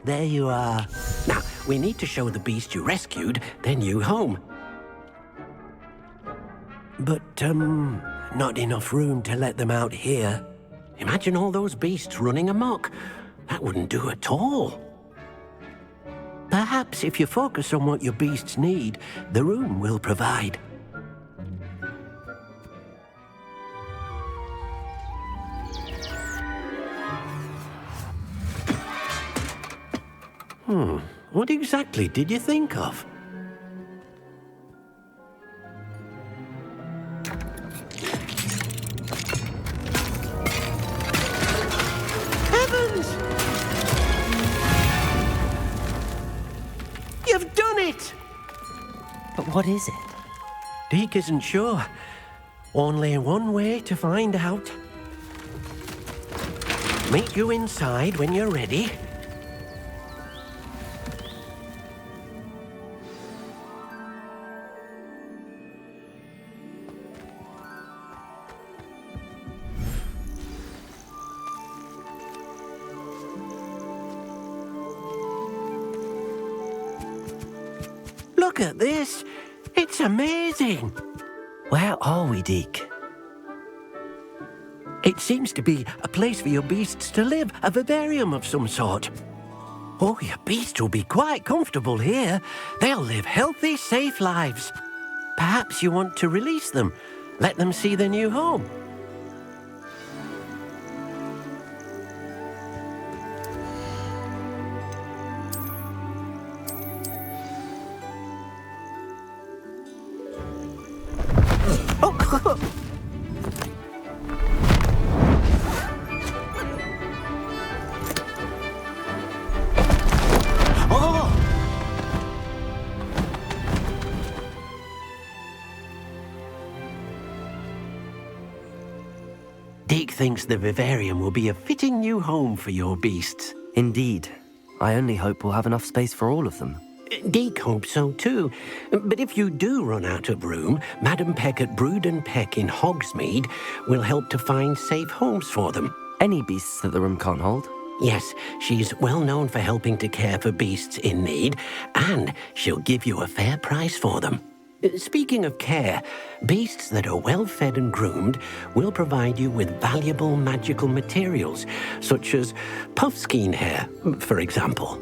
there you are. Now, we need to show the beast you rescued their new home. But, not enough room to let them out here. Imagine all those beasts running amok. That wouldn't do at all. Perhaps if you focus on what your beasts need, the room will provide. What exactly did you think of? Heavens! You've done it! But what is it? Deke isn't sure. Only one way to find out. Meet you inside when you're ready. Look at this. It's amazing. Where are we, Deke? It seems to be a place for your beasts to live, a vivarium of some sort. Oh, your beasts will be quite comfortable here. They'll live healthy, safe lives. Perhaps you want to release them, let them see their new home. Deke thinks the vivarium will be a fitting new home for your beasts. Indeed. I only hope we'll have enough space for all of them. Deke hopes so too. But if you do run out of room, Madam Peck at Brood and Peck in Hogsmeade will help to find safe homes for them. Any beasts that the room can't hold? Yes, she's well known for helping to care for beasts in need, and she'll give you a fair price for them. Speaking of care, beasts that are well fed and groomed will provide you with valuable magical materials, such as puffskein hair, for example.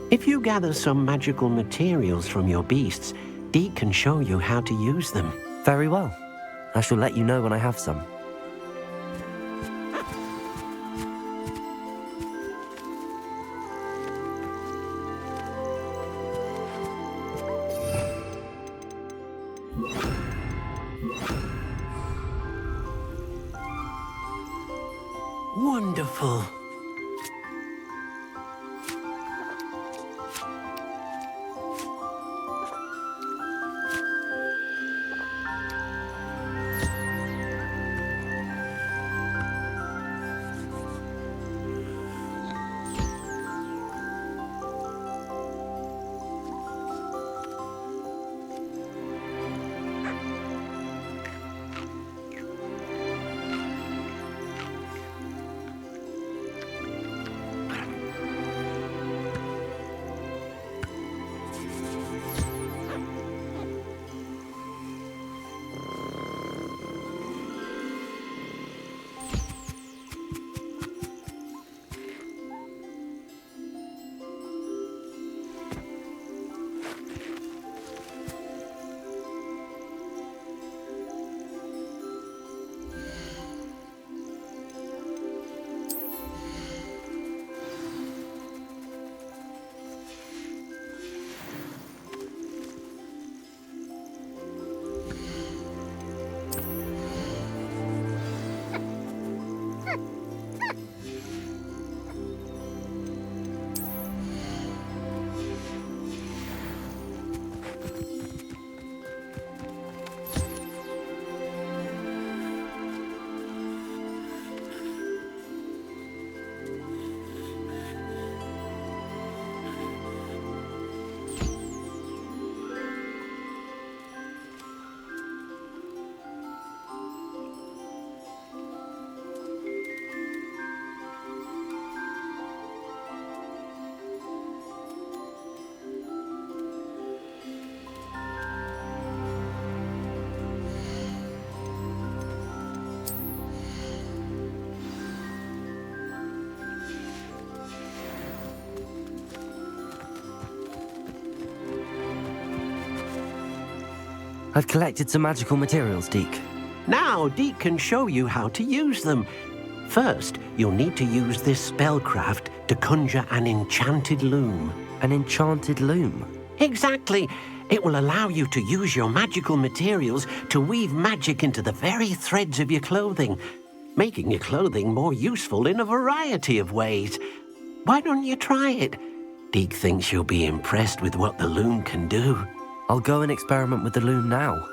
If you gather some magical materials from your beasts, Deke can show you how to use them. Very well. I shall let you know when I have some. Wonderful. I've collected some magical materials, Deke. Now, Deke can show you how to use them. First, you'll need to use this spellcraft to conjure an enchanted loom. An enchanted loom? Exactly. It will allow you to use your magical materials to weave magic into the very threads of your clothing, making your clothing more useful in a variety of ways. Why don't you try it? Deke thinks you'll be impressed with what the loom can do. I'll go and experiment with the loom now.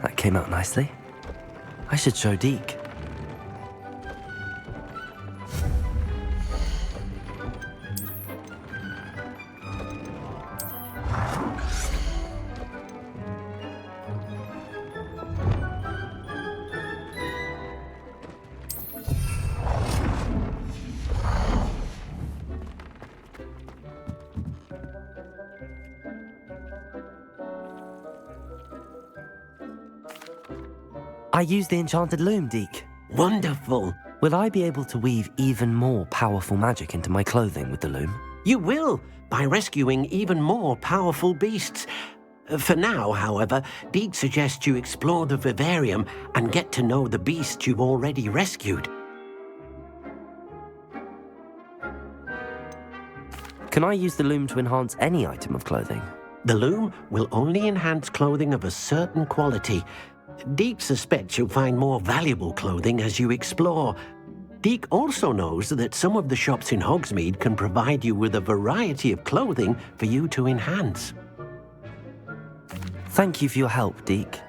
That came out nicely. I should show Deke. I used the enchanted loom, Deke. Wonderful. Will I be able to weave even more powerful magic into my clothing with the loom? You will, by rescuing even more powerful beasts. For now, however, Deke suggests you explore the vivarium and get to know the beasts you've already rescued. Can I use the loom to enhance any item of clothing? The loom will only enhance clothing of a certain quality. Deke suspects you'll find more valuable clothing as you explore. Deke also knows that some of the shops in Hogsmeade can provide you with a variety of clothing for you to enhance. Thank you for your help, Deke.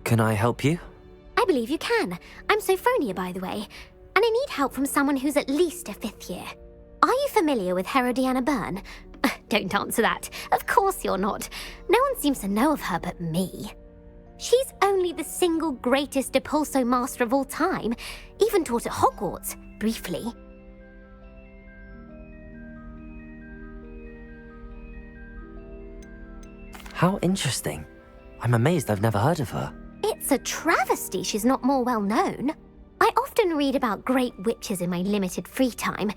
Can I help you? I believe you can. I'm Sophronia, by the way, and I need help from someone who's at least a 5th year. Are you familiar with Herodiana Byrne? Don't answer that. Of course you're not. No one seems to know of her but me. She's only the single greatest Depulso master of all time, even taught at Hogwarts, briefly. How interesting. I'm amazed I've never heard of her. It's a travesty she's not more well known. I often read about great witches in my limited free time.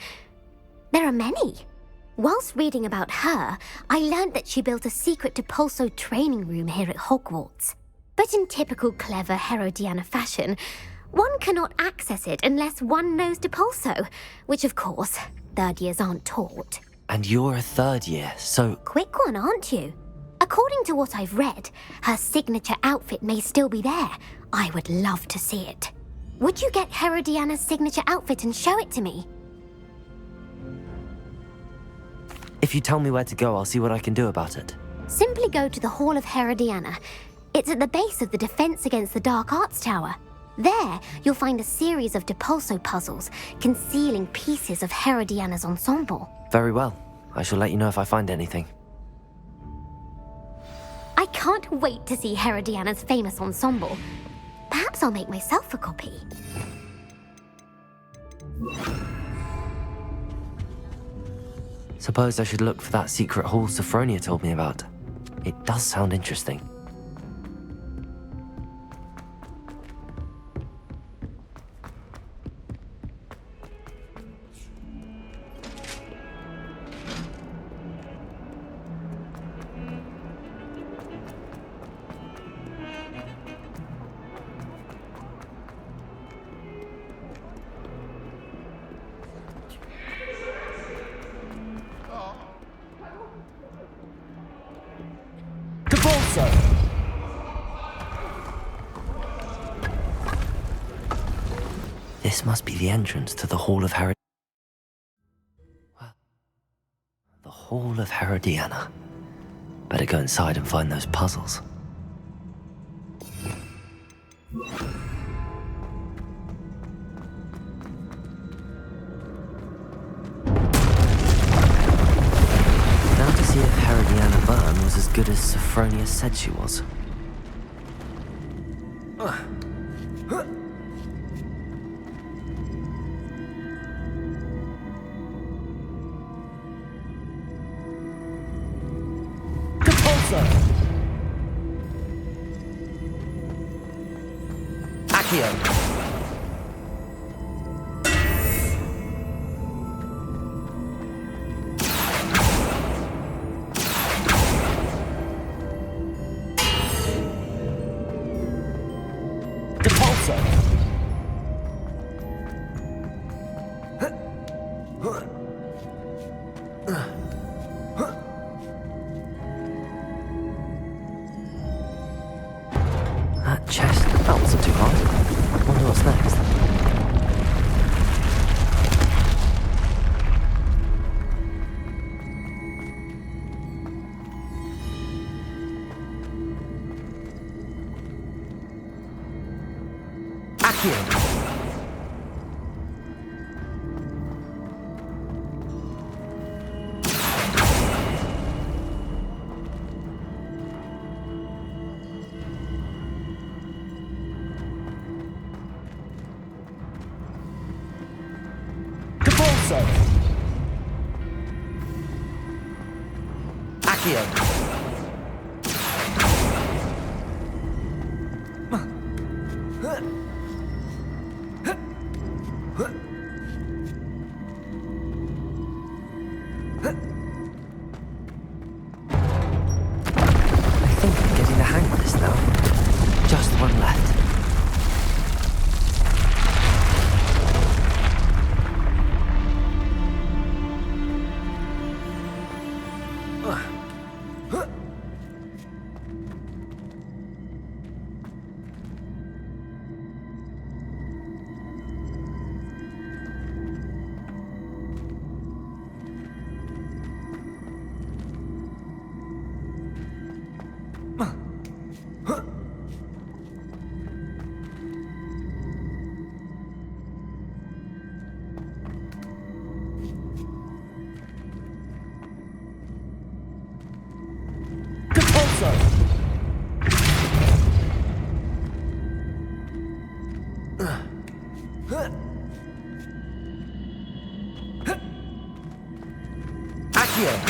There are many. Whilst reading about her, I learned that she built a secret Depulso training room here at Hogwarts. But in typical clever Herodiana fashion, one cannot access it unless one knows Depulso, which of course, 3rd years aren't taught. And you're a 3rd year, so... Quick one, aren't you? According to what I've read, her signature outfit may still be there. I would love to see it. Would you get Herodiana's signature outfit and show it to me? If you tell me where to go, I'll see what I can do about it. Simply go to the Hall of Herodiana. It's at the base of the Defense Against the Dark Arts Tower. There, you'll find a series of Depulso puzzles concealing pieces of Herodiana's ensemble. Very well. I shall let you know if I find anything. I can't wait to see Herodiana's famous ensemble. Perhaps I'll make myself a copy. Suppose I should look for that secret hall Sophronia told me about. It does sound interesting. This must be the entrance to the Hall of Herod... The Hall of Herodiana. Better go inside and find those puzzles. Now to see if Herodiana Byrne was as good as Sophronia said she was. Accio. That chest, that wasn't too hard. Wonder what's next. Accio. Accio. I think I'm getting the hang of this now. Just one left. Accio.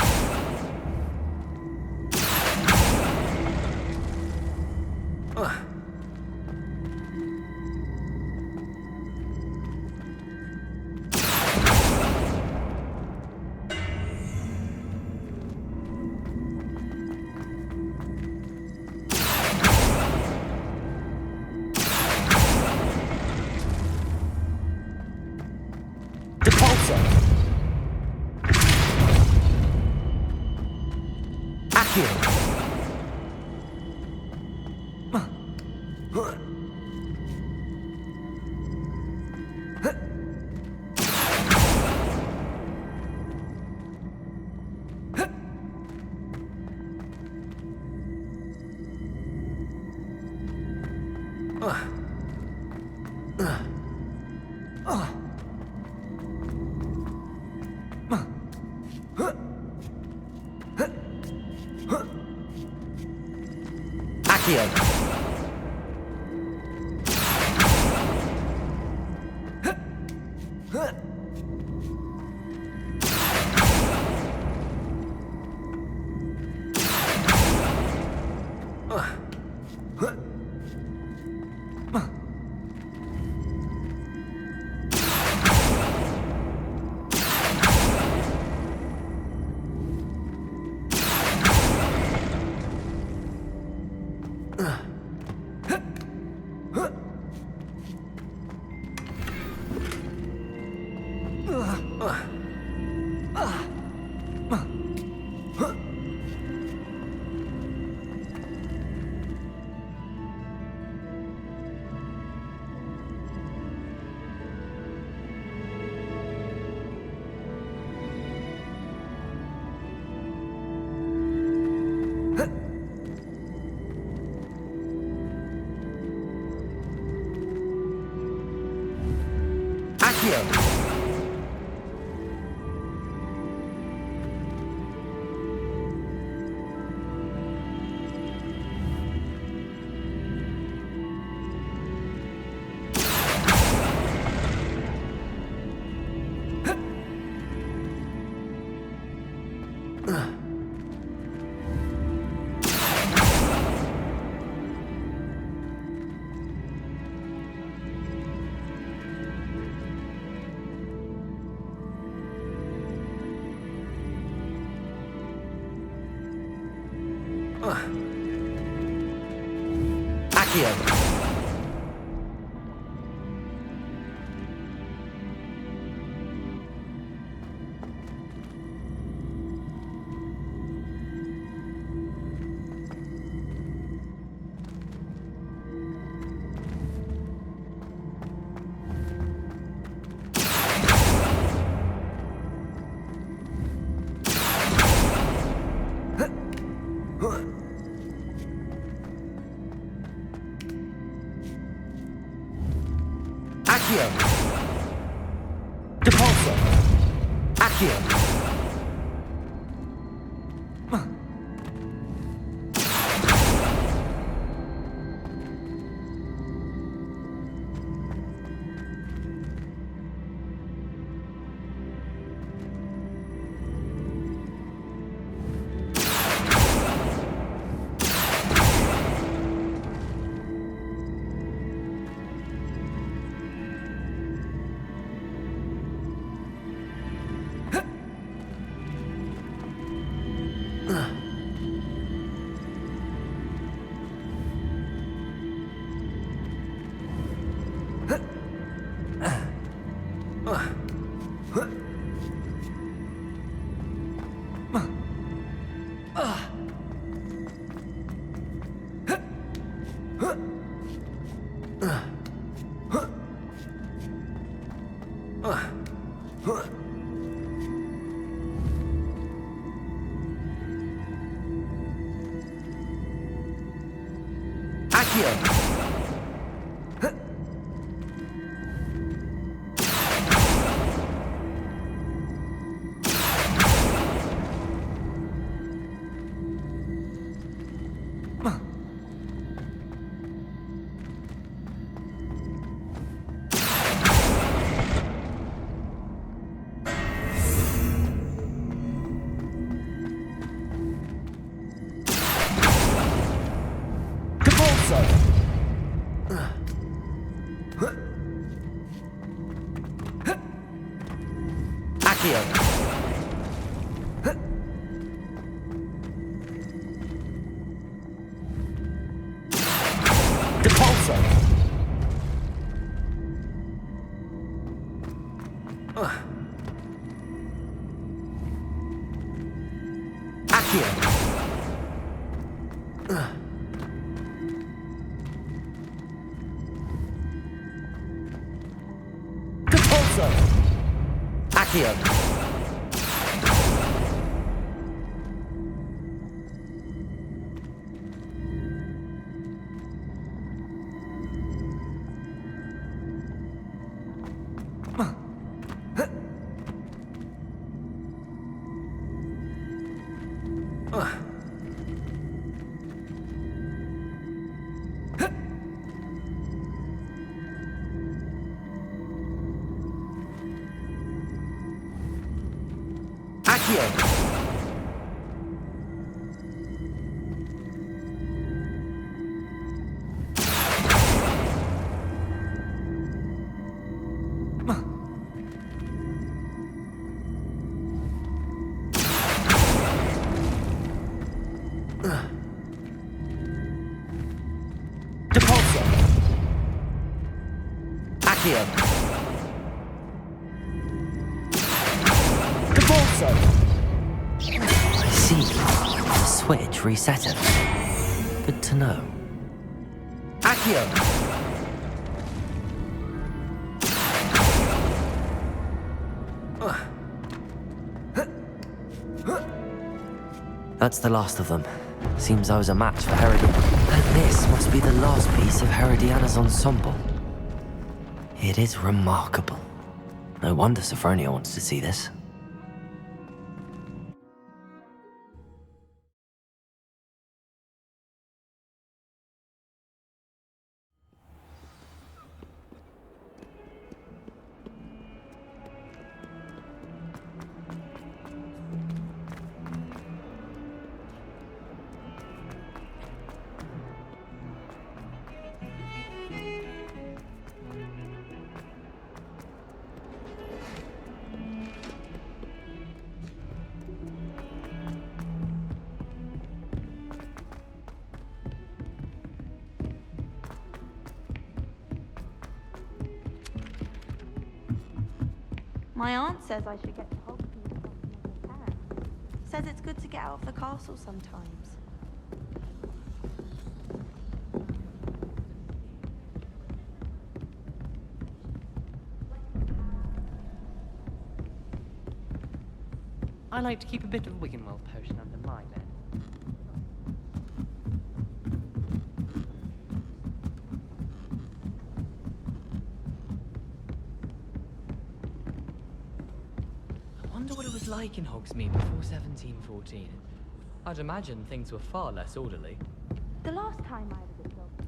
Accio! Accio! Depulso! Accio! I see. The switch reset it. Good to know. Accio! That's the last of them. Seems I was a match for Herodiana. And this must be the last piece of Herodiana's ensemble. It is remarkable. No wonder Sophronia wants to see this. My aunt says I should get to Hogsmeade as often as I can. Says it's good to get out of the castle sometimes. I like to keep a bit of Wiggenweld potion under my bed. I wonder what it was like in Hogsmeade before 1714. I'd imagine things were far less orderly. The last time I was at Hogwarts.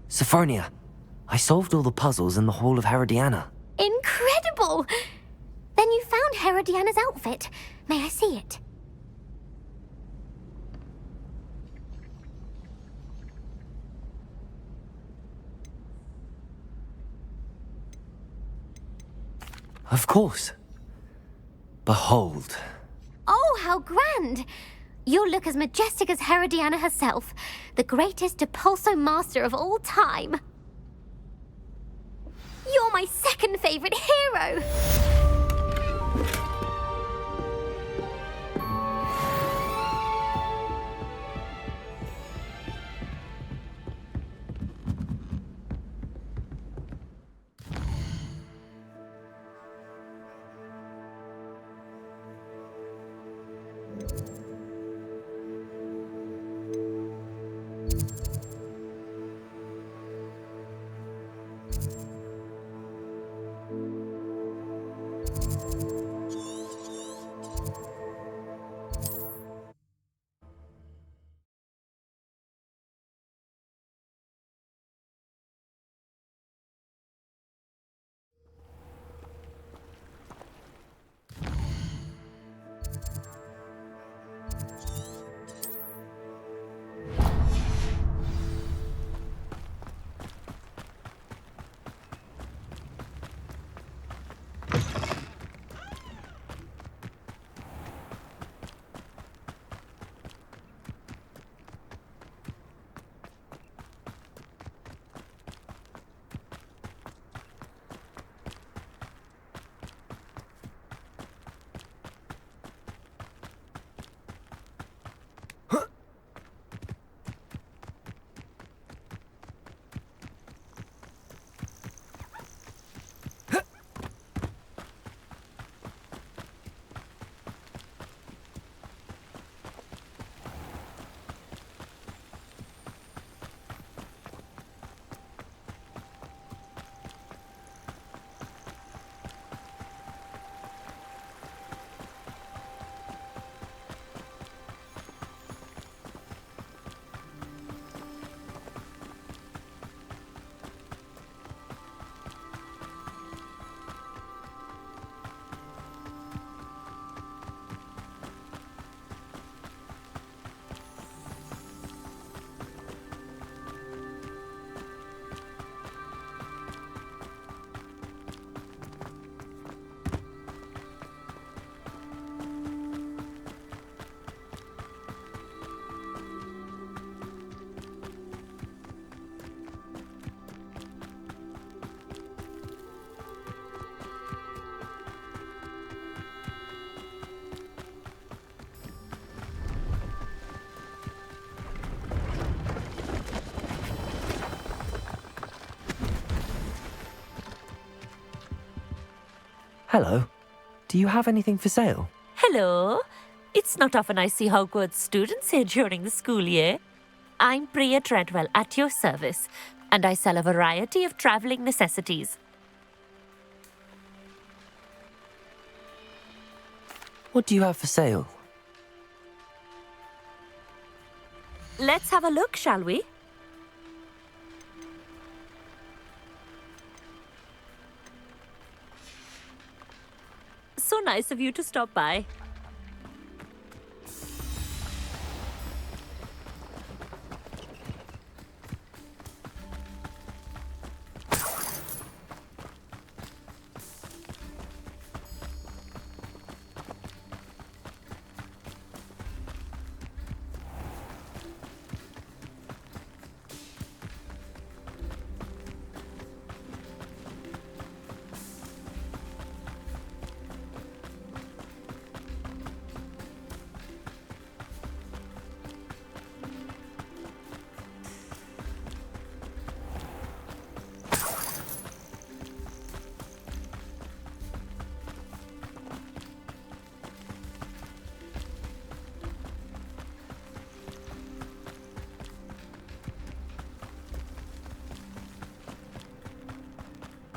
Sophronia, I solved all the puzzles in the Hall of Herodiana. Incredible! Then you found Herodiana's outfit. May I see it? Of course. Behold. Oh, how grand! You'll look as majestic as Herodiana herself, the greatest Depulso master of all time. You're my second favorite hero! Hello. Do you have anything for sale? Hello. It's not often I see Hogwarts students here during the school year. I'm Bria Treadwell at your service, and I sell a variety of travelling necessities. What do you have for sale? Let's have a look, shall we? So nice of you to stop by.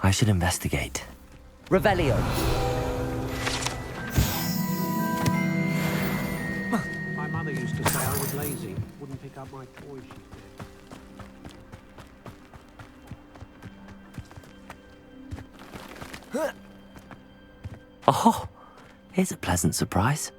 I should investigate. Revelio! My mother used to say I was lazy, wouldn't pick up my toys, she said. Oh, here's a pleasant surprise.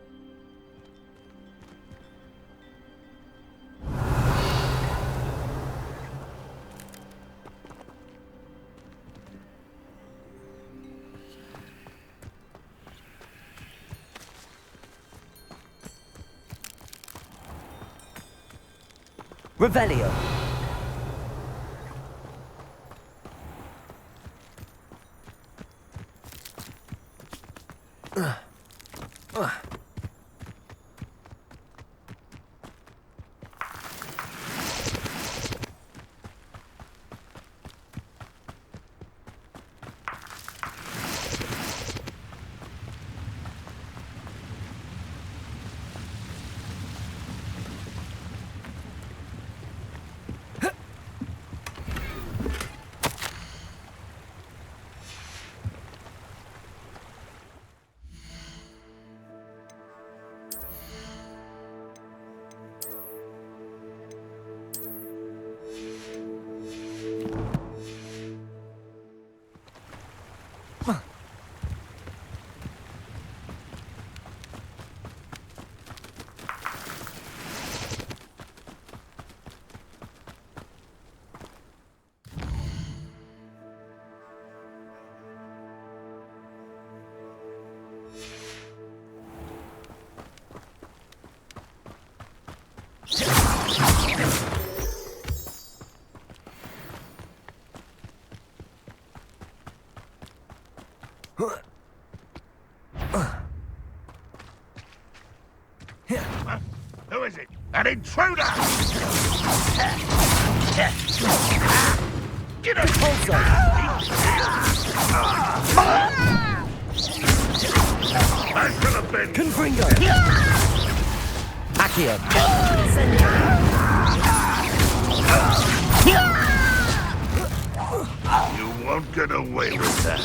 Revelio! Who is it? An intruder! Get a pulse I should have been. Confringo! Accio! You won't get away with that.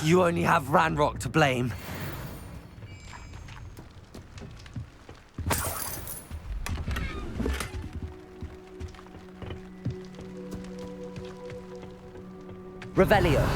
You only have Ranrock to blame. Revelio.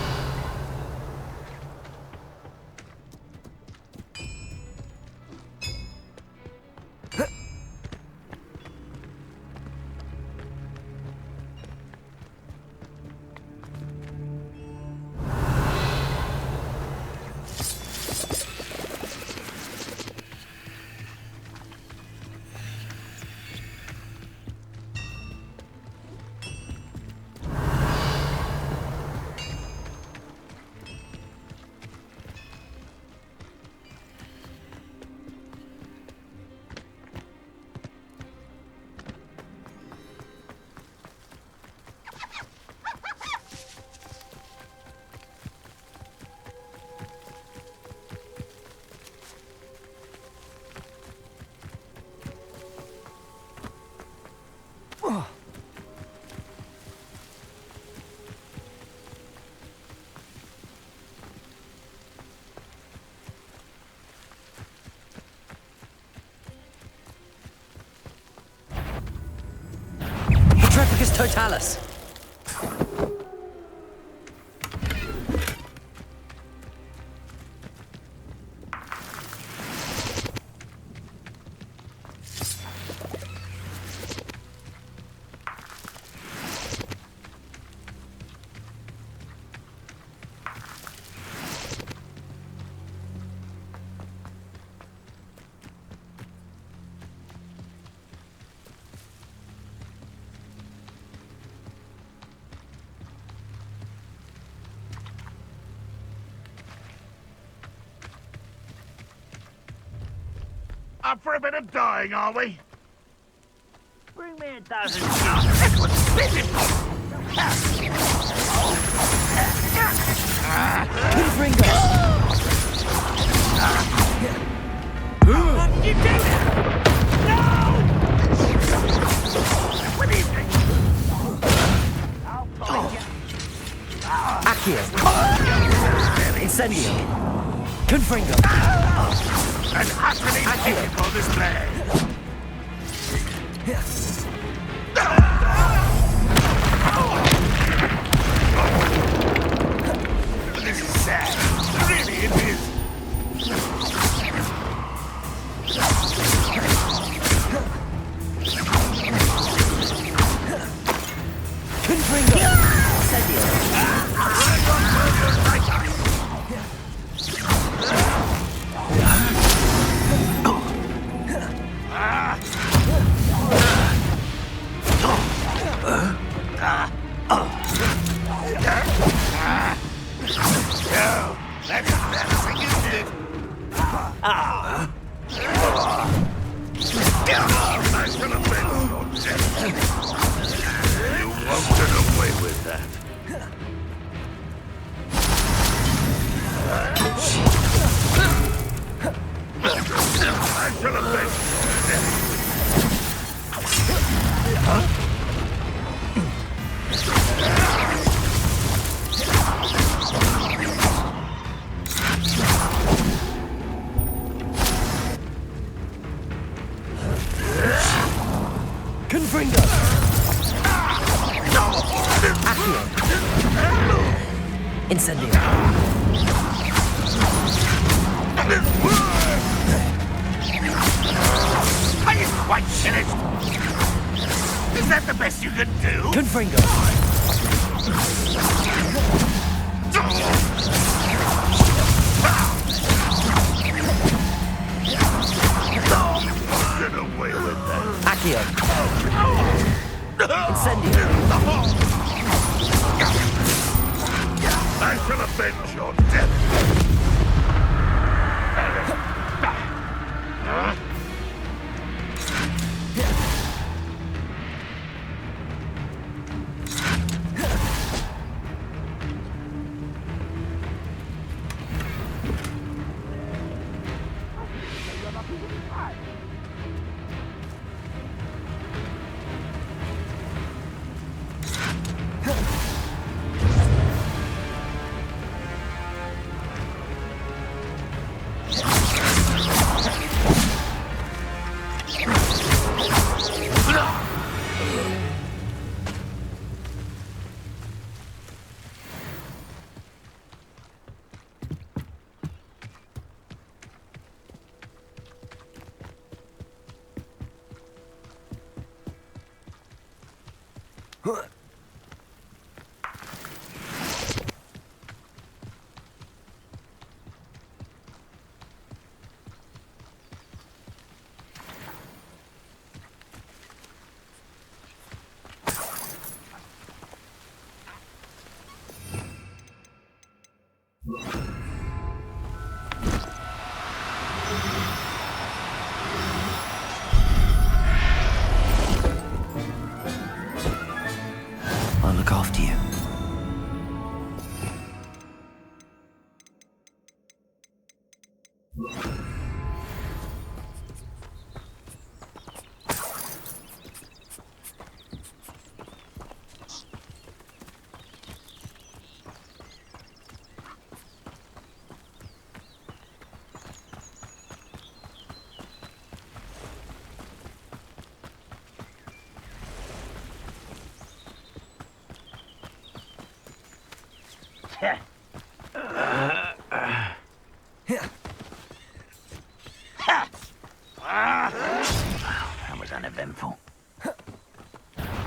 Totalis! Up for a bit of dying, are we? Bring me a dozen. Confringo! What did you do? No! What is it? Accio! Incendio! Confringo! An utterly pitiful display. This is sad. Really, it is. Confringo! Incendio! That's embarrassing, isn't it? I should have been your death. You won't get away with that. I should have been your death. Confringo! Accio! Incendio! Are you quite finished? Is that the best you can do? Confringo! Get away with that. Accio! Incendio! I shall avenge your death. I'll look after you. That was uneventful.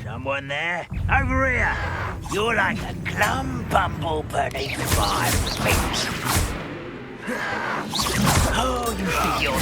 Someone there? Over here! You're like a glum bumble beneath my feet. Oh, you think you're...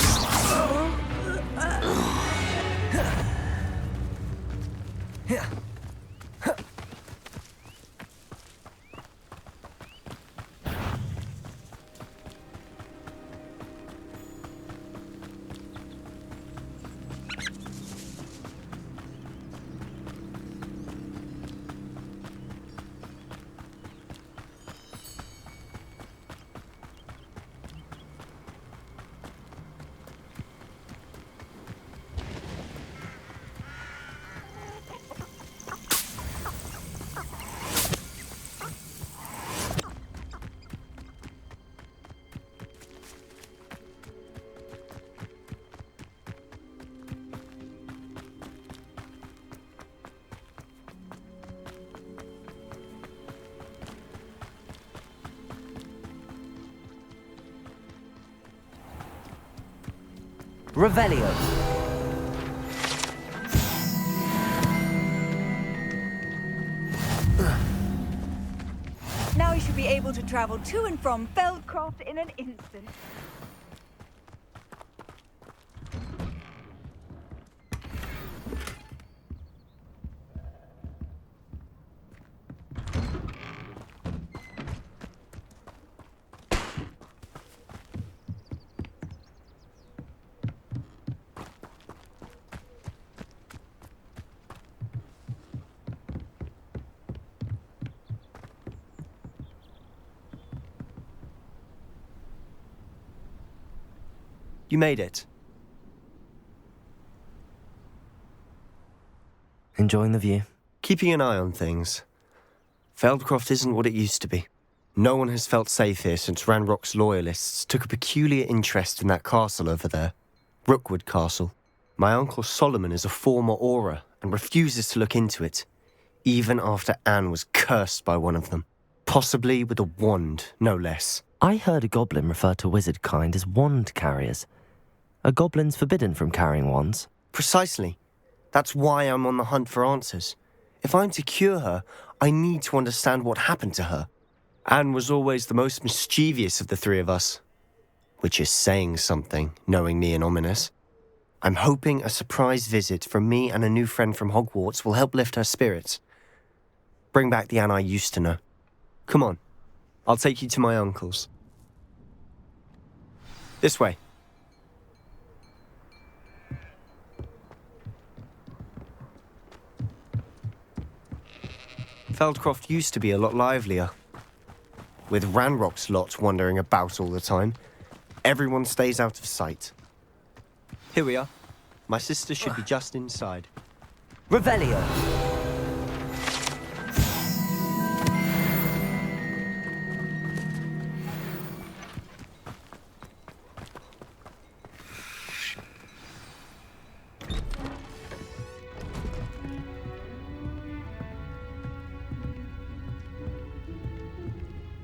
Revelio. Now you should be able to travel to and from Feldcroft in an instant. You made it. Enjoying the view? Keeping an eye on things. Feldcroft isn't what it used to be. No one has felt safe here since Ranrock's loyalists took a peculiar interest in that castle over there. Rookwood Castle. My uncle Solomon is a former Auror and refuses to look into it, even after Anne was cursed by one of them. Possibly with a wand, no less. I heard a goblin refer to wizard kind as wand carriers. Are goblins forbidden from carrying wands? Precisely. That's why I'm on the hunt for answers. If I'm to cure her, I need to understand what happened to her. Anne was always the most mischievous of the three of us. Which is saying something, knowing me and ominous. I'm hoping a surprise visit from me and a new friend from Hogwarts will help lift her spirits. Bring back the Anne I used to know. Come on, I'll take you to my uncle's. This way. Feldcroft used to be a lot livelier. With Ranrock's lot wandering about all the time, everyone stays out of sight. Here we are. My sister should be just inside. Revelio.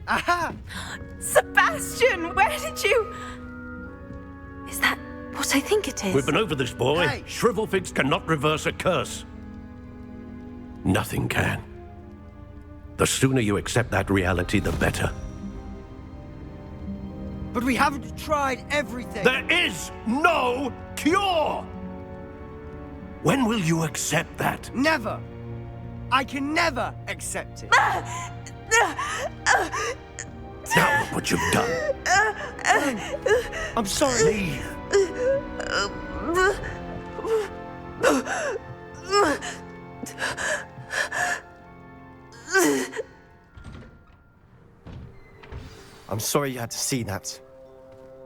Aha! Sebastian, where did you... Is that what I think it is? We've been over this, boy. Hey. Shrivelfigs cannot reverse a curse. Nothing can. The sooner you accept that reality, the better. But we haven't tried everything. There is no cure! When will you accept that? Never. I can never accept it. Now look what you've done. I'm sorry. Leave. I'm sorry you had to see that.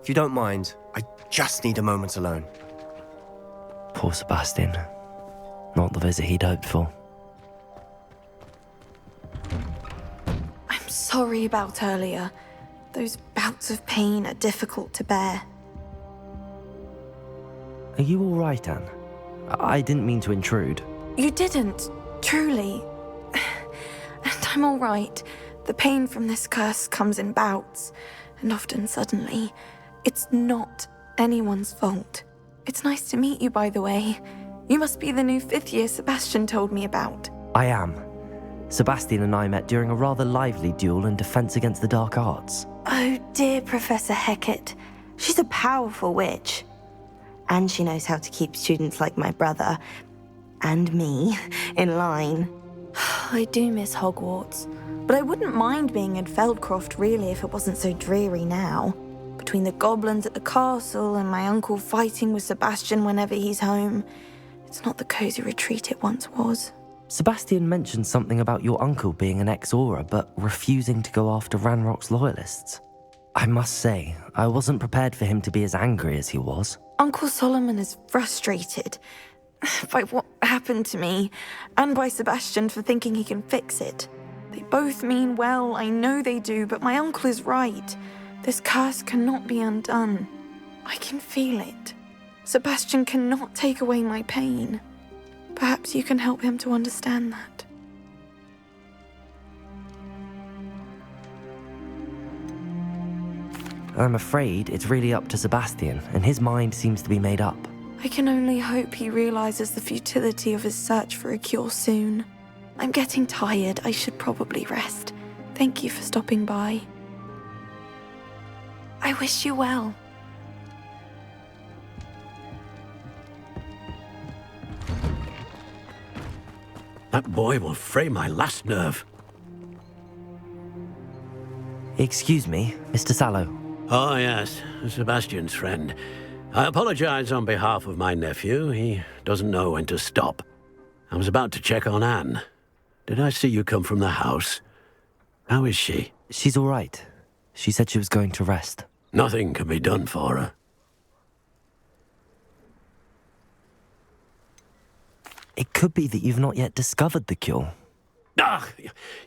If you don't mind, I just need a moment alone. Poor Sebastian. Not the visit he'd hoped for. I'm sorry about earlier. Those bouts of pain are difficult to bear. Are you all right, Anne? I didn't mean to intrude. You didn't, truly. And I'm all right. The pain from this curse comes in bouts, and often suddenly. It's not anyone's fault. It's nice to meet you, by the way. You must be the new 5th year Sebastian told me about. I am. Sebastian and I met during a rather lively duel in Defense Against the Dark Arts. Oh dear, Professor Hecat. She's a powerful witch. And she knows how to keep students like my brother, and me, in line. I do miss Hogwarts, but I wouldn't mind being in Feldcroft really if it wasn't so dreary now. Between the goblins at the castle and my uncle fighting with Sebastian whenever he's home, it's not the cozy retreat it once was. Sebastian mentioned something about your uncle being an ex-Auror, but refusing to go after Ranrock's loyalists. I must say, I wasn't prepared for him to be as angry as he was. Uncle Solomon is frustrated by what happened to me, and by Sebastian for thinking he can fix it. They both mean well, I know they do, but my uncle is right. This curse cannot be undone. I can feel it. Sebastian cannot take away my pain. Perhaps you can help him to understand that. I'm afraid it's really up to Sebastian, and his mind seems to be made up. I can only hope he realizes the futility of his search for a cure soon. I'm getting tired. I should probably rest. Thank you for stopping by. I wish you well. That boy will fray my last nerve. Excuse me, Mr. Sallow. Oh, yes, Sebastian's friend. I apologize on behalf of my nephew. He doesn't know when to stop. I was about to check on Anne. Did I see you come from the house? How is she? She's all right. She said she was going to rest. Nothing can be done for her. It could be that you've not yet discovered the cure. Ah,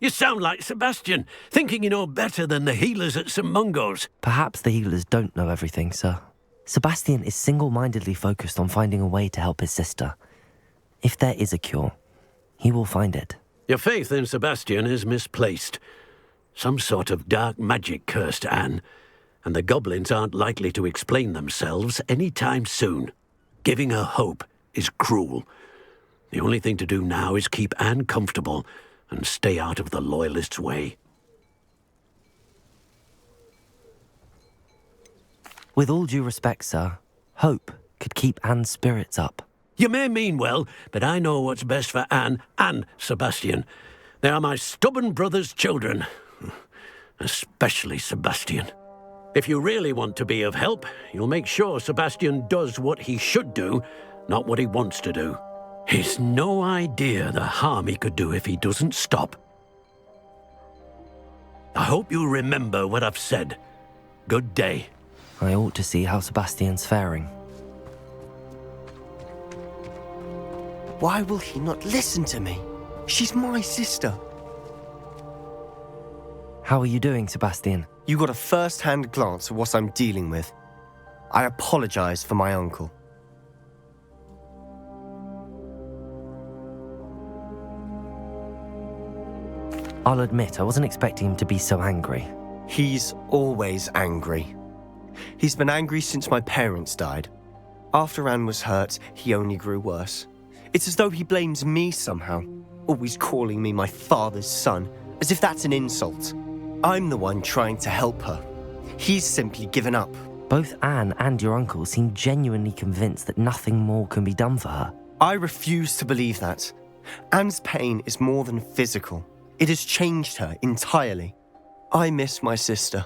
you sound like Sebastian, thinking you know better than the healers at St. Mungo's. Perhaps the healers don't know everything, sir. Sebastian is single-mindedly focused on finding a way to help his sister. If there is a cure, he will find it. Your faith in Sebastian is misplaced. Some sort of dark magic cursed Anne, and the goblins aren't likely to explain themselves any time soon. Giving her hope is cruel. The only thing to do now is keep Anne comfortable and stay out of the Loyalists' way. With all due respect, sir, hope could keep Anne's spirits up. You may mean well, but I know what's best for Anne and Sebastian. They are my stubborn brother's children. Especially Sebastian. If you really want to be of help, you'll make sure Sebastian does what he should do, not what he wants to do. He's no idea the harm he could do if he doesn't stop. I hope you remember what I've said. Good day. I ought to see how Sebastian's faring. Why will he not listen to me? She's my sister. How are you doing, Sebastian? You got a first-hand glance at what I'm dealing with. I apologize for my uncle. I'll admit, I wasn't expecting him to be so angry. He's always angry. He's been angry since my parents died. After Anne was hurt, he only grew worse. It's as though he blames me somehow, always calling me my father's son, as if that's an insult. I'm the one trying to help her. He's simply given up. Both Anne and your uncle seem genuinely convinced that nothing more can be done for her. I refuse to believe that. Anne's pain is more than physical. It has changed her entirely. I miss my sister.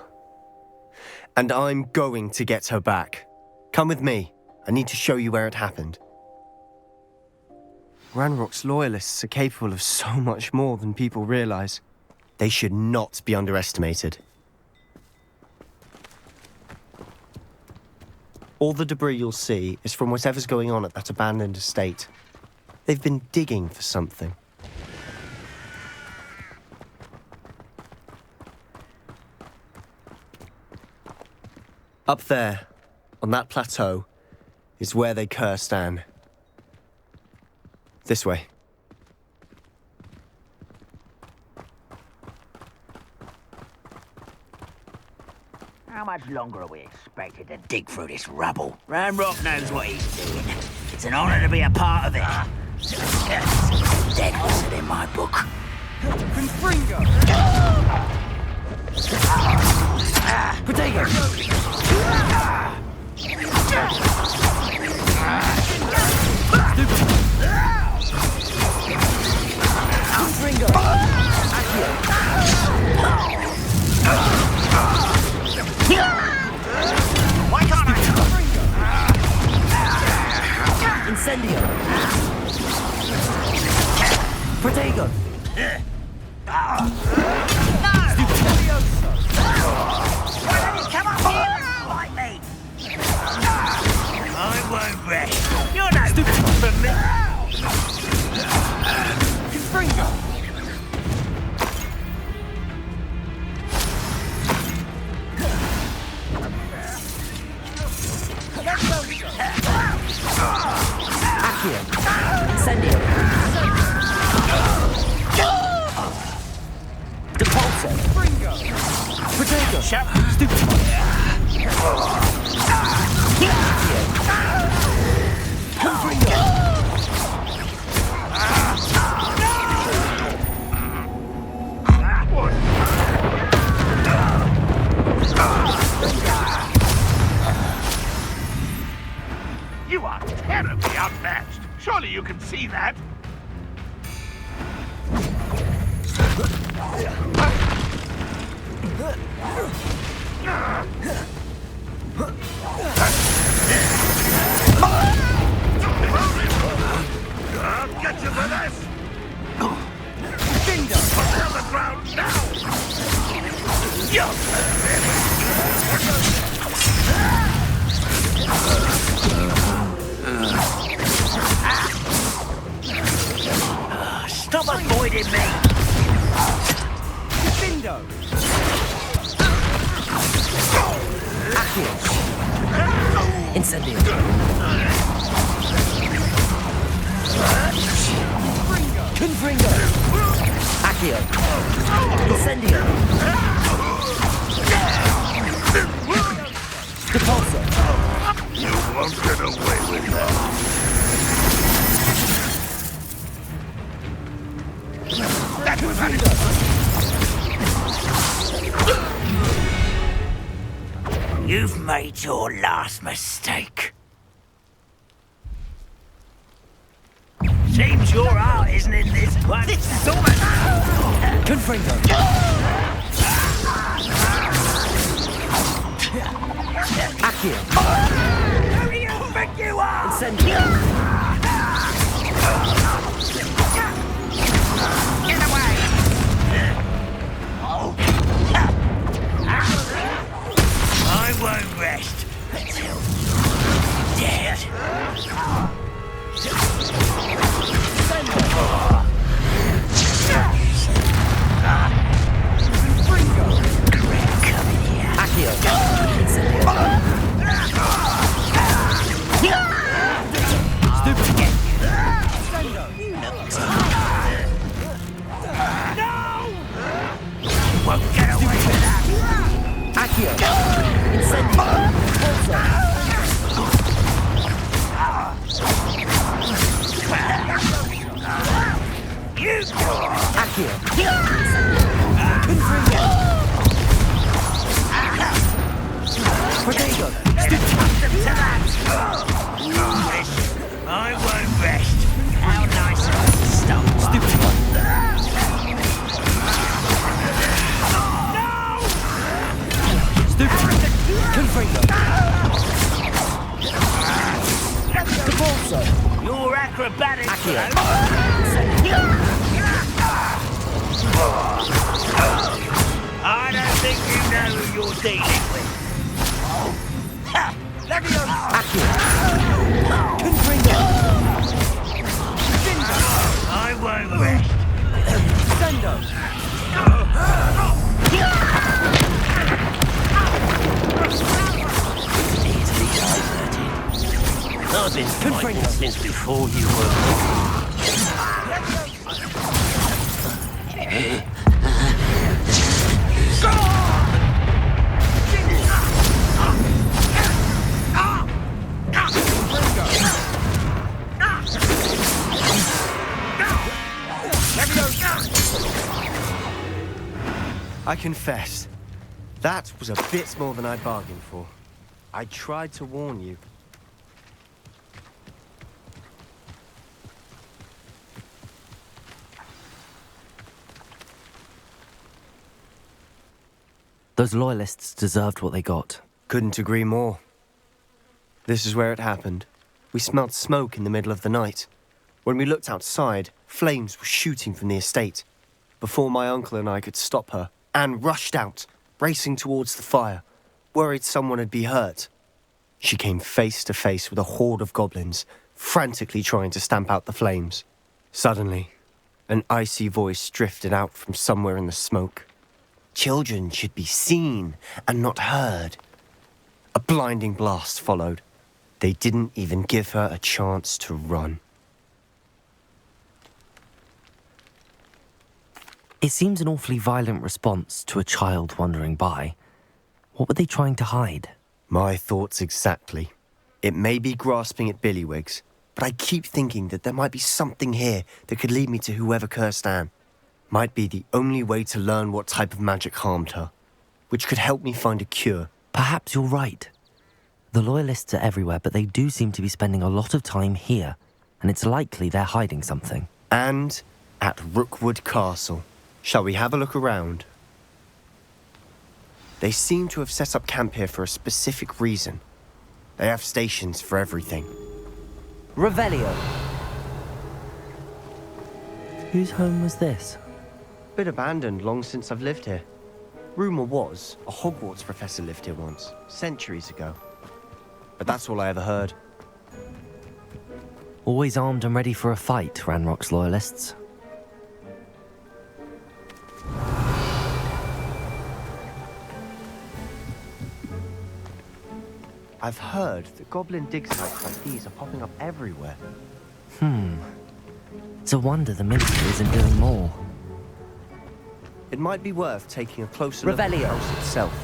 And I'm going to get her back. Come with me. I need to show you where it happened. Ranrock's loyalists are capable of so much more than people realize. They should not be underestimated. All the debris you'll see is from whatever's going on at that abandoned estate. They've been digging for something. Up there, on that plateau, is where they cursed Anne. This way. How much longer are we expected to dig through this rubble? Ramrock knows what he's doing. It's an honor to be a part of it. Dead was it in my book. Confringo! Potato! Confringo! Why can't I? Incendio! Protego! Why don't you come up here and fight me? I won't rest. You're no match for me. Confringo! Accio! Incendio! Depulso! Confringo! Protego! Shut You are terribly outmatched. Surely you can see that. I'll get you for this. Bingo! Put on the ground now. stop avoiding me. Bindo! Accio! Incendio! Confringo! Accio! Incendio! Depulso! You won't get away with that. That was You've made your last mistake. Seems your art isn't in this one. This is almost... Confringo! Accio! Who do you think you are? Incendio! Get away! I won't rest until you're dead. Accio! Incendio! Won't get away with that. Accio! Incendio! Depulso! You Accio! Confringo! Protego! accustomed to that. I won't rest. How nice of us to stop. Stupid one! Stupid! Confringo! Depulso! Your acrobatics. Accio! I don't think you know who you're dealing with. Accio! Confringo! I won't rest. Sendo! Easily diverted. I've been fighting since before you were born. I confess, that was a bit more than I bargained for. I tried to warn you. Those loyalists deserved what they got. Couldn't agree more. This is where it happened. We smelled smoke in the middle of the night. When we looked outside, flames were shooting from the estate. Before my uncle and I could stop her, Anne rushed out, racing towards the fire, worried someone had been hurt. She came face to face with a horde of goblins, frantically trying to stamp out the flames. Suddenly, an icy voice drifted out from somewhere in the smoke. Children should be seen and not heard. A blinding blast followed. They didn't even give her a chance to run. It seems an awfully violent response to a child wandering by. What were they trying to hide? My thoughts exactly. It may be grasping at billywhigs, but I keep thinking that there might be something here that could lead me to whoever cursed Anne. Might be the only way to learn what type of magic harmed her, which could help me find a cure. Perhaps you're right. The Loyalists are everywhere, but they do seem to be spending a lot of time here, and it's likely they're hiding something. And at Rookwood Castle. Shall we have a look around? They seem to have set up camp here for a specific reason. They have stations for everything. Revelio! Whose home was this? Been abandoned long since I've lived here. Rumour was, a Hogwarts professor lived here once, centuries ago. But that's all I ever heard. Always armed and ready for a fight, Ranrock's Loyalists. I've heard that goblin dig sites like these are popping up everywhere. It's a wonder the Ministry isn't doing more. It might be worth taking a closer look at the house itself.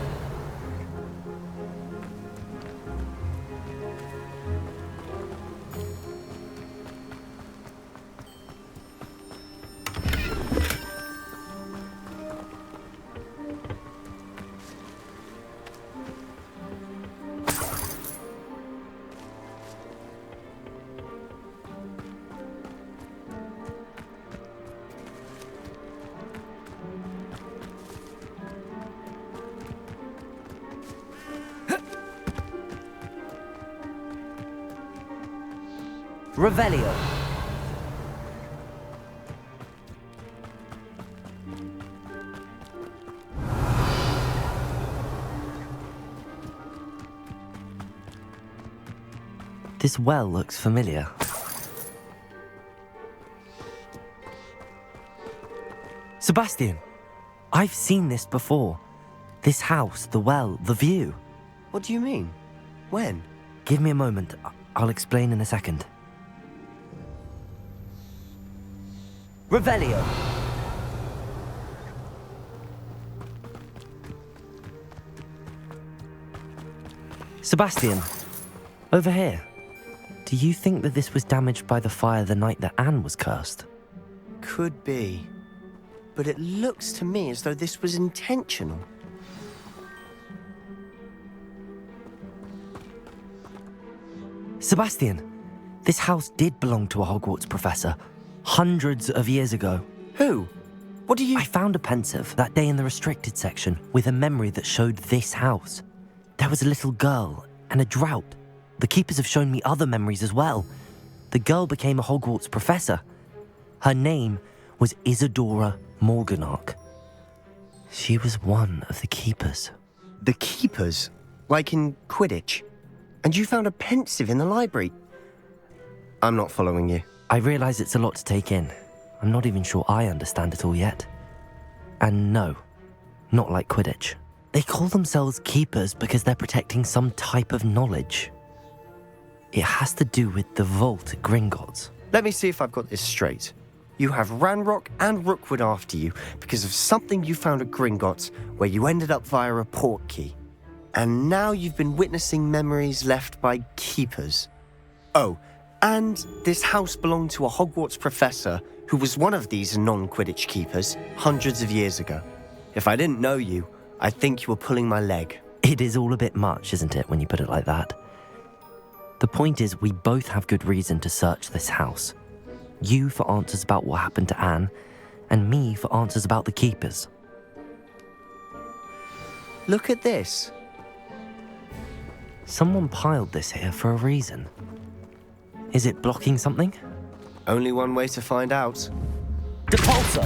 Revelio. This well looks familiar. Sebastian, I've seen this before. This house, the well, the view. What do you mean? When? Give me a moment. I'll explain in a second. Revelio. Sebastian, over here. Do you think that this was damaged by the fire the night that Anne was cursed? Could be. But it looks to me as though this was intentional. Sebastian, this house did belong to a Hogwarts professor. Hundreds of years ago. Who? What do you... I found a pensive that day in the restricted section with a memory that showed this house. There was a little girl and a drought. The keepers have shown me other memories as well. The girl became a Hogwarts professor. Her name was Isadora Morganach. She was one of the keepers. The keepers? Like in Quidditch? And you found a pensive in the library? I'm not following you. I realise it's a lot to take in. I'm not even sure I understand it all yet. And no, not like Quidditch. They call themselves keepers because they're protecting some type of knowledge. It has to do with the vault at Gringotts. Let me see if I've got this straight. You have Ranrock and Rookwood after you because of something you found at Gringotts where you ended up via a portkey. And now you've been witnessing memories left by keepers. Oh, and this house belonged to a Hogwarts professor who was one of these non-Quidditch keepers hundreds of years ago. If I didn't know you, I'd think you were pulling my leg. It is all a bit much, isn't it, when you put it like that? The point is, we both have good reason to search this house. You for answers about what happened to Anne, and me for answers about the keepers. Look at this. Someone piled this here for a reason. Is it blocking something? Only one way to find out. Depulso!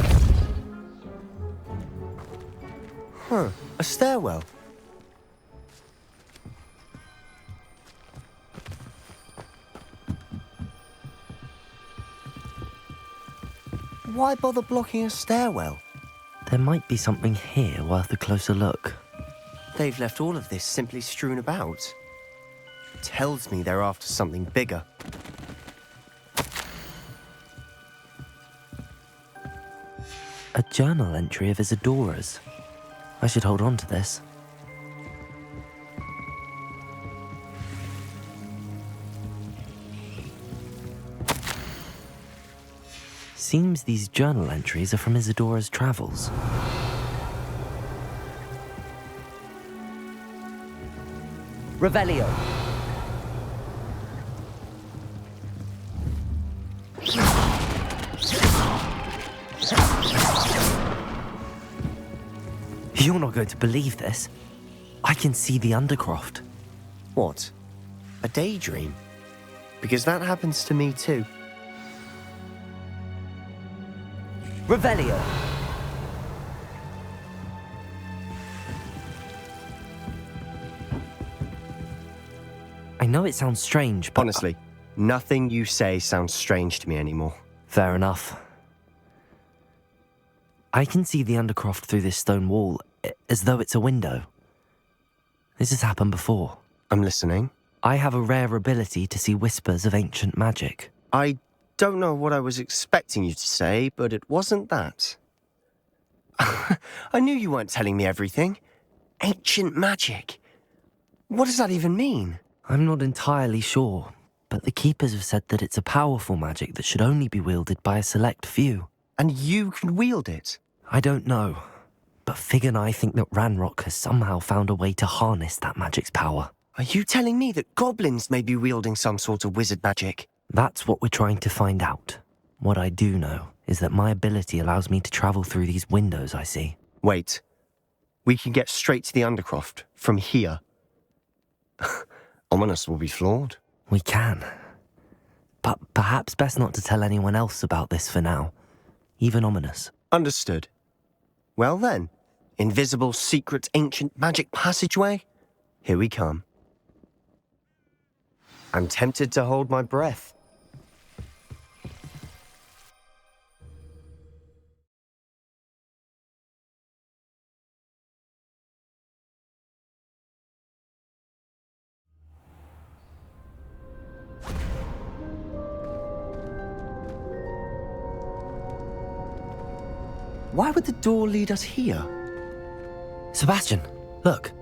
Huh, a stairwell. Why bother blocking a stairwell? There might be something here worth a closer look. They've left all of this simply strewn about. Tells me they're after something bigger. A journal entry of Isadora's. I should hold on to this. Seems these journal entries are from Isadora's travels. Revelio. You're not going to believe this. I can see the Undercroft. What? A daydream? Because that happens to me too. Revelio. I know it sounds strange, but... Honestly, nothing you say sounds strange to me anymore. Fair enough. I can see the Undercroft through this stone wall, as though it's a window. This has happened before. I'm listening. I have a rare ability to see whispers of ancient magic. I don't know what I was expecting you to say, but it wasn't that. I knew you weren't telling me everything. Ancient magic. What does that even mean? I'm not entirely sure, but the Keepers have said that it's a powerful magic that should only be wielded by a select few. And you can wield it? I don't know, but Fig and I think that Ranrock has somehow found a way to harness that magic's power. Are you telling me that goblins may be wielding some sort of wizard magic? That's what we're trying to find out. What I do know is that my ability allows me to travel through these windows I see. Wait. We can get straight to the Undercroft from here. Ominous will be flawed. We can. But perhaps best not to tell anyone else about this for now. Even Ominous. Understood. Well then, invisible, secret, ancient magic passageway? Here we come. I'm tempted to hold my breath. Why would the door lead us here? Sebastian, look.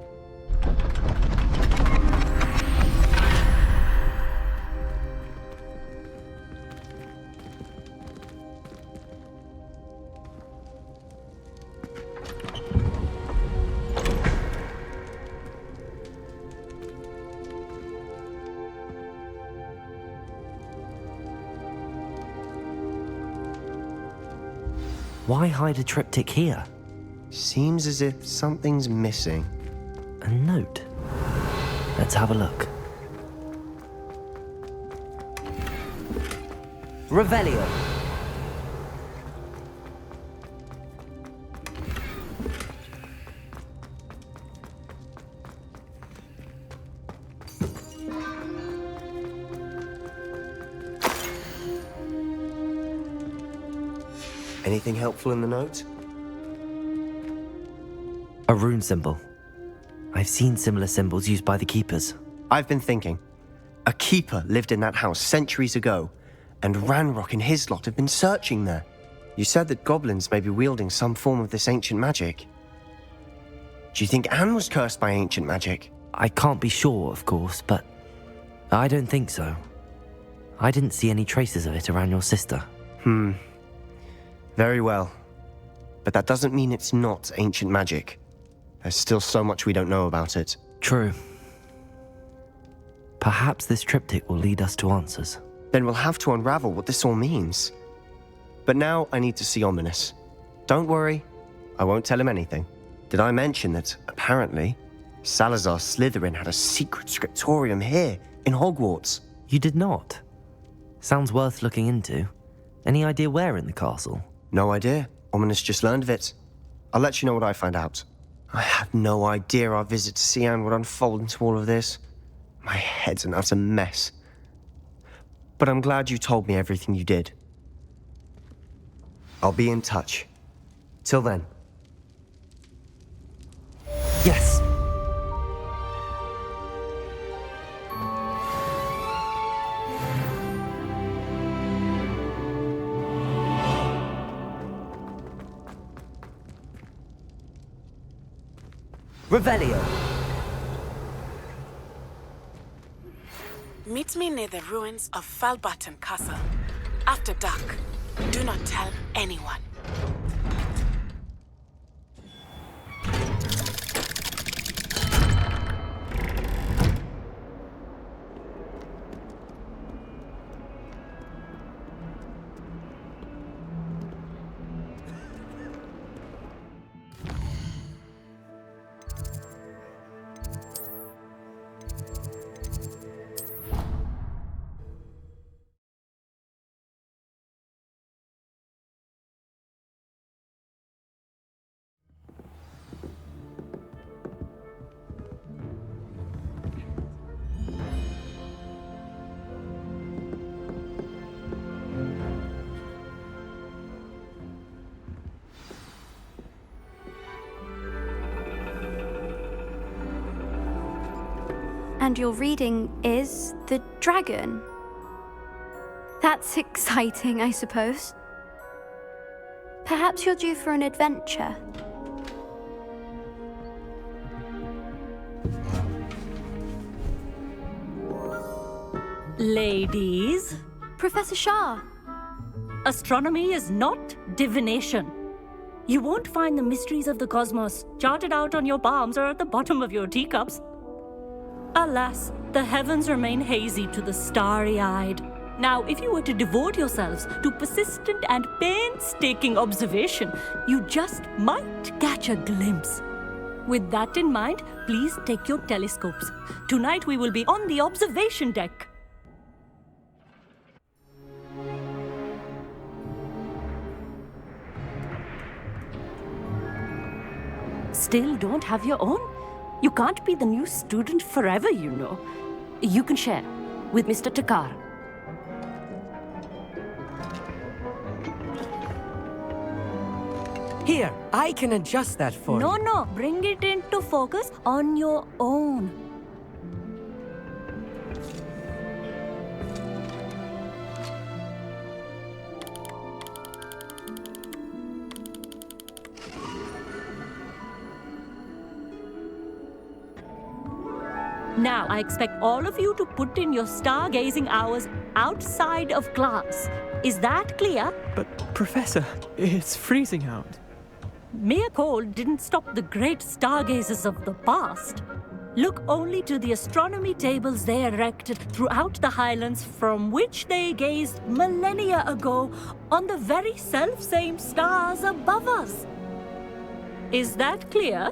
Why hide a triptych here? Seems as if something's missing. A note. Let's have a look. Revelio. Anything helpful in the note? A rune symbol. I've seen similar symbols used by the Keepers. I've been thinking. A keeper lived in that house centuries ago, and Ranrock and his lot have been searching there. You said that goblins may be wielding some form of this ancient magic. Do you think Anne was cursed by ancient magic? I can't be sure, of course, but I don't think so. I didn't see any traces of it around your sister. Very well. but that doesn't mean it's not ancient magic. There's still so much we don't know about it. True. Perhaps this triptych will lead us to answers. Then we'll have to unravel what this all means. But now I need to see Ominous. Don't worry, I won't tell him anything. Did I mention that, apparently, Salazar Slytherin had a secret scriptorium here, in Hogwarts? You did not? Sounds worth looking into. Any idea where in the castle? No idea. Ominous just learned of it. I'll let you know what I find out. I had no idea our visit to Cian would unfold into all of this. My head's an utter mess. But I'm glad you told me everything you did. I'll be in touch. Till then. Yes! Revelio. Meet me near the ruins of Falbaton Castle. After dark. Do not tell anyone. And your reading is the dragon. That's exciting, I suppose. Perhaps you're due for an adventure. Ladies. Professor Shah. Astronomy is not divination. You won't find the mysteries of the cosmos charted out on your palms or at the bottom of your teacups. Alas, the heavens remain hazy to the starry-eyed. Now, if you were to devote yourselves to persistent and painstaking observation, you just might catch a glimpse. With that in mind, please take your telescopes. Tonight we will be on the observation deck. Still don't have your own? You can't be the new student forever, you know. You can share with Mr. Takar. Here, I can adjust that for you. No, bring it into focus on your own. Now, I expect all of you to put in your stargazing hours outside of class. Is that clear? But, Professor, it's freezing out. Mere cold didn't stop the great stargazers of the past. Look only to the astronomy tables they erected throughout the Highlands from which they gazed millennia ago on the very self-same stars above us. Is that clear?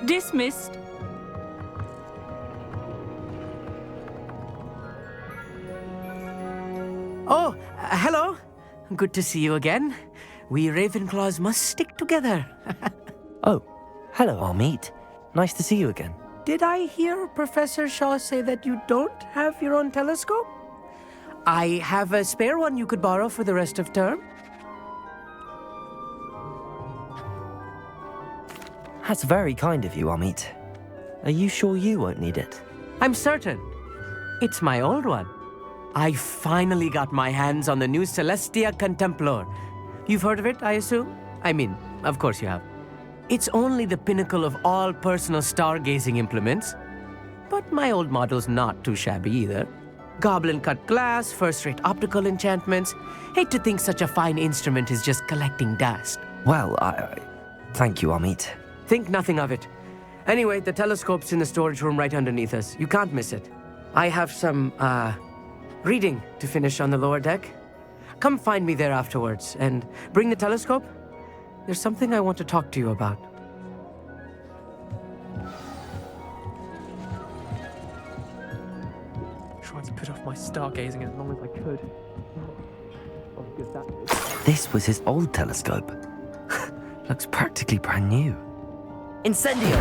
Dismissed. Oh, hello. Good to see you again. We Ravenclaws must stick together. Oh, hello, Amit. Nice to see you again. Did I hear Professor Shaw say that you don't have your own telescope? I have a spare one you could borrow for the rest of term. That's very kind of you, Amit. Are you sure you won't need it? I'm certain. It's my old one. I finally got my hands on the new Celestia Contemplar. You've heard of it, I assume? I mean, of course you have. It's only the pinnacle of all personal stargazing implements. But my old model's not too shabby either. Goblin-cut glass, first-rate optical enchantments. Hate to think such a fine instrument is just collecting dust. Well, thank you, Amit. Think nothing of it. Anyway, the telescope's in the storage room right underneath us. You can't miss it. I have some, reading to finish on the lower deck. Come find me there afterwards, and bring the telescope. There's something I want to talk to you about. Trying to put off my stargazing as long as I could. This was his old telescope. Looks practically brand new. Incendio!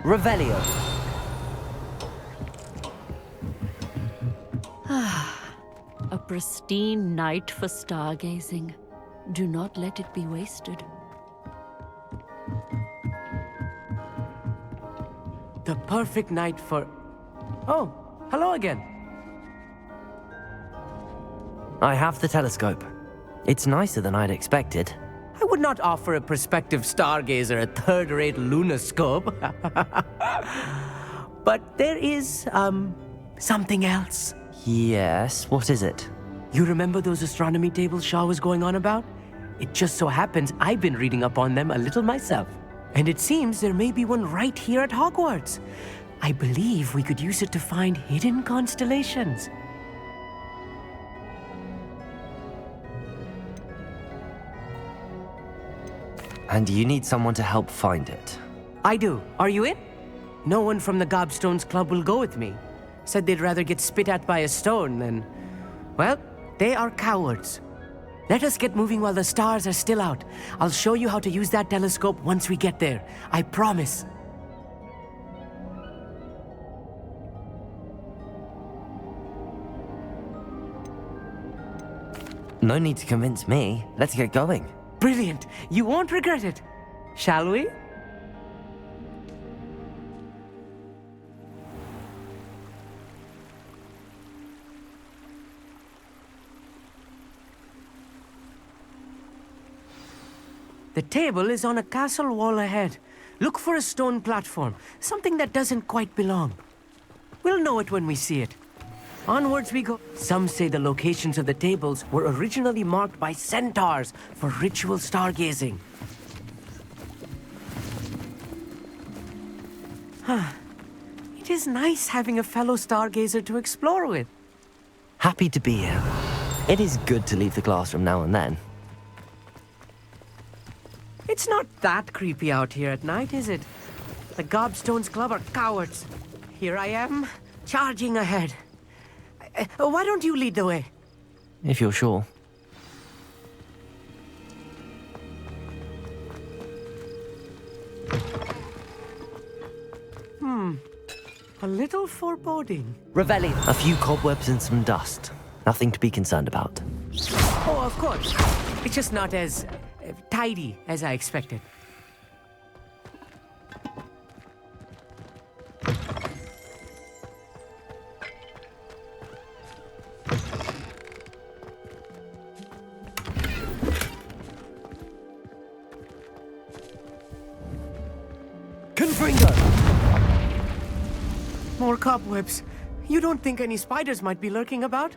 Revelio. A pristine night for stargazing. Do not let it be wasted. The perfect night for... Oh, hello again. I have the telescope. It's nicer than I'd expected. I would not offer a prospective stargazer a third-rate lunoscope. But there is, something else. Yes, what is it? You remember those astronomy tables Shaw was going on about? It just so happens I've been reading up on them a little myself. And it seems there may be one right here at Hogwarts. I believe we could use it to find hidden constellations. And you need someone to help find it. I do. Are you in? No one from the Gobstones Club will go with me. Said they'd rather get spit at by a stone than... Well, they are cowards. Let us get moving while the stars are still out. I'll show you how to use that telescope once we get there. I promise. No need to convince me. Let's get going. Brilliant. You won't regret it. Shall we? The table is on a castle wall ahead. Look for a stone platform, something that doesn't quite belong. We'll know it when we see it. Onwards we go. Some say the locations of the tables were originally marked by centaurs for ritual stargazing. It is nice having a fellow stargazer to explore with. Happy to be here. It is good to leave the classroom now and then. It's not that creepy out here at night, is it? The Gobstones Club are cowards. Here I am, charging ahead. Why don't you lead the way? If you're sure. A little foreboding. Revelio. A few cobwebs and some dust. Nothing to be concerned about. Oh, of course. It's just not as tidy as I expected. Confringo! More cobwebs. You don't think any spiders might be lurking about?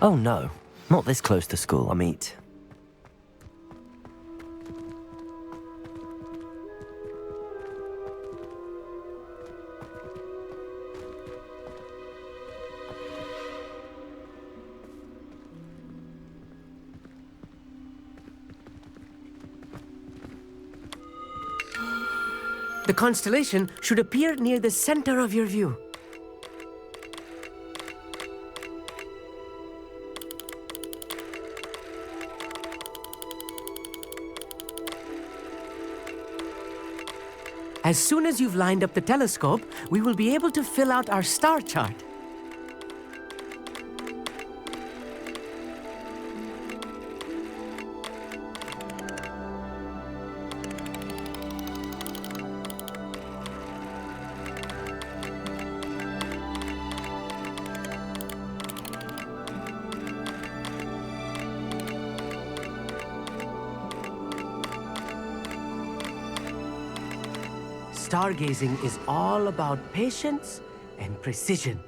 Oh no, not this close to school, Amit. The constellation should appear near the center of your view. As soon as you've lined up the telescope, we will be able to fill out our star chart. stargazing is all about patience and precision.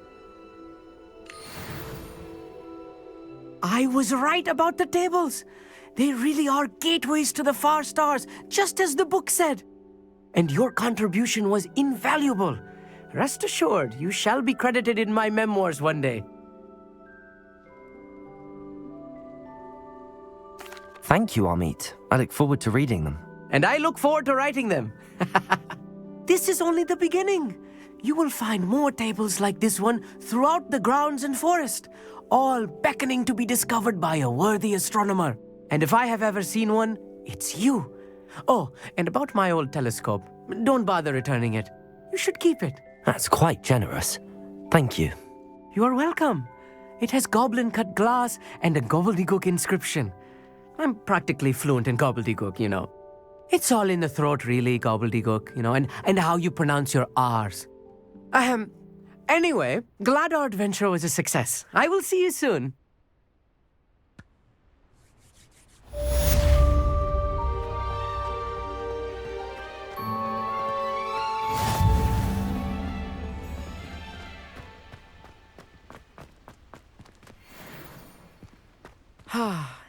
I was right about the tables. They really are gateways to the far stars, just as the book said. And your contribution was invaluable. Rest assured, you shall be credited in my memoirs one day. Thank you, Amit. I look forward to reading them. And I look forward to writing them. This is only the beginning. You will find more tables like this one throughout the grounds and forest, all beckoning to be discovered by a worthy astronomer. And if I have ever seen one, it's you. Oh, and about my old telescope, don't bother returning it. You should keep it. That's quite generous. Thank you. You are welcome. It has goblin-cut glass and a gobbledygook inscription. I'm practically fluent in gobbledygook, you know. It's all in the throat, really, gobbledygook, you know, and how you pronounce your R's. Anyway, glad our adventure was a success. I will see you soon.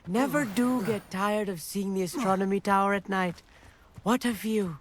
Never do get tired of seeing the astronomy tower at night. What a view.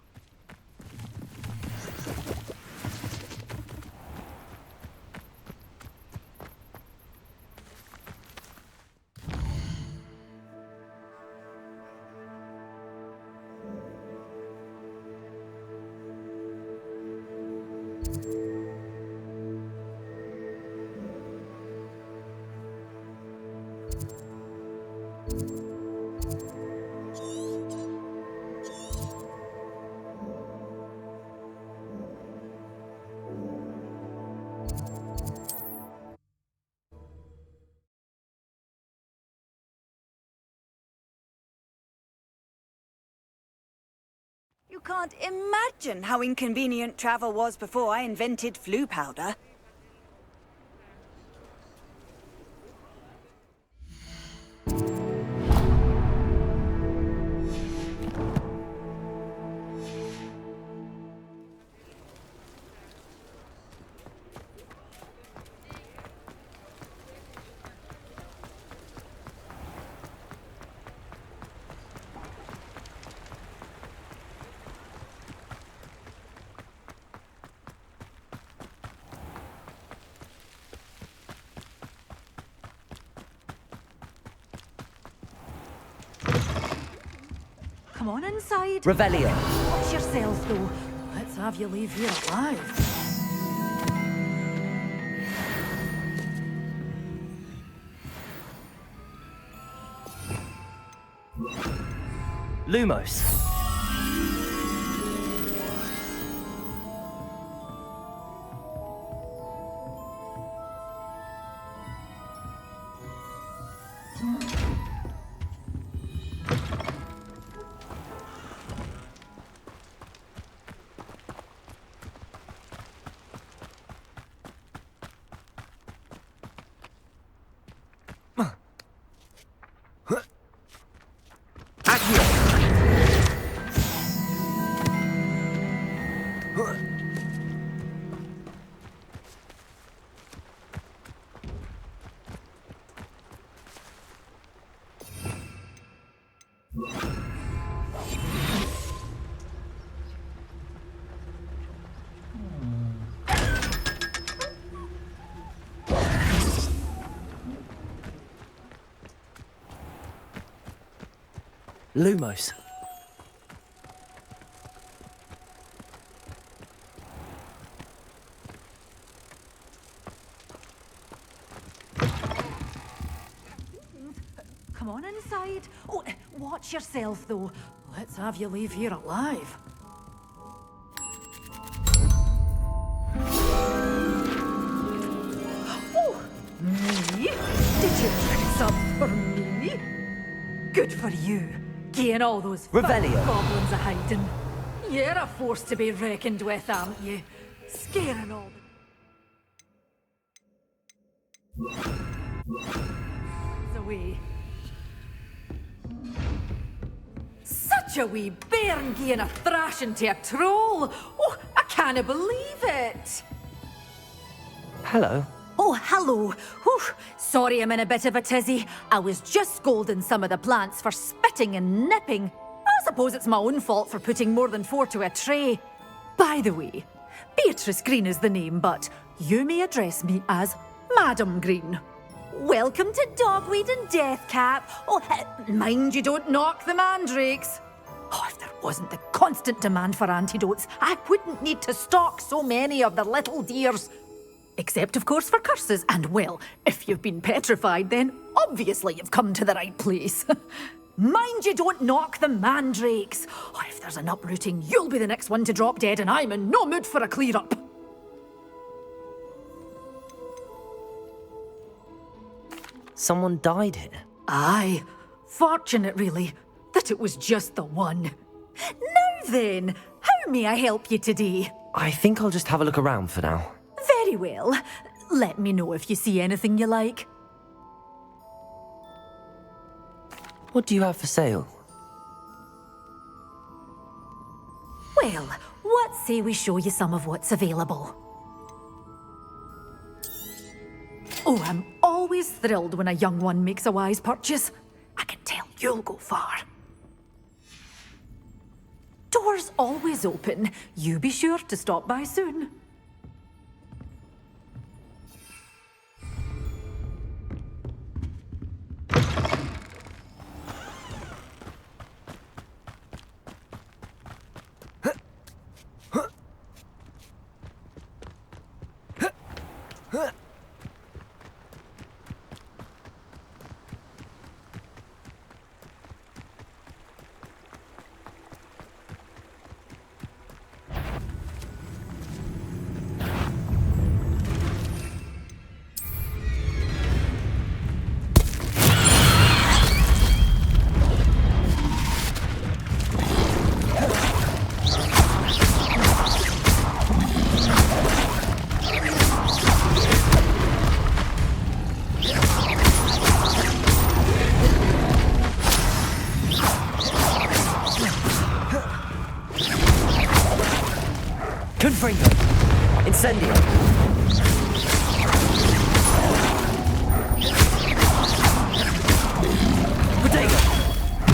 You can't imagine how inconvenient travel was before I invented flu powder. Come on inside. Revelio. Watch yourself, though. Let's have you leave here alive. Lumos. Lumos. Come on inside. Oh, watch yourself, though. Let's have you leave here alive. Oh, me? Did you dress up for me? Good for you. Getting all those Revelio. goblins a-hiding. You're a force to be reckoned with, aren't you? Scaring all the away. Such a wee bairn gieing a thrashing to a troll. Oh, can't believe it. Hello. Oh, hello. Whew. Sorry I'm in a bit of a tizzy. I was just scolding some of the plants for spitting and nipping. I suppose it's my own fault for putting more than 4 to a tray. By the way, Beatrice Green is the name, but you may address me as Madam Green. Welcome to Dogweed and Deathcap. Oh, mind you don't knock the mandrakes. Oh, if there wasn't the constant demand for antidotes, I wouldn't need to stock so many of the little dears. Except, of course, for curses. And, well, if you've been petrified, then obviously you've come to the right place. Mind you don't knock the mandrakes. Oh, if there's an uprooting, you'll be the next one to drop dead, and I'm in no mood for a clear-up. Someone died here? Aye. Fortunate, really, that it was just the one. Now then, how may I help you today? I think I'll just have a look around for now. Very well. Let me know if you see anything you like. What do you have for sale? Well, what say we show you some of what's available? Oh, I'm always thrilled when a young one makes a wise purchase. I can tell you'll go far. Doors always open. You be sure to stop by soon. Incendio. Potato.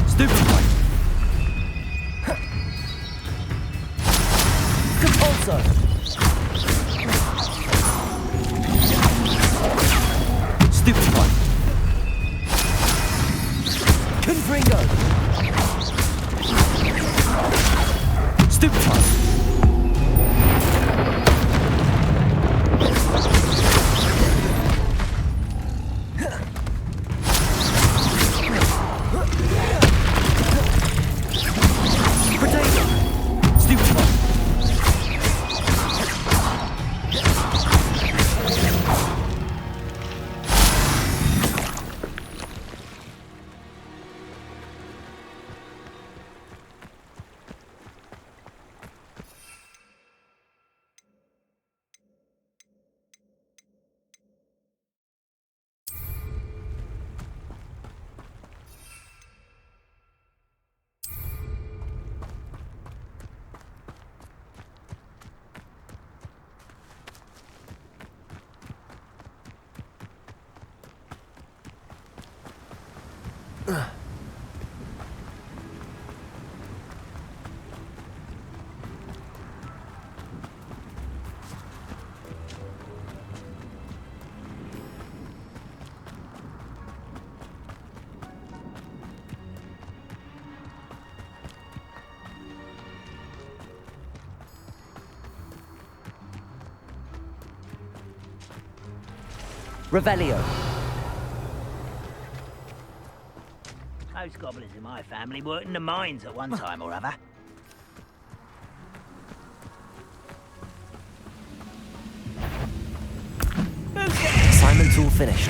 Stupefy. Compulso. Stupefy. Confringo. Stupefy. Revelio. Most goblins in my family worked in the mines at one time or other. Assignment's all finished.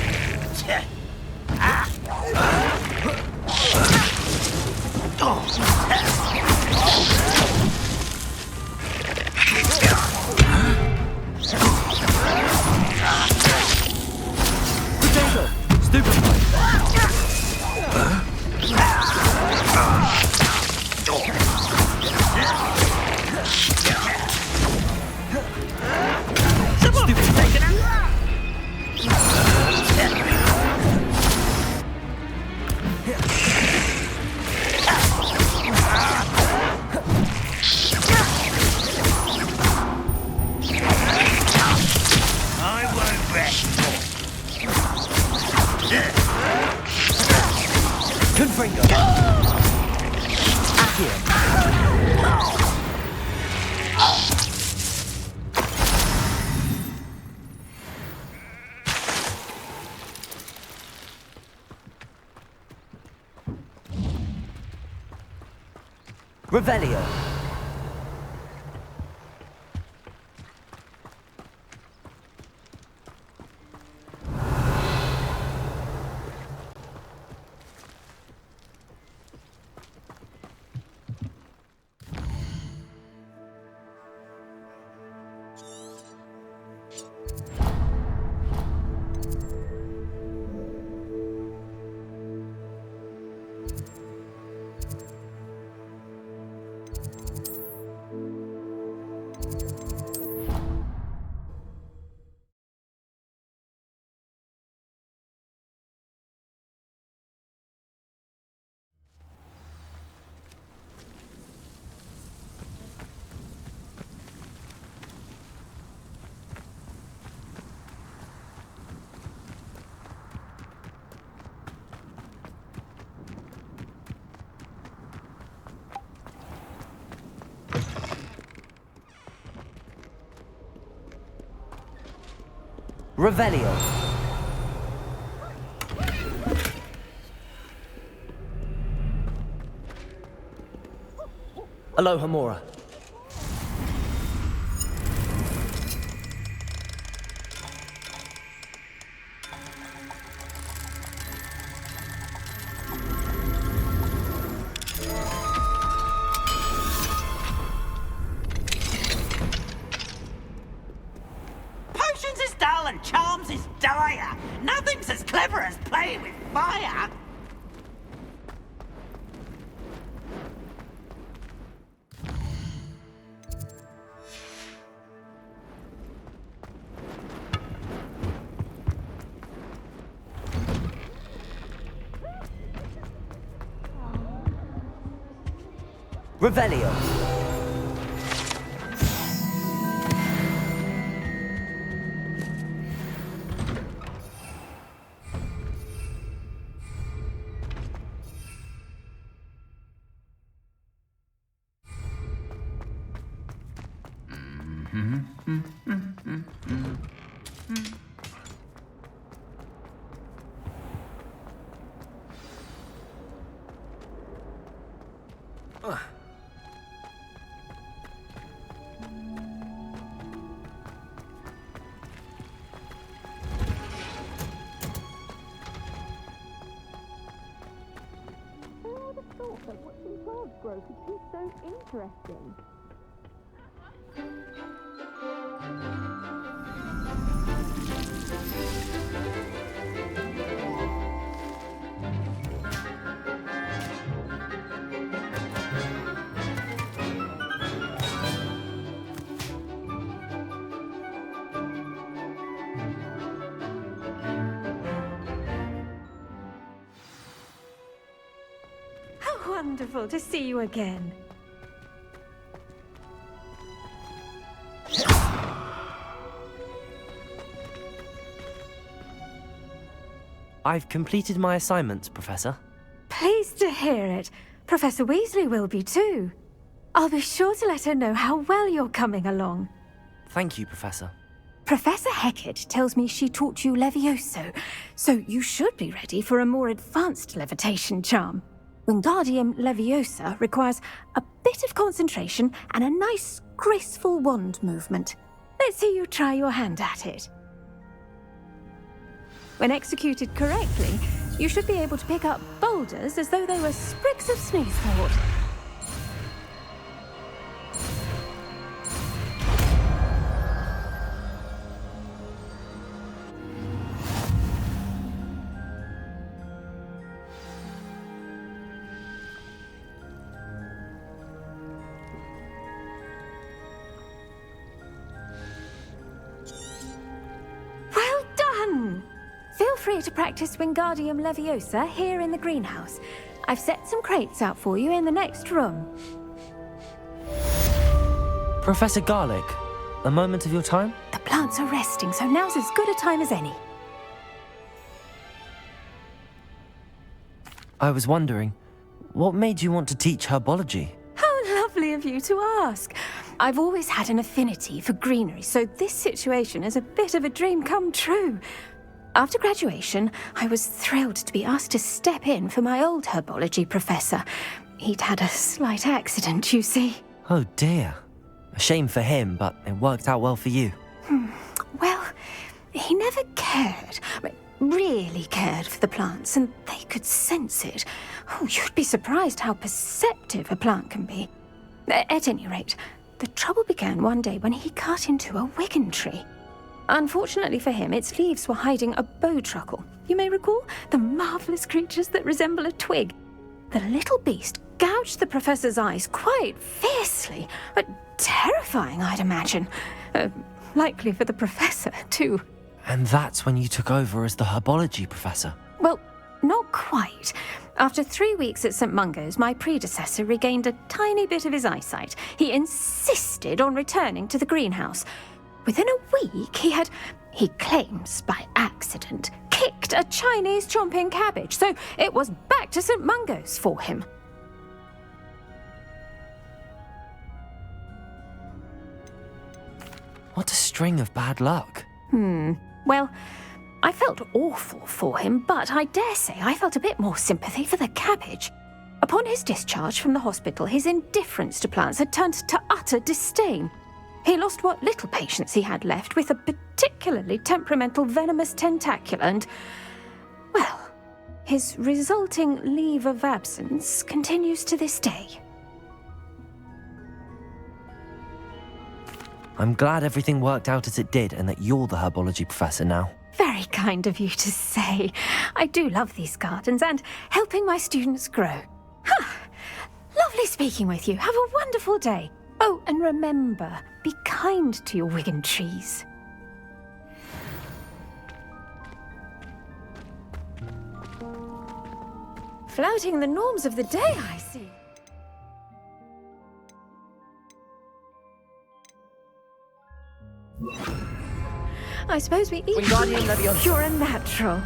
Potato. Stupefy. Revelio. Revelio. Aloha Mora. Potions is dull and charms is dire. Nothing's as clever as playing with fire. Revelio. Grove could be so interesting. How wonderful to see you again. I've completed my assignments, Professor. Pleased to hear it. Professor Weasley will be too. I'll be sure to let her know how well you're coming along. Thank you, Professor. Professor Hecat tells me she taught you Levioso, so you should be ready for a more advanced levitation charm. Wingardium Leviosa requires a bit of concentration and a nice, graceful wand movement. Let's see you try your hand at it. When executed correctly, you should be able to pick up boulders as though they were sprigs of sneezewort. Well done! Feel free to practice Wingardium Leviosa here in the greenhouse. I've set some crates out for you in the next room. Professor Garlic, a moment of your time? The plants are resting, so now's as good a time as any. I was wondering, what made you want to teach herbology? How lovely of you to ask. I've always had an affinity for greenery, so this situation is a bit of a dream come true. After graduation, I was thrilled to be asked to step in for my old herbology professor. He'd had a slight accident, you see. Oh dear. A shame for him, but it worked out well for you. Well, he never cared, really cared for the plants, and they could sense it. Oh, you'd be surprised how perceptive a plant can be. At any rate, the trouble began one day when he cut into a wigan tree. Unfortunately for him, its leaves were hiding a bowtruckle. You may recall the marvellous creatures that resemble a twig. The little beast gouged the professor's eyes quite fiercely, but terrifying, I'd imagine. Likely for the professor, too. And that's when you took over as the herbology professor? Well, not quite. After 3 weeks at St. Mungo's, my predecessor regained a tiny bit of his eyesight. He insisted on returning to the greenhouse. Within a week, he claims by accident, kicked a Chinese chomping cabbage, so it was back to St. Mungo's for him. What a string of bad luck. Well, I felt awful for him, but I dare say I felt a bit more sympathy for the cabbage. Upon his discharge from the hospital, his indifference to plants had turned to utter disdain. He lost what little patience he had left with a particularly temperamental venomous tentacula and, well, his resulting leave of absence continues to this day. I'm glad everything worked out as it did and that you're the herbology professor now. Very kind of you to say. I do love these gardens and helping my students grow. Lovely speaking with you. Have a wonderful day. Oh, and remember, be kind to your wigan trees. Flouting the norms of the day, I see. I suppose we eat. Wingardium Leviosa. You're a natural.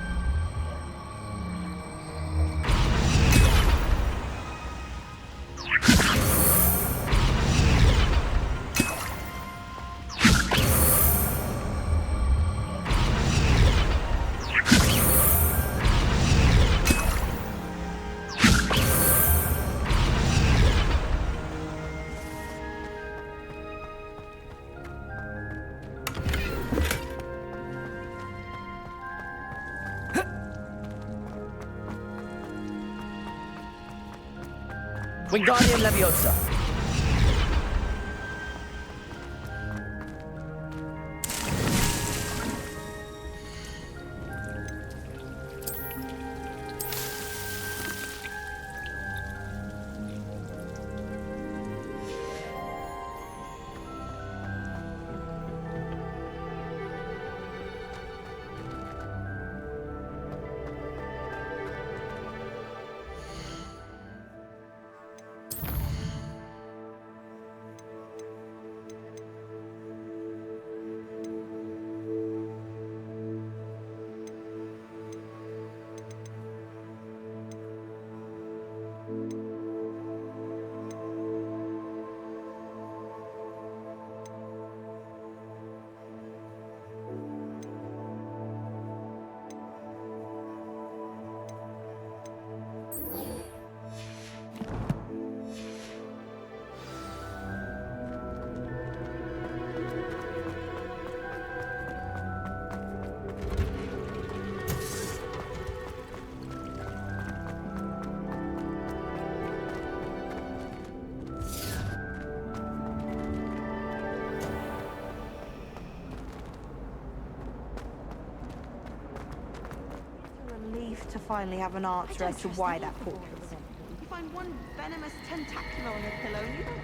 Wingardium Leviosa. To finally have an answer as to why that portrait was empty. You find one venomous tentacula on your pillow and you don't...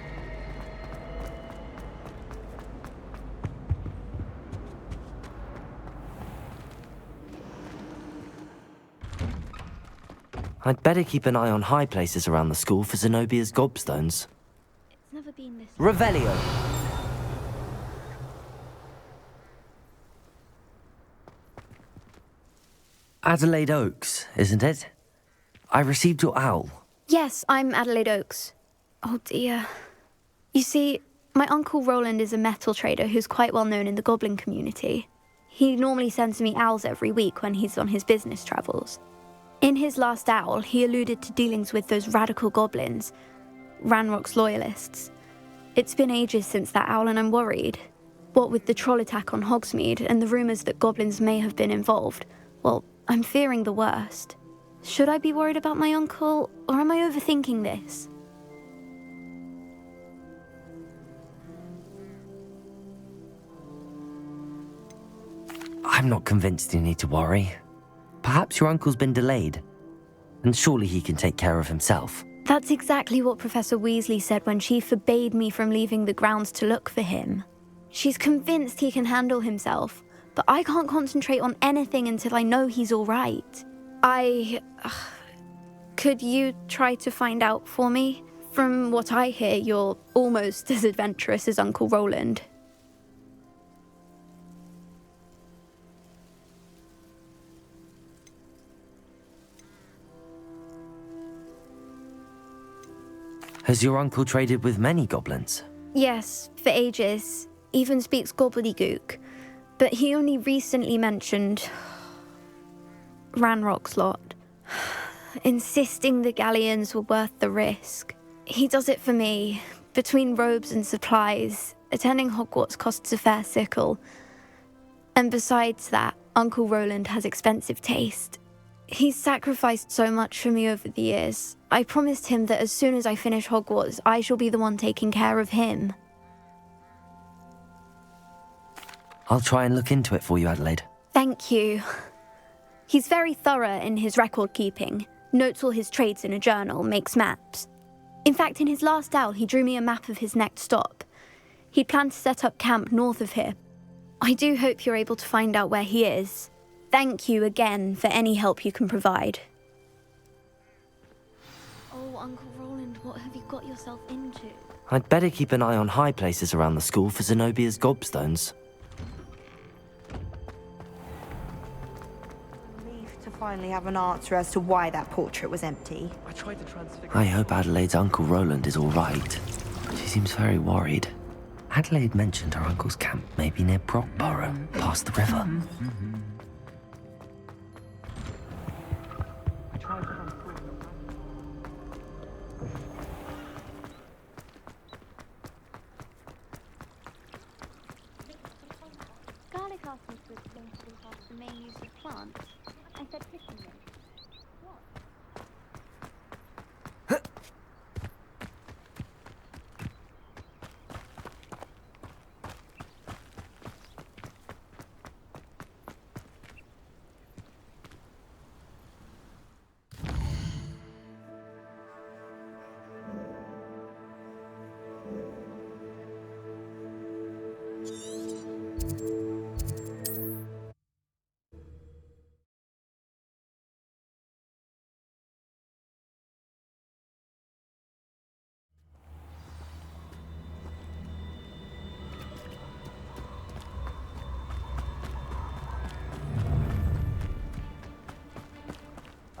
I'd better keep an eye on high places around the school for Zenobia's gobstones. It's never been this... Revelio. Adelaide Oaks, isn't it? I received your owl. Yes, I'm Adelaide Oaks. Oh dear. You see, my Uncle Roland is a metal trader who's quite well known in the goblin community. He normally sends me owls every week when he's on his business travels. In his last owl, he alluded to dealings with those radical goblins, Ranrock's loyalists. It's been ages since that owl and I'm worried. What with the troll attack on Hogsmeade and the rumours that goblins may have been involved, well, I'm fearing the worst. Should I be worried about my uncle, or am I overthinking this? I'm not convinced you need to worry. Perhaps your uncle's been delayed, and surely he can take care of himself. That's exactly what Professor Weasley said when she forbade me from leaving the grounds to look for him. She's convinced he can handle himself, but I can't concentrate on anything until I know he's all right. Could you try to find out for me? From what I hear, you're almost as adventurous as Uncle Roland. Has your uncle traded with many goblins? Yes, for ages. Even speaks gobbledygook. But he only recently mentioned Ranrock's lot, insisting the galleons were worth the risk. He does it for me. Between robes and supplies, attending Hogwarts costs a fair sickle. And besides that, Uncle Roland has expensive taste. He's sacrificed so much for me over the years. I promised him that as soon as I finish Hogwarts, I shall be the one taking care of him. I'll try and look into it for you, Adelaide. Thank you. He's very thorough in his record keeping, notes all his trades in a journal, makes maps. In fact, in his last owl, he drew me a map of his next stop. He'd planned to set up camp north of here. I do hope you're able to find out where he is. Thank you again for any help you can provide. Oh, Uncle Roland, what have you got yourself into? I'd better keep an eye on high places around the school for Zenobia's gobstones. Relief to finally have an answer as to why that portrait was empty. I tried to transfigure... I hope Adelaide's Uncle Roland is all right. She seems very worried. Adelaide mentioned her uncle's camp may be near Brockborough, past the river. Garlic asked me to explain to you about the main use of plants. I said fishing them. What?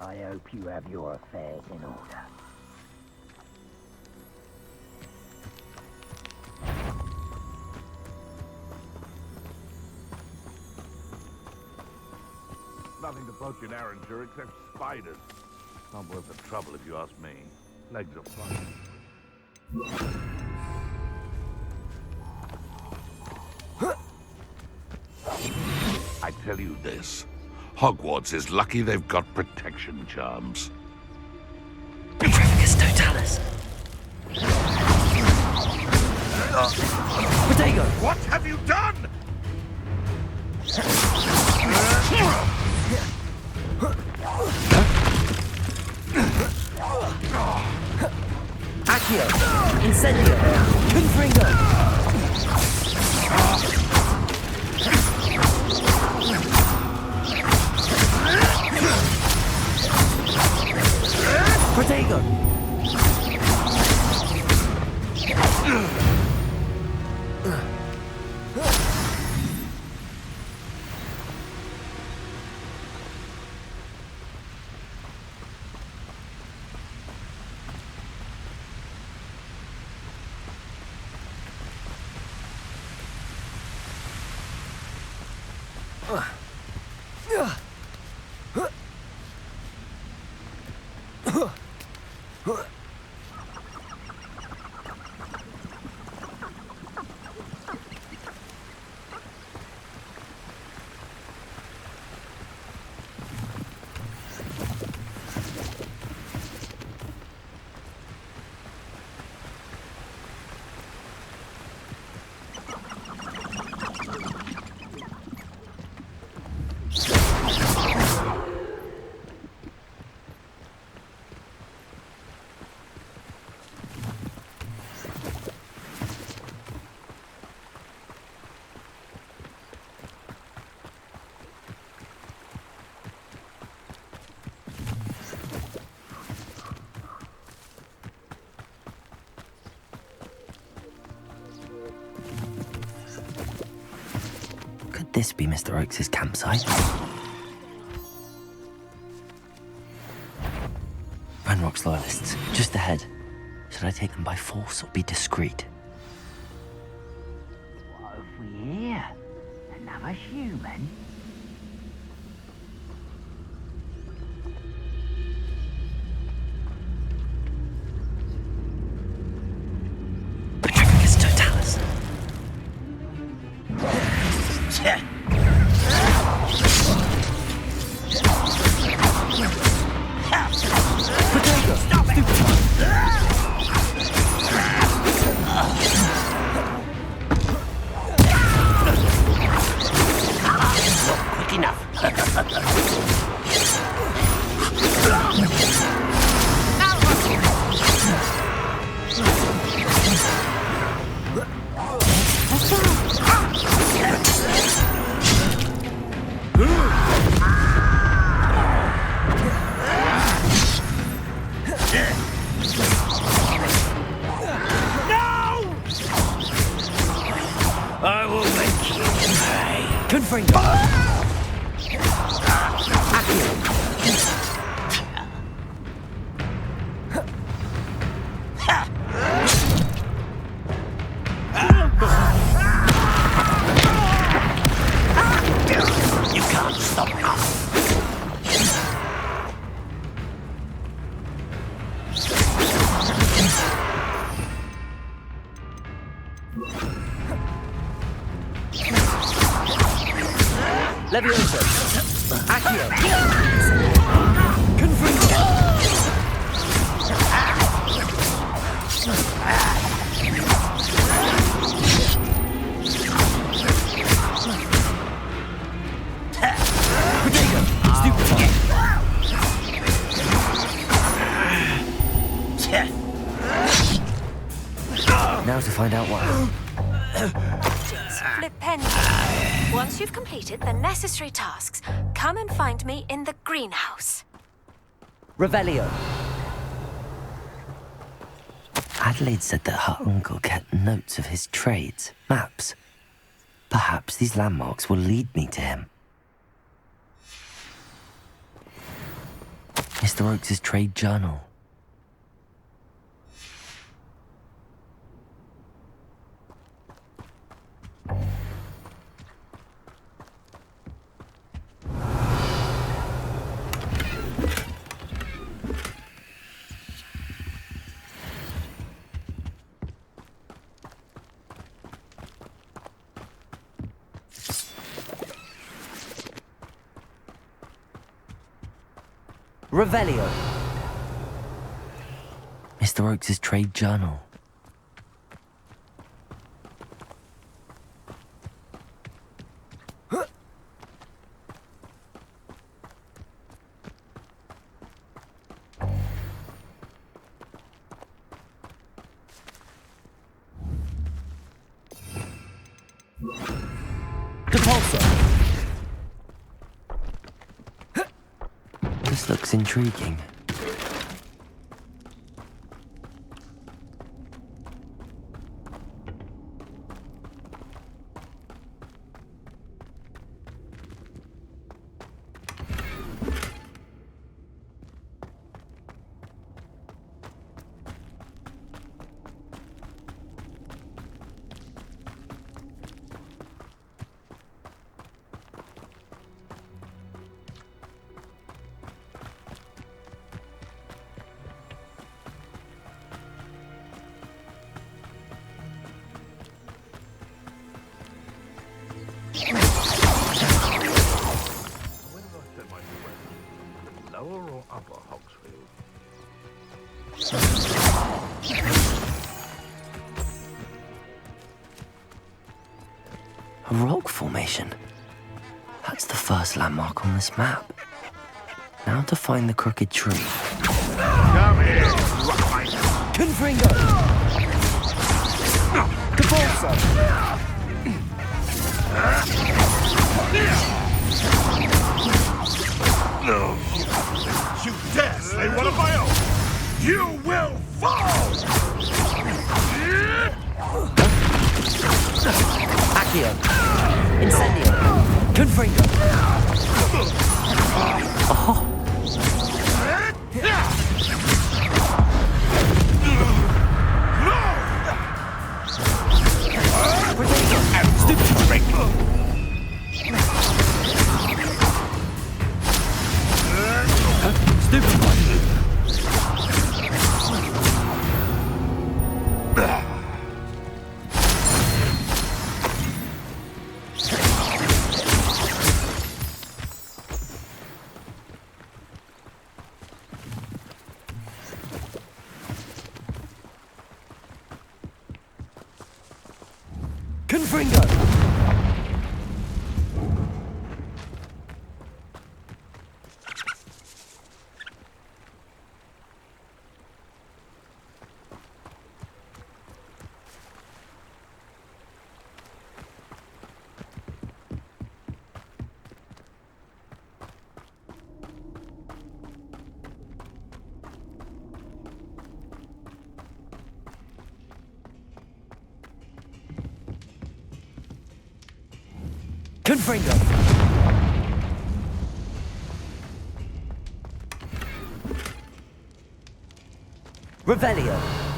I hope you have your affairs in order. Nothing to poach in Arranger except spiders. Not worth the trouble if you ask me. Legs are fine. I tell you this. Hogwarts is lucky they've got protection charms. Trafficus Totalis! Potato! What have you done? Accio! Incendio! Confringo! Protego! this be Mr. Oakes' campsite? Ranrock's loyalists, just ahead. Should I take them by force or be discreet? What have we here? Another human? Petrificus totalis. Stop it! Not quick enough. I will make you pay. Confringo. You can't stop me. Levioso. Accio. Confringo. Now to find out why. Flippendy. Once you've completed the necessary tasks, come and find me in the greenhouse. Revelio. Adelaide said that her uncle kept notes of his trades, maps. Perhaps these landmarks will lead me to him. Mr. Oakes' trade journal. Revelio. Mr. Oakes' trade journal. This looks intriguing. Lower or upper Hogsfield? A rock formation. That's the first landmark on this map. Now to find the crooked tree. Come here, right. Confringo. Cabolso. You dare slay one of my own! You will fall! Accio. Incendio. Confringo! Oh. Confringo! Confringo! Revelio!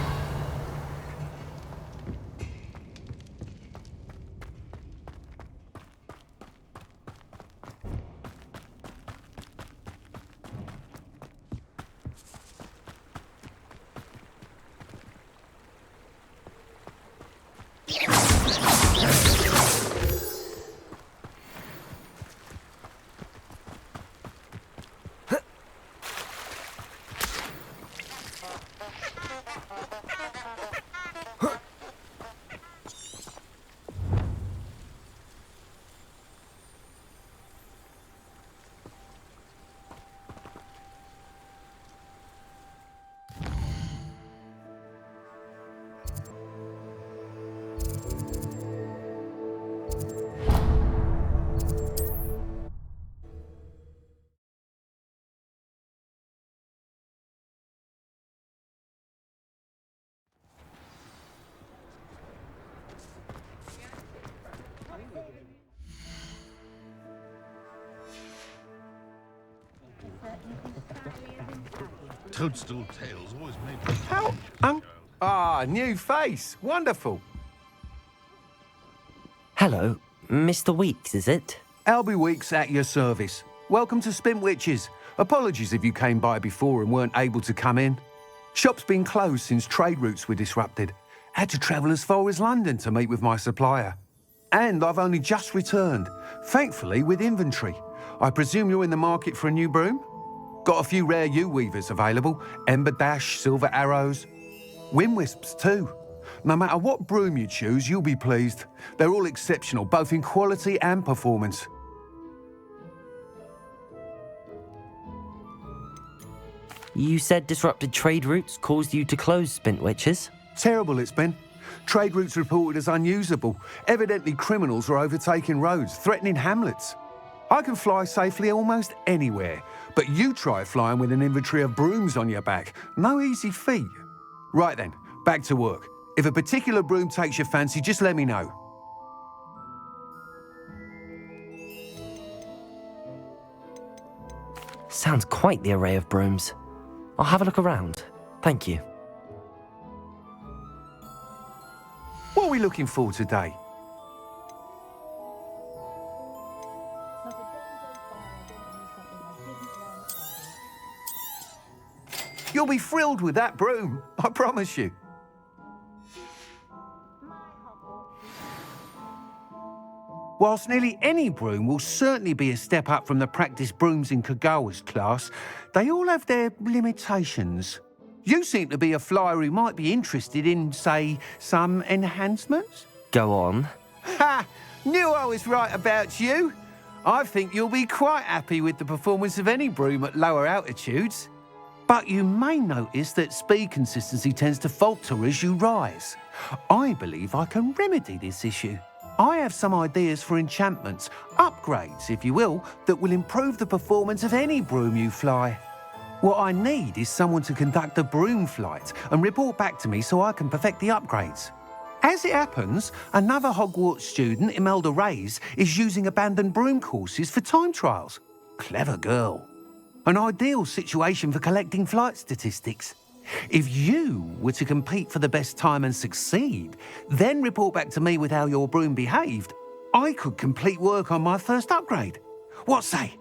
Toadstool tales always made me... How? New face. Wonderful. Hello, Mr. Weeks, is it? Albie Weeks at your service. Welcome to Spintwitches. Apologies if you came by before and weren't able to come in. Shop's been closed since trade routes were disrupted. Had to travel as far as London to meet with my supplier. And I've only just returned, thankfully with inventory. I presume you're in the market for a new broom? Got a few rare yew-weavers available. Ember Dash, Silver Arrows. Wind Wisps too. No matter what broom you choose, you'll be pleased. They're all exceptional, both in quality and performance. You said disrupted trade routes caused you to close Spintwitches? Terrible it's been. Trade routes reported as unusable. Evidently criminals were overtaking roads, threatening hamlets. I can fly safely almost anywhere, but you try flying with an inventory of brooms on your back. No easy feat. Right then, back to work. If a particular broom takes your fancy, just let me know. Sounds quite the array of brooms. I'll have a look around. Thank you. What are we looking for today? You'll be thrilled with that broom, I promise you. Whilst nearly any broom will certainly be a step up from the practice brooms in Kagawa's class, they all have their limitations. You seem to be a flyer who might be interested in, say, some enhancements? Go on. Ha! Knew I was right about you. I think you'll be quite happy with the performance of any broom at lower altitudes. But you may notice that speed consistency tends to falter as you rise. I believe I can remedy this issue. I have some ideas for enchantments, upgrades, if you will, that will improve the performance of any broom you fly. What I need is someone to conduct a broom flight and report back to me so I can perfect the upgrades. As it happens, another Hogwarts student, Imelda Reyes, is using abandoned broom courses for time trials. Clever girl. An ideal situation for collecting flight statistics. If you were to compete for the best time and succeed, then report back to me with how your broom behaved, I could complete work on my first upgrade. What say?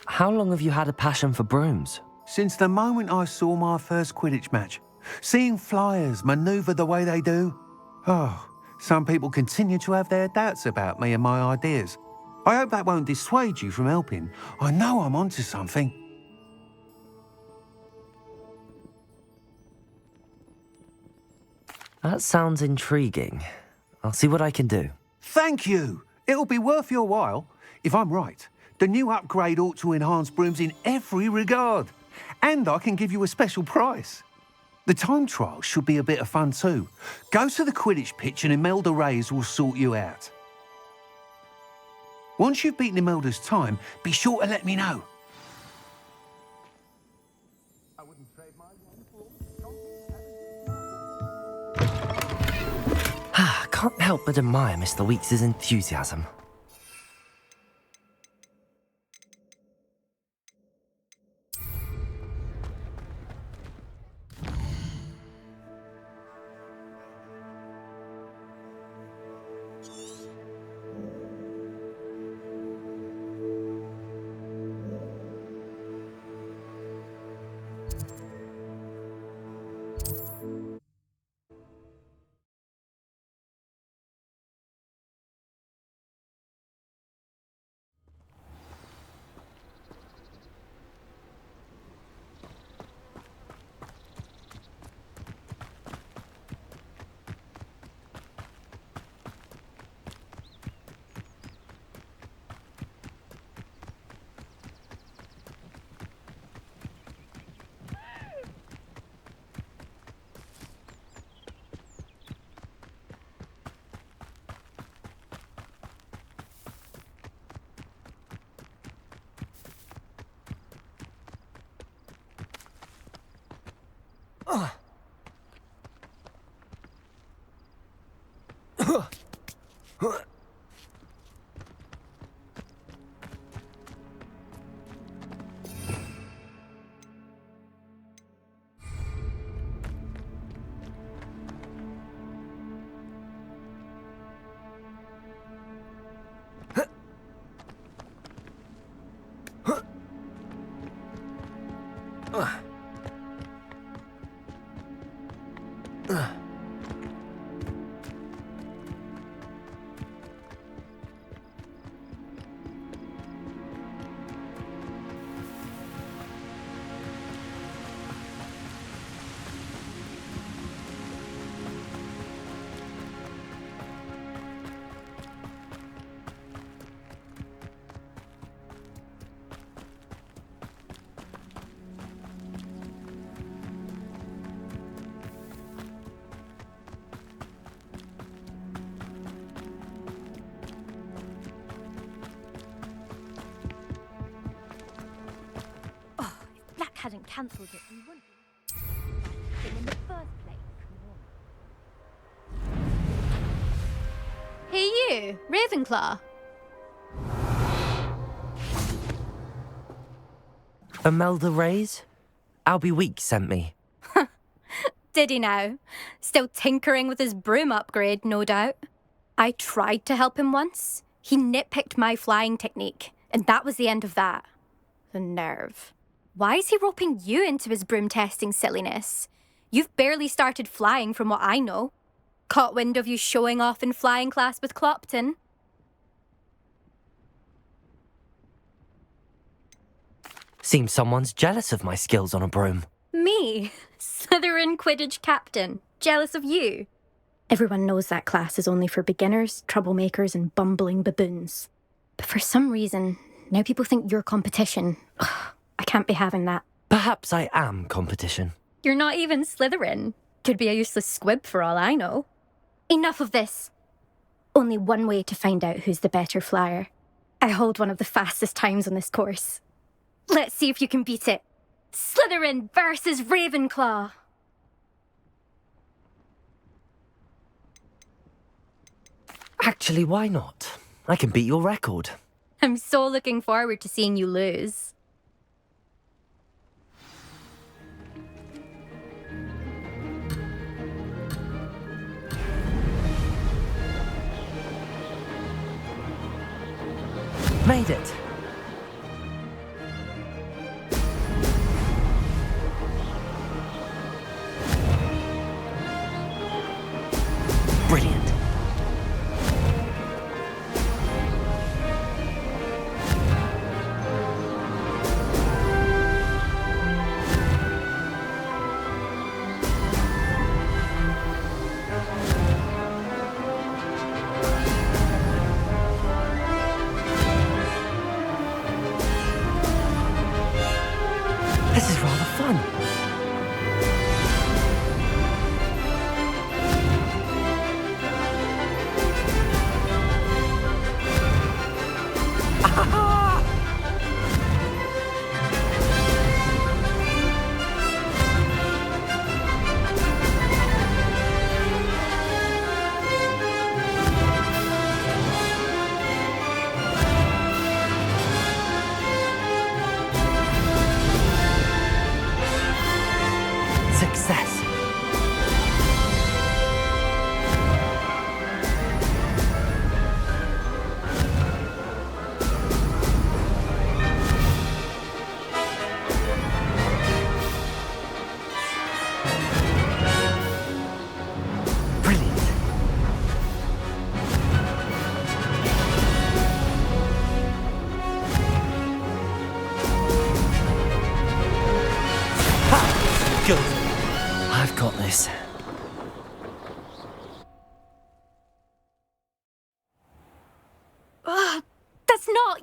How long have you had a passion for brooms? Since the moment I saw my first Quidditch match. Seeing flyers manoeuvre the way they do. Oh, some people continue to have their doubts about me and my ideas. I hope that won't dissuade you from helping. I know I'm onto something. That sounds intriguing. I'll see what I can do. Thank you. It'll be worth your while. If I'm right, the new upgrade ought to enhance brooms in every regard. And I can give you a special price. The time trial should be a bit of fun too. Go to the Quidditch pitch and Imelda Reyes will sort you out. Once you've beaten Imelda's time, be sure to let me know. I can't help but admire Mr. Weeks' enthusiasm. Hadn't cancelled it, we wouldn't be in the first place. Hey you, Ravenclaw. Imelda Reyes? Albie Weeks sent me. Did he now? Still tinkering with his broom upgrade, no doubt. I tried to help him once. He nitpicked my flying technique, and that was the end of that. The nerve. Why is he roping you into his broom testing silliness? You've barely started flying from what I know. Caught wind of you showing off in flying class with Clopton. Seems someone's jealous of my skills on a broom. Me? Slytherin Quidditch captain. Jealous of you? Everyone knows that class is only for beginners, troublemakers and bumbling baboons. But for some reason, now people think you're competition. I can't be having that. Perhaps I am competition. You're not even Slytherin. Could be a useless squib for all I know. Enough of this. only one way to find out who's the better flyer. I hold one of the fastest times on this course. Let's see if you can beat it. Slytherin versus Ravenclaw. Actually, why not? I can beat your record. I'm so looking forward to seeing you lose. Made it. Brilliant. This is rather fun. Success. Brilliant. Ha! Good. I've got this. That's not...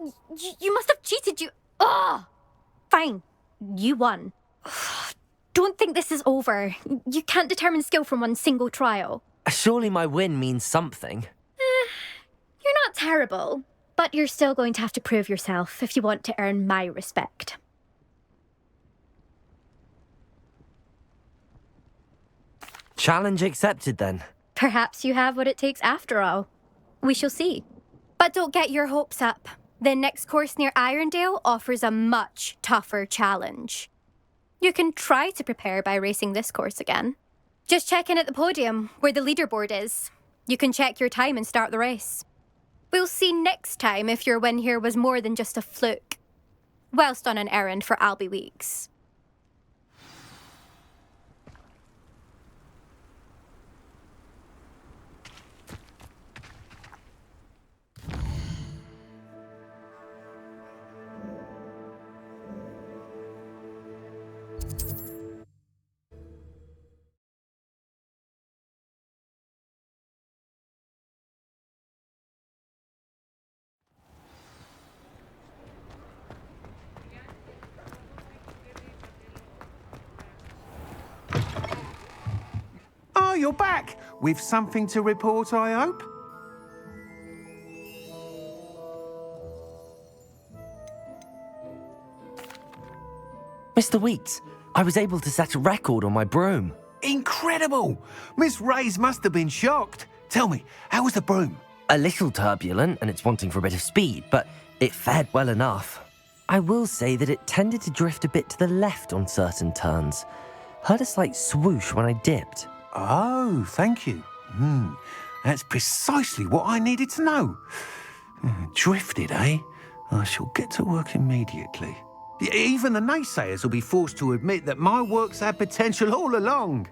You must have cheated, you... Ugh! Fine. You won. Don't think this is over. You can't determine skill from one single trial. Surely my win means something. You're not terrible, but you're still going to have to prove yourself if you want to earn my respect. Challenge accepted then. Perhaps you have what it takes after all. We shall see. But don't get your hopes up. The next course near Irondale offers a much tougher challenge. You can try to prepare by racing this course again. Just check in at the podium, where the leaderboard is. You can check your time and start the race. We'll see next time if your win here was more than just a fluke. Whilst on an errand for Albie Weeks. Oh, you're back! With something to report, I hope? Mr. Weeks, I was able to set a record on my broom. Incredible! Miss Reyes must have been shocked. Tell me, how was the broom? A little turbulent, and it's wanting for a bit of speed, but it fared well enough. I will say that it tended to drift a bit to the left on certain turns. Heard a slight swoosh when I dipped. Oh, thank you. That's precisely what I needed to know. Drifted, eh? I shall get to work immediately. Even the naysayers will be forced to admit that my work's had potential all along.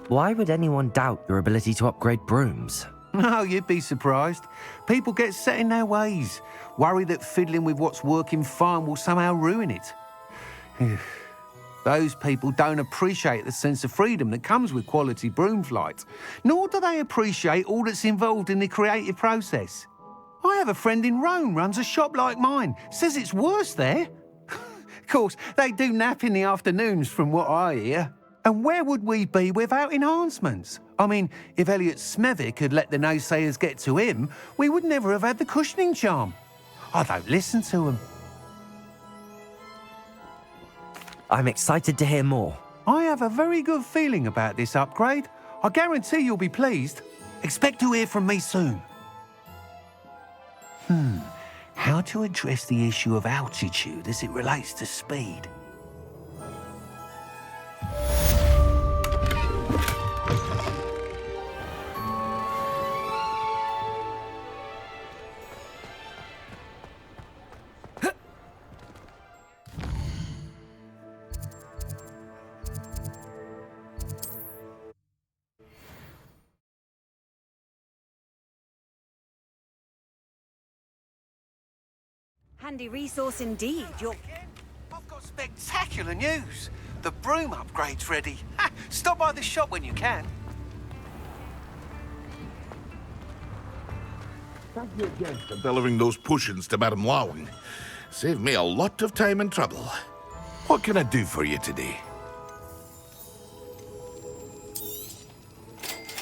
Why would anyone doubt your ability to upgrade brooms? No, you'd be surprised. People get set in their ways, worry that fiddling with what's working fine will somehow ruin it. Those people don't appreciate the sense of freedom that comes with quality broom flight, nor do they appreciate all that's involved in the creative process. I have a friend in Rome runs a shop like mine, says it's worse there. Of course, they do nap in the afternoons from what I hear. And where would we be without enhancements? I mean, if Elliot Smethwick had let the naysayers get to him, we would never have had the cushioning charm. I don't listen to him. I'm excited to hear more. I have a very good feeling about this upgrade. I guarantee you'll be pleased. Expect to hear from me soon. How to address the issue of altitude as it relates to speed? Handy resource indeed. I've got spectacular news. The broom upgrade's ready. Stop by the shop when you can. Thank you again for delivering those potions to Madame Lawing. Saved me a lot of time and trouble. What can I do for you today?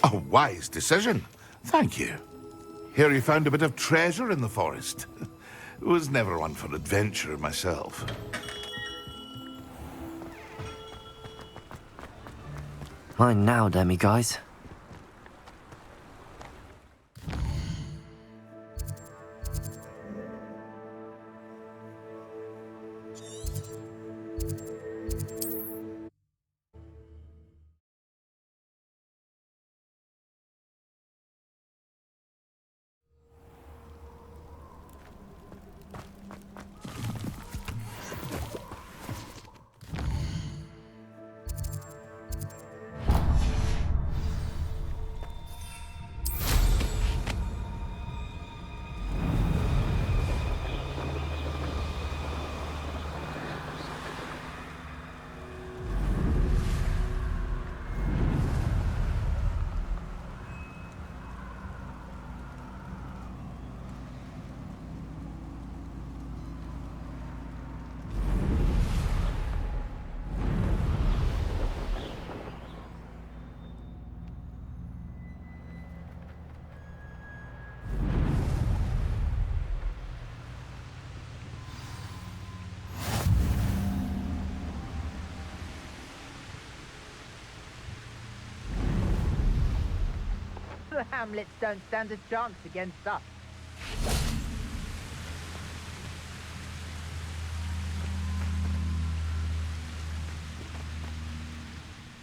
A wise decision. Thank you. Hear you found a bit of treasure in the forest. Was never one for adventure myself. Mine now, demiguise. The hamlets don't stand a chance against us.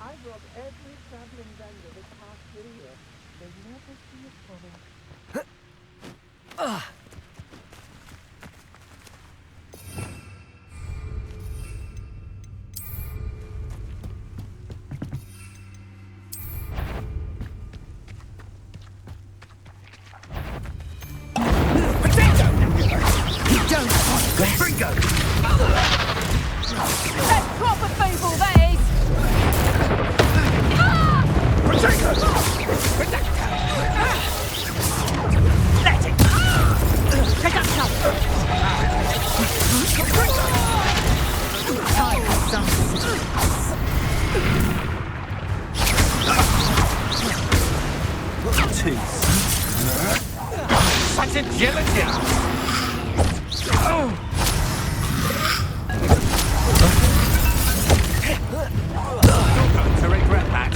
I've robbed every traveling vendor this past year. They never see it coming. Let's drop a feeble, that is! Let it! Take up cover! Time for some Such agility! To regret that.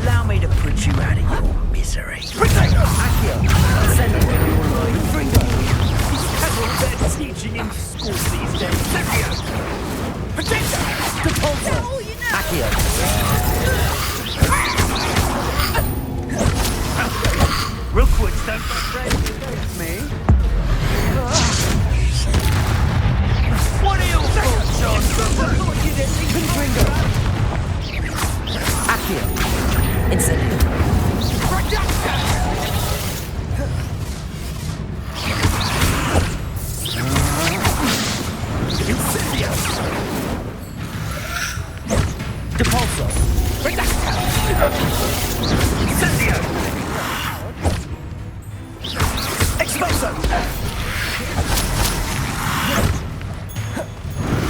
Allow me to put you out of your misery. They're teaching in school these days. Rookwood's don't break me. What are your thoughts on? Thought you didn't. Accio. Incendio. Incendio. Depulso. Incendio. Expulso.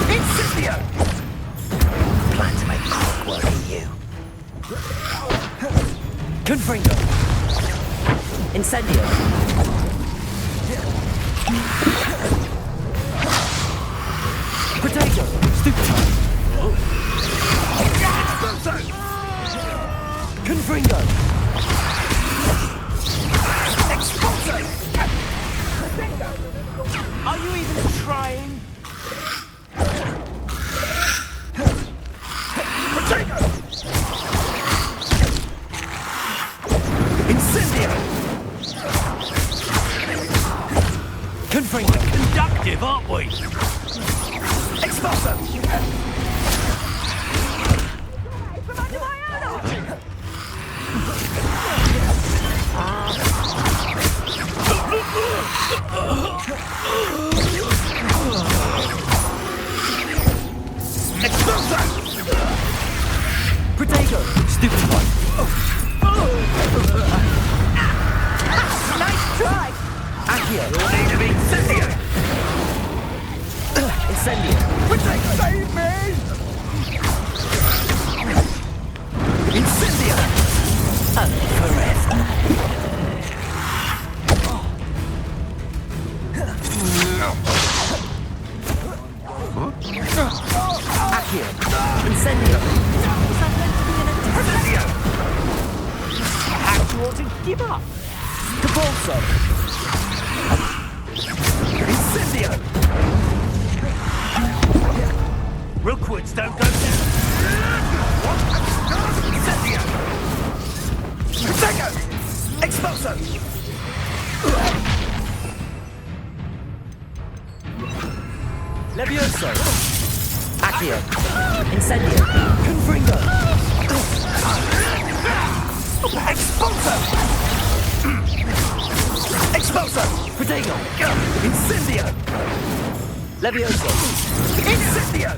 Incendio. Plan to make quick work of you. Confringo. Incendio. Potato. Stupefy. Confringo. Expulso. Are you even trying? Potato. Incendio. Confringo. Conductive, aren't we? Expulso. Expulso. Potato. Stupefy. Nice try. Accio. You'll need to be Incendio. Incendio. Potato, save me! Incendio. Forever. Accio. Incendio. Incendio! Perhaps you ought to give up. Capolso. Incendio. Rookwoods don't go down. Incendio. Potato. Expulso. Levioso. Accio. Incendio. Confringo. Expulso. Expulso. Potato. Incendio. Levioso. Incendio.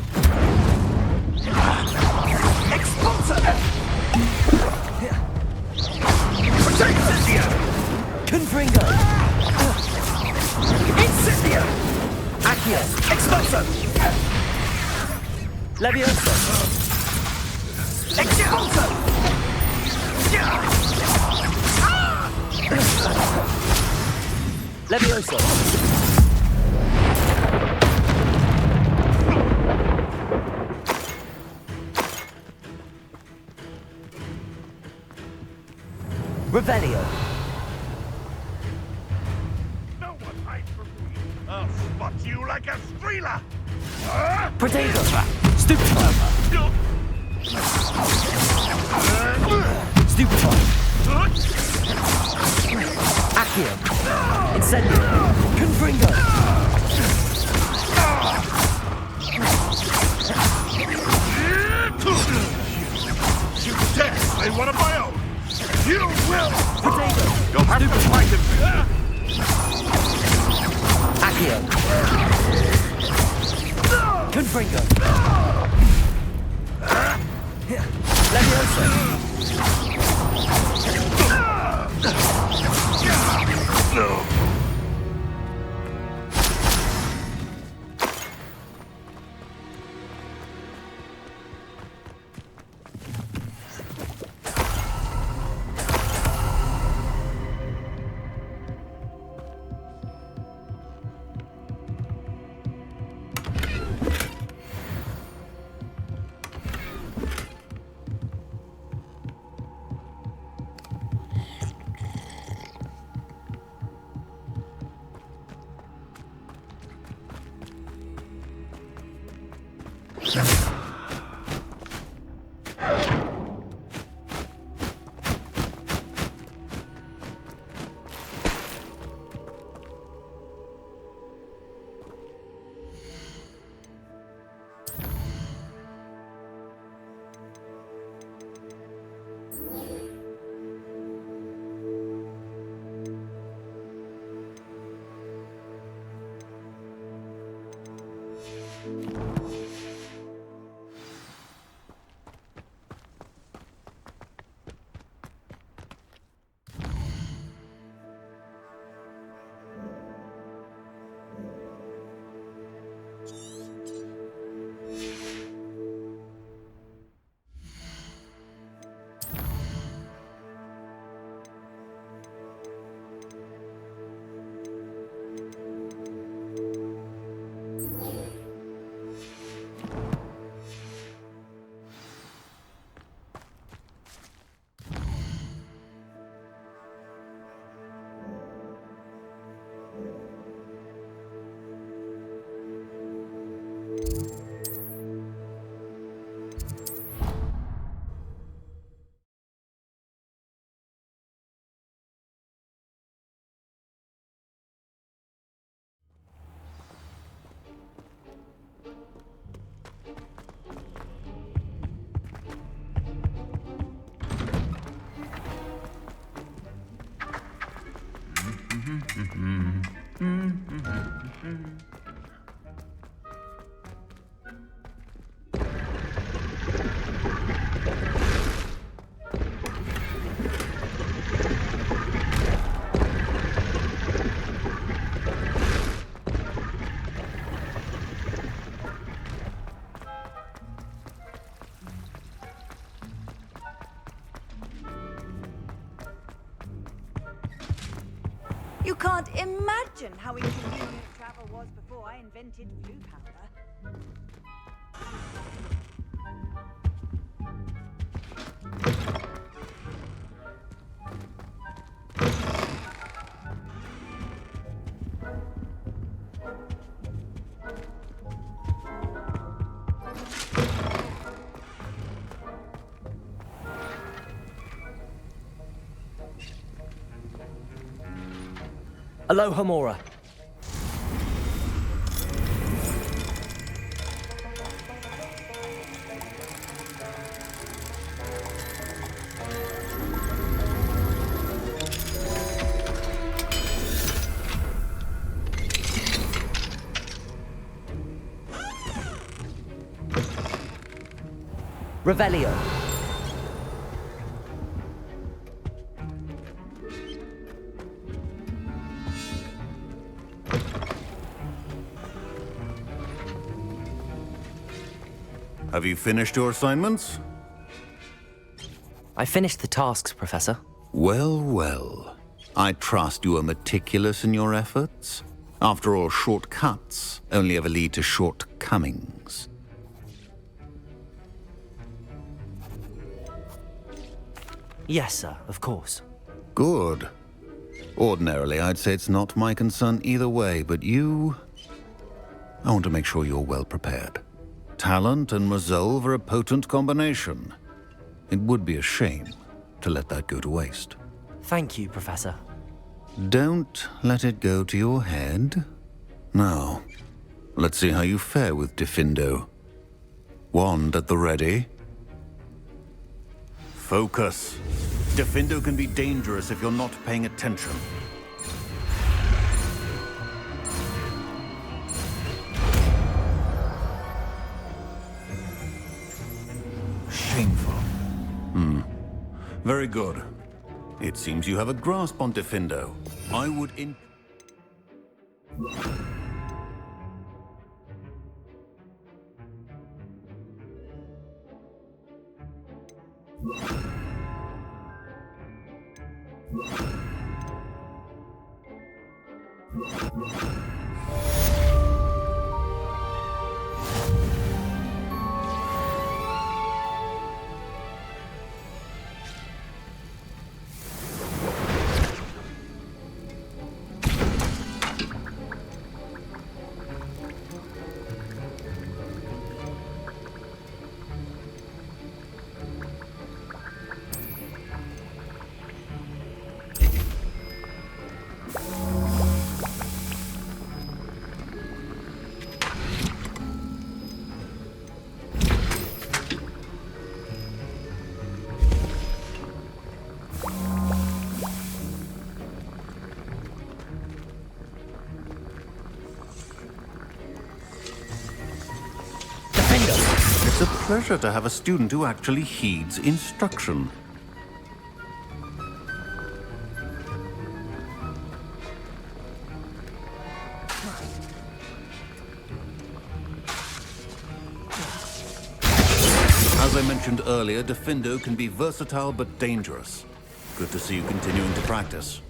Expulso. Incendio. Confringo. Incendio. Accio. Expulso. Levioso. Expulso. Levioso. Revelio. No one hides from me. I'll spot you like a streeler. Potato. Stupefy. Stupefy. Accio. Incendio. Confringo. You test me one of my own. You will. Potato. You'll have to fight him. Accio. Confringo. Levioso. You can't imagine how inconvenient travel was before I invented blue powder. Aloha Mora. Revelio. Have you finished your assignments? I finished the tasks, Professor. Well, well. I trust you are meticulous in your efforts. After all, shortcuts only ever lead to shortcomings. Yes, sir, of course. Good. Ordinarily, I'd say it's not my concern either way, but you... I want to make sure you're well prepared. Talent and resolve are a potent combination. It would be a shame to let that go to waste. Thank you, Professor. Don't let it go to your head. Now, let's see how you fare with Diffindo. Wand at the ready. Focus. Diffindo can be dangerous if you're not paying attention. Shameful. Very good. It seems you have a grasp on Diffindo. I would It's a pleasure to have a student who actually heeds instruction. As I mentioned earlier, Diffindo can be versatile but dangerous. Good to see you continuing to practice.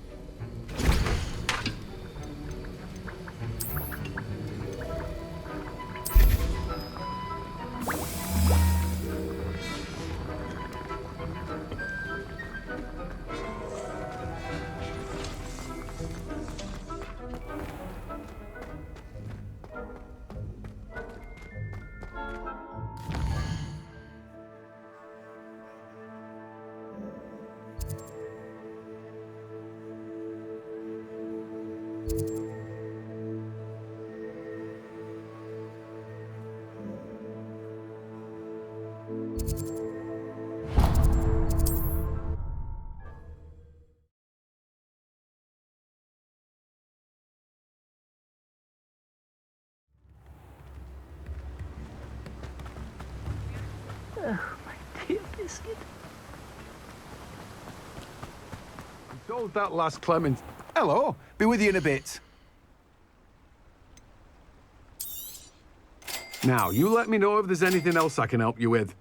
Oh, my dear biscuit. I'm told that last Clement. Hello, be with you in a bit. Now, you let me know if there's anything else I can help you with.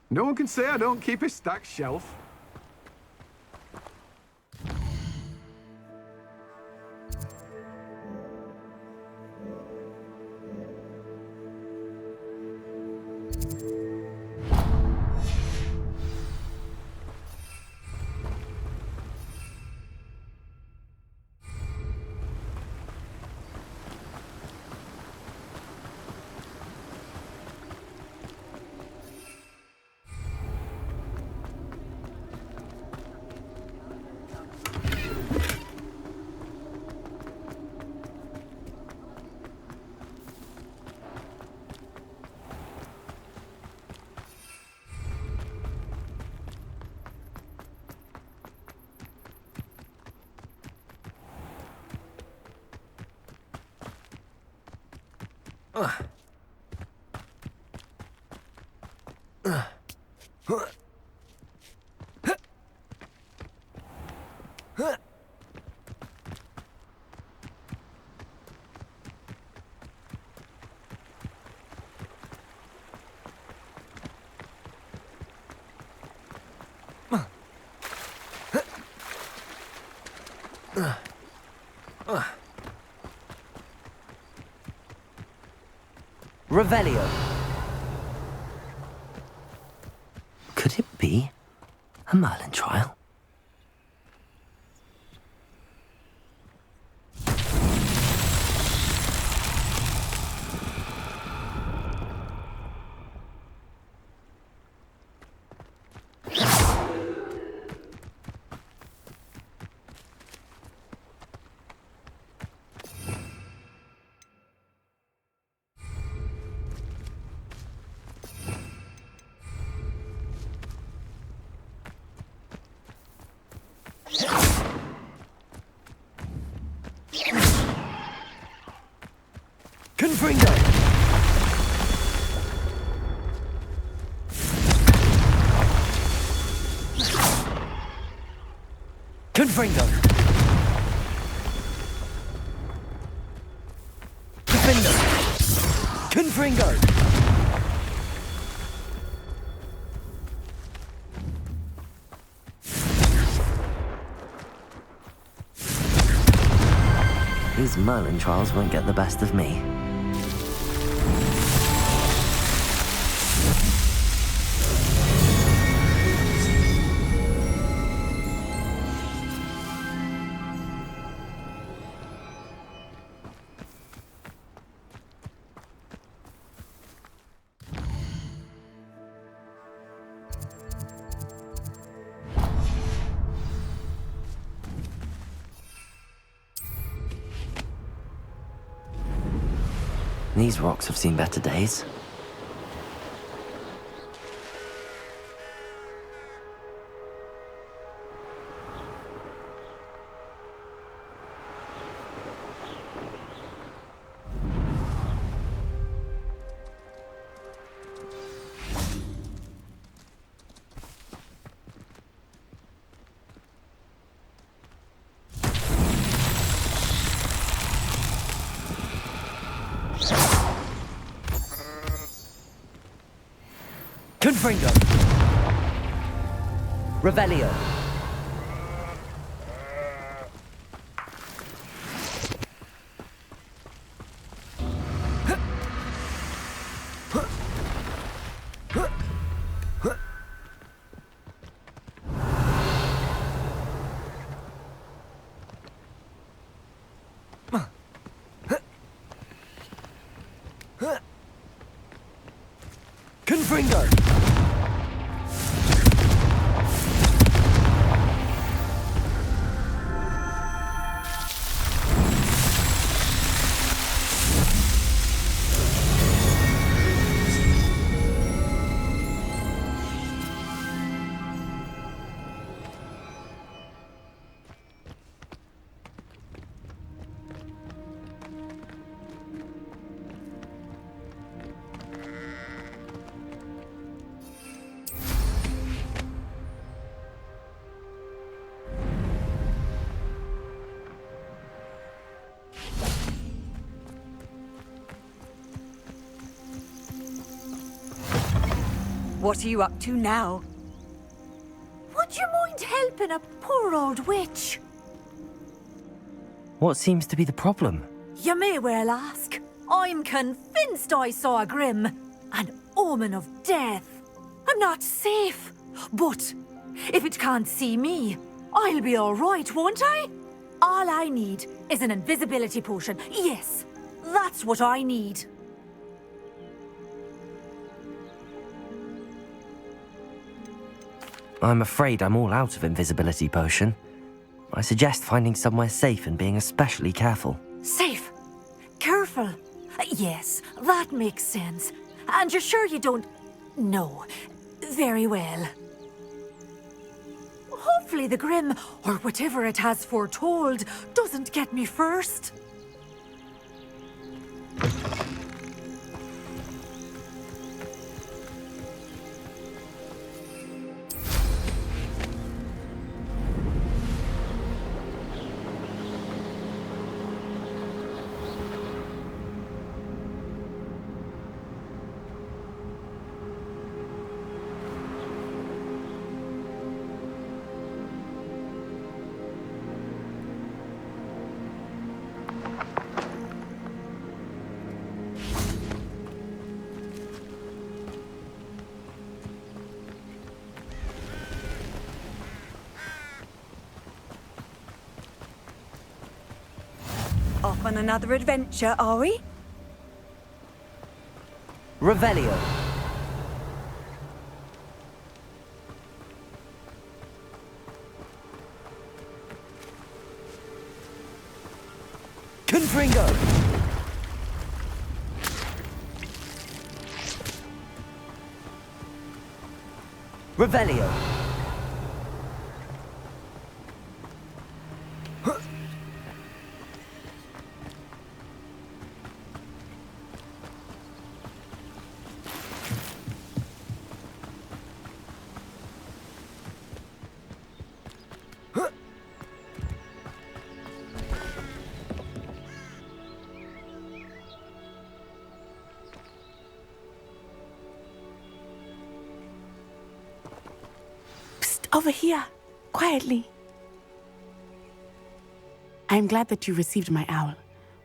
No one can say I don't keep a stacked shelf. Revelio. Could it be a Merlin trial? Confringo! Confringo! Defender! Confringo! These Merlin trials won't get the best of me. These rocks have seen better days. Confringo! Revelio! Confringo! What are you up to now? Would you mind helping a poor old witch? What seems to be the problem? You may well ask. I'm convinced I saw a grim, an omen of death. I'm not safe, but if it can't see me, I'll be all right, won't I? All I need is an invisibility potion. Yes, that's what I need. I'm afraid I'm all out of invisibility potion. I suggest finding somewhere safe and being especially careful. Safe? Careful? Yes, that makes sense. And you're sure you don't... No. Very well. Hopefully the Grim, or whatever it has foretold, doesn't get me first. Off on another adventure, are we? Revelio. Confringo. Revelio. Over here, quietly. I'm glad that you received my owl.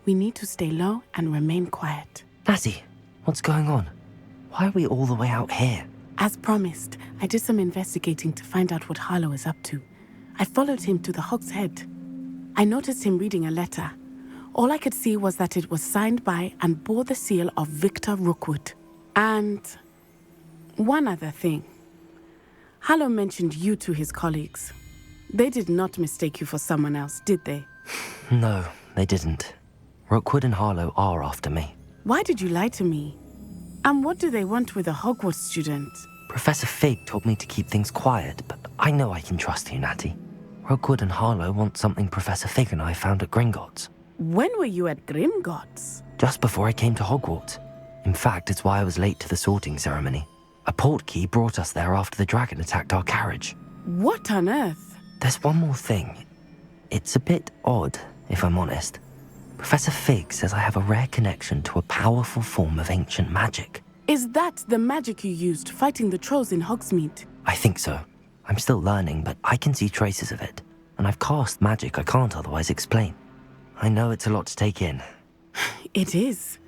We need to stay low and remain quiet. Natty, what's going on? Why are we all the way out here? As promised, I did some investigating to find out what Harlow is up to. I followed him to the Hog's Head. I noticed him reading a letter. All I could see was that it was signed by and bore the seal of Victor Rookwood. And one other thing. Harlow mentioned you to his colleagues. They did not mistake you for someone else, did they? No, they didn't. Rookwood and Harlow are after me. Why did you lie to me? And what do they want with a Hogwarts student? Professor Fig told me to keep things quiet, but I know I can trust you, Natty. Rookwood and Harlow want something Professor Fig and I found at Gringotts. When were you at Gringotts? Just before I came to Hogwarts. In fact, it's why I was late to the sorting ceremony. A portkey brought us there after the dragon attacked our carriage. What on earth? There's one more thing. It's a bit odd, if I'm honest. Professor Fig says I have a rare connection to a powerful form of ancient magic. Is that the magic you used fighting the trolls in Hogsmeade? I think so. I'm still learning, but I can see traces of it. And I've cast magic I can't otherwise explain. I know it's a lot to take in. It is.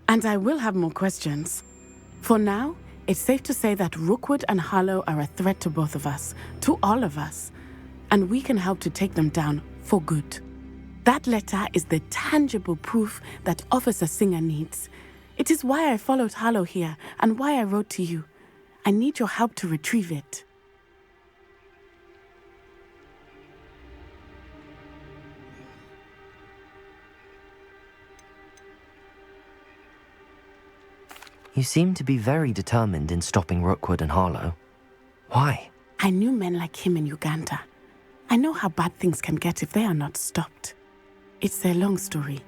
And I will have more questions. For now, it's safe to say that Rookwood and Harlow are a threat to both of us, to all of us, and we can help to take them down for good. That letter is the tangible proof that Officer Singer needs. It is why I followed Harlow here and why I wrote to you. I need your help to retrieve it. You seem to be very determined in stopping Rookwood and Harlow. Why? I knew men like him in Uganda. I know how bad things can get if they are not stopped. It's a long story,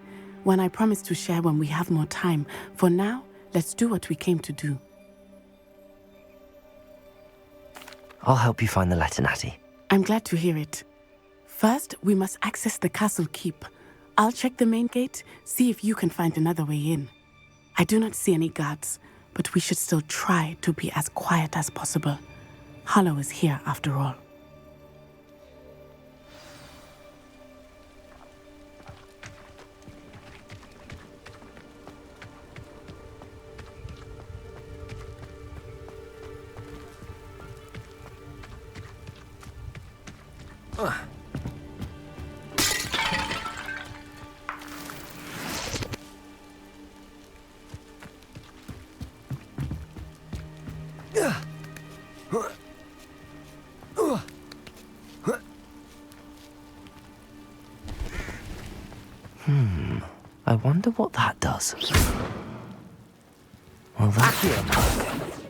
one I promise to share when we have more time. For now, let's do what we came to do. I'll help you find the letter, Natty. I'm glad to hear it. First, we must access the castle keep. I'll check the main gate, see if you can find another way in. I do not see any guards, but we should still try to be as quiet as possible. Hollow is here after all. I wonder what that does. Well, that...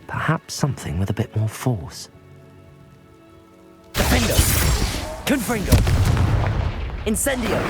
Perhaps something with a bit more force. Defendo! Confringo! Incendio!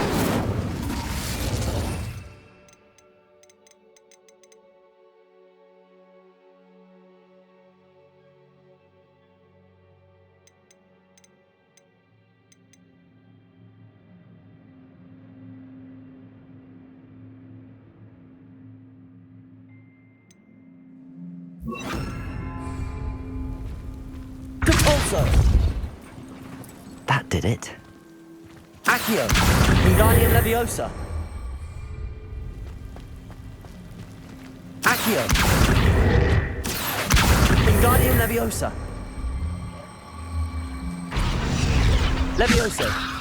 That did it. Accio! Wingardium Leviosa! Accio! Wingardium Leviosa! Leviosa!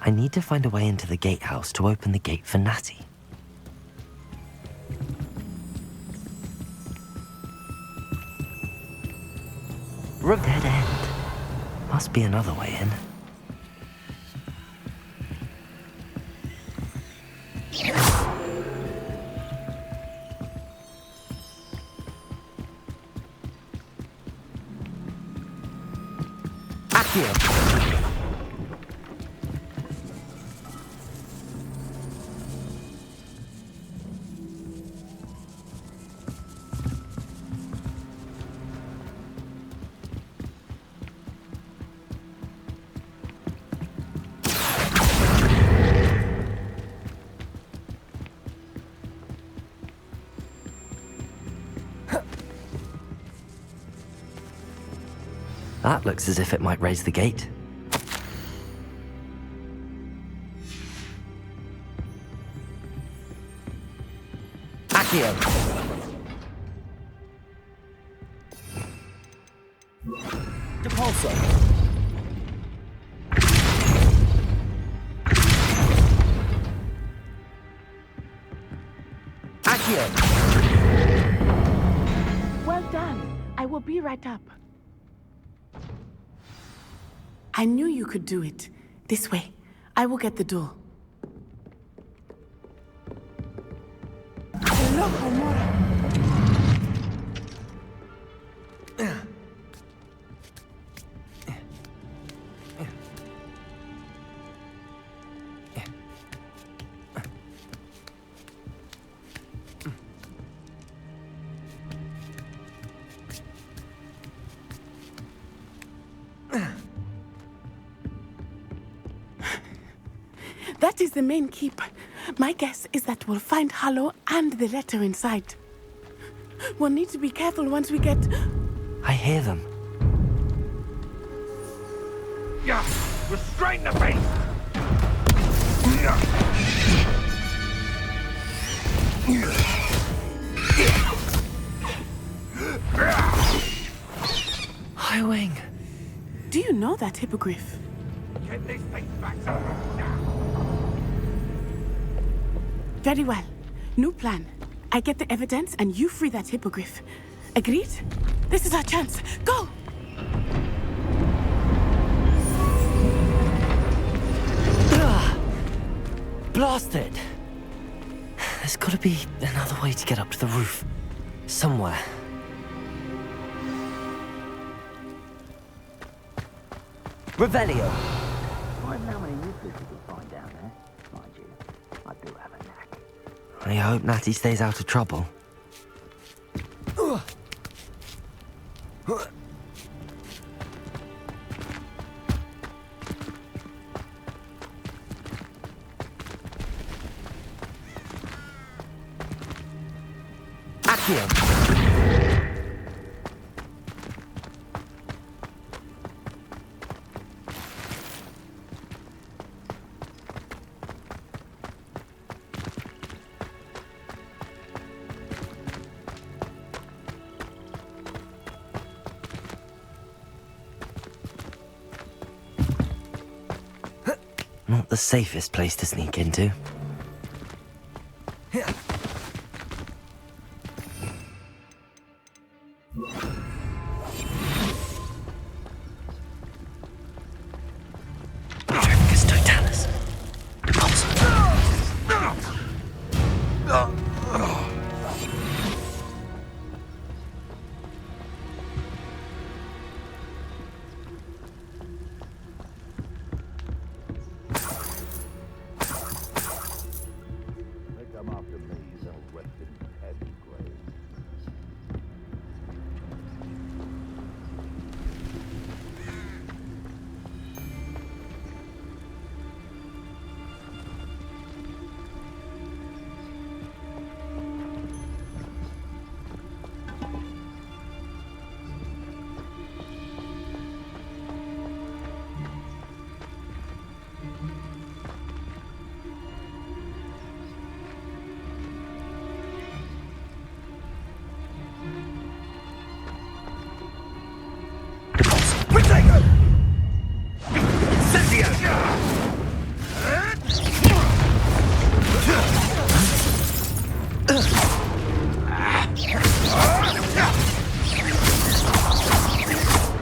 I need to find a way into the gatehouse to open the gate for Natty. Dead end. Must be another way in. Accio! That looks as if it might raise the gate. Accio! Depulso! Accio! Well done. I will be right up. I knew you could do it. This way. I will get the door. Hello, Homura. That is the main keep. My guess is that we'll find Hollow and the letter inside. We'll need to be careful once we get... I hear them. Yeah, restrain the beast! Highwing. Do you know that hippogriff? Get this thing back to now! Very well. New plan. I get the evidence and you free that hippogriff. Agreed? This is our chance. Go! Blasted! There's gotta be another way to get up to the roof. Somewhere. Revelio! I don't know how many nucleus you can find down there. Mind you, I do have a knack. I hope Natty stays out of trouble. Accio. Not the safest place to sneak into. Trafficus Totalis.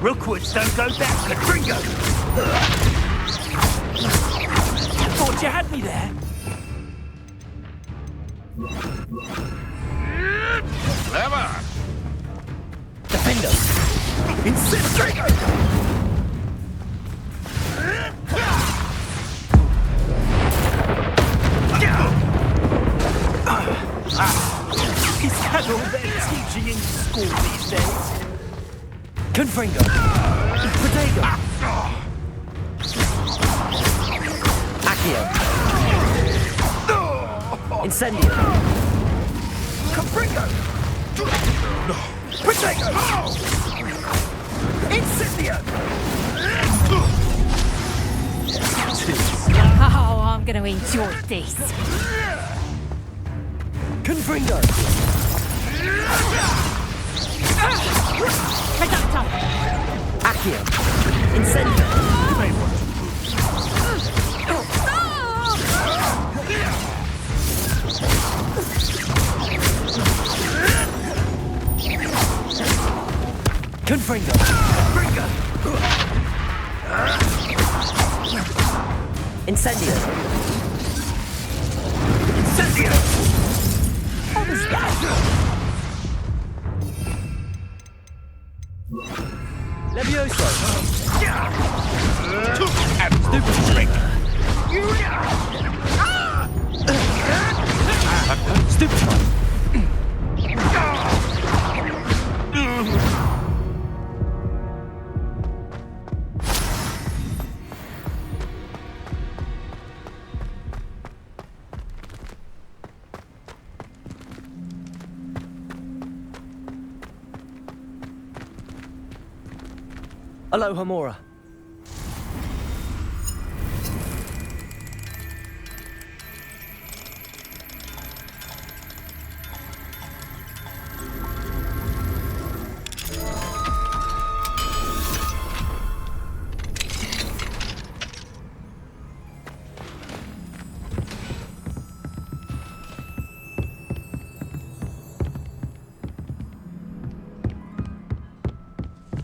Rookwoods don't go down, Katringo! Thought you had me there. Clever! Defender! Incinerator! Is that all they're teaching in school these days? Confringo. Protego. Accio. Incendio. Confringo. Protego. Incendio. Oh, I'm gonna enjoy this. Confringo. Reductor. Accio. Incendio. You may want to move. Confringo. Incendio. Incendio. What was that? Levioso. Stupid trick. Stupid one. Aloha Mora.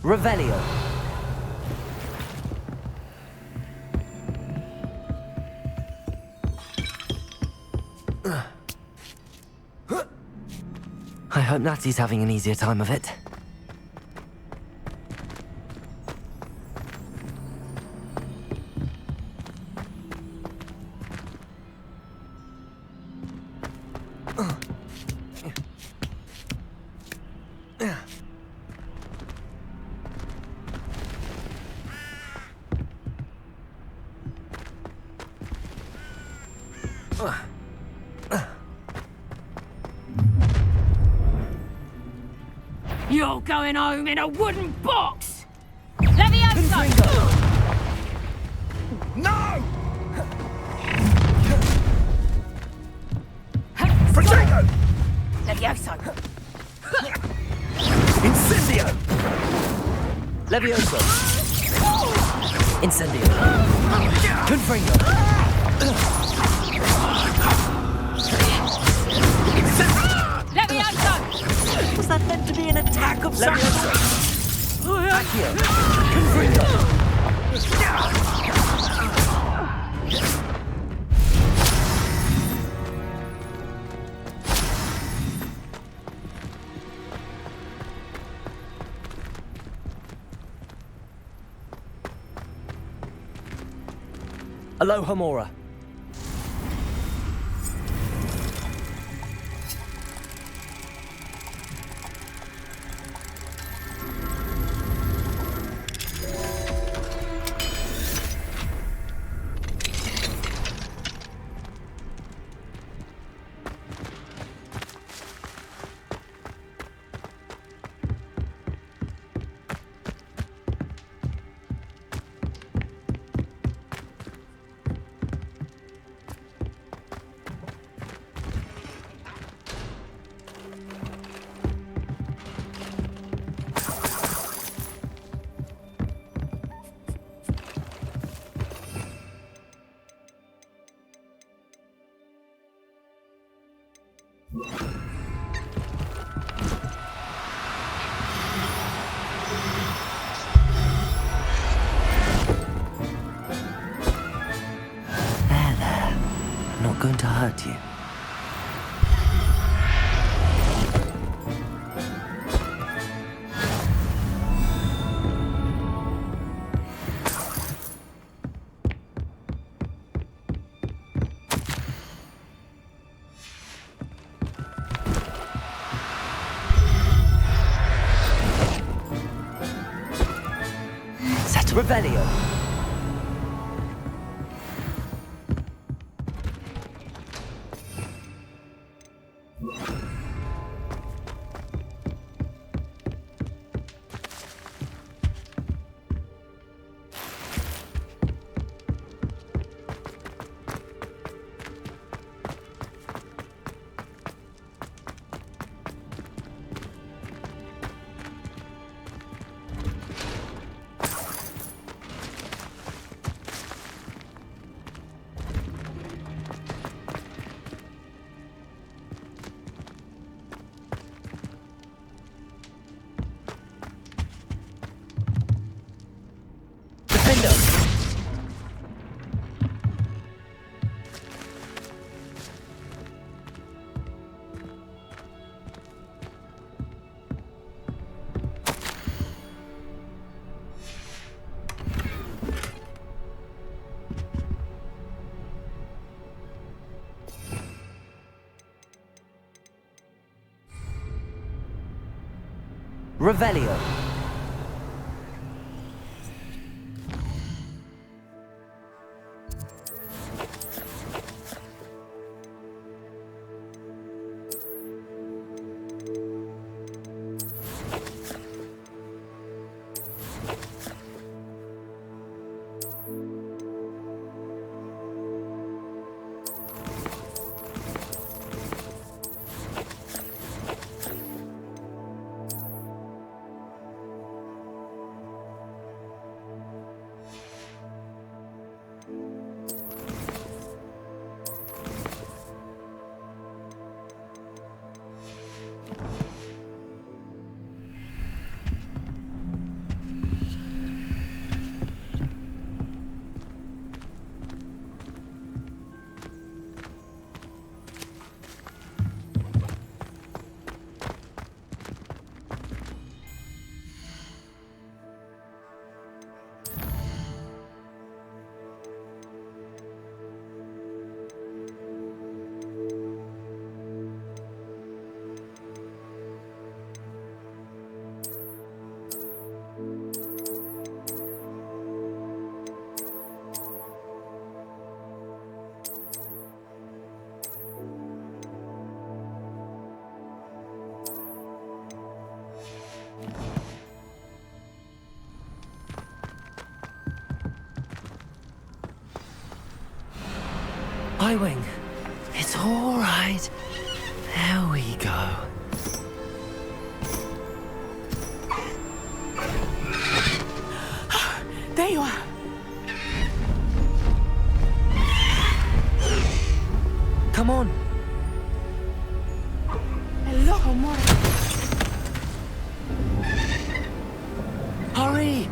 Revelio. I hope Natty's having an easier time of it. You're going home in a wooden box! Levioso! No! Protego! Levioso! Incendio! Levioso! Incendio! Confringo! Levioso! Was that meant to be an attack of some sort? Accio! Confringo! Aloha Mora. Not going to hurt you. Revelio. Revelio. Highwing, it's all right. There we go. There you are. Come on. Hello, amore. Hurry!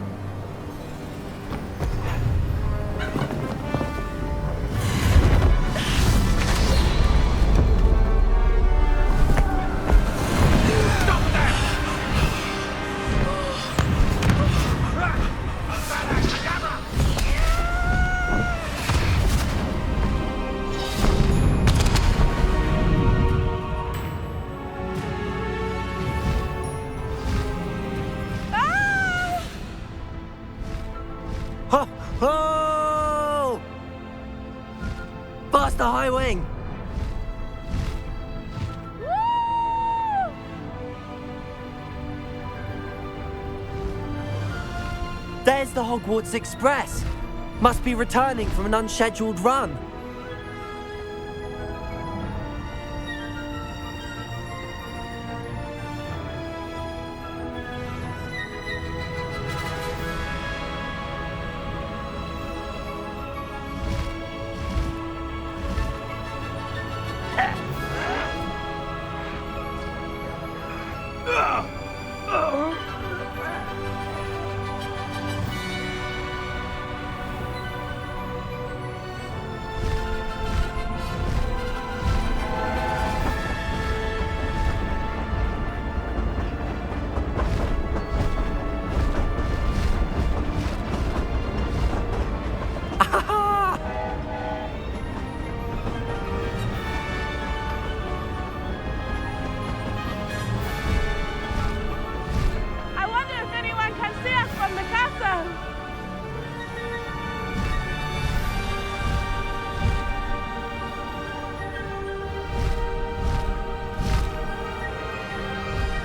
Oh! Bust the high wing! There's the Hogwarts Express! Must be returning from an unscheduled run. I wonder if anyone can see us from the castle.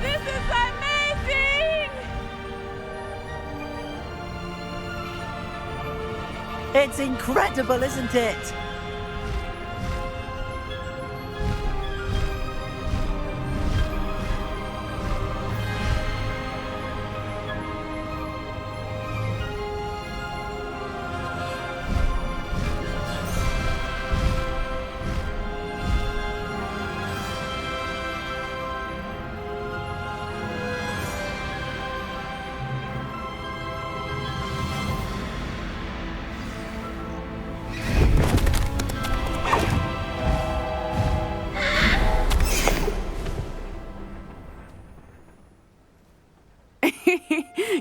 This is amazing! It's incredible, isn't it?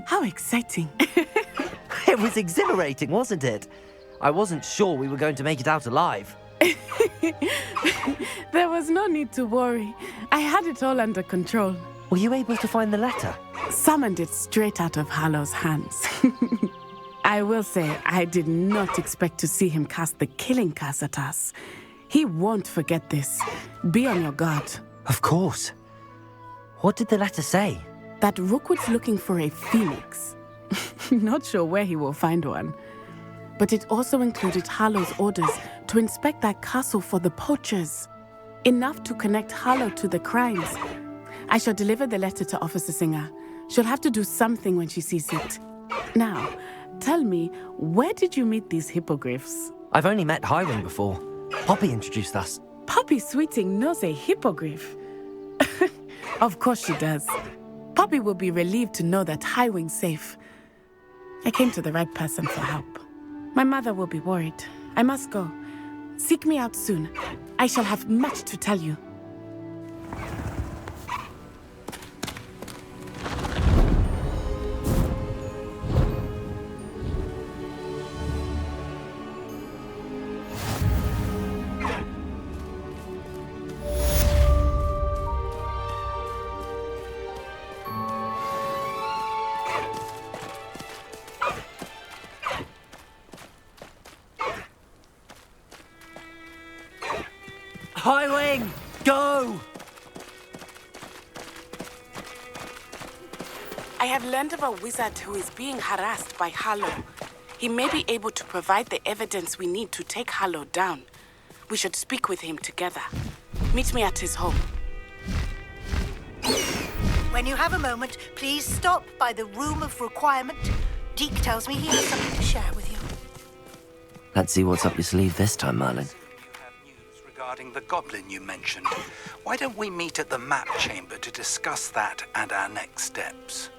How exciting. It was exhilarating, wasn't it? I wasn't sure we were going to make it out alive. There was no need to worry. I had it all under control. Were you able to find the letter? Summoned it straight out of Hallow's hands. I will say, I did not expect to see him cast the killing curse at us. He won't forget this. Be on your guard. Of course. What did the letter say? That Rookwood's looking for a phoenix. Not sure where he will find one. But it also included Hallow's orders to inspect that castle for the poachers. Enough to connect Hallow to the crimes. I shall deliver the letter to Officer Singer. She'll have to do something when she sees it. Now, tell me, where did you meet these hippogriffs? I've only met Highwing before. Poppy introduced us. Poppy Sweeting knows a hippogriff. Of course she does. Poppy will be relieved to know that Highwing's safe. I came to the right person for help. My mother will be worried. I must go. Seek me out soon. I shall have much to tell you. Highwing, go! I have learned of a wizard who is being harassed by Hallow. He may be able to provide the evidence we need to take Hallow down. We should speak with him together. Meet me at his home. When you have a moment, please stop by the Room of Requirement. Deke tells me he has something to share with you. Let's see what's up your sleeve this time, Merlin. Regarding the goblin you mentioned, why don't we meet at the map chamber to discuss that and our next steps?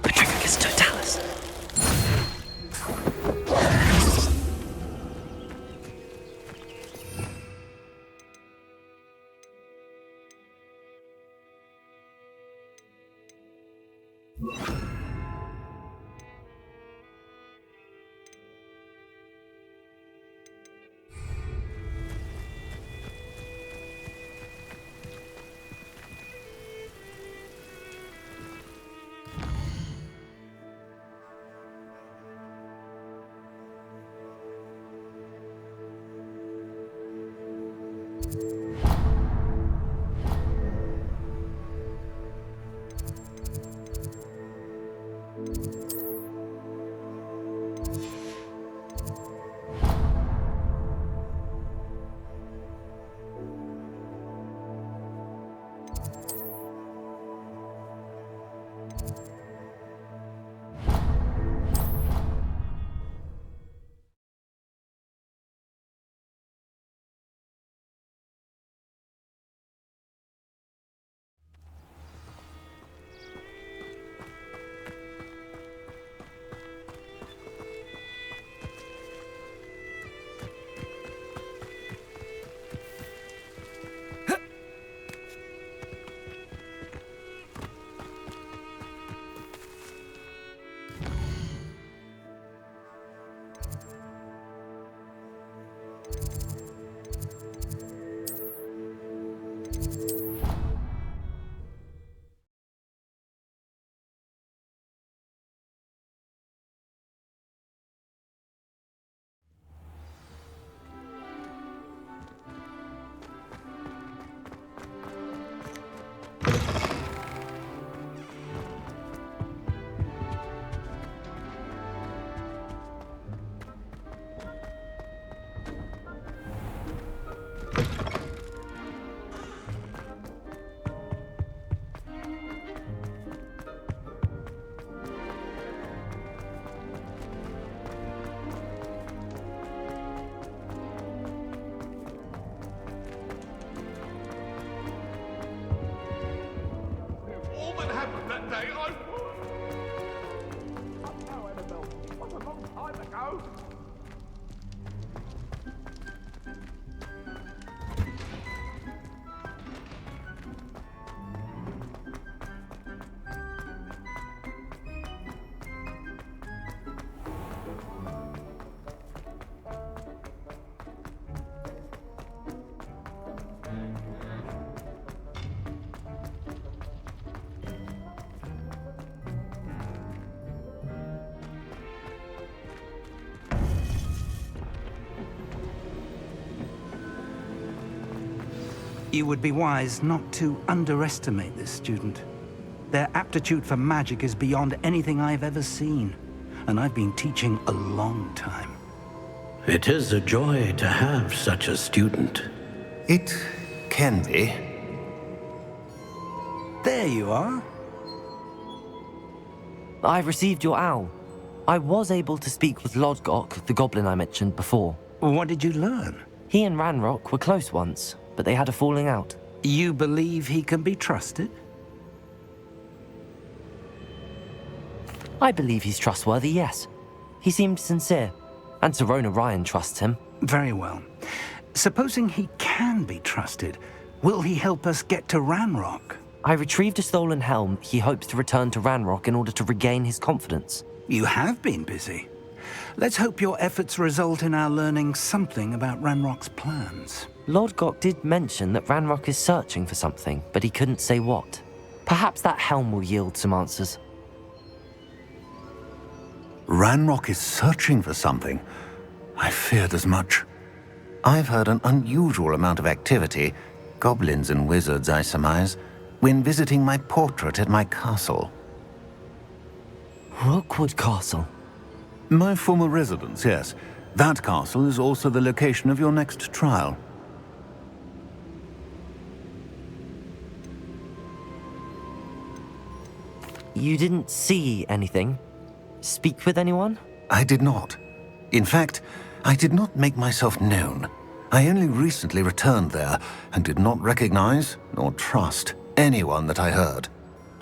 Petrificus totalis. You would be wise not to underestimate this student. Their aptitude for magic is beyond anything I've ever seen, and I've been teaching a long time. It is a joy to have such a student. It can be. There you are. I've received your owl. I was able to speak with Lodgok, the goblin I mentioned before. What did you learn? He and Ranrock were close once, but they had a falling out. You believe he can be trusted? I believe he's trustworthy, yes. He seemed sincere, and Serona Ryan trusts him. Very well. Supposing he can be trusted, will he help us get to Ranrock? I retrieved a stolen helm he hopes to return to Ranrock in order to regain his confidence. You have been busy. Let's hope your efforts result in our learning something about Ranrock's plans. Lord Gok did mention that Ranrock is searching for something, but he couldn't say what. Perhaps that helm will yield some answers. Ranrock is searching for something. I feared as much. I've heard an unusual amount of activity, goblins and wizards, I surmise, when visiting my portrait at my castle. Rookwood Castle? My former residence, yes. That castle is also the location of your next trial. You didn't see anything? Speak with anyone? I did not. In fact, I did not make myself known. I only recently returned there and did not recognize nor trust anyone that I heard.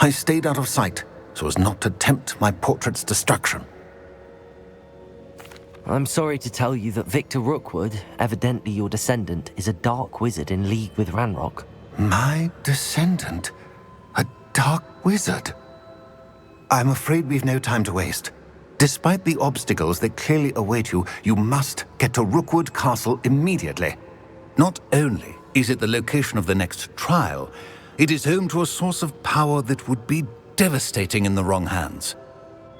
I stayed out of sight so as not to tempt my portrait's destruction. I'm sorry to tell you that Victor Rookwood, evidently your descendant, is a dark wizard in league with Ranrock. My descendant? A dark wizard? I'm afraid we've no time to waste. Despite the obstacles that clearly await you, you must get to Rookwood Castle immediately. Not only is it the location of the next trial, it is home to a source of power that would be devastating in the wrong hands.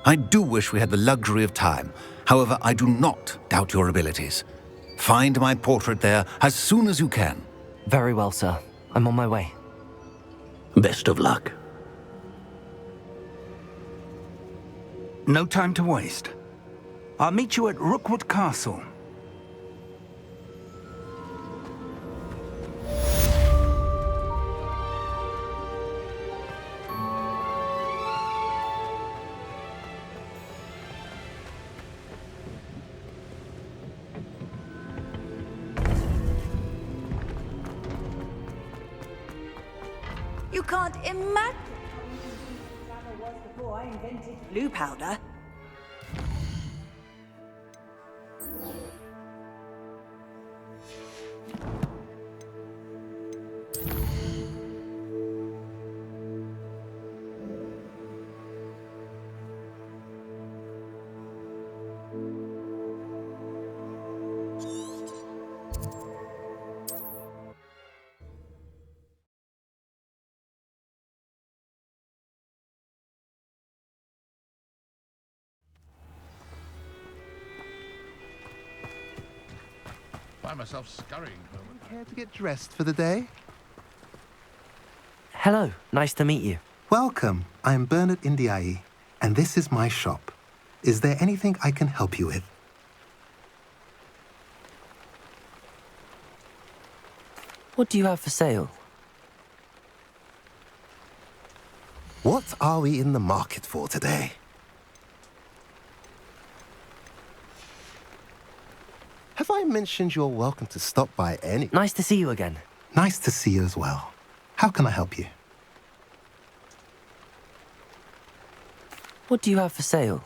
I do wish we had the luxury of time. However, I do not doubt your abilities. Find my portrait there as soon as you can. Very well, sir. I'm on my way. Best of luck. No time to waste. I'll meet you at Rookwood Castle. You can't imagine how easy travel was before I invented blue powder. Find myself scurrying home. Care to get dressed for the day? Hello, nice to meet you. Welcome. I'm Bernard Indiai, and this is my shop. Is there anything I can help you with? What do you have for sale? What are we in the market for today? Have I mentioned you're welcome to stop by any... Nice to see you again. Nice to see you as well. How can I help you? What do you have for sale?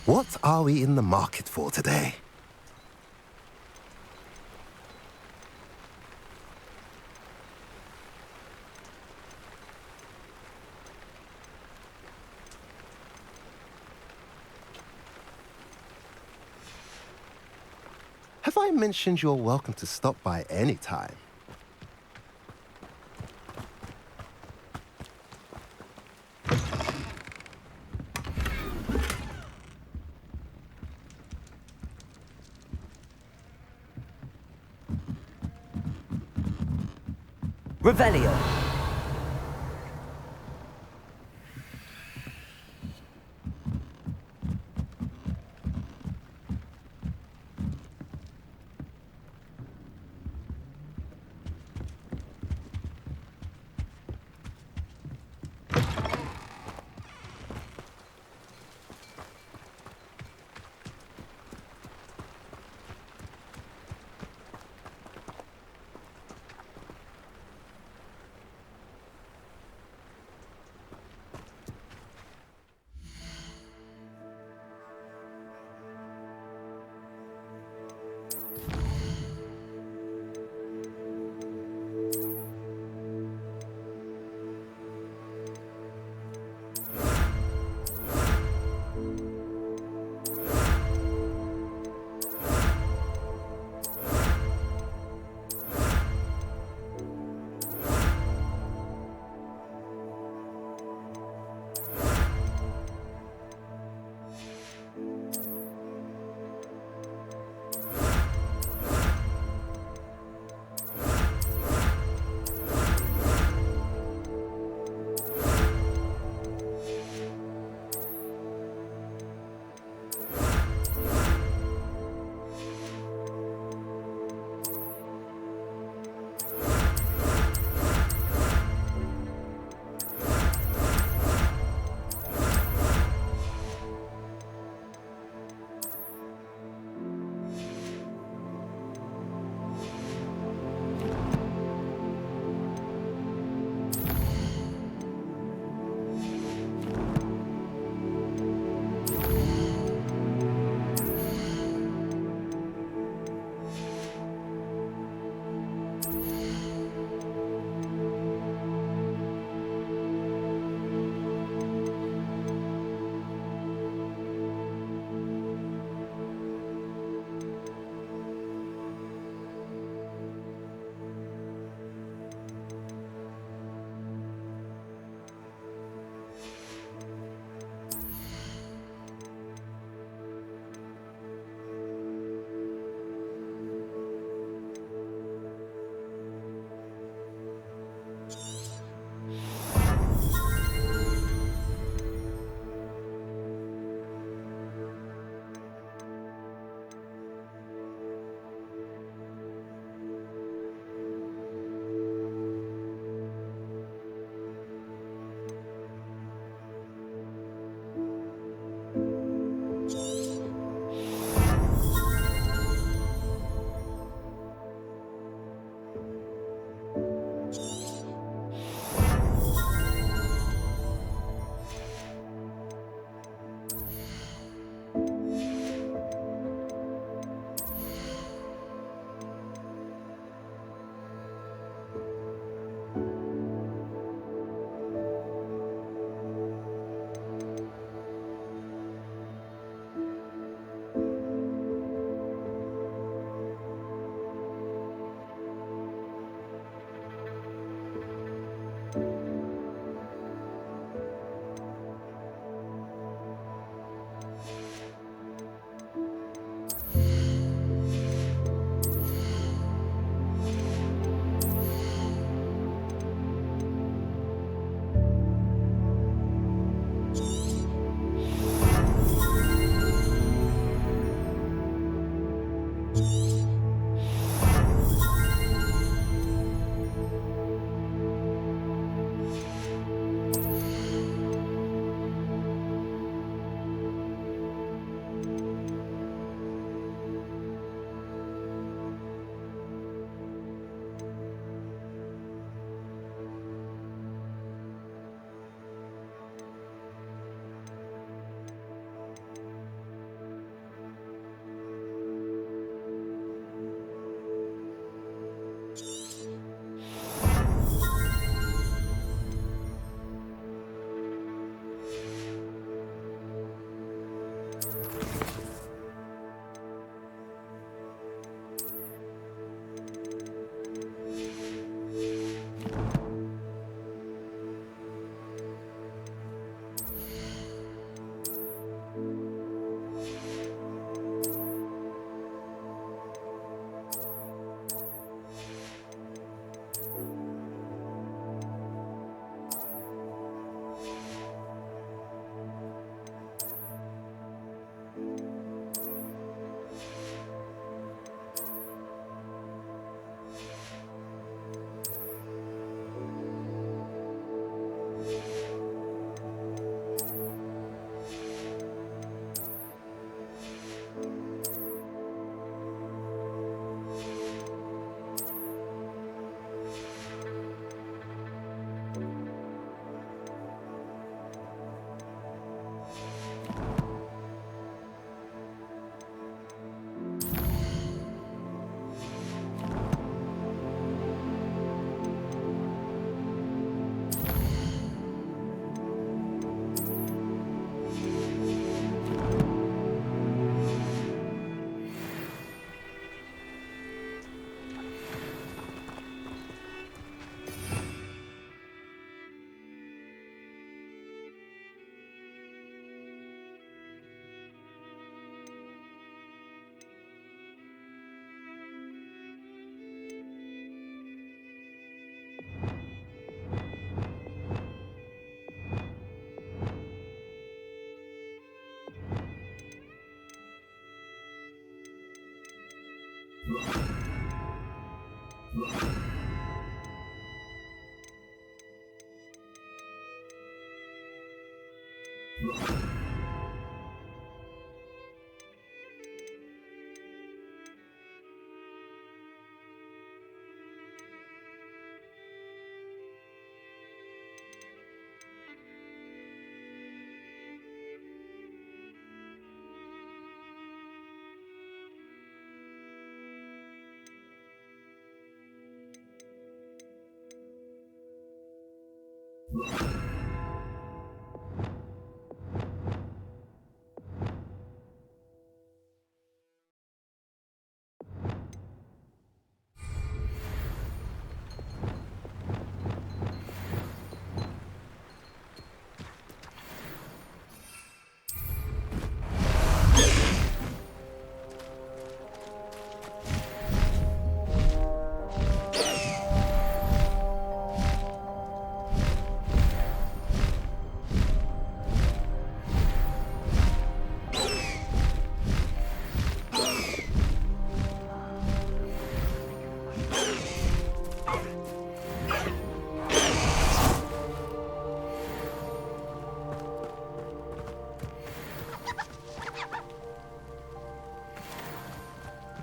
What are we in the market for today? Have I mentioned you're welcome to stop by any time? Revelio.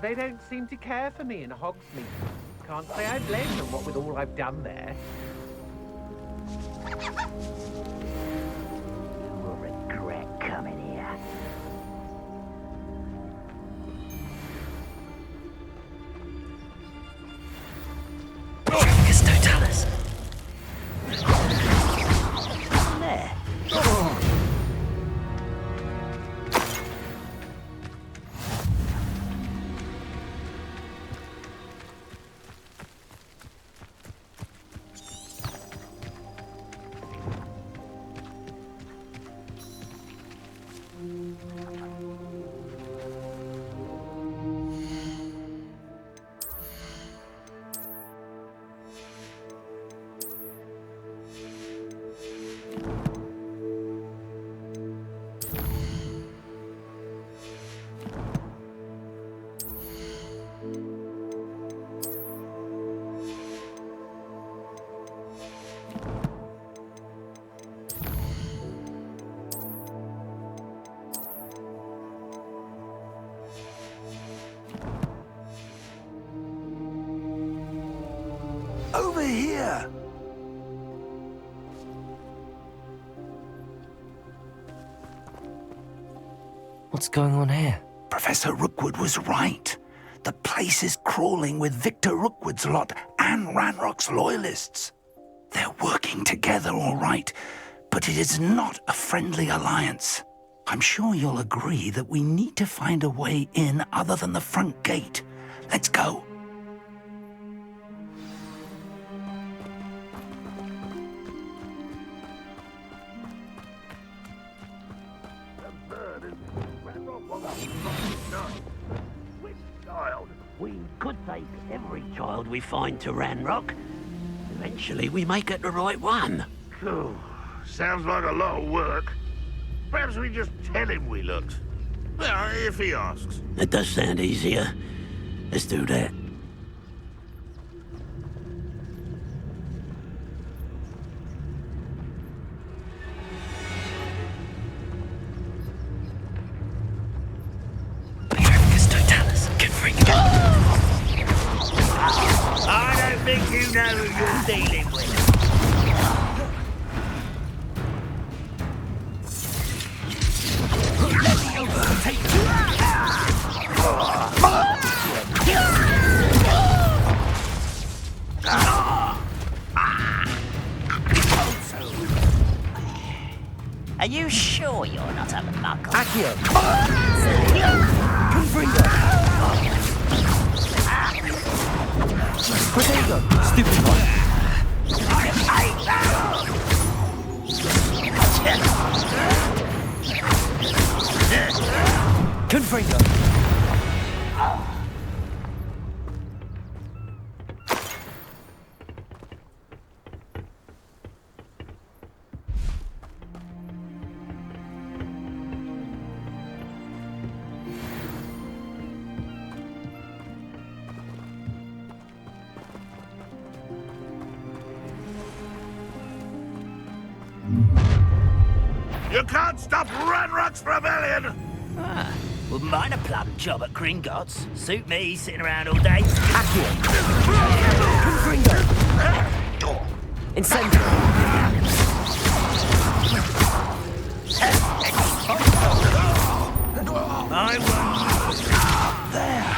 They don't seem to care for me in Hogsmeade. Can't say I blame them, what with all I've done there. You will regret coming here. Vicus Totalis. There. Over here! What's going on here? Professor Rookwood was right. The place is crawling with Victor Rookwood's lot and Ranrock's loyalists. They're working together, all right, but it is not a friendly alliance. I'm sure you'll agree that we need to find a way in other than the front gate. Let's go. We could take every child we find to Ranrock. Eventually we may get the right one. Cool. Sounds like a lot of work. Perhaps we just tell him we looked. Well, if he asks. That does sound easier. Let's do that. I don't think you know who you're dealing with. Let me overtake you. Are you sure you're not a muggle? Accio! Confringo! Protego! Stupid one! Confringo! You can't stop Ranrock's rebellion! Ah, wouldn't mind a plum job at Gringotts. Suit me, sitting around all day. Confringo! Incendio! I won't. There.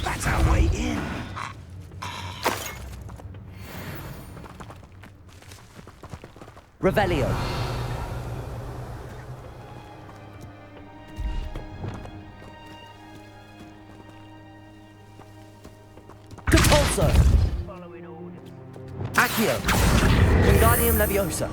That's our way in. Revelio. Compulso. Accio. Wingardium Leviosa.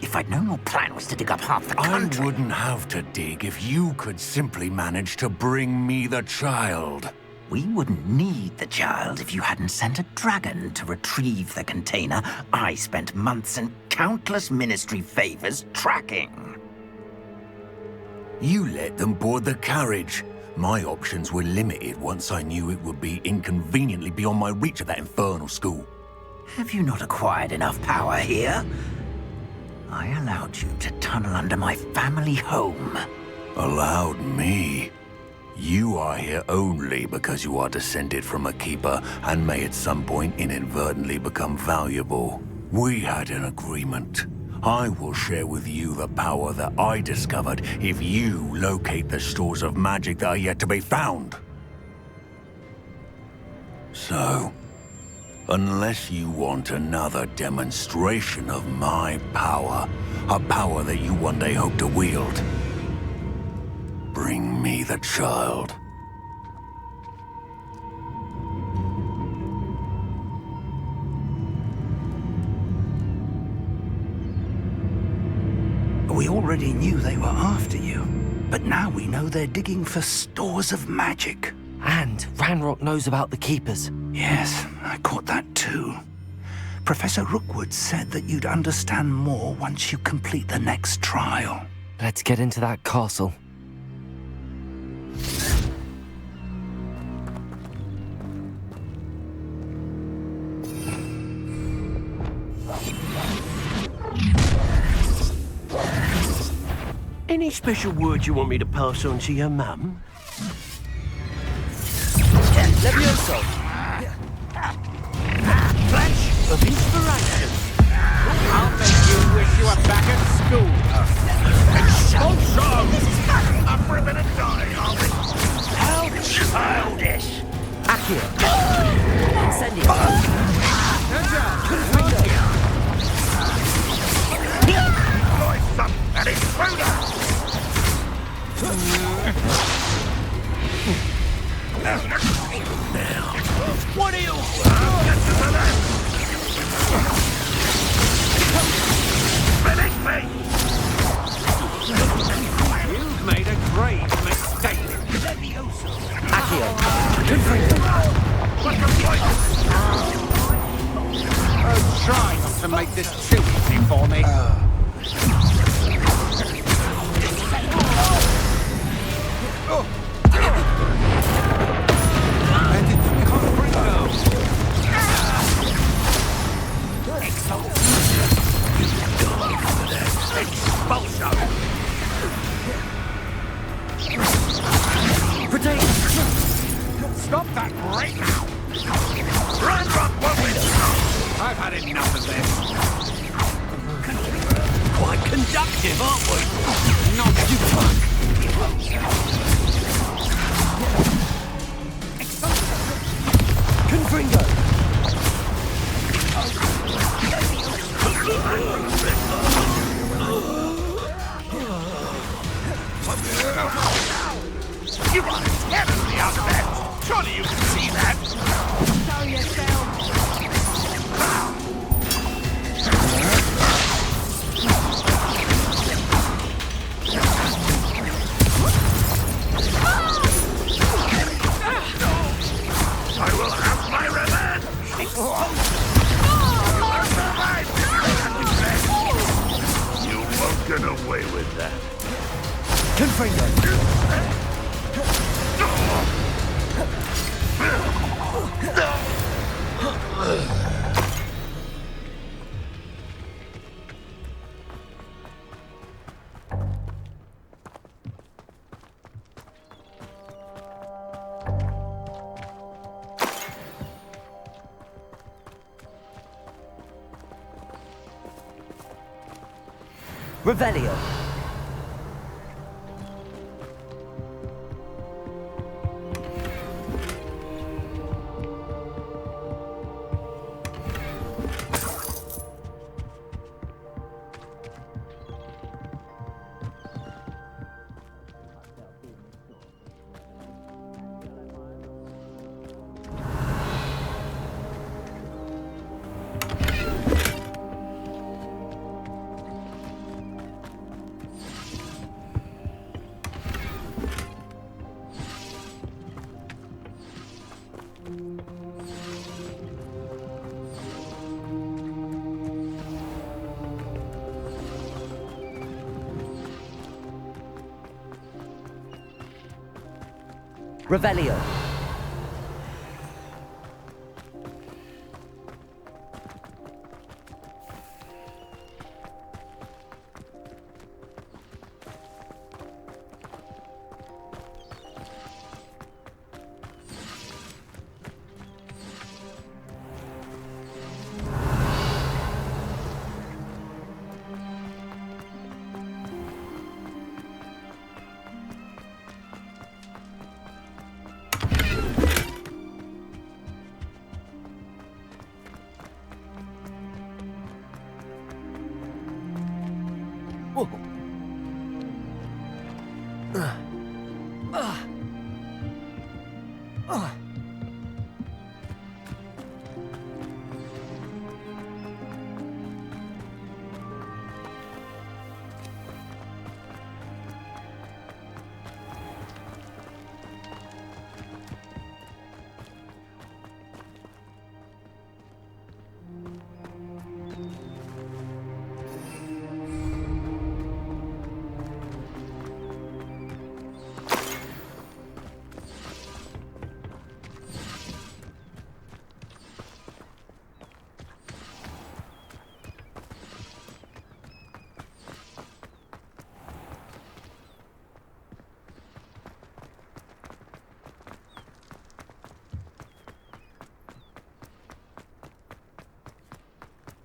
If I'd known your plan was to dig up half the country... I wouldn't have to dig if you could simply manage to bring me the child. We wouldn't need the child if you hadn't sent a dragon to retrieve the container I spent months and countless ministry favors tracking. You let them board the carriage. My options were limited once I knew it would be inconveniently beyond my reach at that infernal school. Have you not acquired enough power here? I allowed you to tunnel under my family home. Allowed me? You are here only because you are descended from a keeper and may at some point inadvertently become valuable. We had an agreement. I will share with you the power that I discovered if you locate the stores of magic that are yet to be found. So, unless you want another demonstration of my power, a power that you one day hope to wield, bring me the child. We already knew they were after you, but now we know they're digging for stores of magic. And Ranrock knows about the Keepers. Yes, I caught that too. Professor Rookwood said that you'd understand more once you complete the next trial. Let's get into that castle. Any special words you want me to pass on to your mum? Levioso! Flash of inspiration! I'll make you wish you were back at school! Expulsion! I'm ripping and dying, aren't we? How childish! Accio! Incendio! My son, an intruder! Now, what are you? Finish me! You've made a grave mistake. Accio! Confringo! Oh, try not to make this too easy for me. Stop that right now! Ranrock won't win! I've had enough of this. Quite conductive, aren't we? Not you Confringo! You are terribly out of it! Surely you can see that! Show yourself! I will have my revenge! Get away with that. Revelio. Revelio.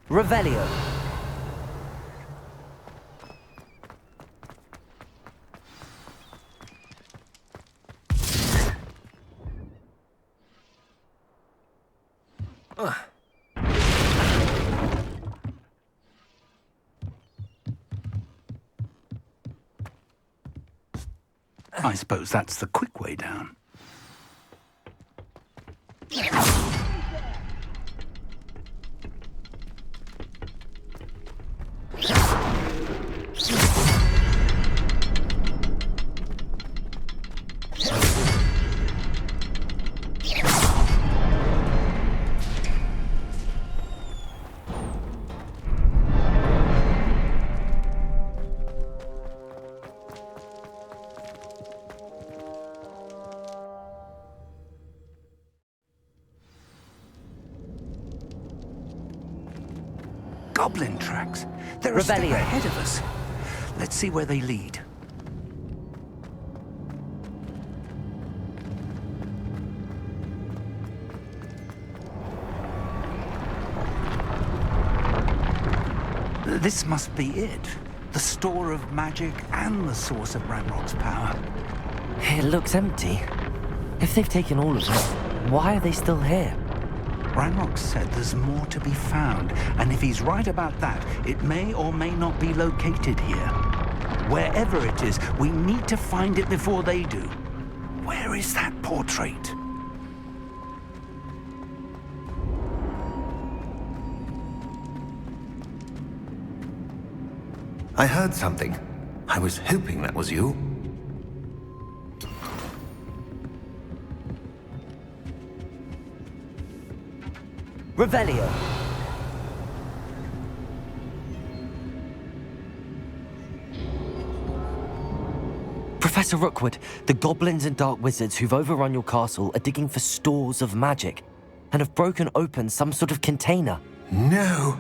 Revelio. I suppose that's the quick way down. Goblin tracks. They're a step Revelio. ahead of us. Let's see where they lead. This must be it. The store of magic and the source of Ranrock's power. It looks empty. If they've taken all of it, why are they still here? Ranrock said there's more to be found, and if he's right about that, it may or may not be located here. Wherever it is, we need to find it before they do. Where is that portrait? I heard something. I was hoping that was you. Revelio. Professor Rookwood, the goblins and dark wizards who've overrun your castle are digging for stores of magic and have broken open some sort of container. No!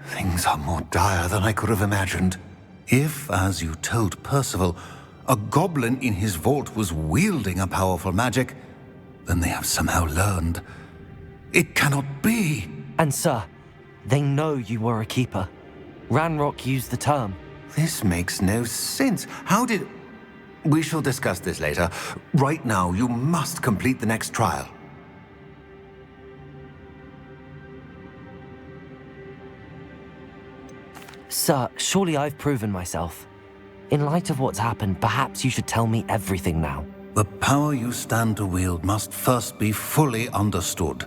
Things are more dire than I could have imagined. If, as you told Percival, a goblin in his vault was wielding a powerful magic, then they have somehow learned. It cannot be! And sir, they know you were a keeper. Ranrock used the term. This makes no sense. How did... We shall discuss this later. Right now, you must complete the next trial. Sir, surely I've proven myself. In light of what's happened, perhaps you should tell me everything now. The power you stand to wield must first be fully understood.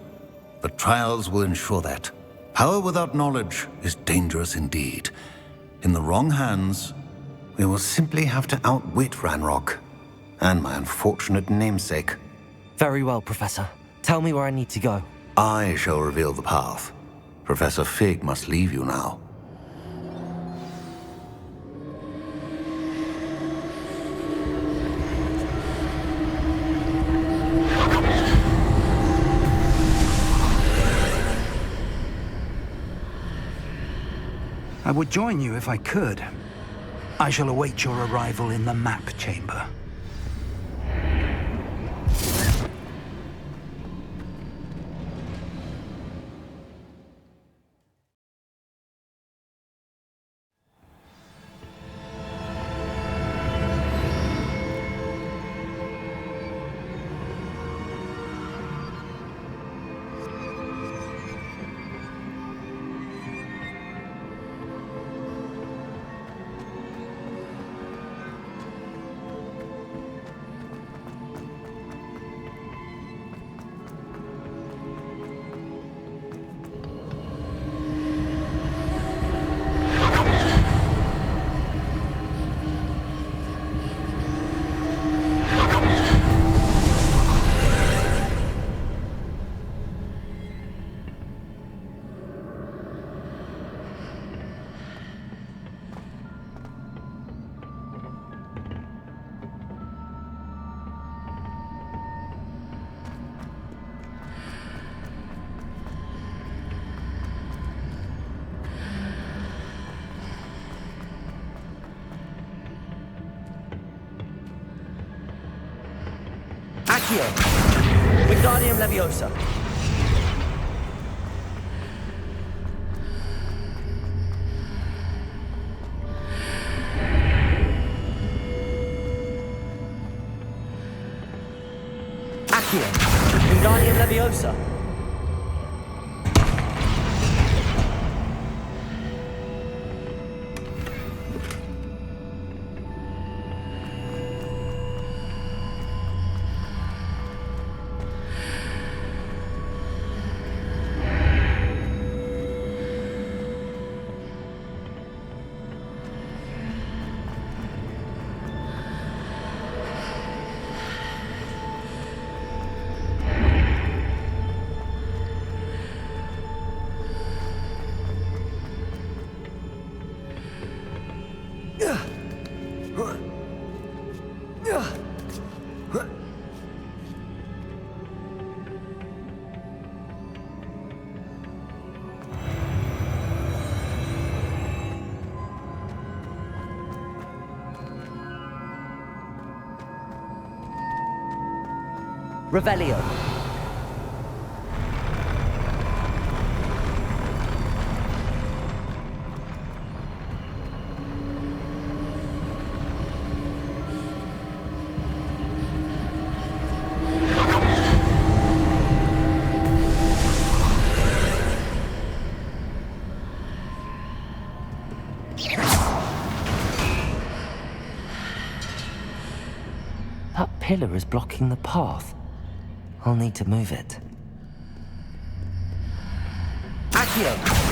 The trials will ensure that. Power without knowledge is dangerous indeed. In the wrong hands, we will simply have to outwit Ranrock and my unfortunate namesake. Very well, Professor. Tell me where I need to go. I shall reveal the path. Professor Fig must leave you now. I would join you if I could. I shall await your arrival in the map chamber. Accio! Wingardium Leviosa! Accio! Wingardium Leviosa! Revelio. That pillar is blocking the path. I'll need to move it. Accio!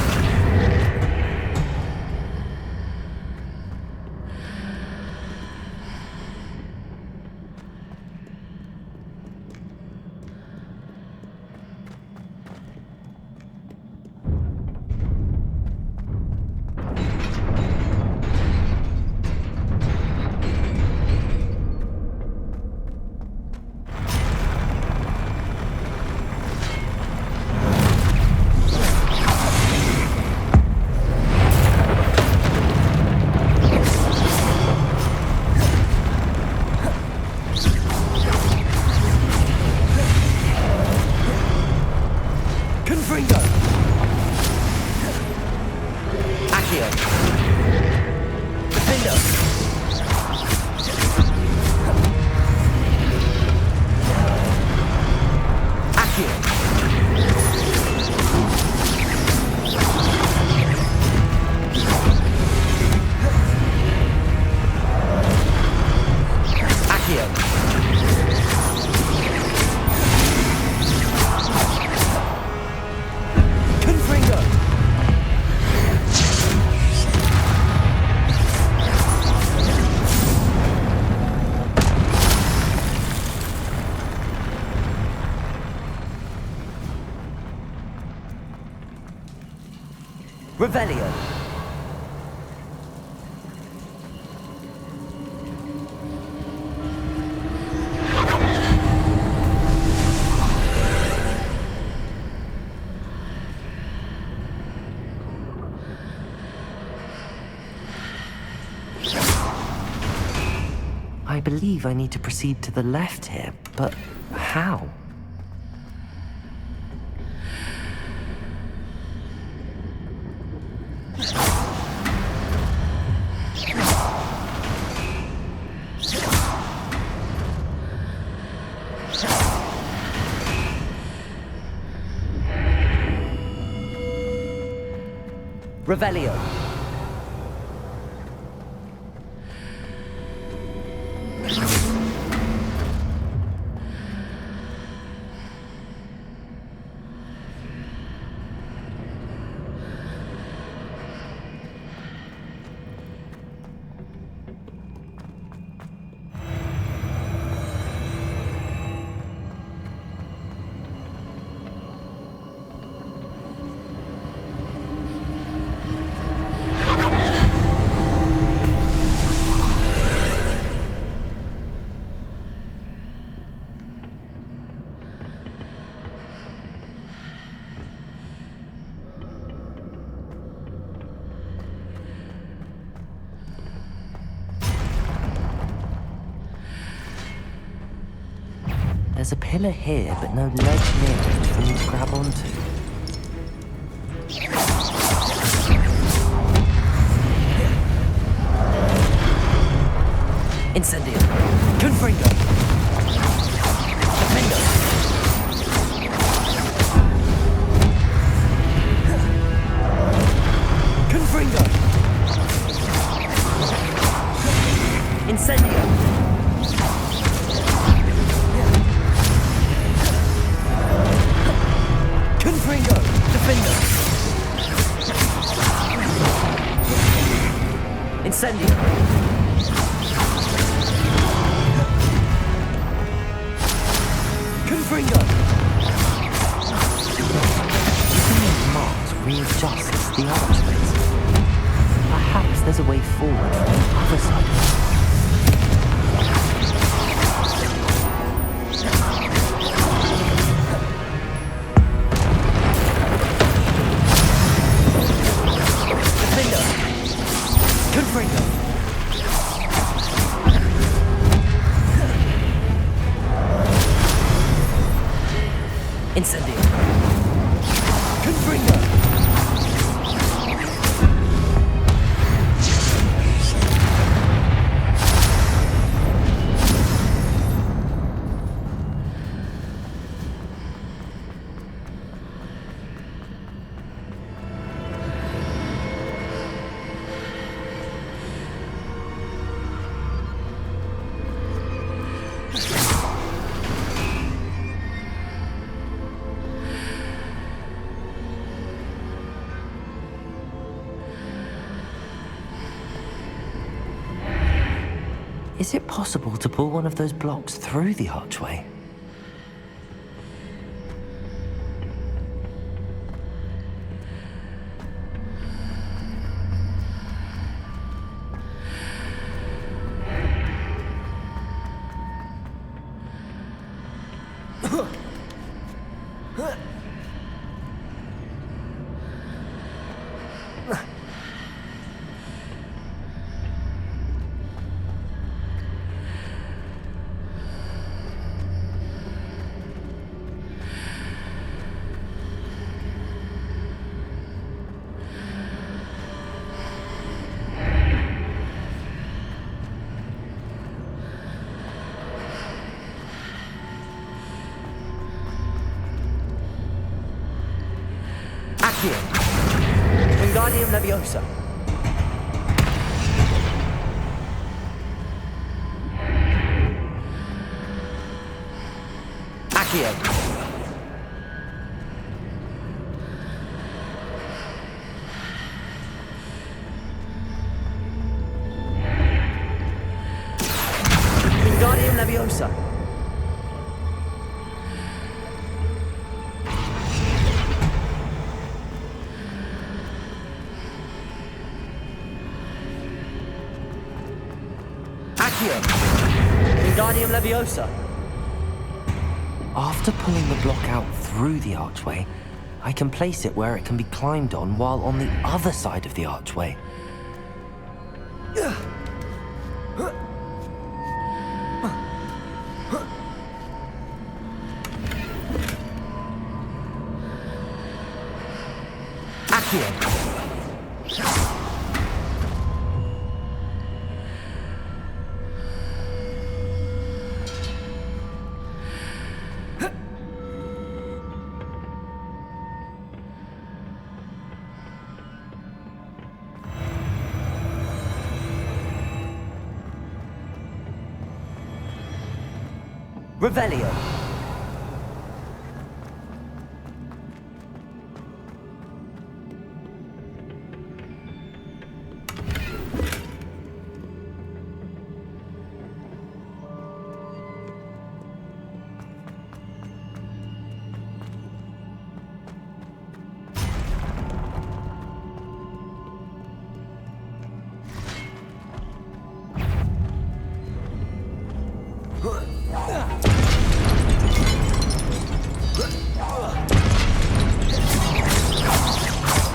Confringo! Accio! Defendo! Accio! Accio! Confringo! Revelio. I believe I need to proceed to the left here, but how? Revelio. There's a pillar here, but no ledge near it for me to grab onto. Incendio. Confringo. Defendo. Confringo. Incendio. Confringo! Defendo! Incendio! Confringo! Using these marks readjusts the archways. Perhaps there's a way forward from the other side. Confringo! Incendio! Confringo! Is it possible to pull one of those blocks through the archway? Accio. Wingardium Leviosa. Accio. Wingardium Leviosa. Accio. Wingardium Leviosa. After pulling the block out through the archway, I can place it where it can be climbed on while on the other side of the archway. Accio. Revelio.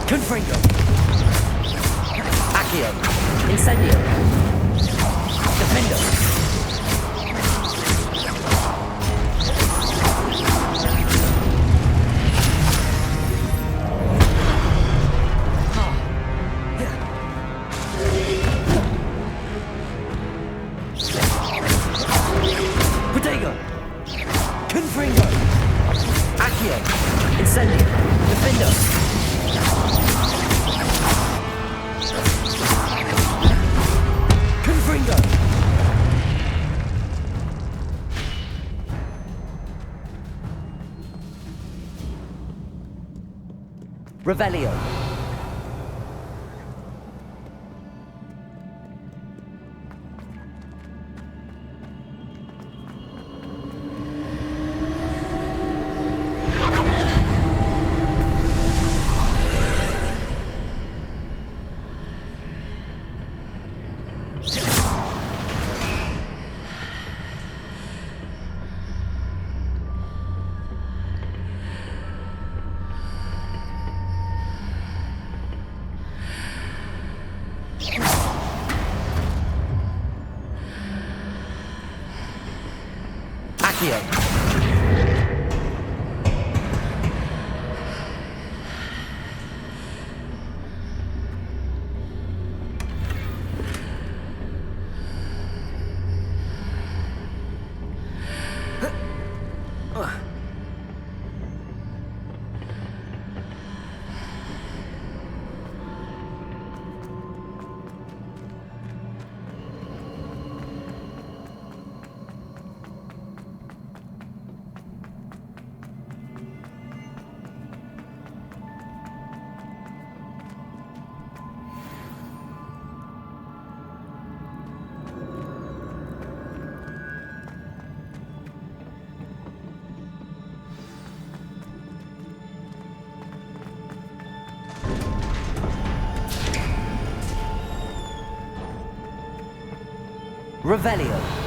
Confringo. Accio. Incendio. Defendo. Protego. Confringo. Accio. Incendio. Defendo. Confringo! Revelio. Accio. Revelio.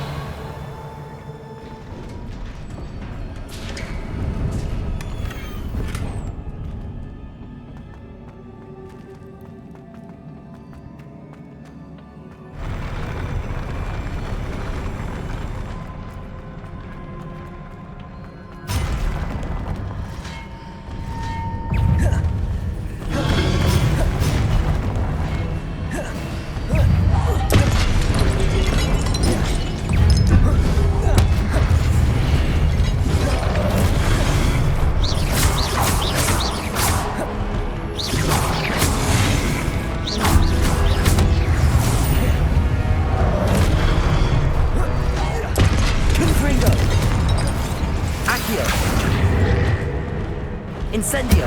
Incendio!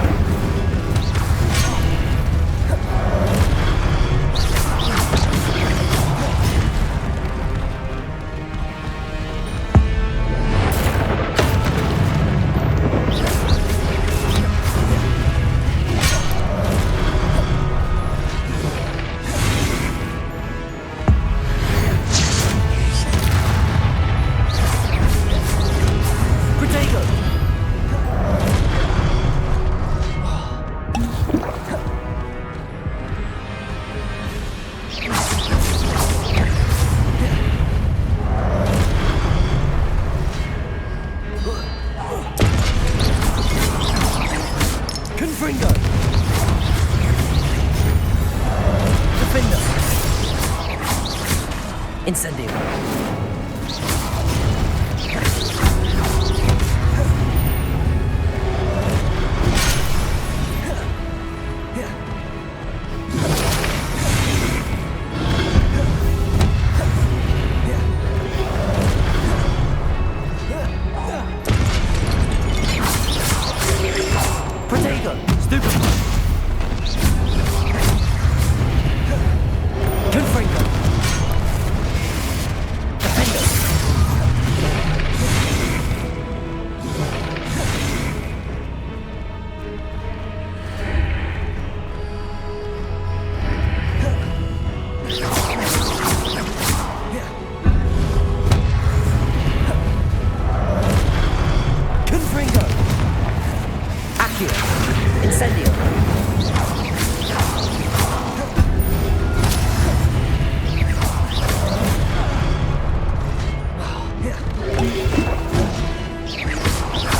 Incendio. Protego. Stupid. Confringo. Incendio.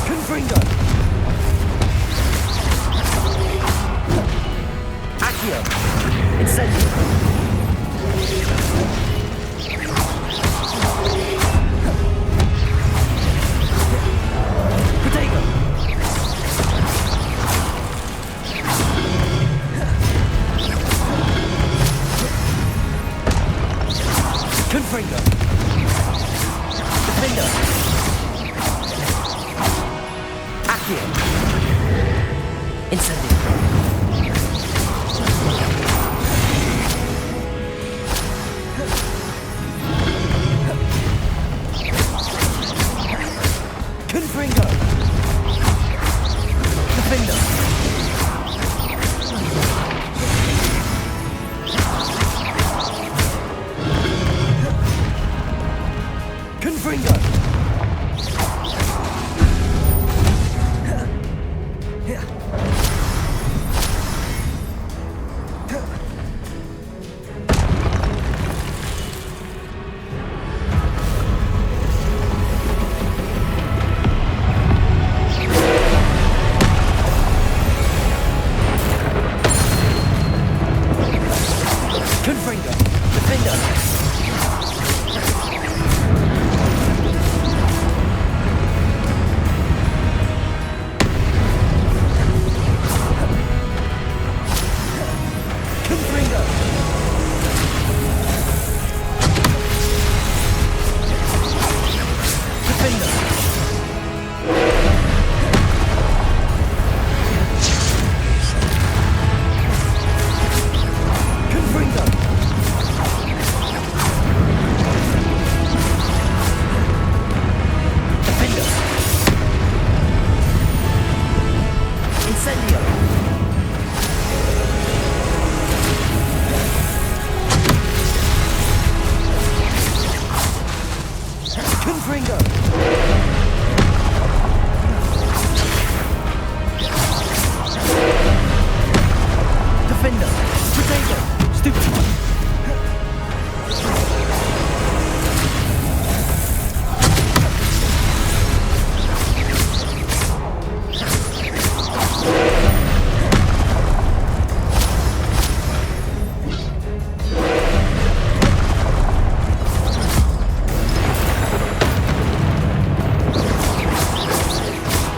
Confringo. Accio. Incendio. Protego. Confringo. Defender. Accio. Incendio. Confringo. Defender. Confringo.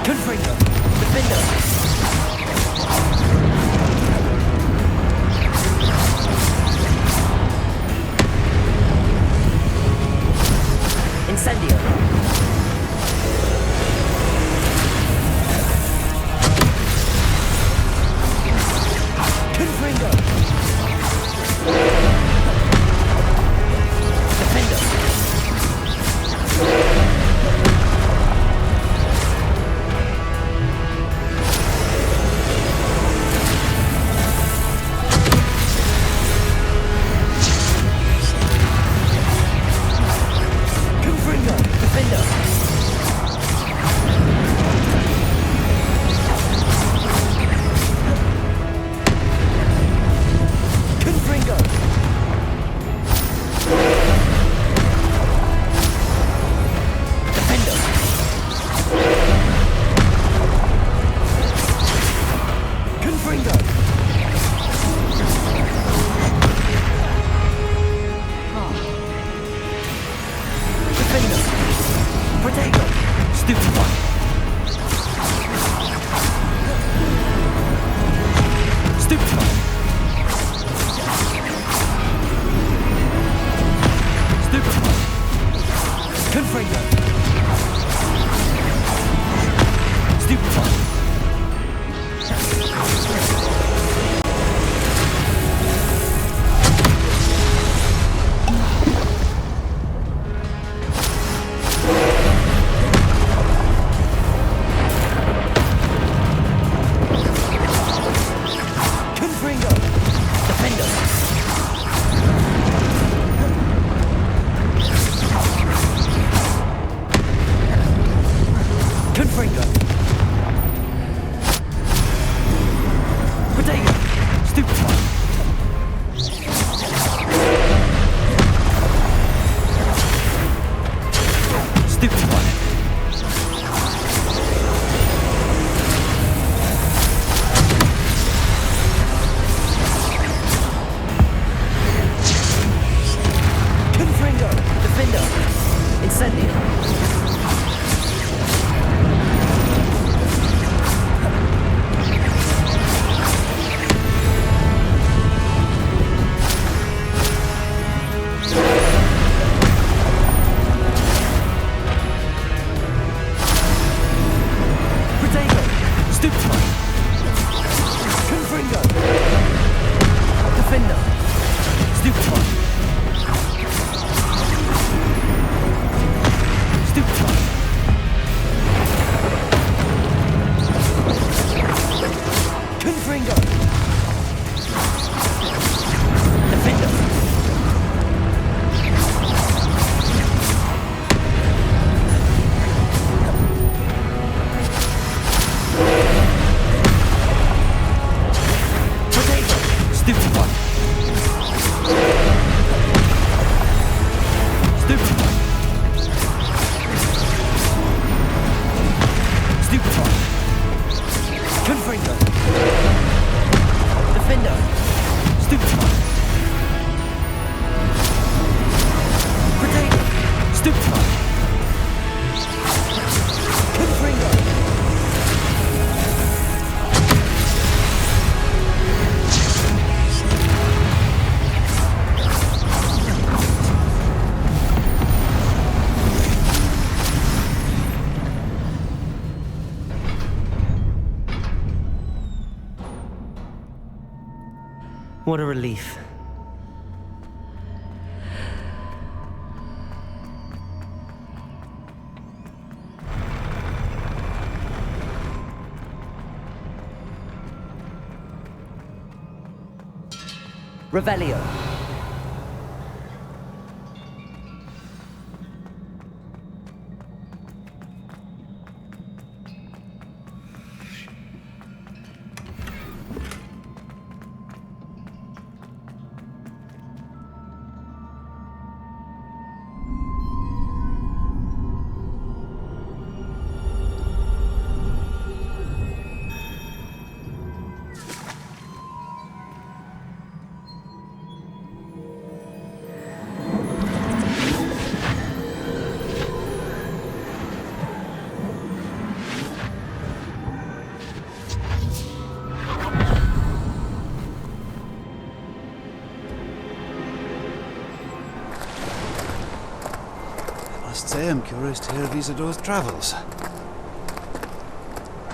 Confringo. Defender. Confringo! Defender! Protego! Stupid one! Stupid one! Stupid one! Confringo! Stupid one! What a relief. Revelio. I am curious to hear of Isadore's travels.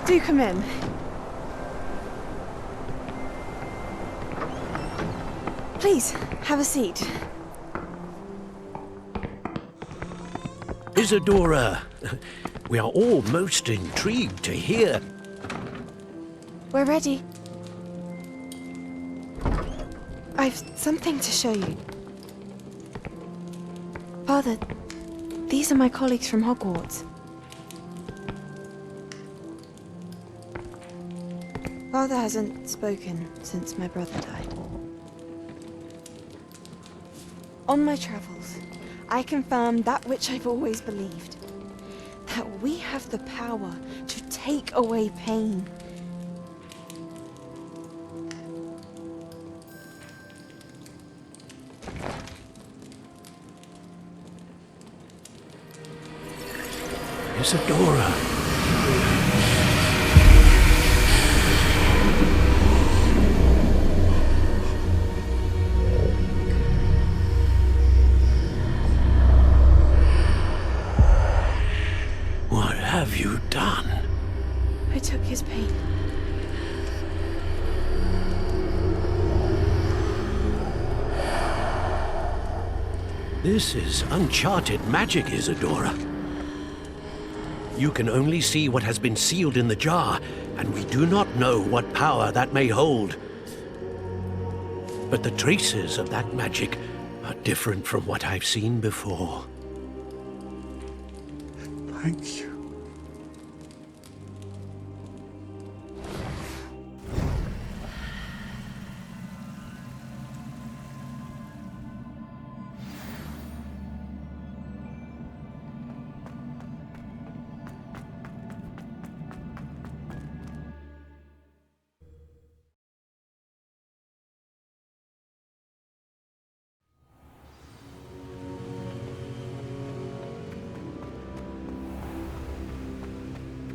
Do come in. Please, have a seat. Isadora, we are all most intrigued to hear. We're ready. I've something to show you. Father, these are my colleagues from Hogwarts. Father hasn't spoken since my brother died. On my travels, I confirmed that which I've always believed. That we have the power to take away pain. Isadora. What have you done? I took his pain. This is uncharted magic, Isadora. You can only see what has been sealed in the jar, and we do not know what power that may hold. But the traces of that magic are different from what I've seen before. Thank you.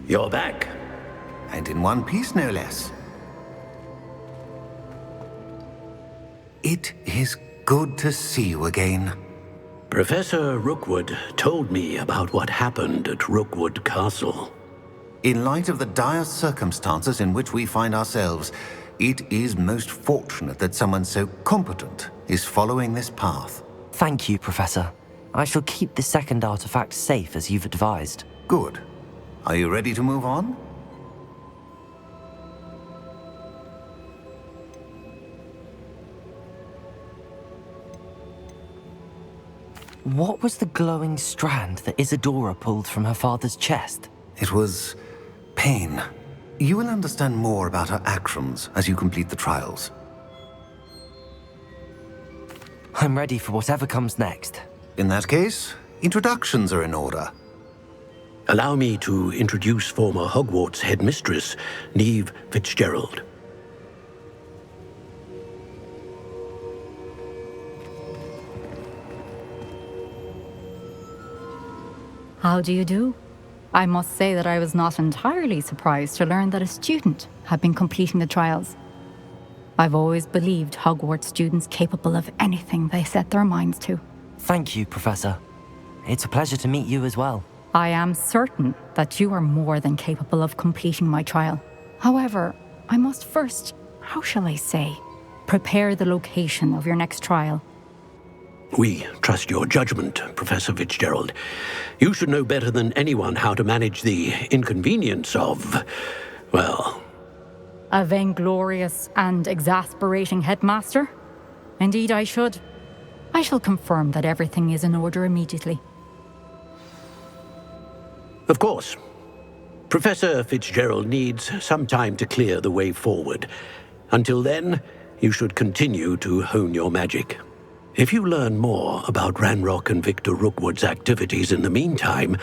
You're back. And in one piece, no less. It is good to see you again. Professor Rookwood told me about what happened at Rookwood Castle. In light of the dire circumstances in which we find ourselves, it is most fortunate that someone so competent is following this path. Thank you, Professor. I shall keep the second artifact safe as you've advised. Good. Are you ready to move on? What was the glowing strand that Isadora pulled from her father's chest? It was pain. You will understand more about her actions as you complete the trials. I'm ready for whatever comes next. In that case, introductions are in order. Allow me to introduce former Hogwarts headmistress, Neve Fitzgerald. How do you do? I must say that I was not entirely surprised to learn that a student had been completing the trials. I've always believed Hogwarts students capable of anything they set their minds to. Thank you, Professor. It's a pleasure to meet you as well. I am certain that you are more than capable of completing my trial. However, I must first, how shall I say, prepare the location of your next trial. We trust your judgment, Professor Fitzgerald. You should know better than anyone how to manage the inconvenience of, well... A vainglorious and exasperating headmaster? Indeed I should. I shall confirm that everything is in order immediately. Of course. Professor Fitzgerald needs some time to clear the way forward. Until then, you should continue to hone your magic. If you learn more about Ranrock and Victor Rookwood's activities in the meantime,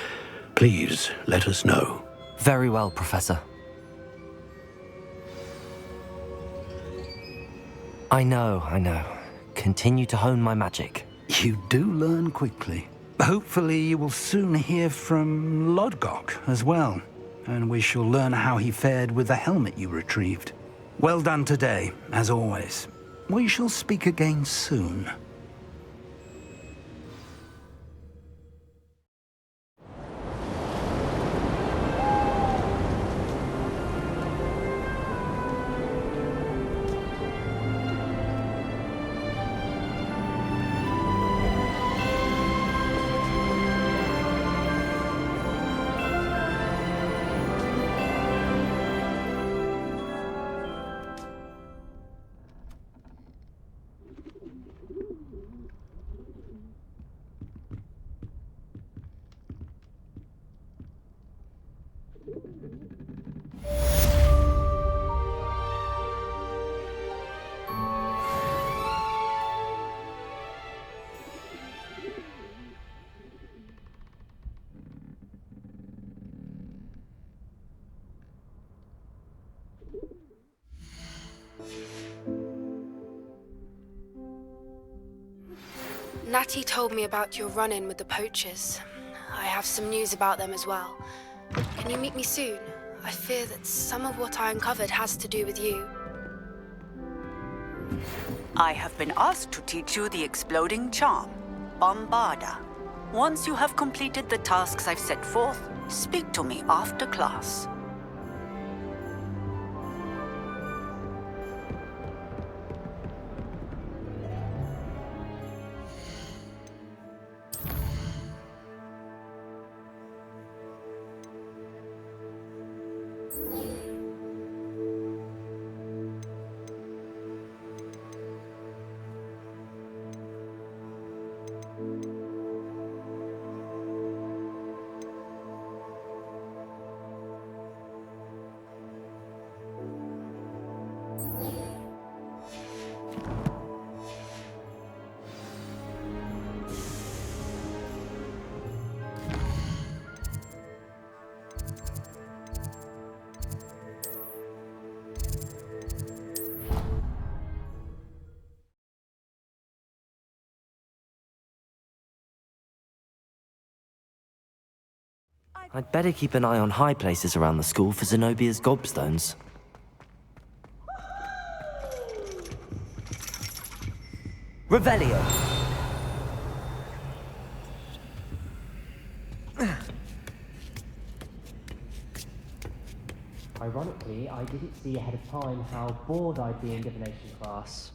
please let us know. Very well, Professor. I know. Continue to hone my magic. You do learn quickly. Hopefully you will soon hear from Lodgok as well, and we shall learn how he fared with the helmet you retrieved. Well done today, as always. We shall speak again soon. Natty told me about your run-in with the poachers. I have some news about them as well. Can you meet me soon? I fear that some of what I uncovered has to do with you. I have been asked to teach you the exploding charm, Bombarda. Once you have completed the tasks I've set forth, speak to me after class. I'd better keep an eye on high places around the school for Zenobia's gobstones. Revelio! Ironically, I didn't see ahead of time how bored I'd be in divination class.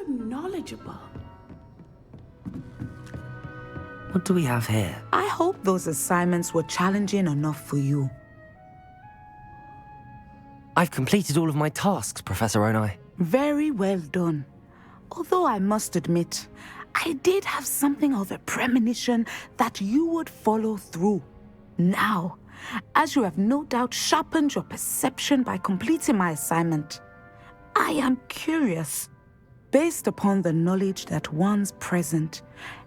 Knowledgeable. What do we have here? I hope those assignments were challenging enough for you. I've completed all of my tasks, Professor Onai. Very well done. Although I must admit, I did have something of a premonition that you would follow through. Now, as you have no doubt sharpened your perception by completing my assignment, I am curious. Based upon the knowledge that one's present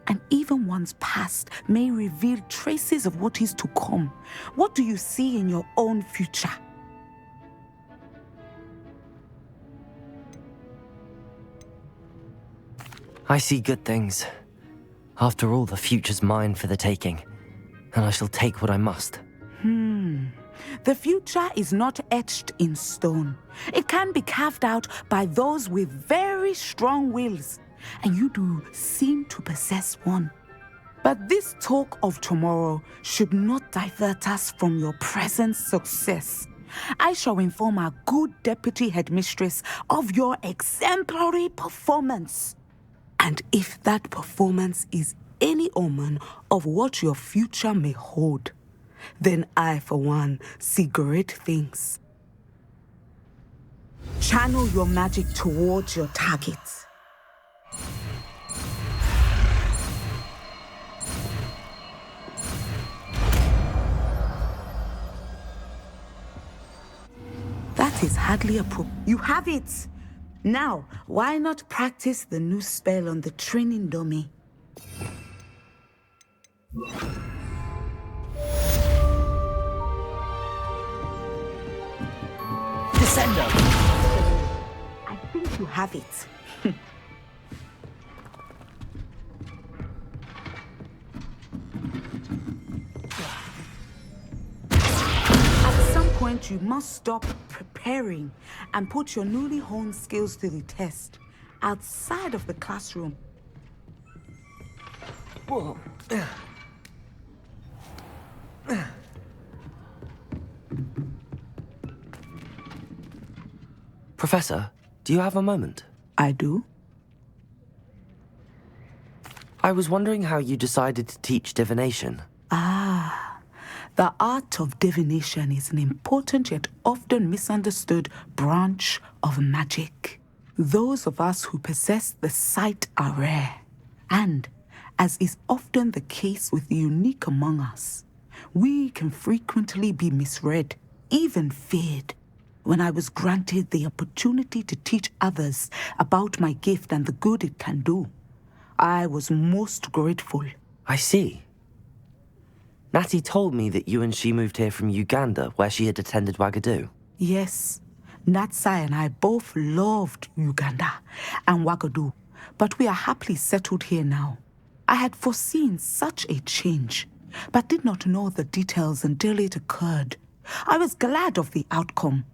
and even one's past may reveal traces of what is to come, what do you see in your own future? I see good things. After all, the future's mine for the taking, and I shall take what I must. The future is not etched in stone. It can be carved out by those with very strong wills, and you do seem to possess one. But this talk of tomorrow should not divert us from your present success. I shall inform our good deputy headmistress of your exemplary performance. And if that performance is any omen of what your future may hold, then I, for one, see great things. Channel your magic towards your target. That is hardly appropriate. You have it! Now, why not practice the new spell on the training dummy? Descendo! I think you have it. At some point, you must stop preparing and put your newly honed skills to the test outside of the classroom. Whoa. Professor, do you have a moment? I do. I was wondering how you decided to teach divination. The art of divination is an important yet often misunderstood branch of magic. Those of us who possess the sight are rare, and, as is often the case with the unique among us, we can frequently be misread, even feared. When I was granted the opportunity to teach others about my gift and the good it can do, I was most grateful. I see. Natty told me that you and she moved here from Uganda, where she had attended Wagadu. Yes, Natsai and I both loved Uganda and Wagadu, but we are happily settled here now. I had foreseen such a change, but did not know the details until it occurred. I was glad of the outcome.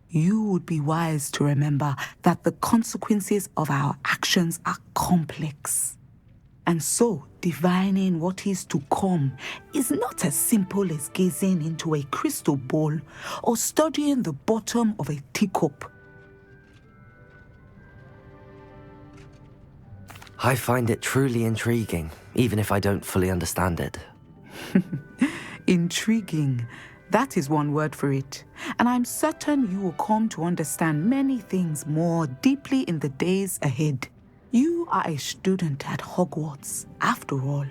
You would be wise to remember that the consequences of our actions are complex. And so, divining what is to come is not as simple as gazing into a crystal ball or studying the bottom of a teacup. I find it truly intriguing, even if I don't fully understand it. Intriguing. That is one word for it. And I'm certain you will come to understand many things more deeply in the days ahead. You are a student at Hogwarts, after all.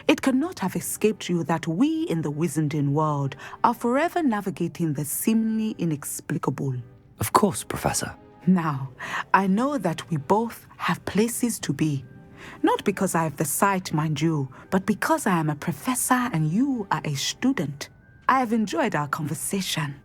It cannot have escaped you that we in the Wizarding world are forever navigating the seemingly inexplicable. Of course, Professor. Now, I know that we both have places to be. Not because I have the sight, mind you, but because I am a professor and you are a student. I have enjoyed our conversation.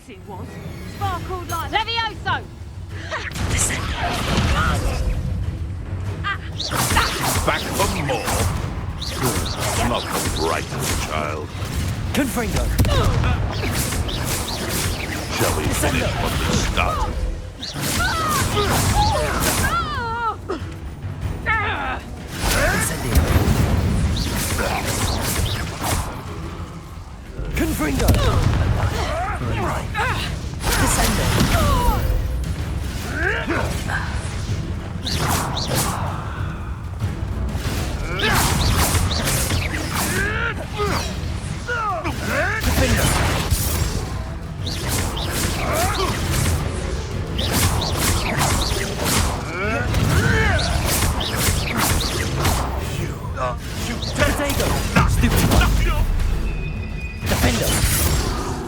It was. Sparkled like Levioso! Back for more. Not the brightest child. Confringo! Shall we finish what we started? Confringo!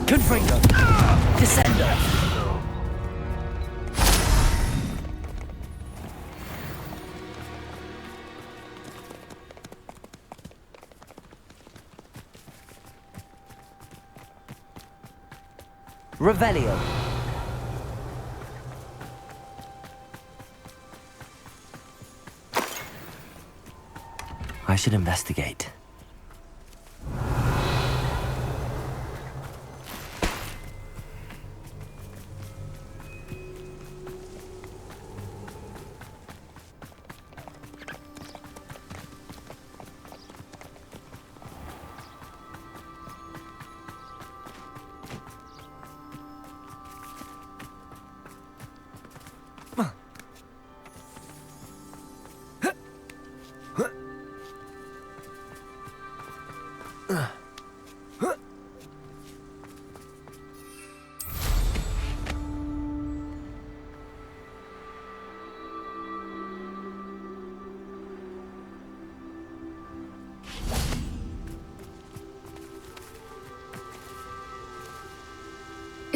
Confringo! Descendo! Revelio. I should investigate.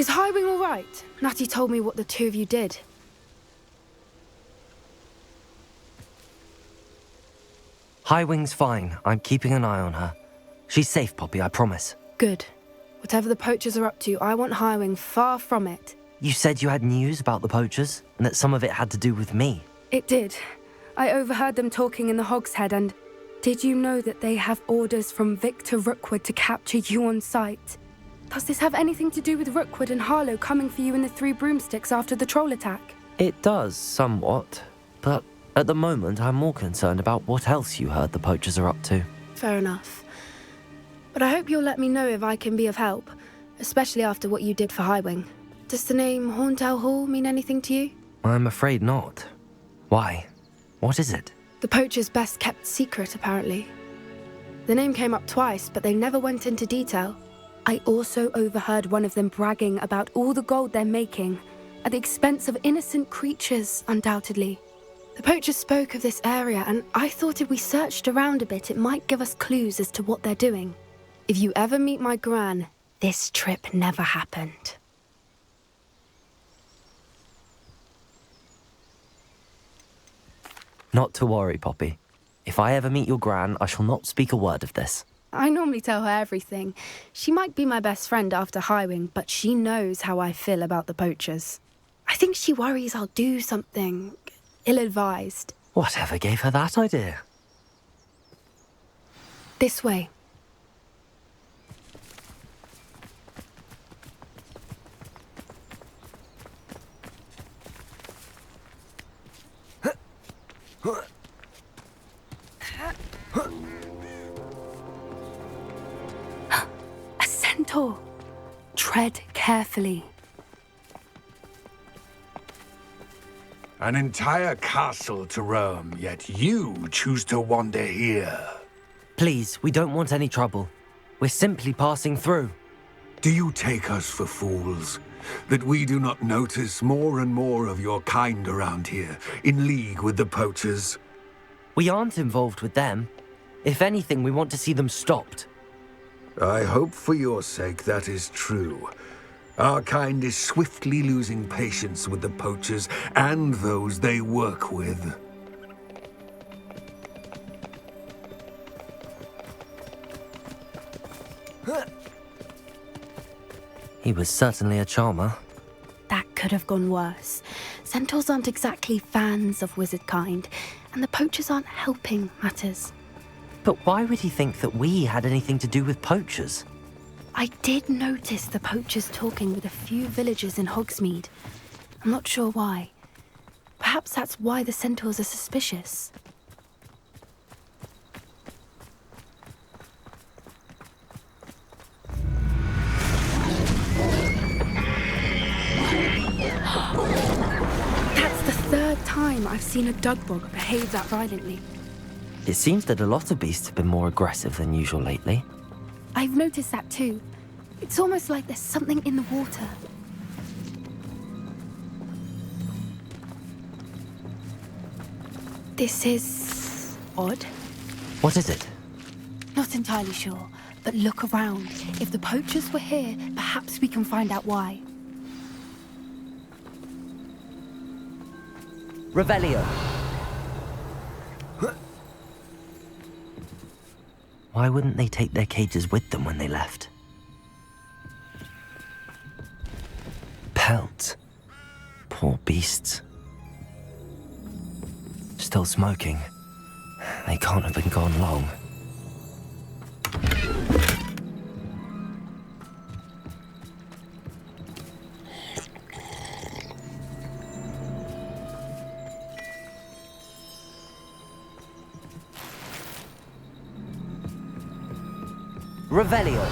Is Highwing all right? Natty told me what the two of you did. Highwing's fine. I'm keeping an eye on her. She's safe, Poppy, I promise. Good. Whatever the poachers are up to, I want Highwing far from it. You said you had news about the poachers, and that some of it had to do with me. It did. I overheard them talking in the Hogshead, and did you know that they have orders from Victor Rookwood to capture you on sight? Does this have anything to do with Rookwood and Harlow coming for you in the Three Broomsticks after the troll attack? It does, somewhat. But at the moment, I'm more concerned about what else you heard the poachers are up to. Fair enough. But I hope you'll let me know if I can be of help, especially after what you did for Highwing. Does the name Horndale Hall mean anything to you? I'm afraid not. Why? What is it? The poachers' best kept secret, apparently. The name came up twice, but they never went into detail. I also overheard one of them bragging about all the gold they're making, at the expense of innocent creatures, undoubtedly. The poachers spoke of this area, and I thought if we searched around a bit, it might give us clues as to what they're doing. If you ever meet my gran, this trip never happened. Not to worry, Poppy. If I ever meet your gran, I shall not speak a word of this. I normally tell her everything. She might be my best friend after Highwing, but she knows how I feel about the poachers. I think she worries I'll do something ill-advised. Whatever gave her that idea? This way. A centaur. Tread carefully. An entire castle to roam, yet you choose to wander here. Please, we don't want any trouble. We're simply passing through. Do you take us for fools? That we do not notice more and more of your kind around here, in league with the poachers? We aren't involved with them. If anything, we want to see them stopped. I hope for your sake that is true. Our kind is swiftly losing patience with the poachers and those they work with. He was certainly a charmer. That could have gone worse. Centaurs aren't exactly fans of wizard kind, and the poachers aren't helping matters. But why would he think that we had anything to do with poachers? I did notice the poachers talking with a few villagers in Hogsmeade. I'm not sure why. Perhaps that's why the centaurs are suspicious. That's the third time I've seen a dugbog behave that violently. It seems that a lot of beasts have been more aggressive than usual lately. I've noticed that too. It's almost like there's something in the water. This is odd. What is it? Not entirely sure, but look around. If the poachers were here, perhaps we can find out why. Revelio. Why wouldn't they take their cages with them when they left? Pelt. Poor beasts. Still smoking. They can't have been gone long. Revelio.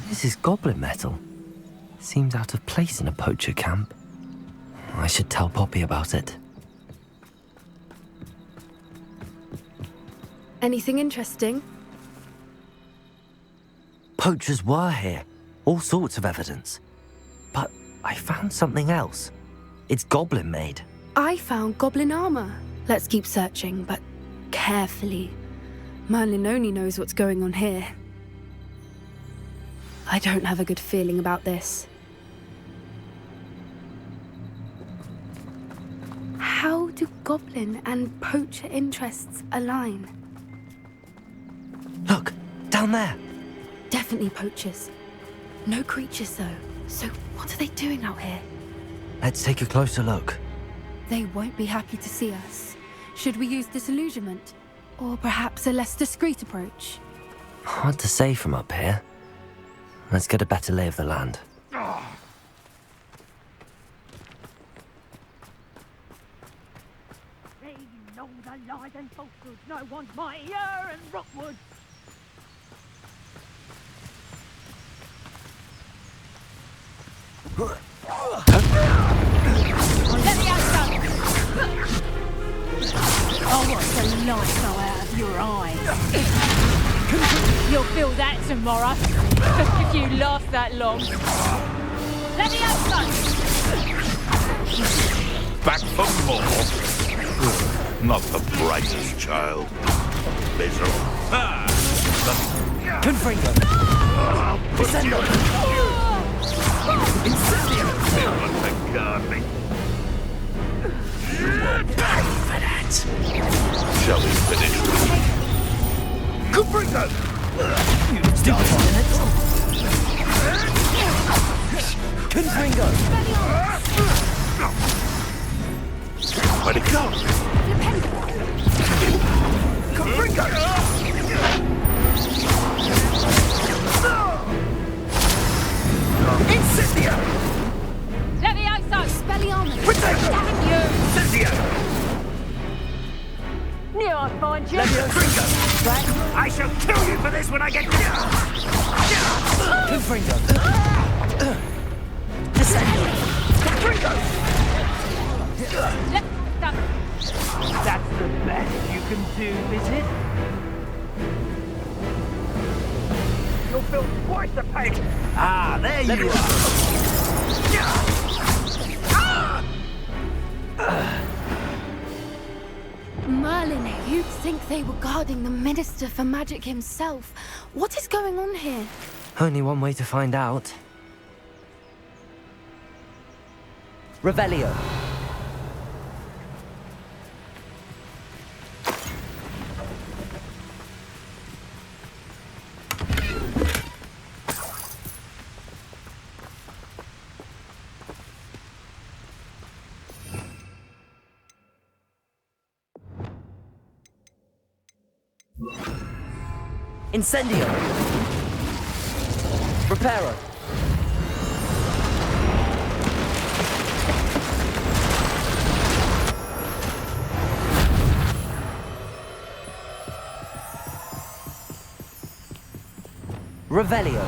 This is goblin metal. Seems out of place in a poacher camp. I should tell Poppy about it. Anything interesting? Poachers were here. All sorts of evidence. But I found something else. It's goblin made. I found goblin armor. Let's keep searching, but carefully. Merlin only knows what's going on here. I don't have a good feeling about this. How do goblin and poacher interests align? Look, down there. Definitely poachers. No creatures, though. So what are they doing out here? Let's take a closer look. They won't be happy to see us. Should we use disillusionment? Or perhaps a less discreet approach? Hard to say from up here. Let's get a better lay of the land. They know the lies and falsehoods. No one's mightier in Rookwood. Let me out, son. Oh, watch the light go out of your eyes. You'll feel that tomorrow, if you last that long. Let me out, son. Back for more? Not the brightest child. Miserable. Confringo! Descendo! Incendio! What the gardening. You will pay for that! Shall we finish with Confringo! You start on it! Confringo! Where'd it go? Confringo! Incendio! Levioso! Expelliarmus! Protect! Damn you! Incendio! Knew I'd find you! Confringo! I shall kill you for this when I get down! Confringo! Descendo! Confringo! That's the best you can do, is it? You'll feel twice the pain. Ah, there you are! Merlin, you'd think they were guarding the Minister for Magic himself. What is going on here? Only one way to find out. Revelio. Incendio! Reparo! Revelio.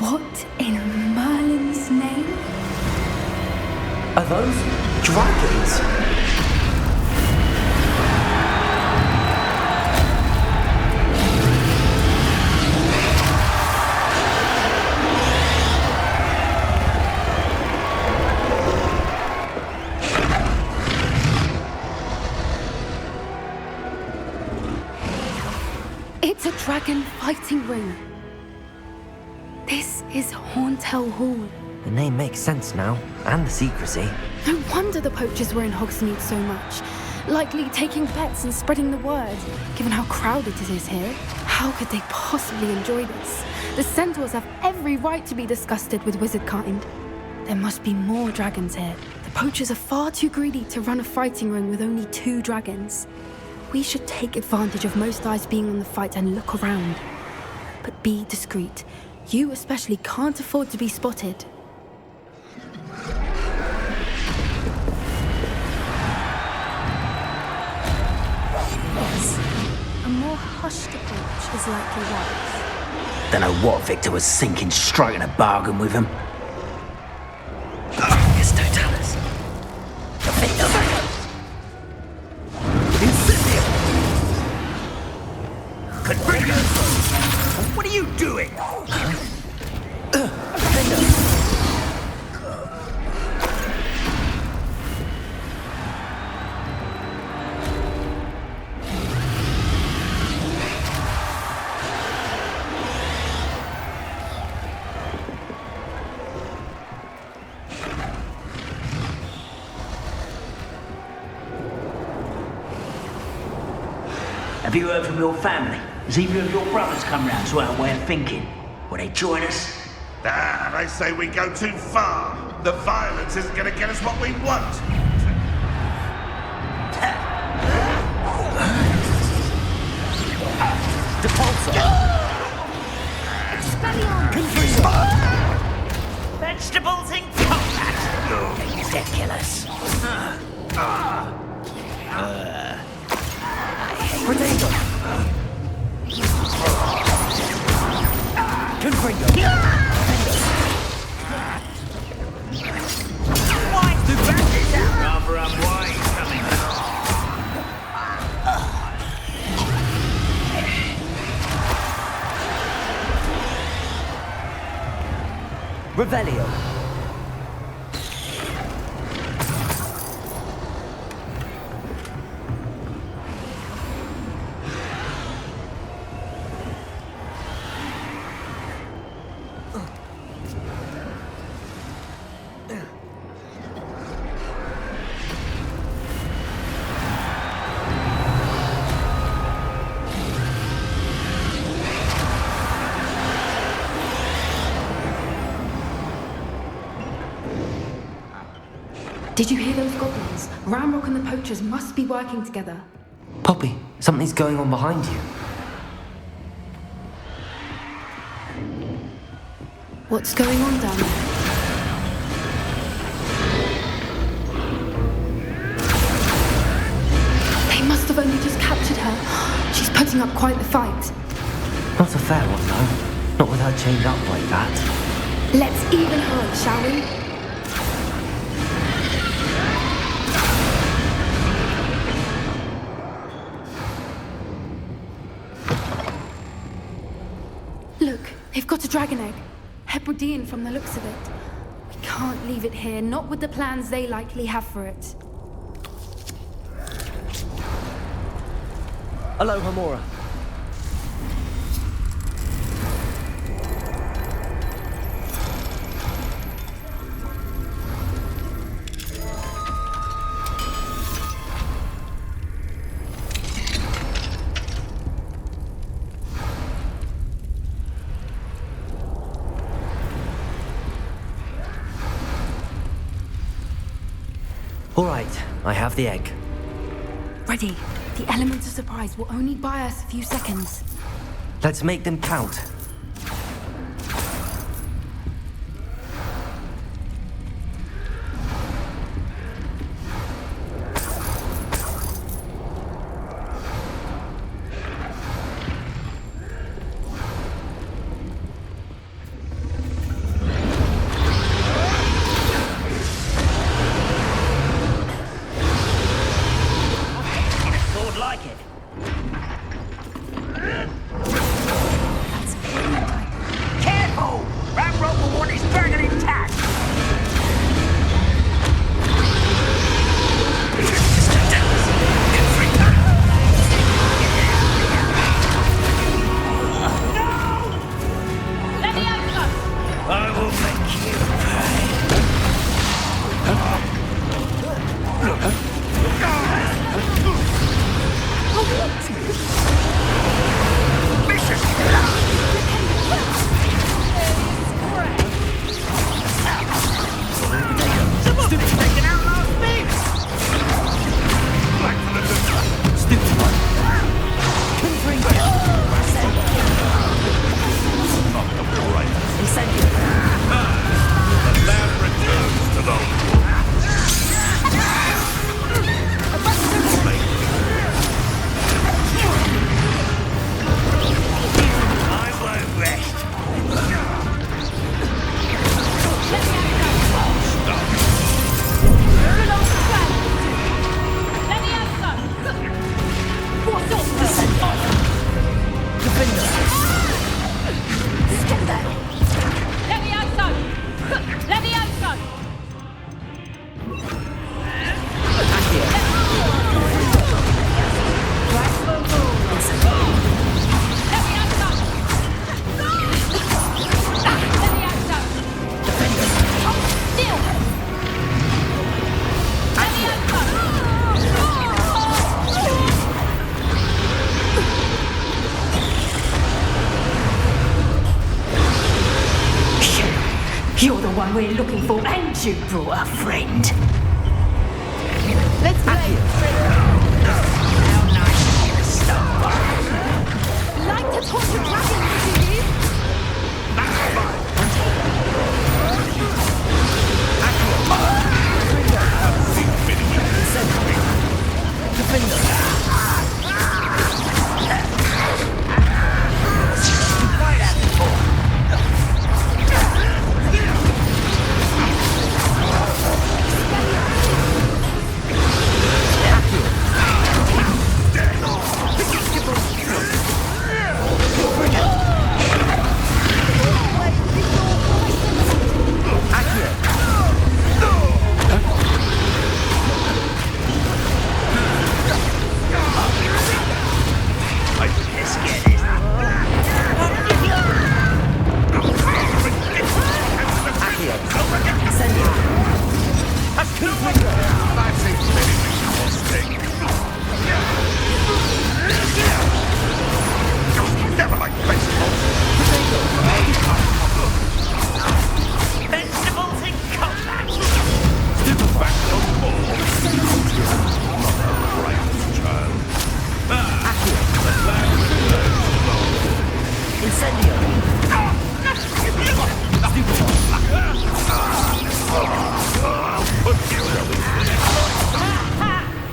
What in Merlin's name? Are those dragons? It's a dragon fighting ring. This is Horntail Hall. The name makes sense now, and the secrecy. No wonder the poachers were in Hogsmeade so much. Likely taking bets and spreading the word, given how crowded it is here. How could they possibly enjoy this? The centaurs have every right to be disgusted with wizard kind. There must be more dragons here. The poachers are far too greedy to run a fighting ring with only 2 dragons. We should take advantage of most eyes being on the fight and look around. But be discreet. You especially can't afford to be spotted. Yes. A more hushed approach is likely wise. Don't know what Victor was thinking, striking a bargain with him. It's Totalis. The Have you heard from your family? Has either of your brothers come round to our way of thinking? Will they join us? Ah, they say we go too far. The violence isn't going to get us what we want. Vegetables in combat! Ridiculous. Potato! Confringo! Why the back is out? Rather unwise coming. Revelio. Did you hear those goblins? Ramrock and the poachers must be working together. Poppy, something's going on behind you. What's going on down there? They must have only just captured her. She's putting up quite the fight. Not a fair one, though. Not with her chained up like that. Let's even her, shall we? Look, they've got a dragon egg. Hebridean from the looks of it. We can't leave it here, not with the plans they likely have for it. Aloha, Mora. All right, I have the egg. Ready. The elements of surprise will only buy us a few seconds. Let's make them count. we're looking for, and you brought a friend. Let's play. Like to talk to dragons, do you?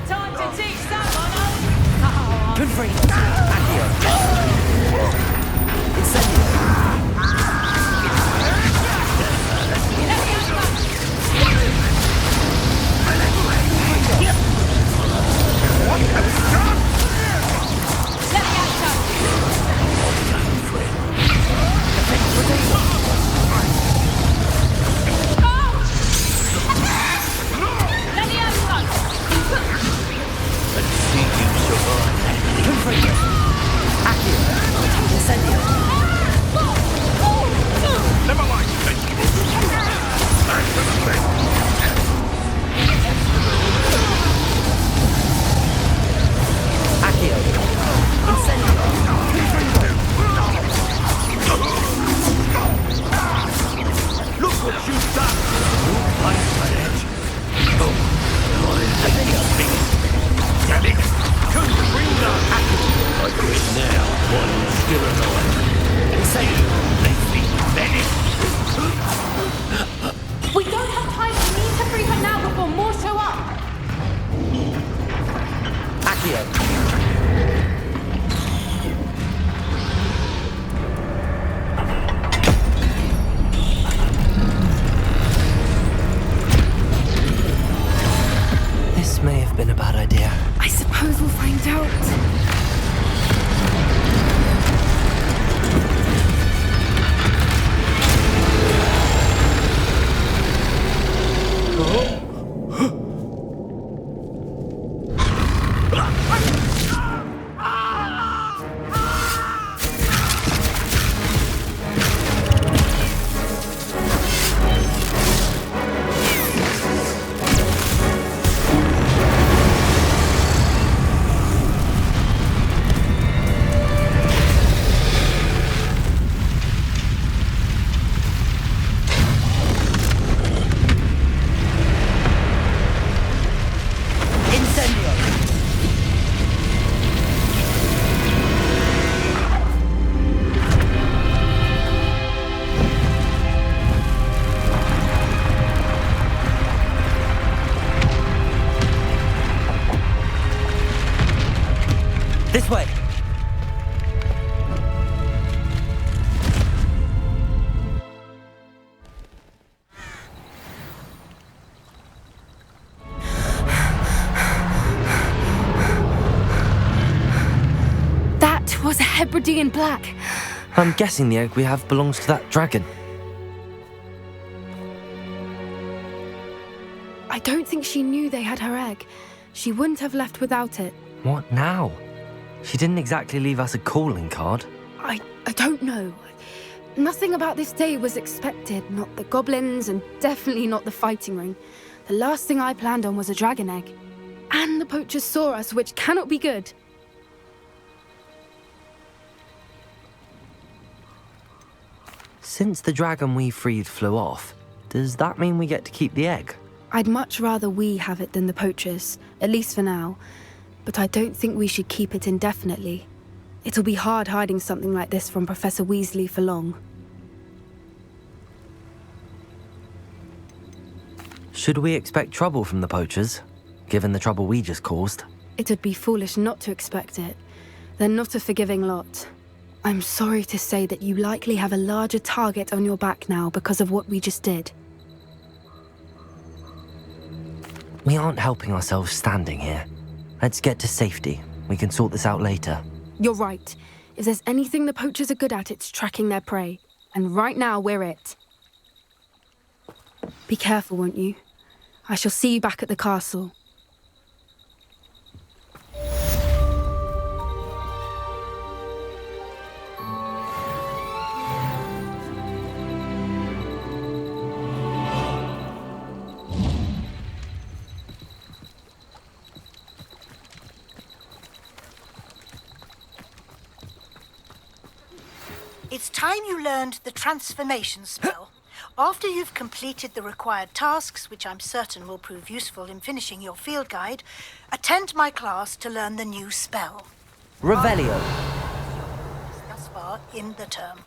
Time to teach someone, Confringo. Accio. Incendio. We don't have time. We need to free her now before more show up. This may have been a bad idea. I suppose we'll find out. This way. That was a Hebridean black. I'm guessing the egg we have belongs to that dragon. I don't think she knew they had her egg. She wouldn't have left without it. What now? She didn't exactly leave us a calling card. I don't know. Nothing about this day was expected. Not the goblins, and definitely not the fighting ring. The last thing I planned on was a dragon egg. And the poachers saw us, which cannot be good. Since the dragon we freed flew off, Does that mean we get to keep the egg? I'd much rather we have it than the poachers, at least for now. But I don't think we should keep it indefinitely. It'll be hard hiding something like this from Professor Weasley for long. Should we expect trouble from the poachers, given the trouble we just caused? It would be foolish not to expect it. They're not a forgiving lot. I'm sorry to say that you likely have a larger target on your back now because of what we just did. We aren't helping ourselves standing here. Let's get to safety. We can sort this out later. You're right. If there's anything the poachers are good at, it's tracking their prey. And right now, we're it. Be careful, won't you? I shall see you back at the castle. It's time you learned the transformation spell. After you've completed the required tasks, which I'm certain will prove useful in finishing your field guide, attend my class to learn the new spell. Revelio. Thus far in the term.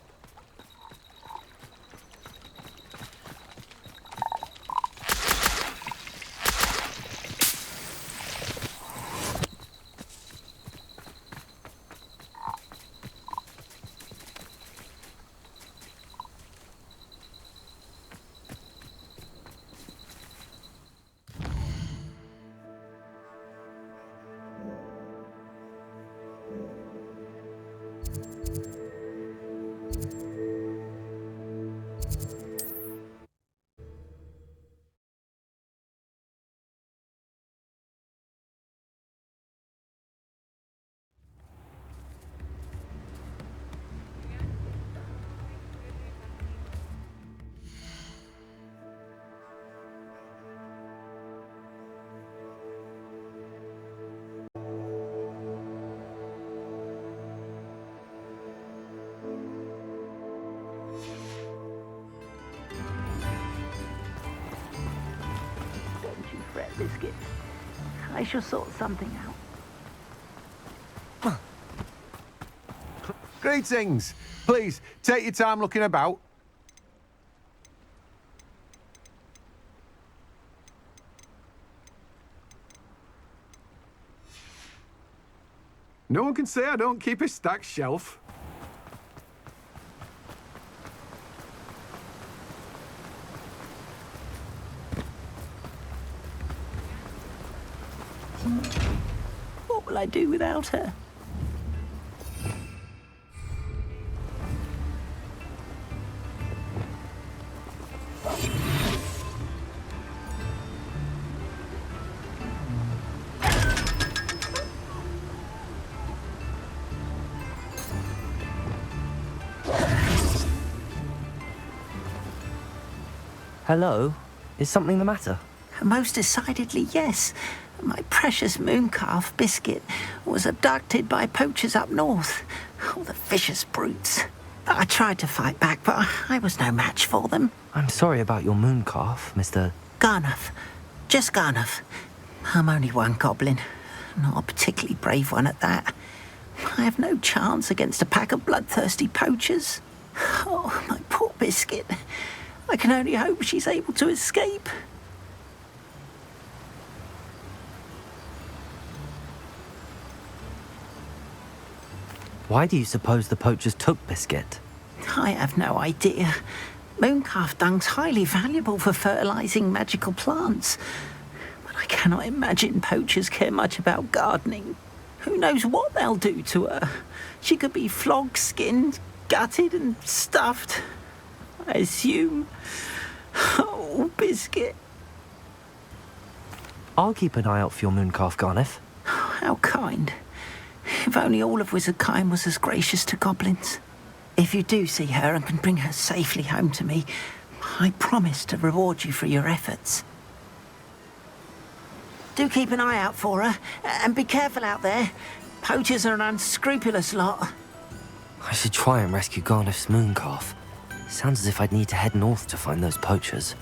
Biscuit. I shall sort something out. Greetings. Please, take your time looking about. No one can say I don't keep a stacked shelf. What will I do without her? Hello? Is something the matter? Most decidedly, yes. My precious mooncalf, Biscuit, was abducted by poachers up north. Oh, the vicious brutes. I tried to fight back, but I was no match for them. I'm sorry about your mooncalf, Mr. Garnuff. Just Garnuff. I'm only one goblin. Not a particularly brave one at that. I have no chance against a pack of bloodthirsty poachers. Oh, my poor Biscuit. I can only hope she's able to escape. Why do you suppose the poachers took Biscuit? I have no idea. Mooncalf dung's highly valuable for fertilizing magical plants. But I cannot imagine poachers care much about gardening. Who knows what they'll do to her? She could be flogged, skinned, gutted and stuffed. I assume. Oh, Biscuit. I'll keep an eye out for your mooncalf, Garniff. How kind. If only all of Wizardkind was as gracious to goblins. If you do see her and can bring her safely home to me, I promise to reward you for your efforts. Do keep an eye out for her, and be careful out there. Poachers are an unscrupulous lot. I should try and rescue Garniff's mooncalf. Sounds as if I'd need to head north to find those poachers.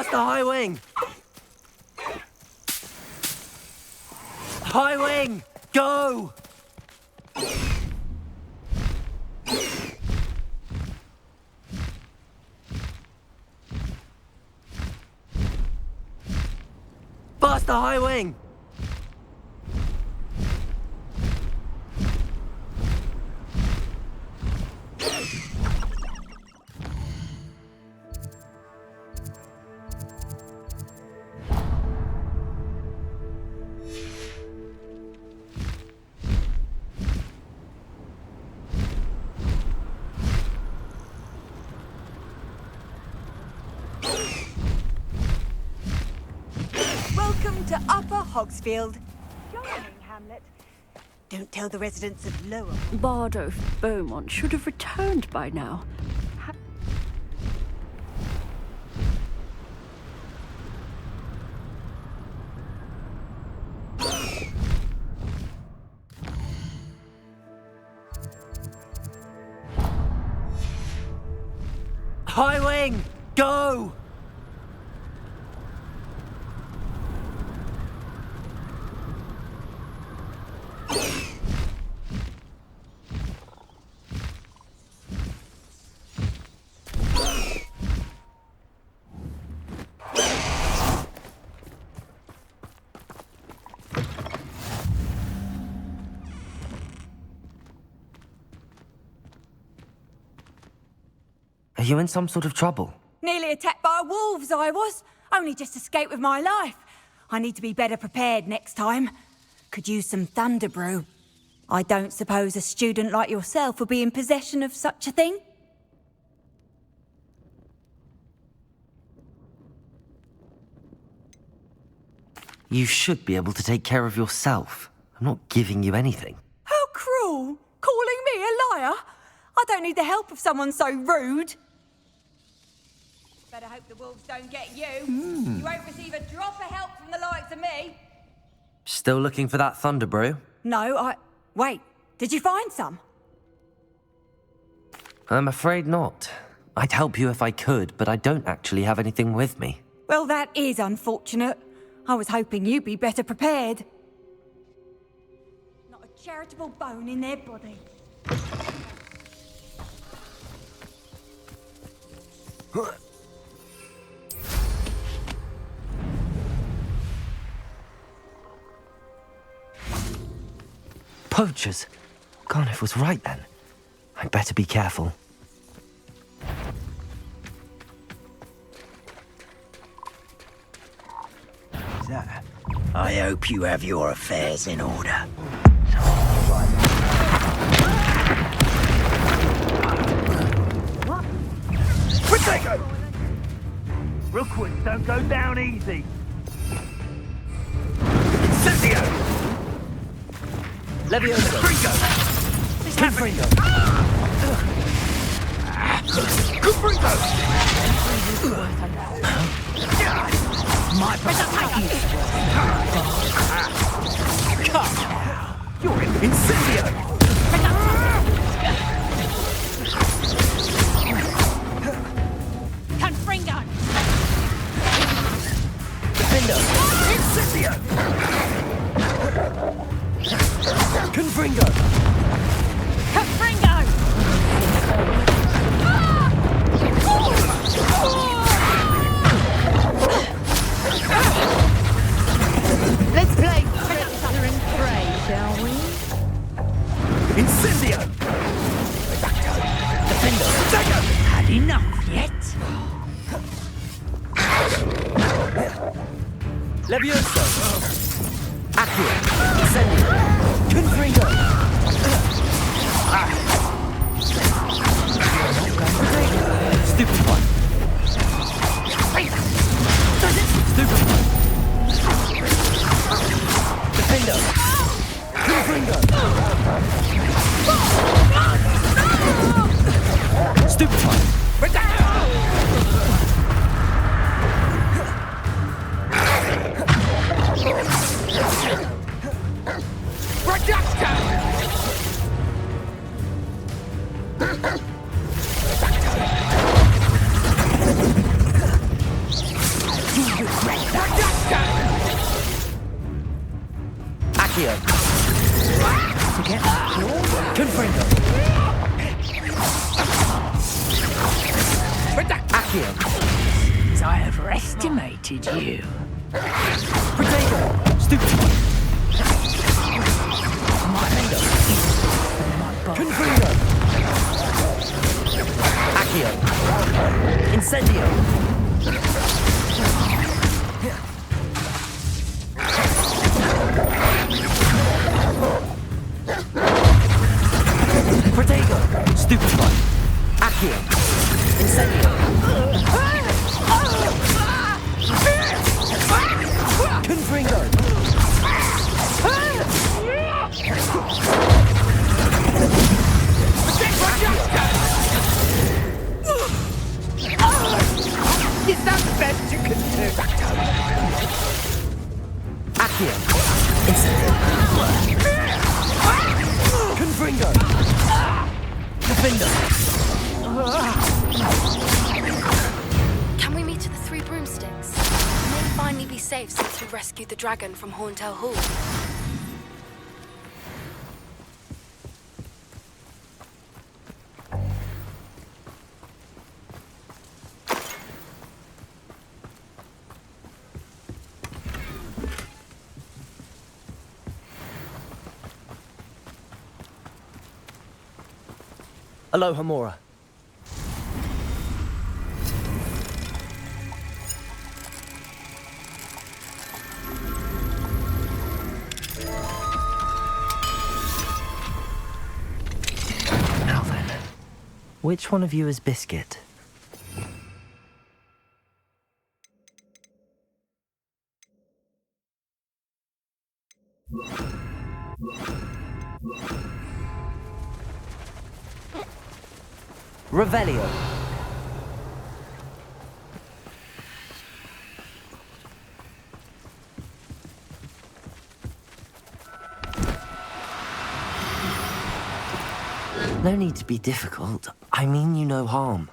Past the high wing! High wing! Go! Past the high wing! Welcome to Upper Hogsfield. Charming hamlet. Don't tell the residents of Lower. Bardo Beaumont should have returned by now. High wing! Go! Are you in some sort of trouble? Nearly attacked by wolves, I was. Only just escaped with my life. I need to be better prepared next time. Could use some thunder brew. I don't suppose a student like yourself would be in possession of such a thing? You should be able to take care of yourself. I'm not giving you anything. How cruel! Calling me a liar? I don't need the help of someone so rude. Better hope the wolves don't get you. You won't receive a drop of help from the likes of me. Still looking for that thunder brew? No, Wait, did you find some? I'm afraid not. I'd help you if I could, but I don't actually have anything with me. Well, that is unfortunate. I was hoping you'd be better prepared. Not a charitable bone in their body. Poachers? Garniff was right then. I'd better be careful. I hope you have your affairs in order. What? Protego! Rookwoods don't go down easy. Incendio! Levioso! Fringo! Confringo! Confringo! My protection! You're in Incendio! Confringo! Defendo! Incendio! Confringo! Confringo! Let's play Trickster and Prey, shall we? Incendio! Defendo! Had enough yet? Levioso! Accio! Incendio! Confringo! Stupid one! Stupid one! Defendo! Confringo! Stupid one! Confringo. Accio. I overestimated you. Protego. Stupid. Confringo. Accio. Incendio. Protego. Stupefy. Accio. Incendio. Confringo. Is that the best you can do? Accio. Incendio. Confringo. Defender. Can we meet at the Three Broomsticks? We may finally be safe since we rescued the dragon from Horntail Hall. Aloha Mora. Now then, which one of you is Biscuit? Revelio. No need to be difficult. I mean you no harm.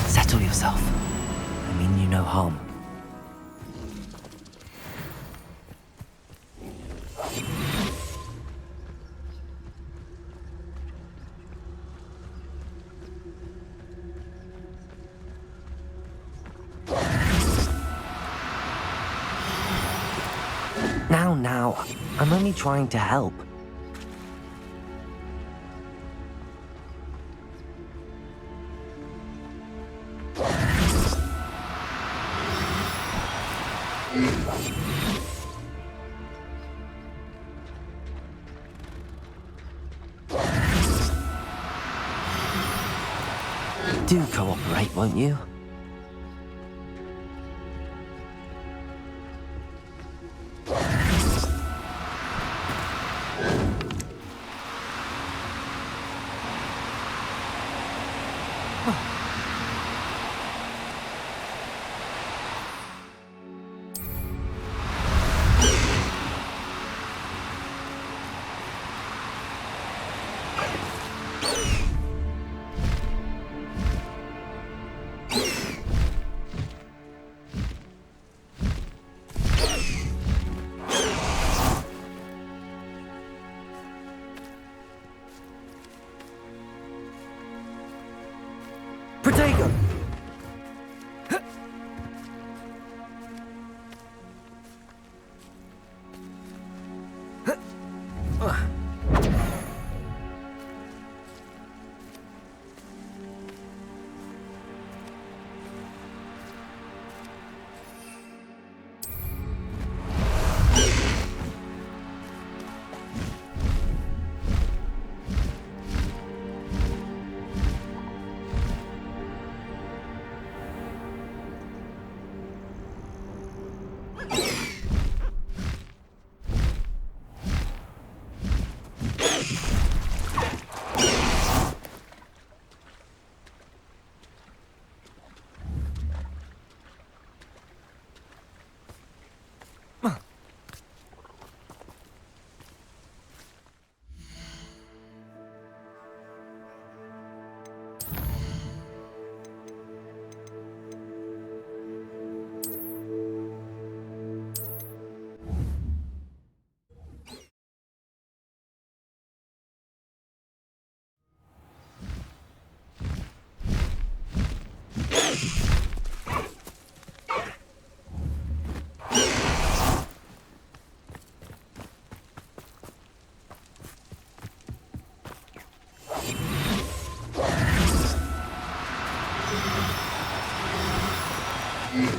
Settle yourself. I mean you no harm. Now, I'm only trying to help. Do cooperate, won't you?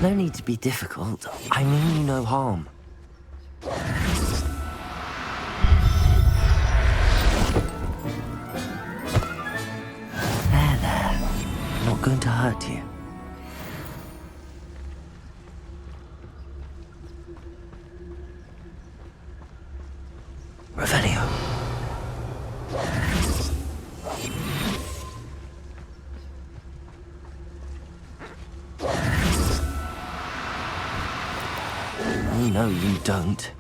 No need to be difficult. I mean you no harm. There. I'm not going to hurt you. Revelio. Oh, no, you don't.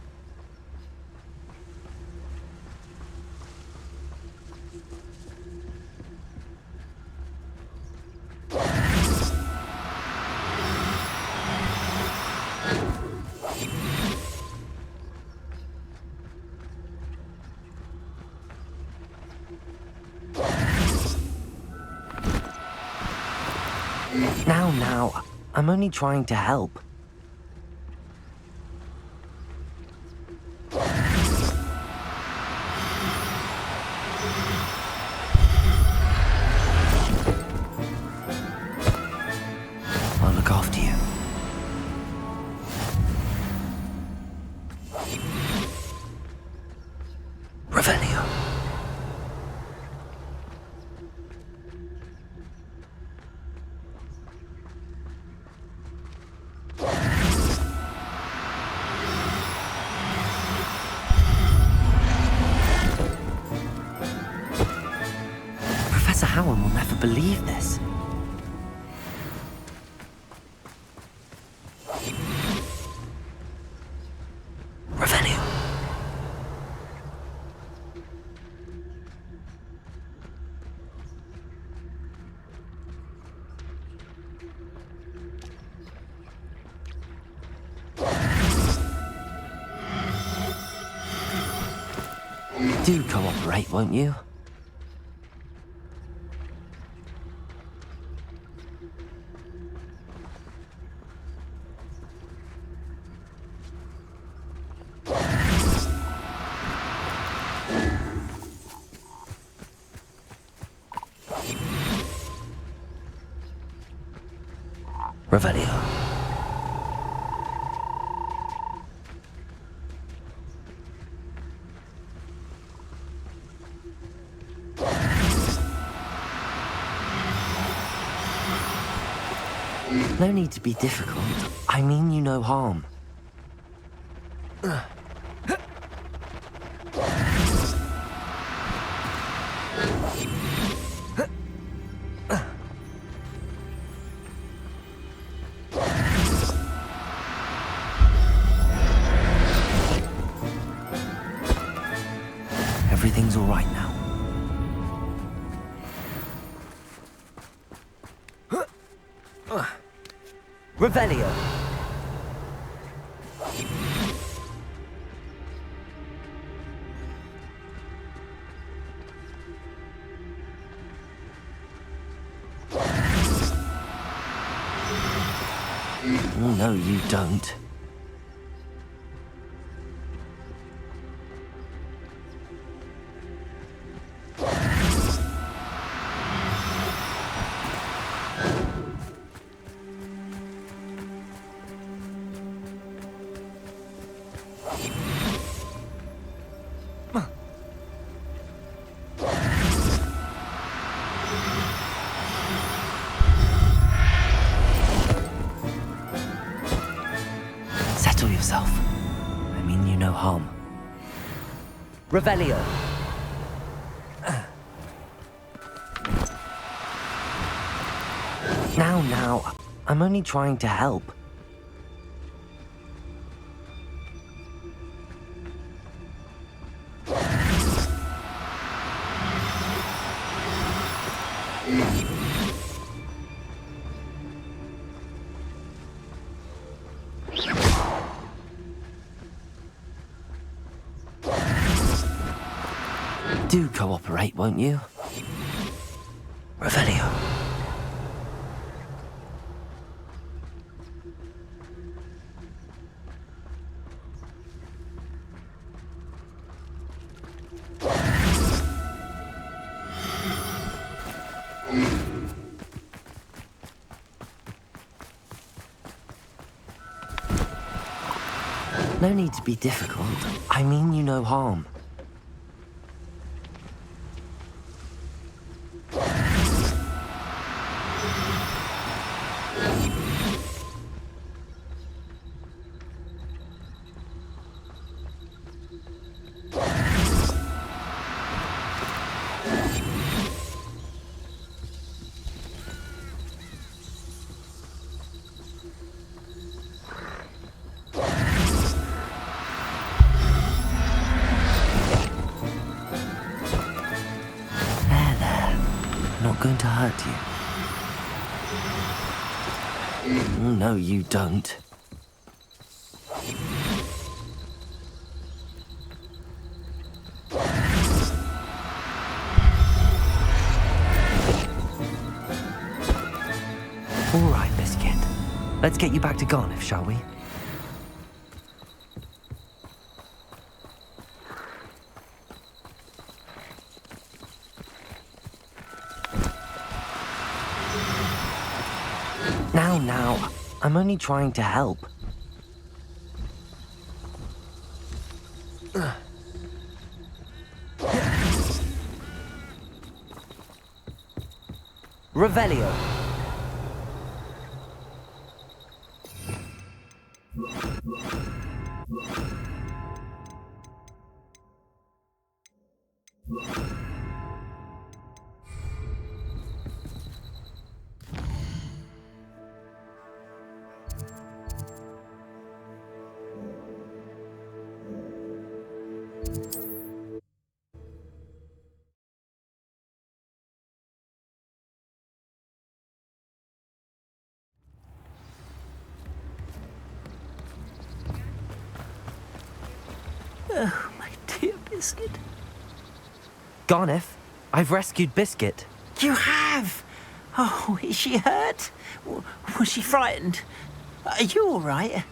Now, I'm only trying to help. I'll look after you. Revelio. Professor Howard will never believe this. Revelio. Do cooperate, won't you? Revelio. No need to be difficult. I mean you no harm. Everything's all right now. Revelio. Oh, no, you don't. Settle yourself. I mean you no harm. Revelio. Now, I'm only trying to help. Do cooperate, won't you? Revelio. No need to be difficult. I mean you no harm. Going to hurt you. No, you don't. All right, Biscuit. Let's get you back to Garniff, shall we? Now, I'm only trying to help. Revelio. Oh, my dear Biscuit. Garniff, I've rescued Biscuit. You have? Oh, is she hurt? Was she frightened? Are you all right?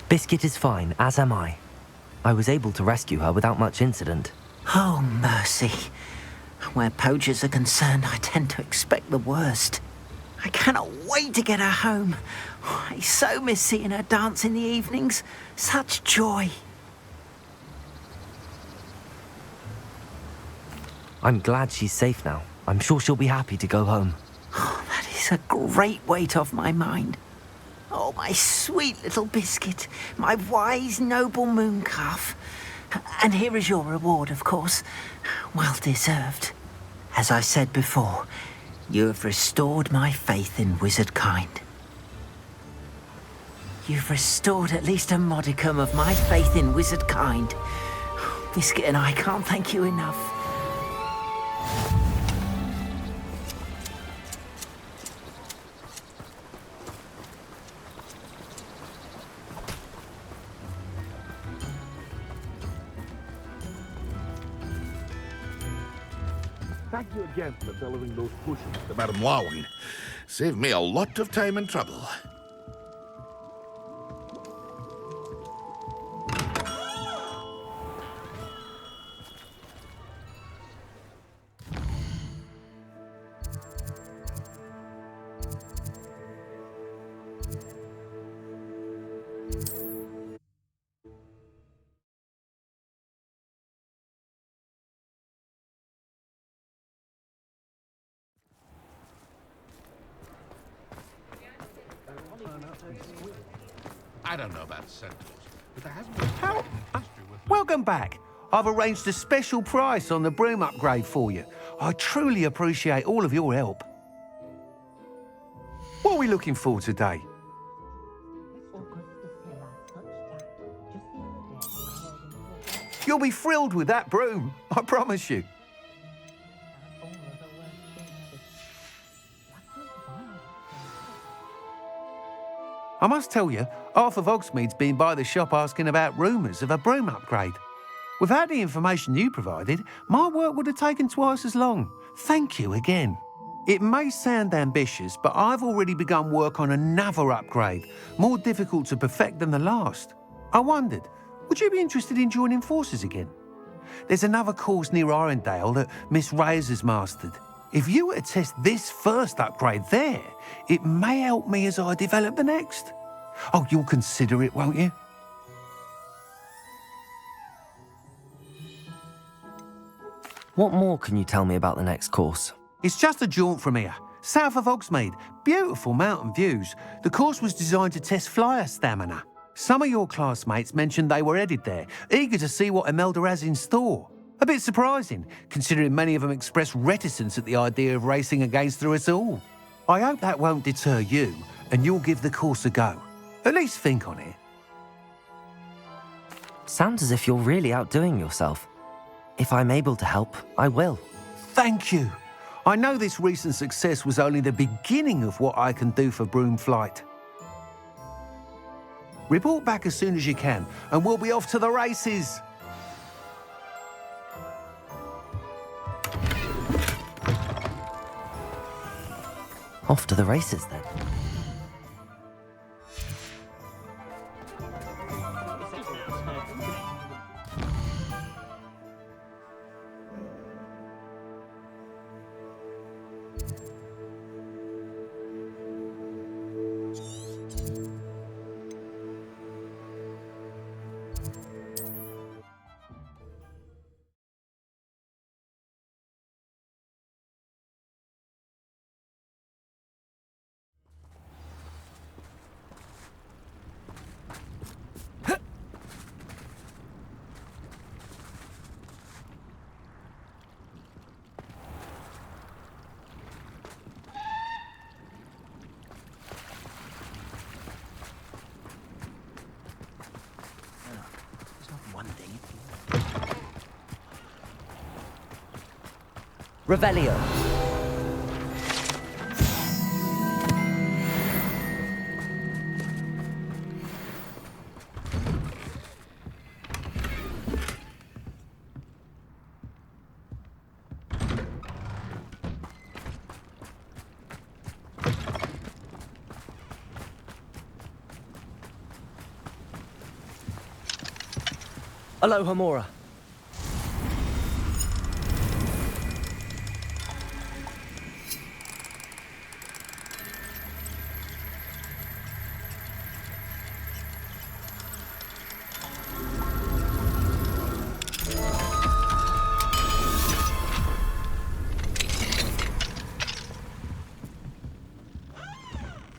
Biscuit is fine, as am I. I was able to rescue her without much incident. Oh, mercy. Where poachers are concerned, I tend to expect the worst. I cannot wait to get her home. I so miss seeing her dance in the evenings. Such joy. I'm glad she's safe now. I'm sure she'll be happy to go home. Oh, that is a great weight off my mind. Oh, my sweet little Biscuit, my wise, noble mooncalf. And here is your reward, of course. Well deserved. As I said before, you have restored my faith in wizard kind. You've restored at least a modicum of my faith in wizard kind. Biscuit and I can't thank you enough. Thank you again for delivering those potions to Madame Warwing. Saved me a lot of time and trouble. I don't know about centaurs, but there hasn't been How? Welcome back. I've arranged a special price on the broom upgrade for you. I truly appreciate all of your help. What are we looking for today? You'll be thrilled with that broom, I promise you. I must tell you, half of Hogsmeade's been by the shop asking about rumours of a broom upgrade. Without the information you provided, my work would have taken twice as long. Thank you again. It may sound ambitious, but I've already begun work on another upgrade, more difficult to perfect than the last. I wondered, would you be interested in joining forces again? There's another course near Irondale that Miss Reyes has mastered. If you were to test this first upgrade there, it may help me as I develop the next. Oh, you'll consider it, won't you? What more can you tell me about the next course? It's just a jaunt from here, south of Hogsmeade. Beautiful mountain views. The course was designed to test flyer stamina. Some of your classmates mentioned they were headed there, eager to see what Imelda has in store. A bit surprising, considering many of them expressed reticence at the idea of racing against us all. I hope that won't deter you, and you'll give the course a go. At least think on it. Sounds as if you're really outdoing yourself. If I'm able to help, I will. Thank you. I know this recent success was only the beginning of what I can do for Broomflight. Report back as soon as you can, and we'll be off to the races. Off to the races, then. Revelio. Aloha Mora.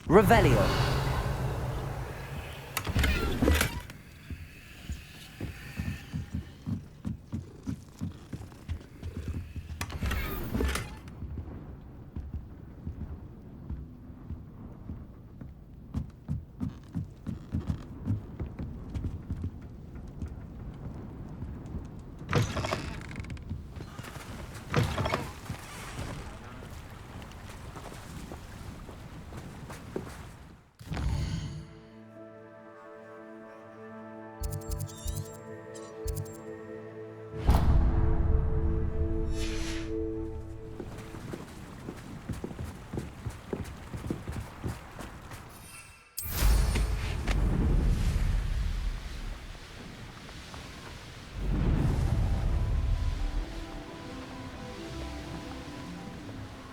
Revelio.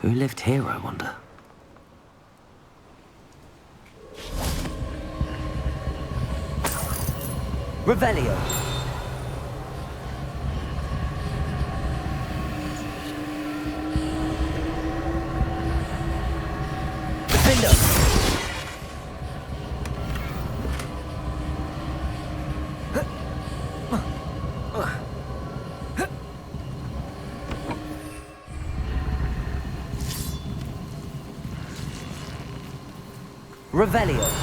Who lived here, I wonder? Revelio. Defender. Revelio.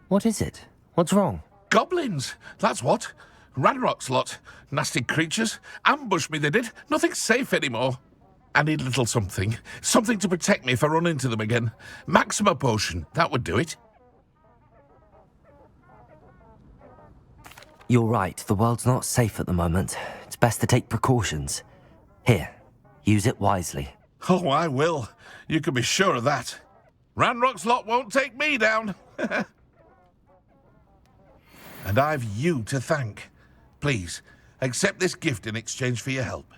What is it? What's wrong? Goblins, that's what. Ranrock's lot. Nasty creatures. Ambushed me, they did. Nothing's safe anymore. I need a little something. Something to protect me if I run into them again. Maxima potion, that would do it. You're right, the world's not safe at the moment. It's best to take precautions. Here, use it wisely. Oh, I will. You can be sure of that. Ranrock's lot won't take me down. And I've you to thank. Please, accept this gift in exchange for your help.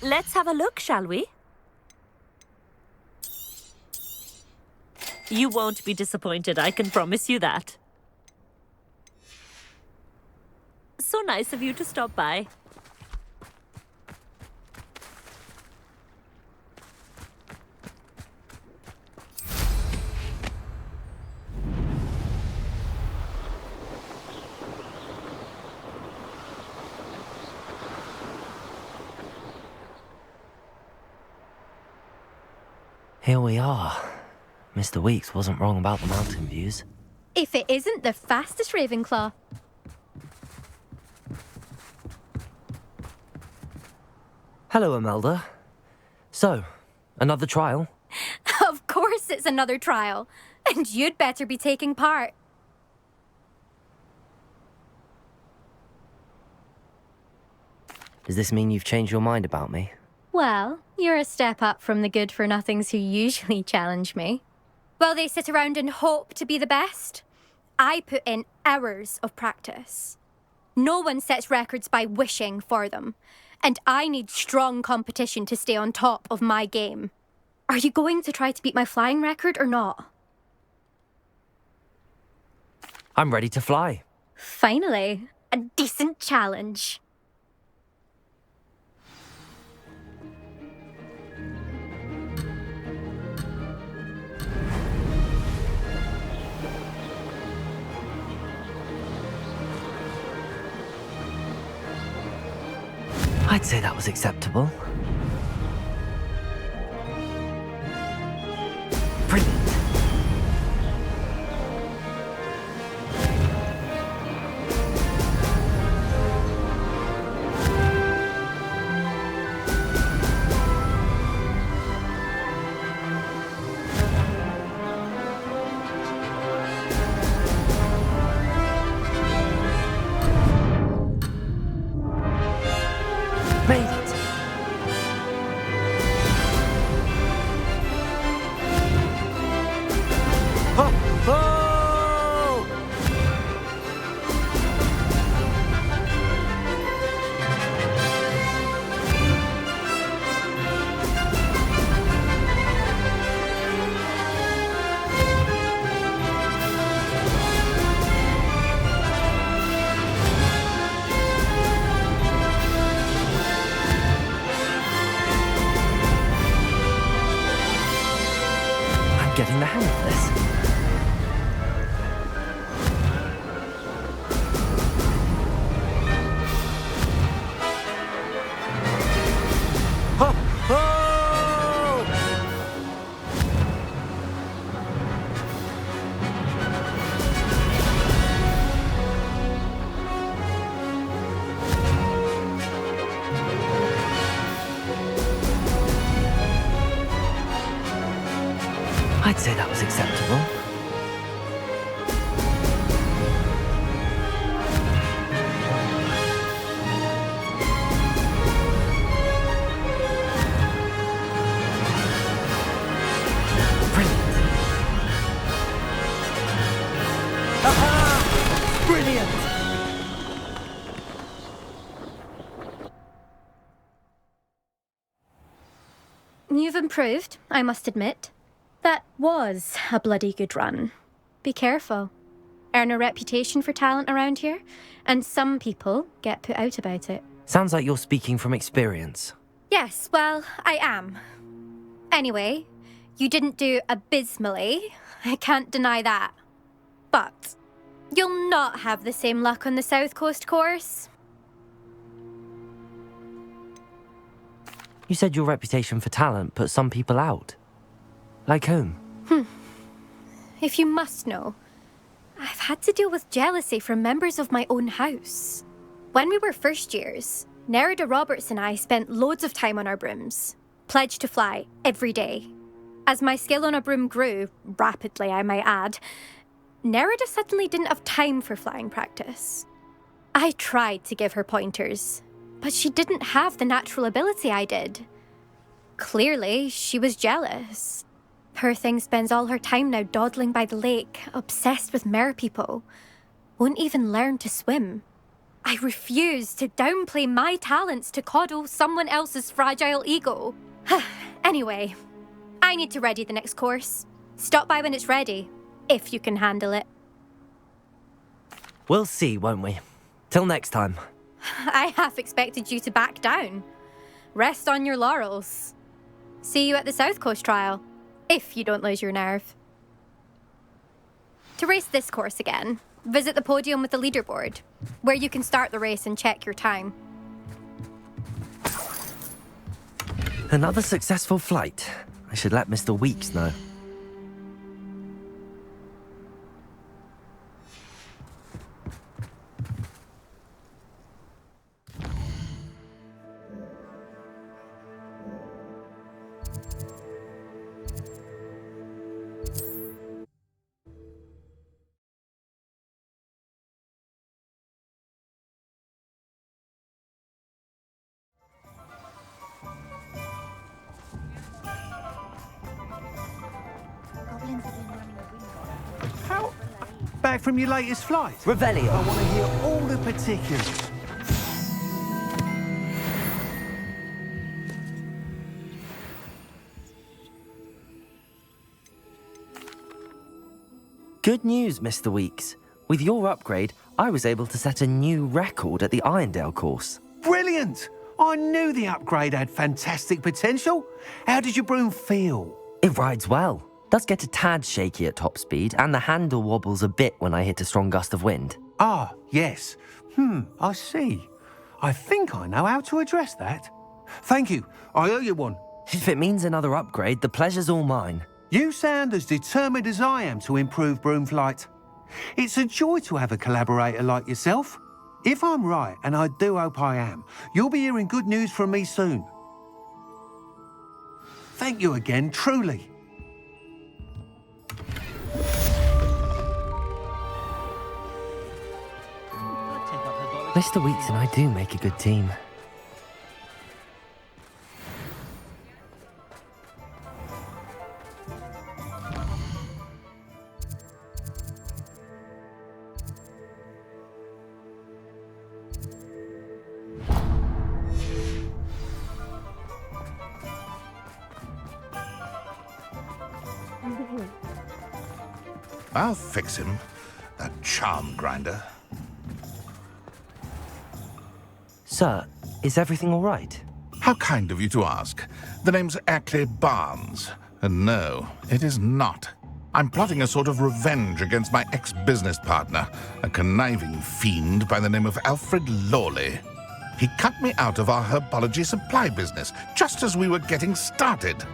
Let's have a look, shall we? You won't be disappointed, I can promise you that. So nice of you to stop by. Here we are. Mr. Weeks wasn't wrong about the mountain views. If it isn't the fastest Ravenclaw. Hello, Imelda. So, another trial? Of course it's another trial. And you'd better be taking part. Does this mean you've changed your mind about me? Well, you're a step up from the good-for-nothings who usually challenge me. While they sit around and hope to be the best, I put in hours of practice. No one sets records by wishing for them, and I need strong competition to stay on top of my game. Are you going to try to beat my flying record or not? I'm ready to fly. Finally, a decent challenge. I'd say that was acceptable. Brilliant. Made it. Ho, ho! I'm getting the hang of this. Ho, ho! I'd say that was acceptable. Brilliant. Aha! Brilliant! You've improved, I must admit. That was a bloody good run. Be careful. earn a reputation for talent around here, and some people get put out about it. Sounds like you're speaking from experience. Yes, well, I am. Anyway, you didn't do abysmally. I can't deny that. But you'll not have the same luck on the South Coast course. You said your reputation for talent put some people out. Like whom? If you must know, I've had to deal with jealousy from members of my own house. When we were first years, Nerida Roberts and I spent loads of time on our brooms, pledged to fly every day. As my skill on a broom grew, rapidly I might add, Nerida suddenly didn't have time for flying practice. I tried to give her pointers, but she didn't have the natural ability I did. Clearly, she was jealous. Poor thing spends all her time now dawdling by the lake, obsessed with merpeople. Won't even learn to swim. I refuse to downplay my talents to coddle someone else's fragile ego. Anyway, I need to ready the next course. Stop by when it's ready, if you can handle it. We'll see, won't we? Till next time. I half expected you to back down. Rest on your laurels. See you at the South Coast trial, if you don't lose your nerve. To race this course again, visit the podium with the leaderboard, where you can start the race and check your time. Another successful flight. I should let Mr. Weeks know. How? Back from your latest flight? Revelio. I want to hear all the particulars. Good news, Mr. Weeks. With your upgrade, I was able to set a new record at the Irondale course. Brilliant! I knew the upgrade had fantastic potential. How did your broom feel? It rides well. Does get a tad shaky at top speed, and the handle wobbles a bit when I hit a strong gust of wind. Ah, yes. I see. I think I know how to address that. Thank you. I owe you one. If it means another upgrade, the pleasure's all mine. You sound as determined as I am to improve broom flight. It's a joy to have a collaborator like yourself. If I'm right, and I do hope I am, you'll be hearing good news from me soon. Thank you again, truly. Mr. Weeks and I do make a good team. I'll fix him, that charm grinder. Sir, is everything all right? How kind of you to ask. The name's Ackley Barnes. And no, it is not. I'm plotting a sort of revenge against my ex-business partner, a conniving fiend by the name of Alfred Lawley. He cut me out of our herbology supply business just as we were getting started.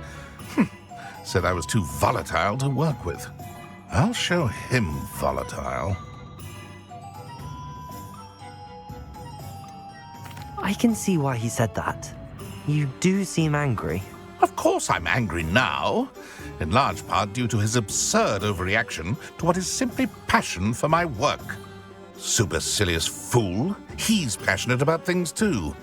Said I was too volatile to work with. I'll show him volatile. I can see why he said that. You do seem angry. Of course I'm angry now, in large part due to his absurd overreaction to what is simply passion for my work. Supercilious fool, he's passionate about things too,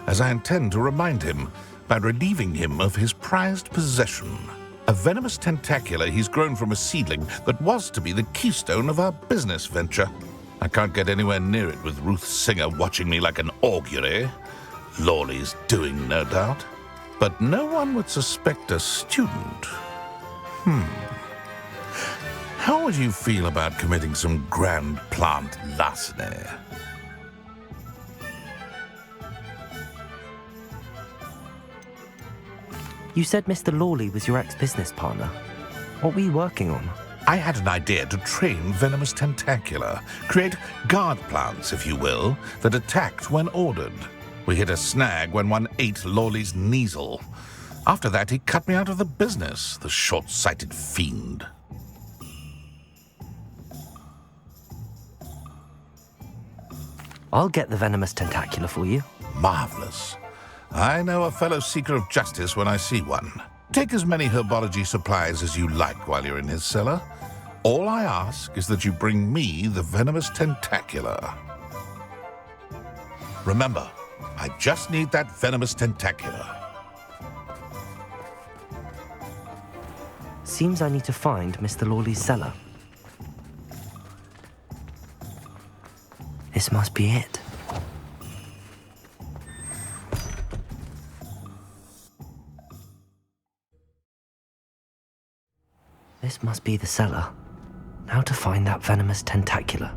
as I intend to remind him by relieving him of his prized possession. A venomous tentacula he's grown from a seedling that was to be the keystone of our business venture. I can't get anywhere near it with Ruth Singer watching me like an augury. Lawley's doing, no doubt. But no one would suspect a student. How would you feel about committing some grand plant larceny? You said Mr. Lawley was your ex-business partner. What were you working on? I had an idea to train venomous tentacula, create guard plants, if you will, that attacked when ordered. We hit a snag when one ate Lawley's Kneasel. After that, he cut me out of the business, the short-sighted fiend. I'll get the venomous tentacula for you. Marvelous. I know a fellow seeker of justice when I see one. Take as many herbology supplies as you like while you're in his cellar. All I ask is that you bring me the venomous tentacula. Remember, I just need that venomous tentacula. Seems I need to find Mr. Lawley's cellar. This must be it. This must be the cellar. Now to find that venomous tentacula.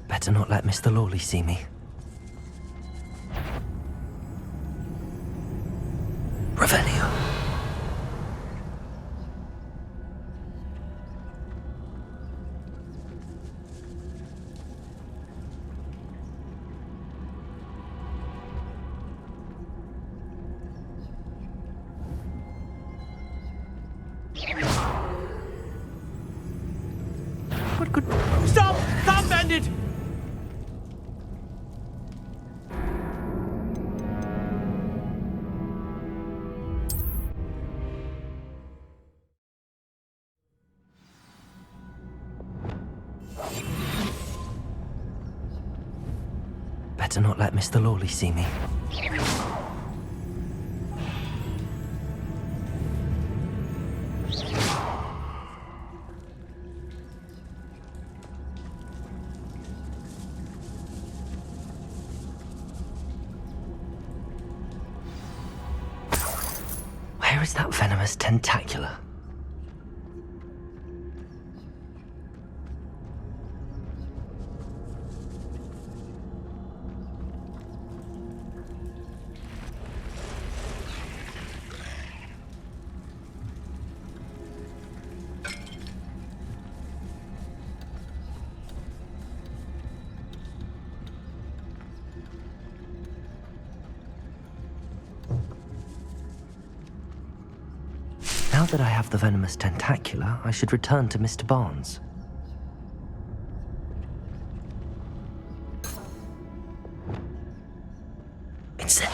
Better not let Mr. Lawley see me. Revelio. Stop! Stop, bandit! Better not let Mr. Lawley see me. Where is that venomous tentacula? Now that I have the venomous tentacula, I should return to Mr. Barnes. It's it.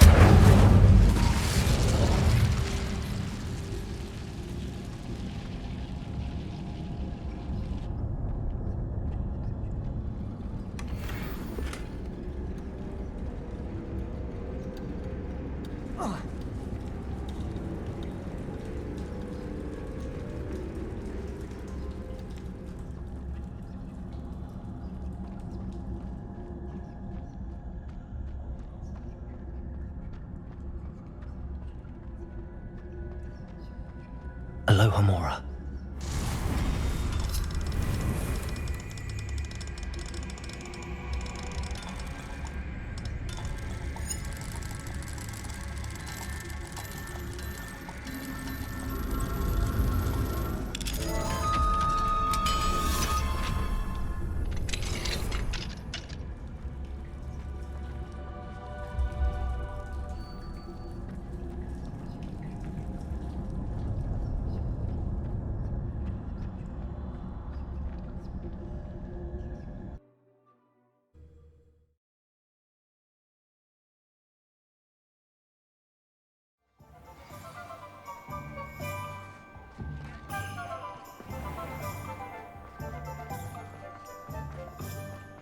Aloha Mora.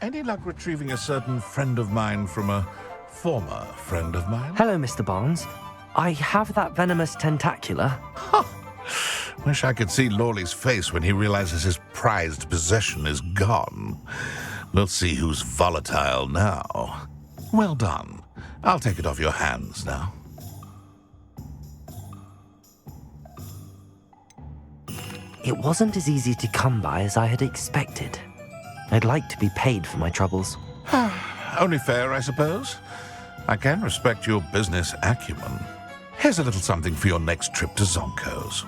Any luck retrieving a certain friend of mine from a former friend of mine? Hello, Mr. Barnes. I have that venomous tentacula. Wish I could see Lawley's face when he realizes his prized possession is gone. We'll see who's volatile now. Well done. I'll take it off your hands now. It wasn't as easy to come by as I had expected. I'd like to be paid for my troubles. Only fair, I suppose. I can respect your business acumen. Here's a little something for your next trip to Zonko's.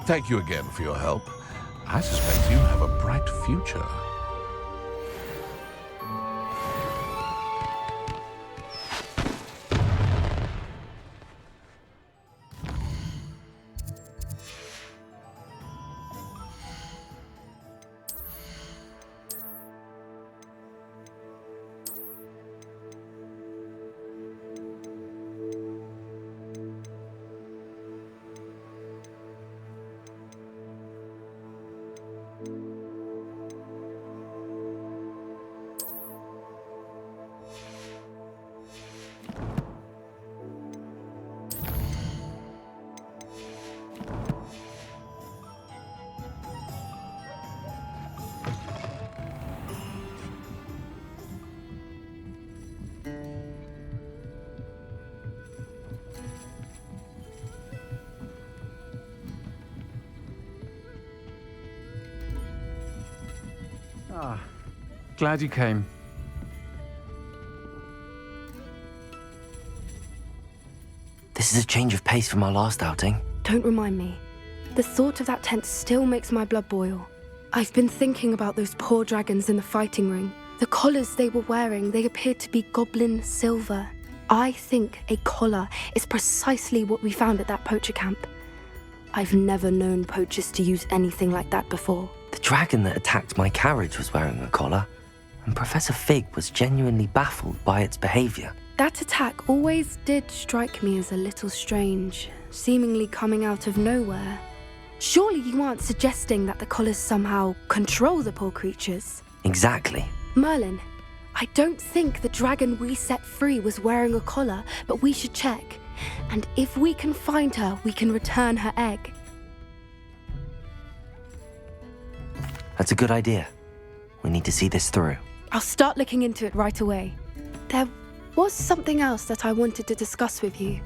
Thank you again for your help. I suspect you have a bright future. Ah, glad you came. This is a change of pace from our last outing. Don't remind me. The thought of that tent still makes my blood boil. I've been thinking about those poor dragons in the fighting ring. The collars they were wearing, they appeared to be goblin silver. I think a collar is precisely what we found at that poacher camp. I've never known poachers to use anything like that before. The dragon that attacked my carriage was wearing a collar, and Professor Fig was genuinely baffled by its behavior. That attack always did strike me as a little strange, seemingly coming out of nowhere. Surely you aren't suggesting that the collars somehow control the poor creatures? Exactly. Merlin, I don't think the dragon we set free was wearing a collar, but we should check. And if we can find her, we can return her egg. That's a good idea. We need to see this through. I'll start looking into it right away. There was something else that I wanted to discuss with you.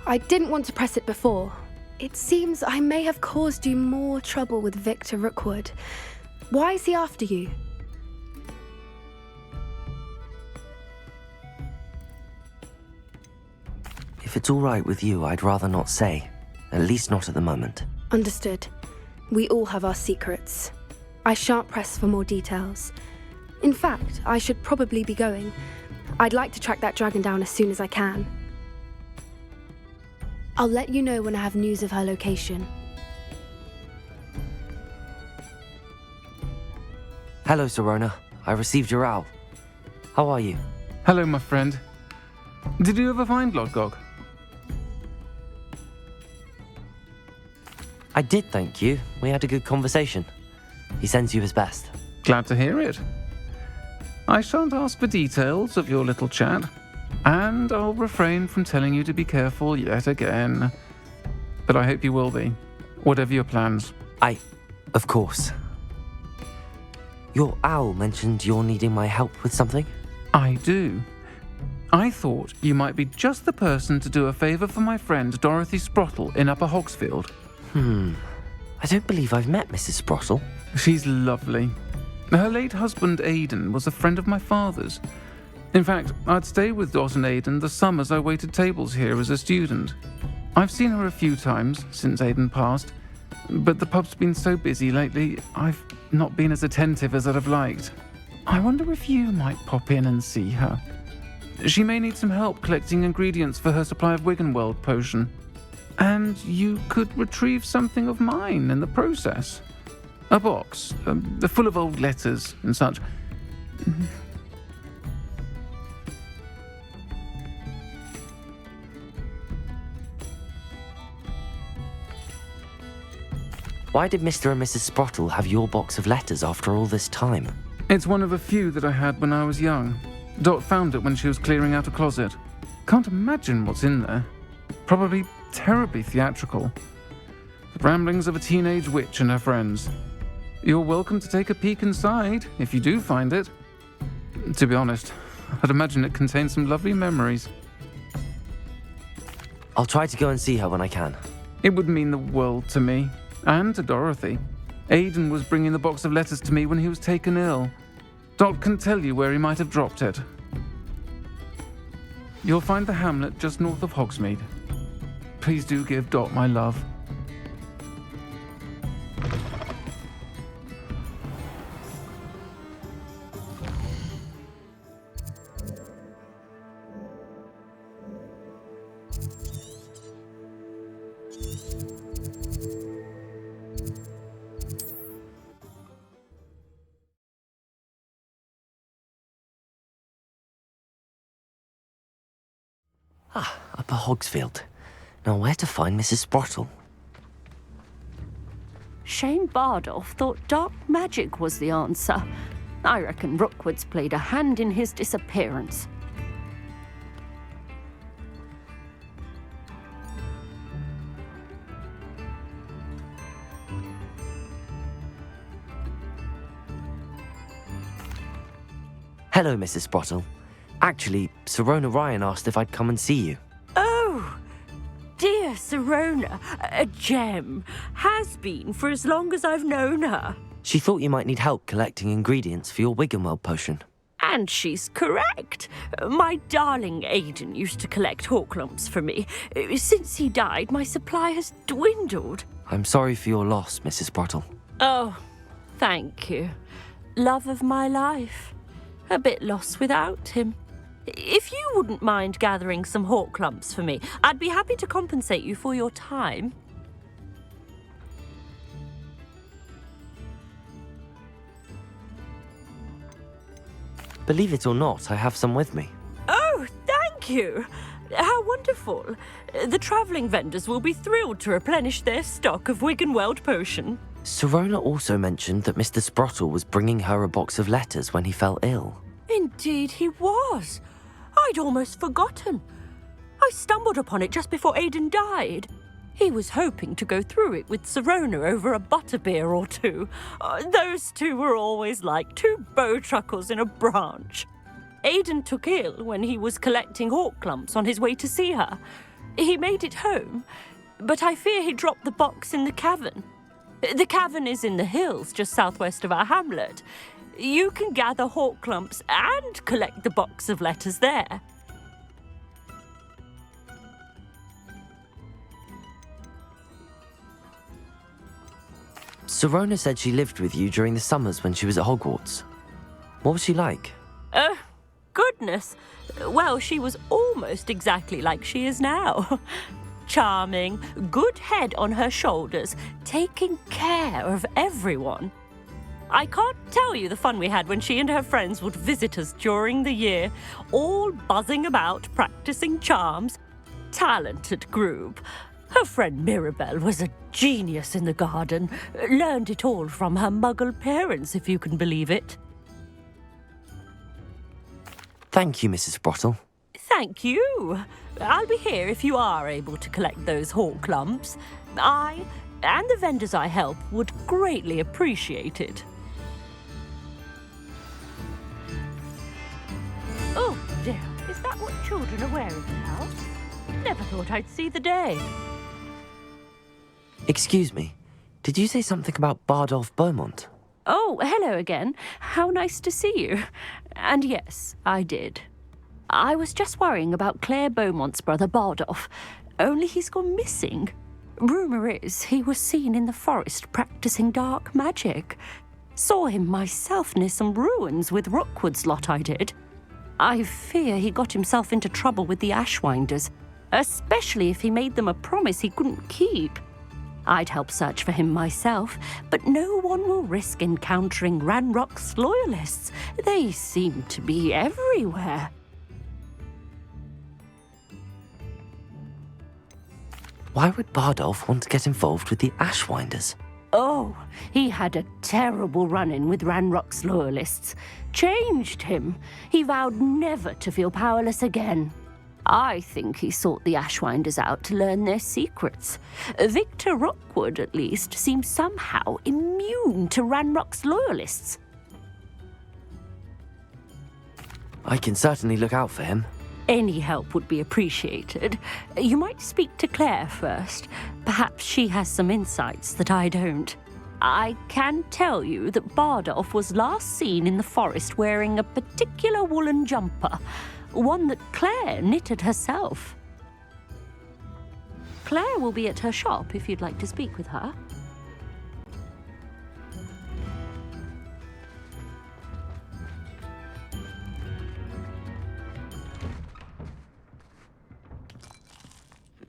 I didn't want to press it before. It seems I may have caused you more trouble with Victor Rookwood. Why is he after you? If it's all right with you, I'd rather not say. At least not at the moment. Understood. We all have our secrets. I shan't press for more details. In fact, I should probably be going. I'd like to track that dragon down as soon as I can. I'll let you know when I have news of her location. Hello, Serona. I received your owl. How are you? Hello, my friend. Did you ever find Lodgog? I did, thank you. We had a good conversation. He sends you his best. Glad to hear it. I shan't ask for details of your little chat, and I'll refrain from telling you to be careful yet again. But I hope you will be, whatever your plans. Of course. Your owl mentioned you're needing my help with something? I do. I thought you might be just the person to do a favour for my friend Dorothy Sprottle in Upper Hogsfield. I don't believe I've met Mrs. Sprottle. She's lovely. Her late husband Aidan was a friend of my father's. In fact, I'd stay with Dot and Aidan the summers I waited tables here as a student. I've seen her a few times since Aidan passed, but the pub's been so busy lately, I've not been as attentive as I'd have liked. I wonder if you might pop in and see her. She may need some help collecting ingredients for her supply of Wiggenweld potion. And you could retrieve something of mine in the process. A box, full of old letters and such. Why did Mr. and Mrs. Sprottle have your box of letters after all this time? It's one of a few that I had when I was young. Dot found it when she was clearing out a closet. Can't imagine what's in there. Probably terribly theatrical. The ramblings of a teenage witch and her friends. You're welcome to take a peek inside, if you do find it. To be honest, I'd imagine it contains some lovely memories. I'll try to go and see her when I can. It would mean the world to me, and to Dorothy. Aidan was bringing the box of letters to me when he was taken ill. Dot can tell you where he might have dropped it. You'll find the hamlet just north of Hogsmeade. Please do give Dot my love. Upper Hogsfield. Now where to find Mrs. Sprottle? Shane Bardolph thought dark magic was the answer. I reckon Rookwood's played a hand in his disappearance. Hello, Mrs. Sprottle. Actually, Sirona Ryan asked if I'd come and see you. Oh, dear Sirona, a gem. Has been for as long as I've known her. She thought you might need help collecting ingredients for your Wiggenweld potion. And she's correct. My darling Aidan used to collect Horklumps for me. Since he died, my supply has dwindled. I'm sorry for your loss, Mrs. Sprottle. Oh, thank you. Love of my life. A bit lost without him. If you wouldn't mind gathering some Horklumps for me, I'd be happy to compensate you for your time. Believe it or not, I have some with me. Oh, thank you. How wonderful. The travelling vendors will be thrilled to replenish their stock of Wiggenweld potion. Sirona also mentioned that Mr. Sprottle was bringing her a box of letters when he fell ill. Indeed he was. I'd almost forgotten. I stumbled upon it just before Aidan died. He was hoping to go through it with Sirona over a butterbeer or two. Those two were always like two bowtruckles in a branch. Aidan took ill when he was collecting Horklumps on his way to see her. He made it home, but I fear he dropped the box in the cavern. The cavern is in the hills just southwest of our hamlet. You can gather Horklumps and collect the box of letters there. Sirona said she lived with you during the summers when she was at Hogwarts. What was she like? Goodness. Well, she was almost exactly like she is now. Charming, good head on her shoulders, taking care of everyone. I can't tell you the fun we had when she and her friends would visit us during the year, all buzzing about, practicing charms. Talented group. Her friend Mirabelle was a genius in the garden. Learned it all from her muggle parents, if you can believe it. Thank you, Mrs. Sprottle. Thank you. I'll be here if you are able to collect those Horklumps. I and the vendors I help would greatly appreciate it. Oh dear, is that what children are wearing now? Never thought I'd see the day. Excuse me, did you say something about Bardolph Beaumont? Oh, hello again. How nice to see you. And yes, I did. I was just worrying about Claire Beaumont's brother Bardolph, only he's gone missing. Rumour is he was seen in the forest practicing dark magic. Saw him myself near some ruins with Rookwood's lot I did. I fear he got himself into trouble with the Ashwinders, especially if he made them a promise he couldn't keep. I'd help search for him myself, but no one will risk encountering Ranrock's loyalists. They seem to be everywhere. Why would Bardolph want to get involved with the Ashwinders? Oh, he had a terrible run-in with Ranrock's loyalists. Changed him. He vowed never to feel powerless again. I think he sought the Ashwinders out to learn their secrets. Victor Rookwood, at least, seems somehow immune to Ranrock's loyalists. I can certainly look out for him. Any help would be appreciated. You might speak to Claire first. Perhaps she has some insights that I don't. I can tell you that Bardolph was last seen in the forest wearing a particular woolen jumper, one that Claire knitted herself. Claire will be at her shop if you'd like to speak with her.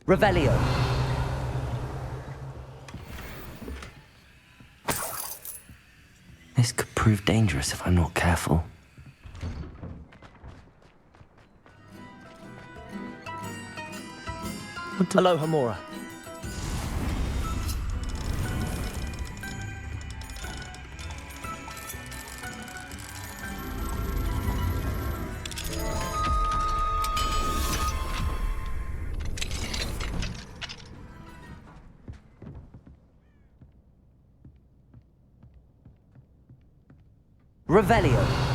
Revelio. This could prove dangerous if I'm not careful. Hello, Hamura. Revelio.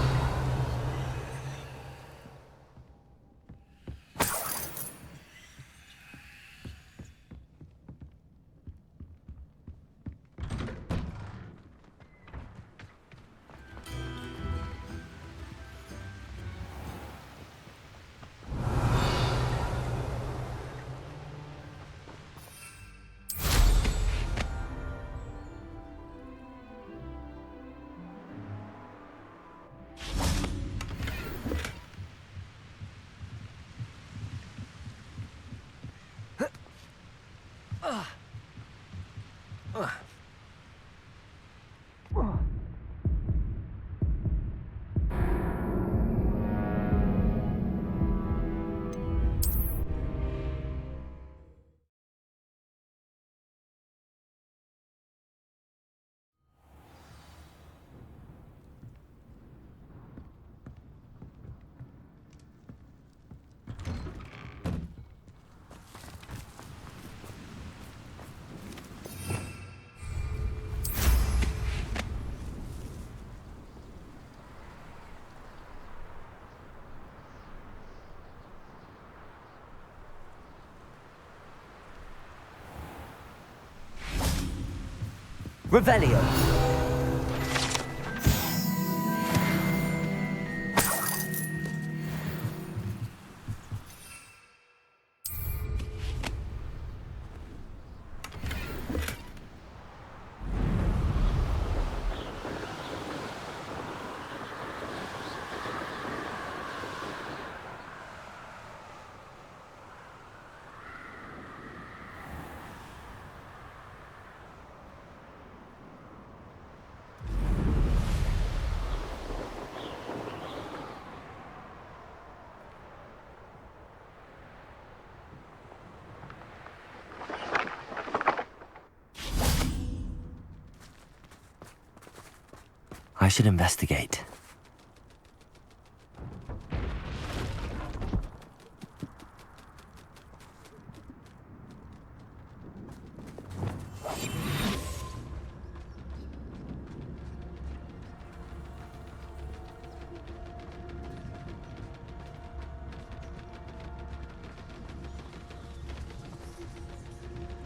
Revelio. I should investigate.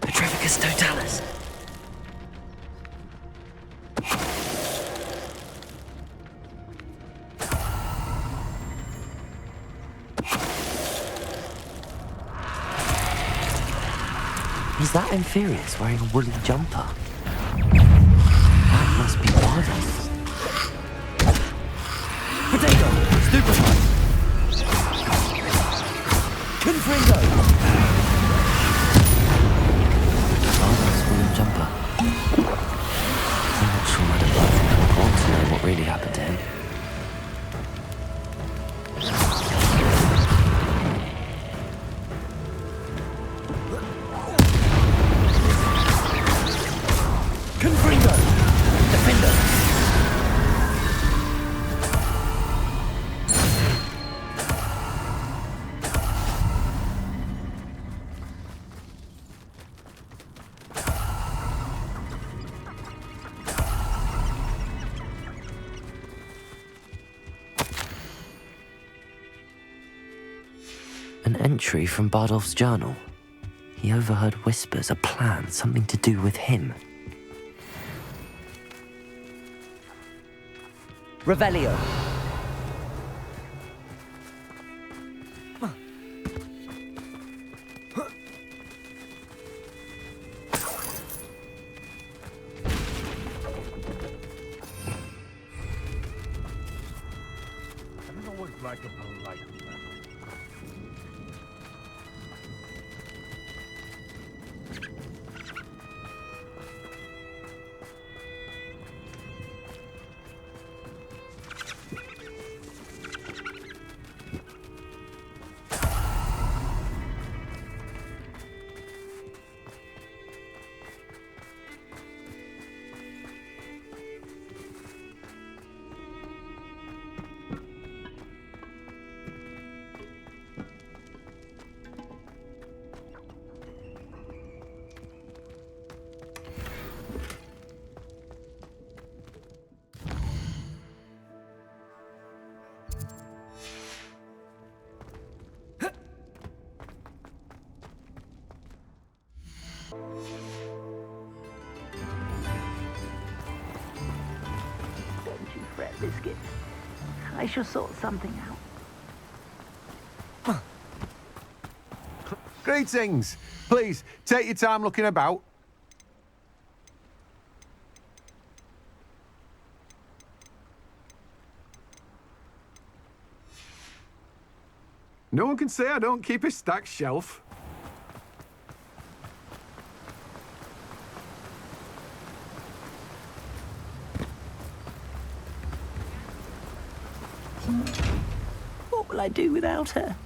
Petrificus totalis. Is that Inferius wearing a woolly jumper? That must be Bardolph. Potato! Stupefy! Confringo! Bardolph's woolen jumper. I'm not sure I'd have liked to know what really happened to him. An entry from Bardolph's journal. He overheard whispers, a plan, something to do with him. Revelio. Like a polite man. Don't you fret, Biscuit. I shall sort something out. Greetings. Please, take your time looking about. No one can say I don't keep a stacked shelf. What will I do without her?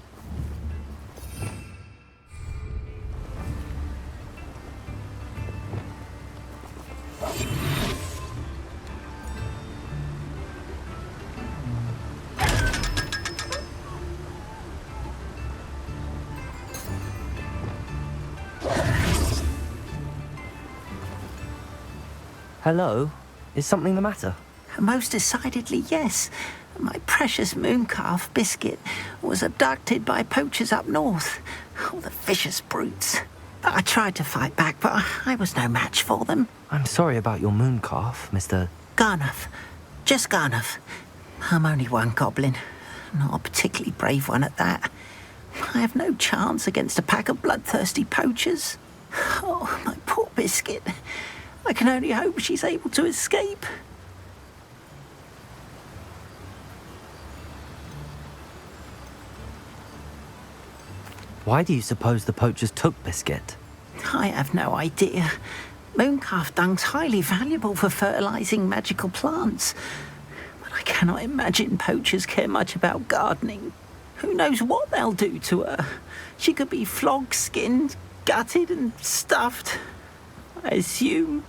Hello? Is something the matter? Most decidedly, yes. My precious mooncalf, Biscuit, was abducted by poachers up north. Oh, the vicious brutes. I tried to fight back, but I was no match for them. I'm sorry about your mooncalf, Mr. Garnuff. Just Garnuff. I'm only one goblin. Not a particularly brave one at that. I have no chance against a pack of bloodthirsty poachers. Oh, my poor Biscuit. I can only hope she's able to escape. Why do you suppose the poachers took Biscuit? I have no idea. Mooncalf dung's highly valuable for fertilizing magical plants. But I cannot imagine poachers care much about gardening. Who knows what they'll do to her? She could be flogged, skinned, gutted and stuffed. I assume.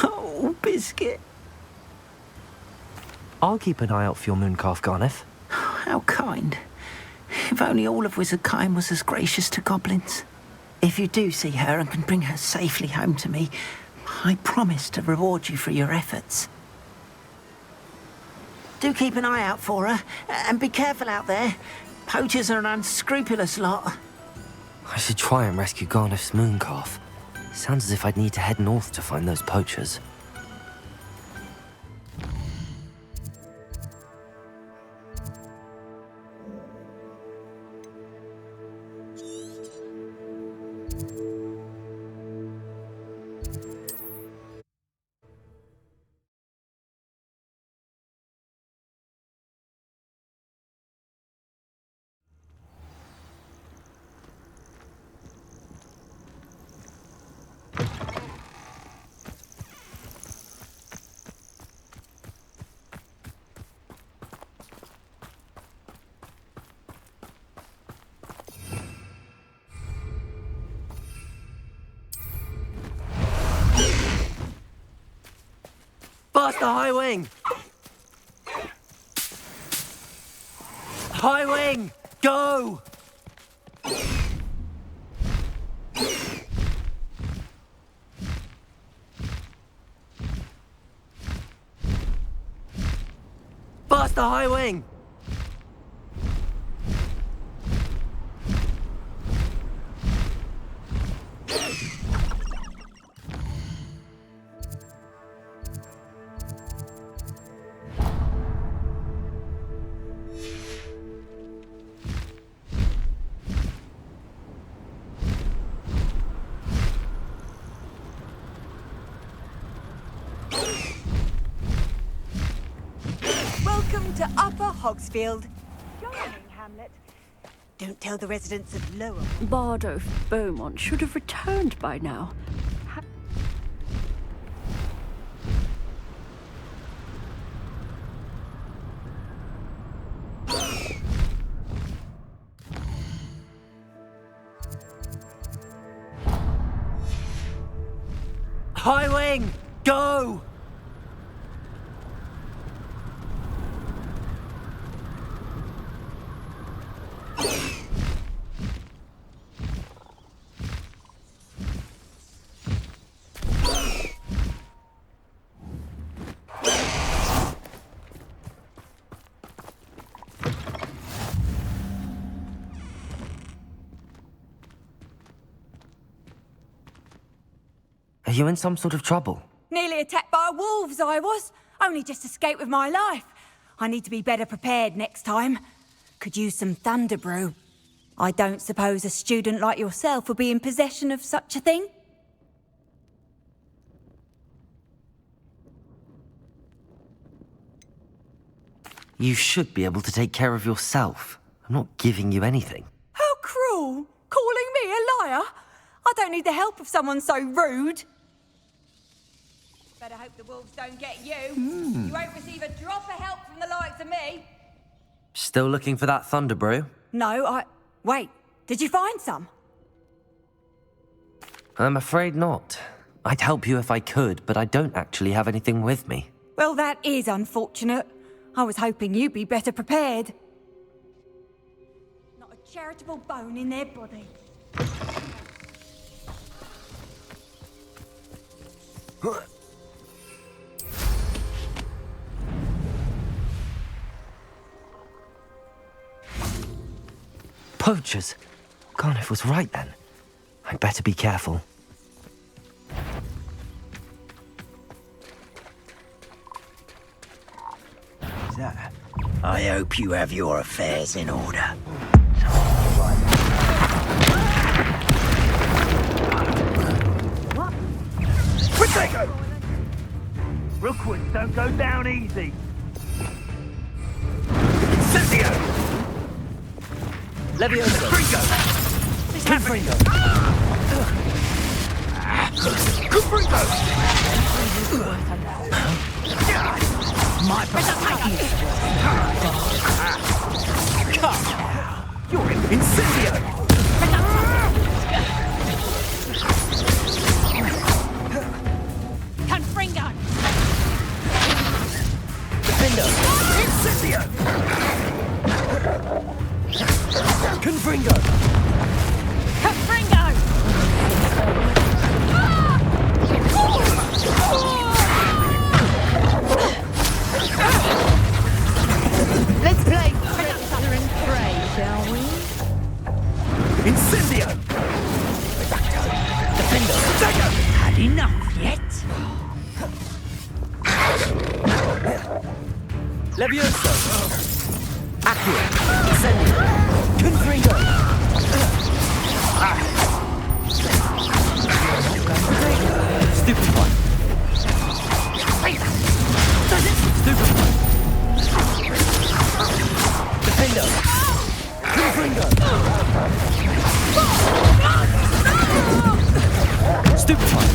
Oh, Biscuit. I'll keep an eye out for your mooncalf, Garniff. How kind. If only all of Wizardkind was as gracious to goblins. If you do see her and can bring her safely home to me, I promise to reward you for your efforts. Do keep an eye out for her, and be careful out there. Poachers are an unscrupulous lot. I should try and rescue Garniff's mooncalf. Sounds as if I'd need to head north to find those poachers. Past the high wing! High wing! Go! Past the high wing! Welcome to Upper Hogsfield. Charming hamlet. Don't tell the residents of Lower. Bardo Beaumont should have returned by now. High wing, go! Are you in some sort of trouble? Nearly attacked by wolves, I was. Only just escaped with my life. I need to be better prepared next time. Could use some thunder brew. I don't suppose a student like yourself would be in possession of such a thing? You should be able to take care of yourself. I'm not giving you anything. How cruel! Calling me a liar? I don't need the help of someone so rude. Better hope the wolves don't get you. You won't receive a drop of help from the likes of me. Still looking for that thunder brew? No, Wait, did you find some? I'm afraid not. I'd help you if I could, but I don't actually have anything with me. Well, that is unfortunate. I was hoping you'd be better prepared. Not a charitable bone in their body. Poachers? Garniff was right then. I'd better be careful. Sir, I hope you have your affairs in order. Protego! Rookwoods don't go down easy. Incendio! Levioso! Fringo! Confringo! Confringo! My perspective. You're in Incendio! Confringo! Defendo! Incendio! Confringo! Confringo! Let's play Predator and Prey, shall we? Incendio! Defendo! Dagger! Had enough yet? Levioso! Accio! Incendio! Confringo! Stupid one! Stupid one! Defendo! Confringo! Stupid one!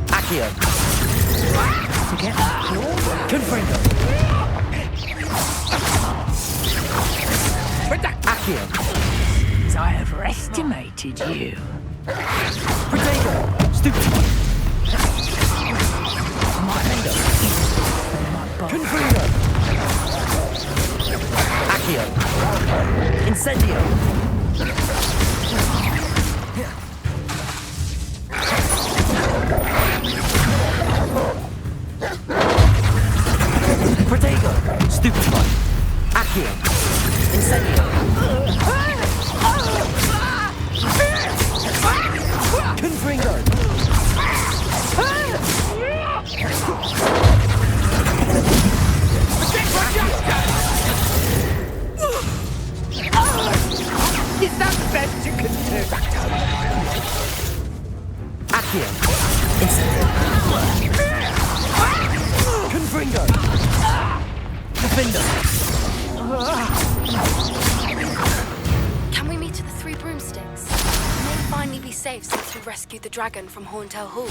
Accio! To get Confringo! Accio! I overestimated you. Protego! Stupid one! Confringo! Accio! Incendio! Protego! Stupid one! Accio! Incendio! Confringo! Is that the best you can do? Accio! Incendio! Confringo! Defender! Can we meet at the Three Broomsticks? We may finally be safe since we rescued the dragon from Horntail Hall.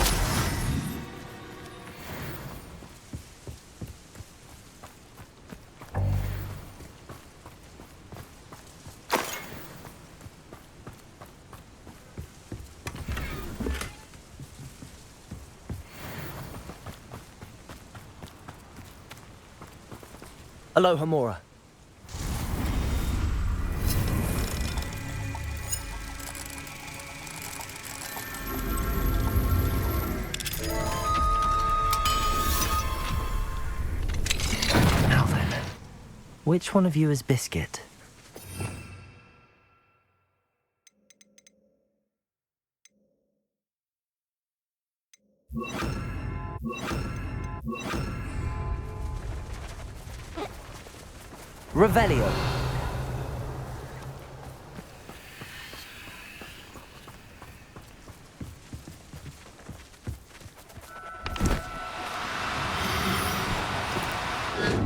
Aloha Mora. Now then, which one of you is Biscuit? Revelio.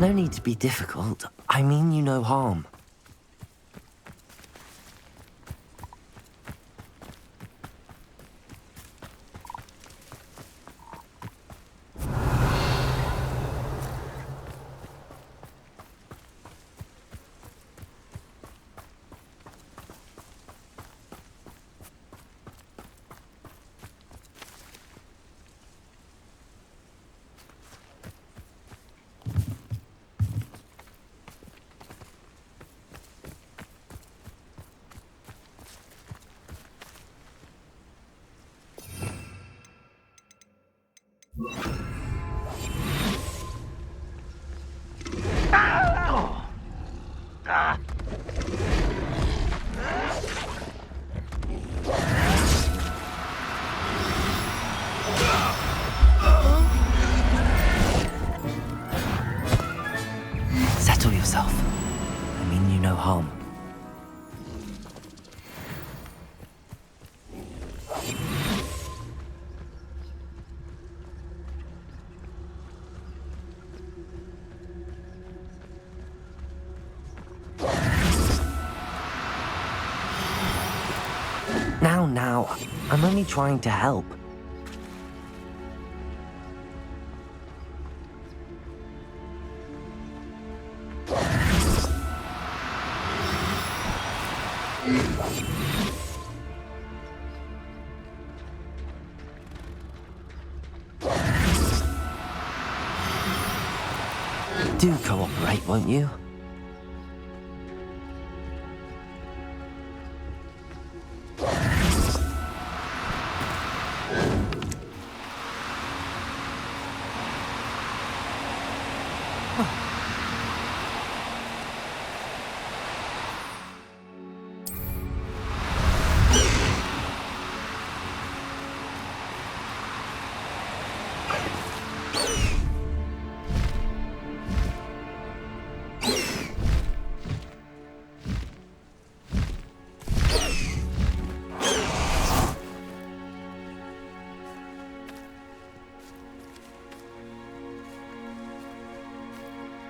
No need to be difficult. I mean you no harm. Settle yourself. I mean you no harm. Now, I'm only trying to help. Do cooperate, won't you?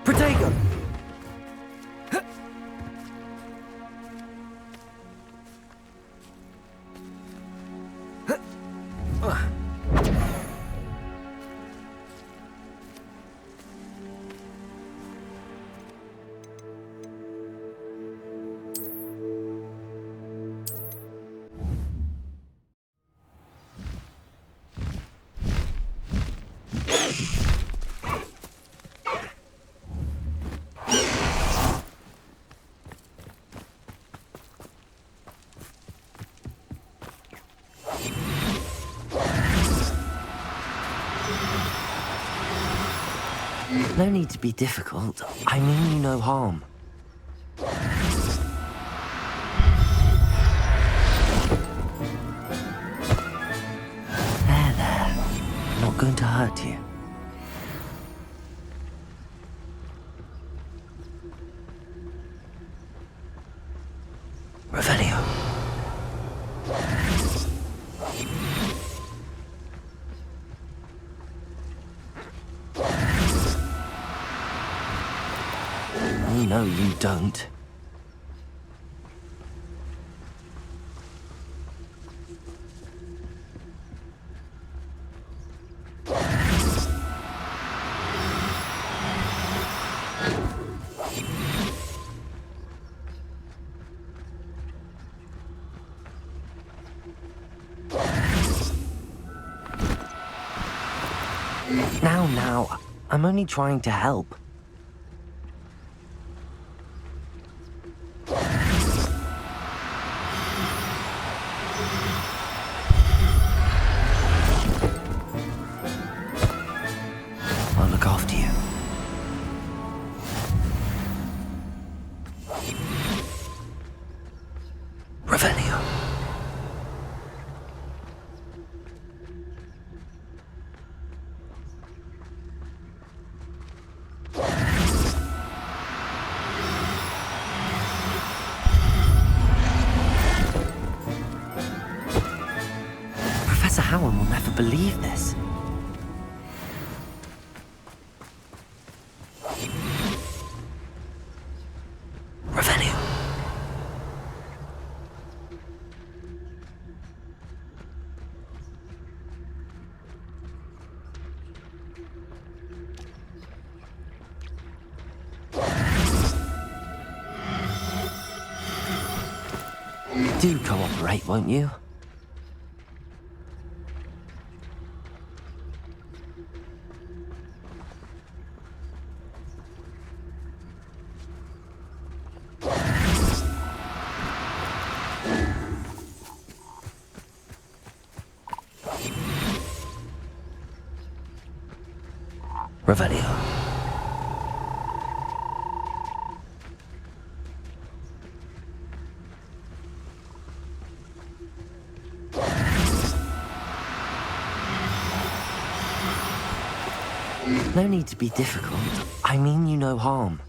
Protego! No need to be difficult. I mean you no harm. hurt you. Revelio. No, you don't. Now, I'm only trying to help. I'll look after you. Revelio. Professor Howard will never believe this. Revelio. Do cooperate, won't you? Revelio. No need to be difficult. I mean you no harm.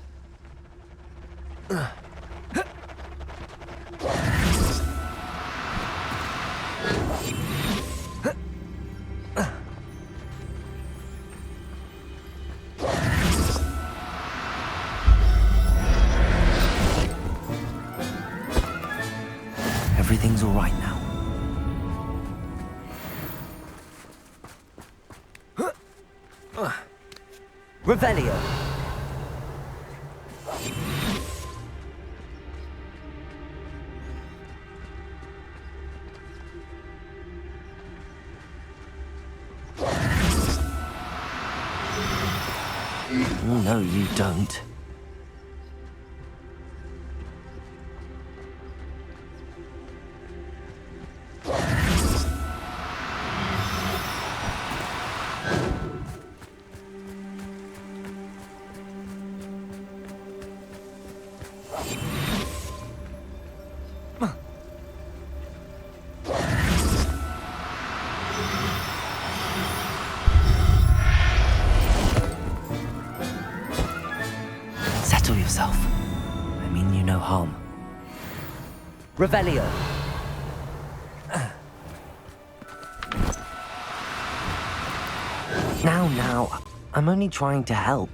Everything's all right now. Revelio. No, you don't. Settle yourself. I mean you no harm. Revelio. Now, I'm only trying to help.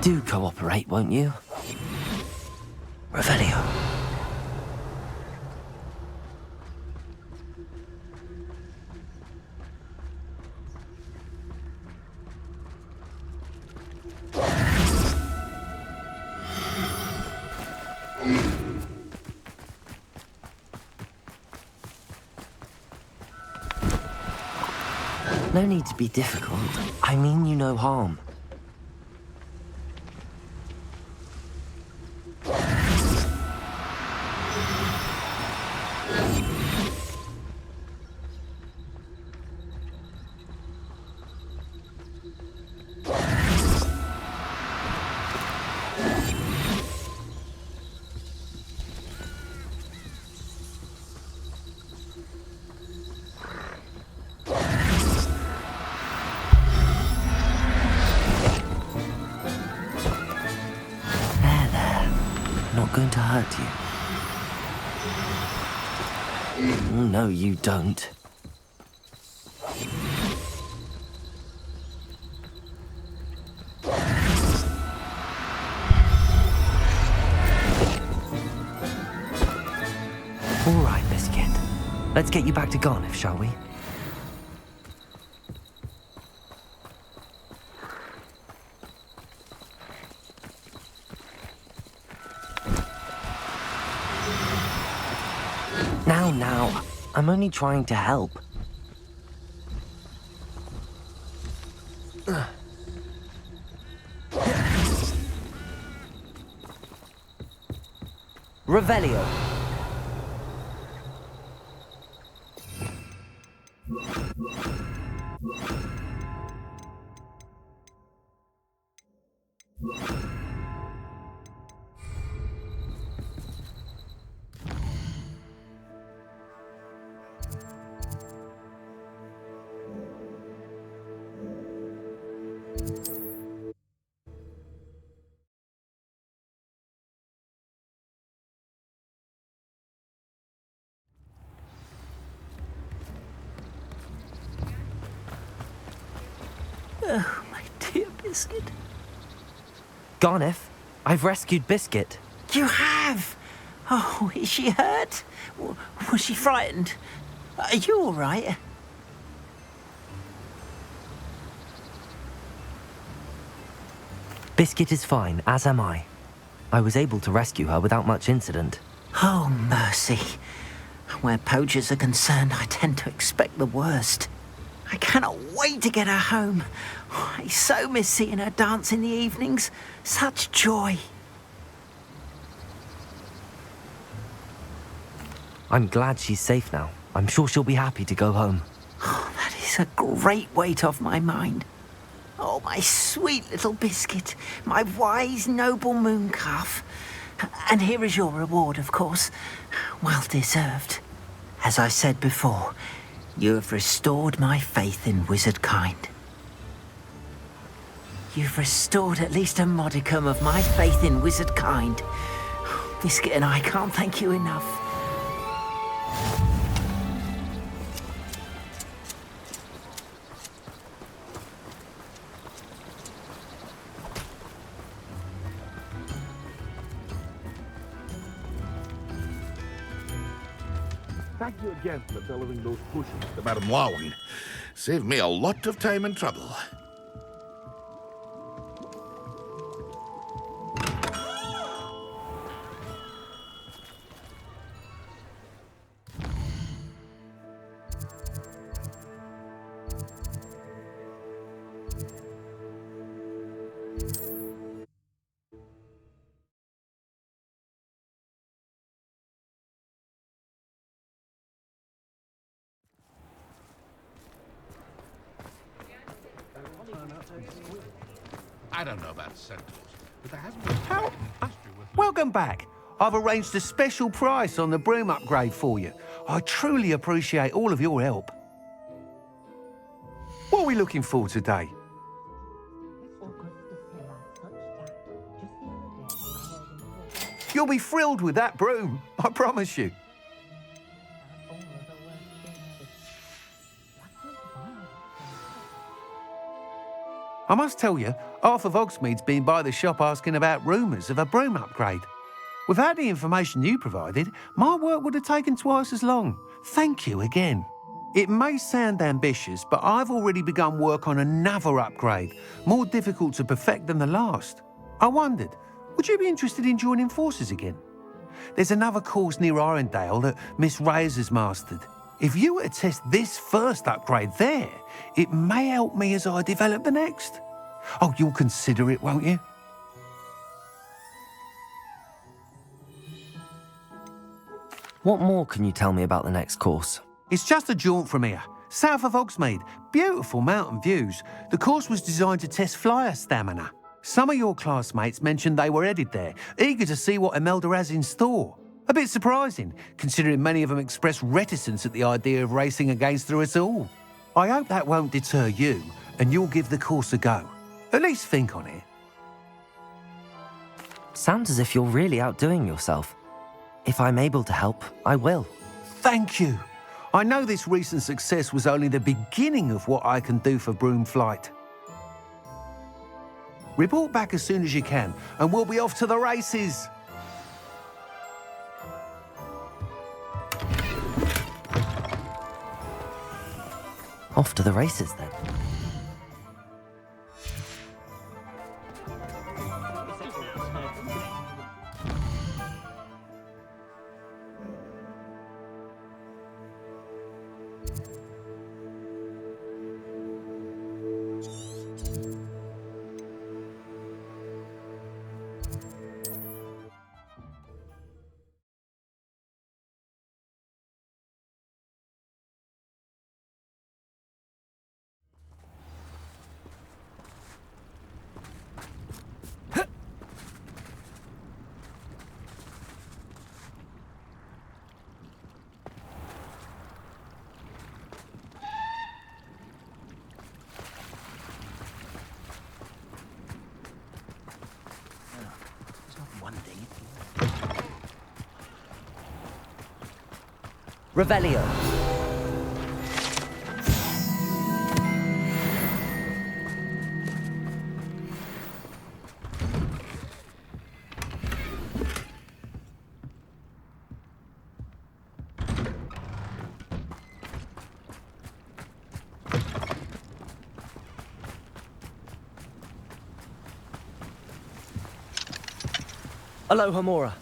Do cooperate, won't you? Revelio. No need to be difficult. I mean you no harm. I'm not going to hurt you. Oh, no, you don't. All right, Biscuit. Let's get you back to Garniff, shall we? Now. I'm only trying to help. Revelio. Oh, my dear Biscuit. Garniff, I've rescued Biscuit. You have? Oh, is she hurt? Was she frightened? Are you all right? Biscuit is fine, as am I. I was able to rescue her without much incident. Oh, mercy. Where poachers are concerned, I tend to expect the worst. I cannot wait to get her home. I so miss seeing her dance in the evenings. Such joy. I'm glad she's safe now. I'm sure she'll be happy to go home. Oh, that is a great weight off my mind. Oh, my sweet little Biscuit, my wise, noble moon calf. And here is your reward, of course. Well deserved. As I said before, you have restored my faith in wizard kind. You've restored at least a modicum of my faith in wizard kind. Biscuit and I can't thank you enough. Thank you again for delivering those potions to Madame Larwing. Saved me a lot of time and trouble. I don't know about centaurs, but there hasn't been history with... Welcome back. I've arranged a special price on the broom upgrade for you. I truly appreciate all of your help. What are we looking for today? You'll be thrilled with that broom, I promise you. I must tell you, half of Hogsmeade's been by the shop asking about rumours of a broom upgrade. Without the information you provided, my work would have taken twice as long. Thank you again. It may sound ambitious, but I've already begun work on another upgrade, more difficult to perfect than the last. I wondered, would you be interested in joining forces again? There's another course near Irondale that Miss Reyes has mastered. If you were to test this first upgrade there, it may help me as I develop the next. Oh, you'll consider it, won't you? What more can you tell me about the next course? It's just a jaunt from here, south of Hogsmeade. Beautiful mountain views. The course was designed to test flyer stamina. Some of your classmates mentioned they were headed there, eager to see what Imelda has in store. A bit surprising, considering many of them expressed reticence at the idea of racing against her at all. I hope that won't deter you, and you'll give the course a go. At least think on it. Sounds as if you're really outdoing yourself. If I'm able to help, I will. Thank you. I know this recent success was only the beginning of what I can do for Broomflight. Report back as soon as you can, and we'll be off to the races. Off to the races, then. Revelio. Aloha Mora.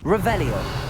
Revelio.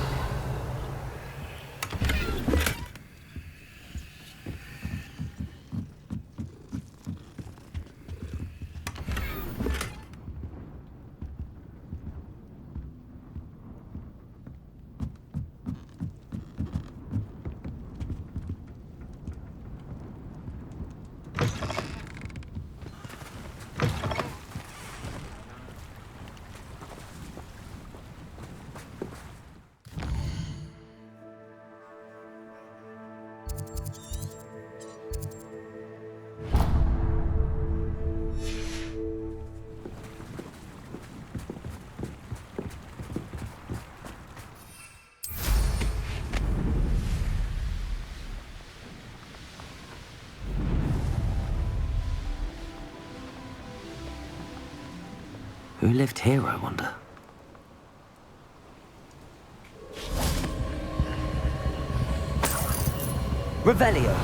Who lived here, I wonder? Revelio.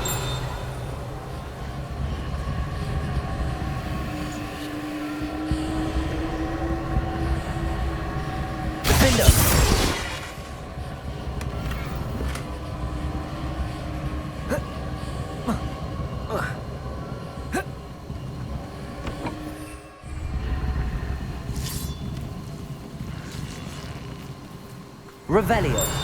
Defender. Revelio.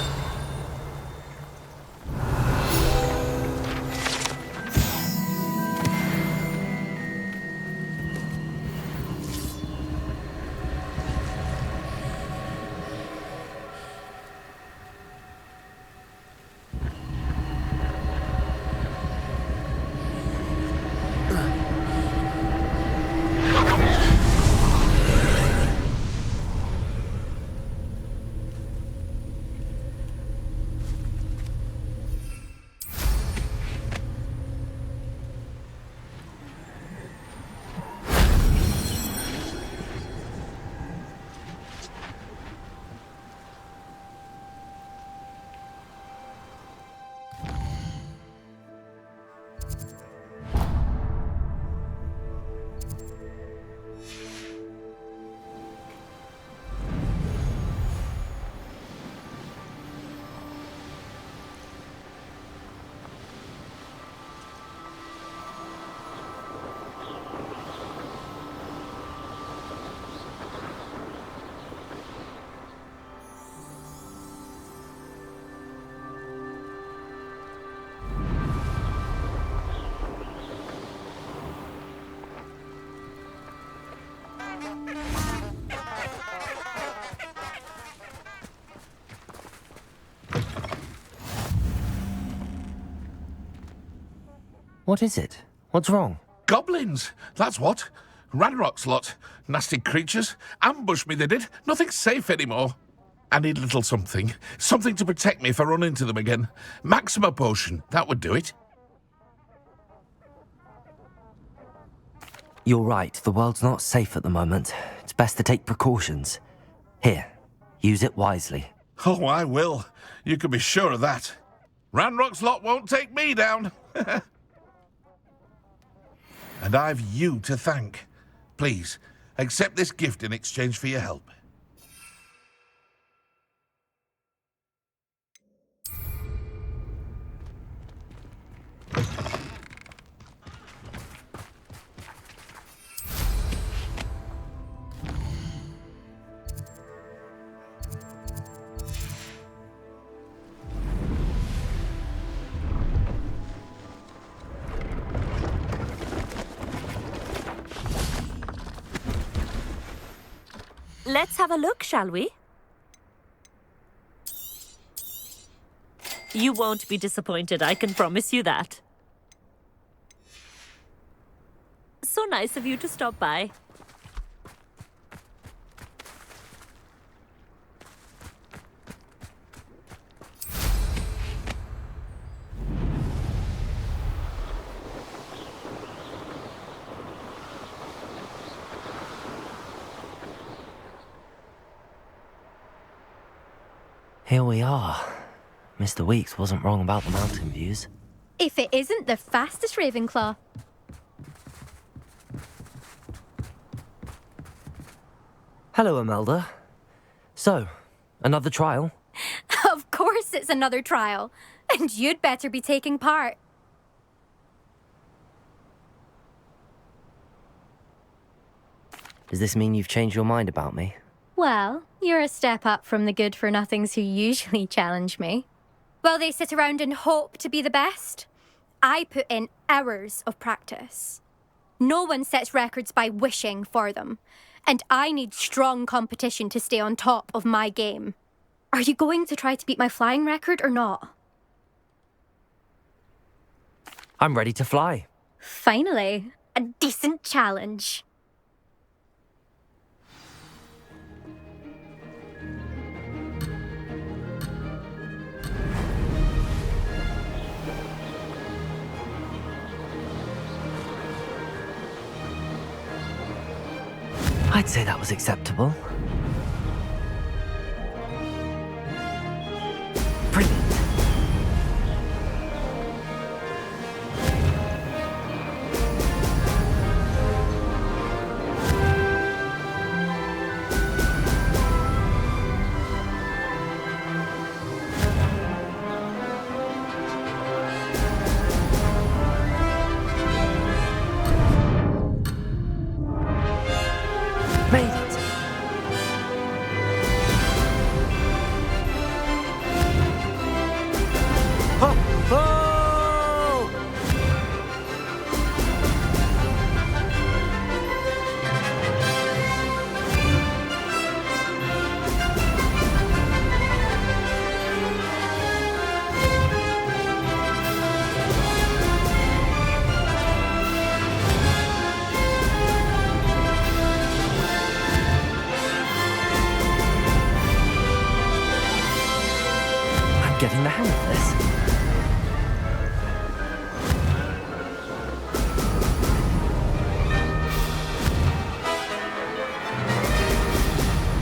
What is it? What's wrong? Goblins, that's what. Ranrock's lot. Nasty creatures. Ambushed me, they did. Nothing's safe anymore. I need a little something. Something to protect me if I run into them again. Maxima potion, that would do it. You're right, the world's not safe at the moment. It's best to take precautions. Here, use it wisely. Oh, I will. You can be sure of that. Ranrock's lot won't take me down. And I've you to thank. Please, accept this gift in exchange for your help. Let's have a look, shall we? You won't be disappointed, I can promise you that. So nice of you to stop by. Here we are. Mr. Weeks wasn't wrong about the mountain views. If it isn't the fastest Ravenclaw. Hello, Imelda. So, another trial? Of course it's another trial. And you'd better be taking part. Does this mean you've changed your mind about me? Well, you're a step up from the good-for-nothings who usually challenge me. While they sit around and hope to be the best, I put in hours of practice. No one sets records by wishing for them, and I need strong competition to stay on top of my game. Are you going to try to beat my flying record or not? I'm ready to fly. Finally, a decent challenge. I'd say that was acceptable. Brilliant. Made it! Ho! Ho! I'm getting the hang of this.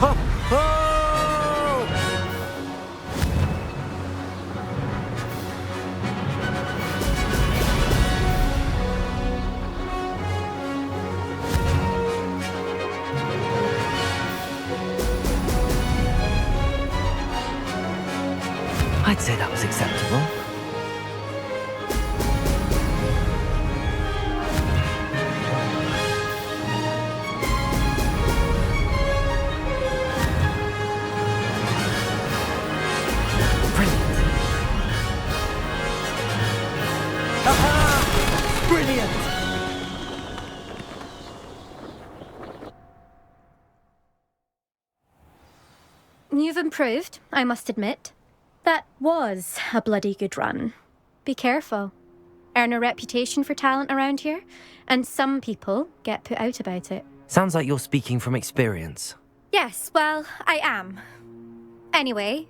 Ho! Ho! I'd say that was acceptable. Brilliant. Aha! Brilliant! You've improved, I must admit. That was a bloody good run. Be careful. earn a reputation for talent around here, and some people get put out about it. Sounds like you're speaking from experience. Yes, well, I am. Anyway,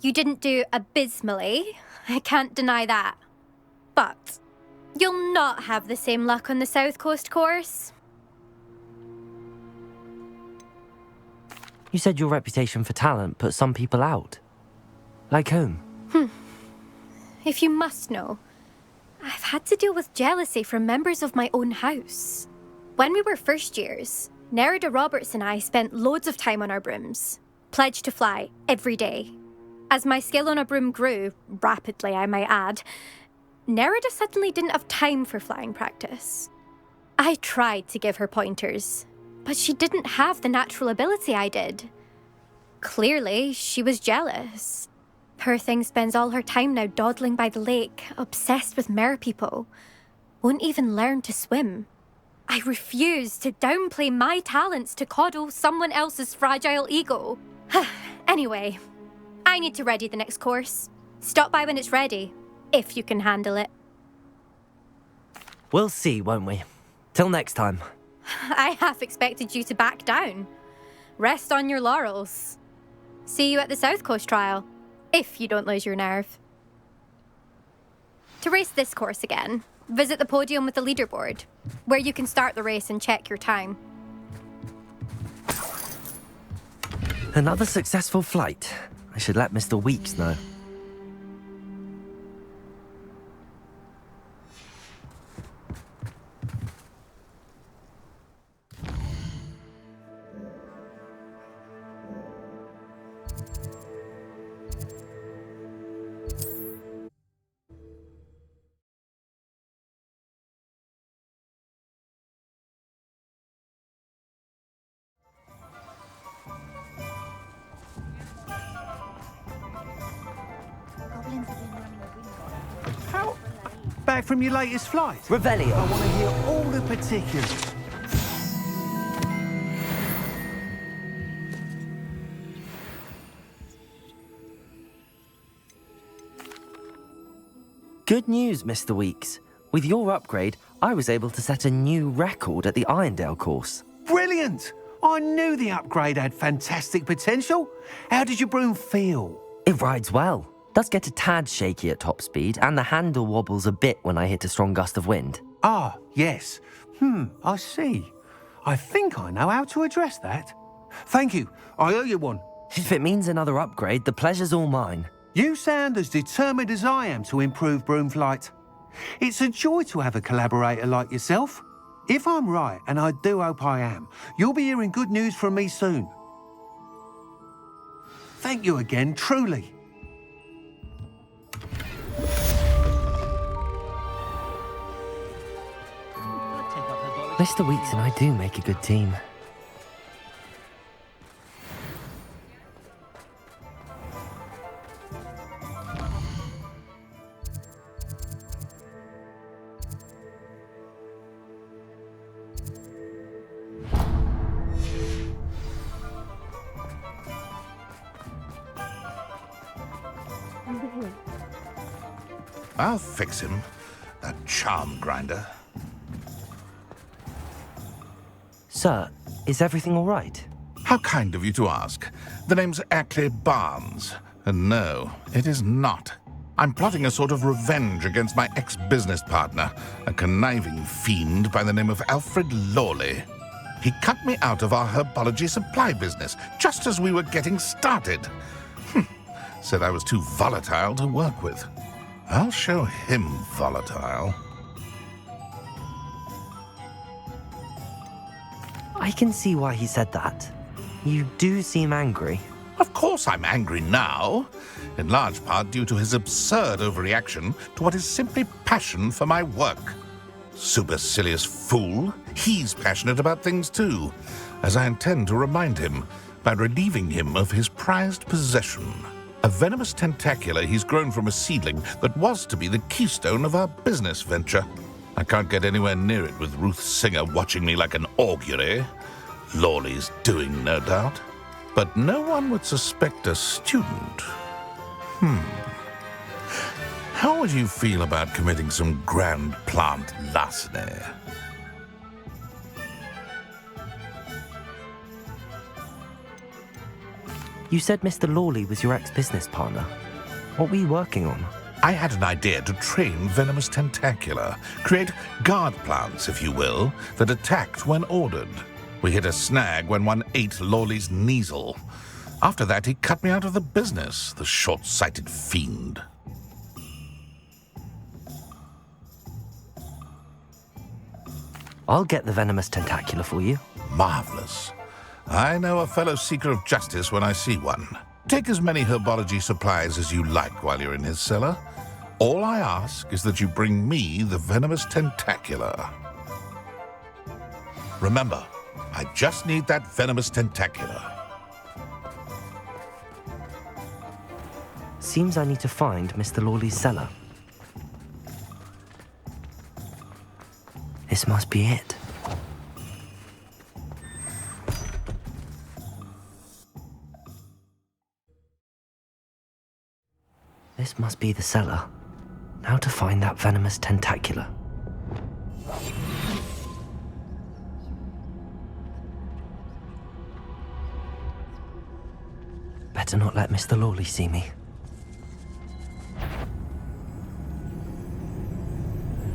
you didn't do abysmally. I can't deny that. But you'll not have the same luck on the South Coast course. You said your reputation for talent put some people out. Like whom? If you must know, I've had to deal with jealousy from members of my own house. When we were first years, Nerida Roberts and I spent loads of time on our brooms, pledged to fly every day. As my skill on a broom grew, rapidly I might add, Nerida suddenly didn't have time for flying practice. I tried to give her pointers, but she didn't have the natural ability I did. Clearly, she was jealous. Poor thing spends all her time now dawdling by the lake, obsessed with merpeople. Won't even learn to swim. I refuse to downplay my talents to coddle someone else's fragile ego. Anyway, I need to ready the next course. Stop by when it's ready, if you can handle it. We'll see, won't we? Till next time. I half expected you to back down. Rest on your laurels. See you at the South Coast trial, if you don't lose your nerve. To race this course again, visit the podium with the leaderboard, where you can start the race and check your time. Another successful flight. I should let Mr. Weeks know. Back from your latest flight? Revelio. I want to hear all the particulars. Good news, Mr. Weeks. With your upgrade, I was able to set a new record at the Irondale course. Brilliant! I knew the upgrade had fantastic potential. How did your broom feel? It rides well. Does get a tad shaky at top speed, and the handle wobbles a bit when I hit a strong gust of wind. Ah, yes. I see. I think I know how to address that. Thank you. I owe you one. If it means another upgrade, the pleasure's all mine. You sound as determined as I am to improve broom flight. It's a joy to have a collaborator like yourself. If I'm right, and I do hope I am, you'll be hearing good news from me soon. Thank you again, truly. Mr. Weeks and I do make a good team. I'll fix him. That charm grinder. Sir, is everything all right? How kind of you to ask. The name's Ackley Barnes. And no, it is not. I'm plotting a sort of revenge against my ex-business partner, a conniving fiend by the name of Alfred Lawley. He cut me out of our herbology supply business just as we were getting started. Said I was too volatile to work with. I'll show him volatile. I can see why he said that. You do seem angry. Of course I'm angry now, in large part due to his absurd overreaction to what is simply passion for my work. Supercilious fool, he's passionate about things too, as I intend to remind him by relieving him of his prized possession. A venomous tentacula he's grown from a seedling that was to be the keystone of our business venture. I can't get anywhere near it with Ruth Singer watching me like an augury. Lawley's doing, no doubt. But no one would suspect a student. How would you feel about committing some grand plant larceny? You said Mr. Lawley was your ex-business partner. What were you working on? I had an idea to train venomous tentacula, create guard plants, if you will, that attacked when ordered. We hit a snag when one ate Lawley's Kneasel. After that, he cut me out of the business, the short-sighted fiend. I'll get the venomous tentacula for you. Marvelous. I know a fellow seeker of justice when I see one. Take as many herbology supplies as you like while you're in his cellar. All I ask is that you bring me the venomous tentacula. Remember, I just need that venomous tentacula. Seems I need to find Mr. Lawley's cellar. This must be it. This must be the cellar. Now to find that venomous tentacula. Better not let Mr. Lawley see me.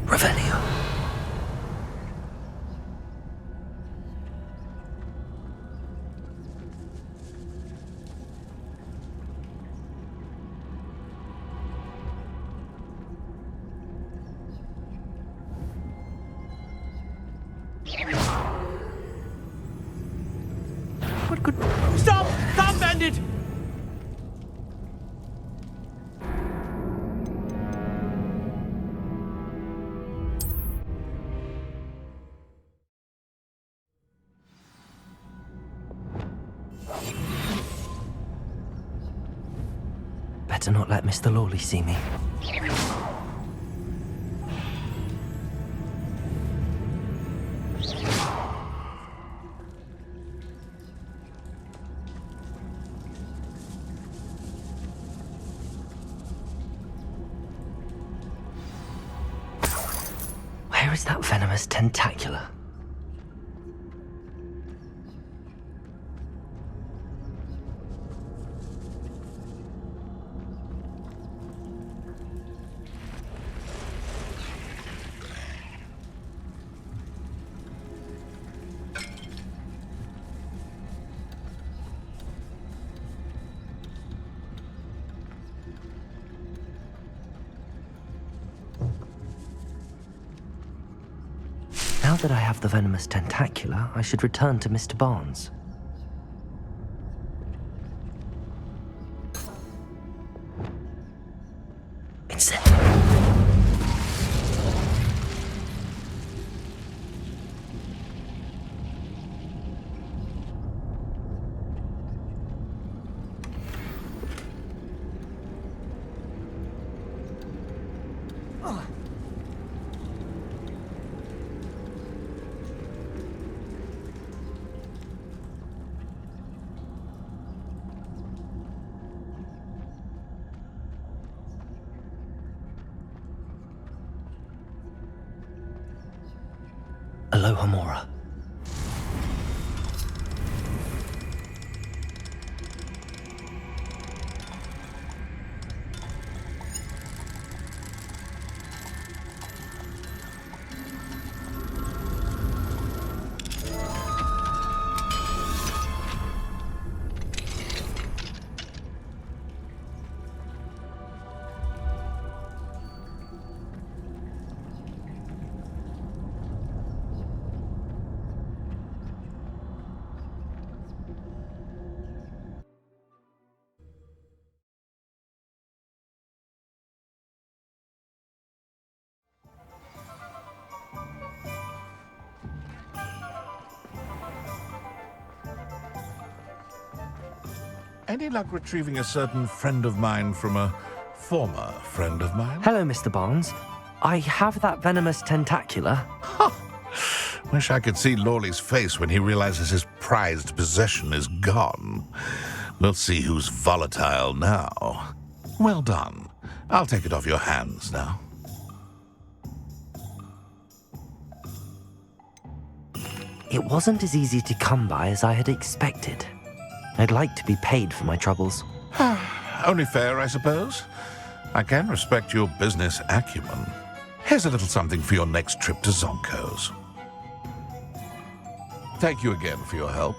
Revelio. Good. Stop! Stop, bandit! Better not let Mr. Lawley see me. Where is that venomous tentacula? Now that I have the venomous tentacula, I should return to Mr. Barnes. It's it. Aloha Mora. Any luck retrieving a certain friend of mine from a former friend of mine? Hello, Mr. Barnes. I have that venomous tentacula. Wish I could see Lawley's face when he realizes his prized possession is gone. We'll see who's volatile now. Well done. I'll take it off your hands now. It wasn't as easy to come by as I had expected. I'd like to be paid for my troubles. Only fair, I suppose. I can respect your business acumen. Here's a little something for your next trip to Zonko's. Thank you again for your help.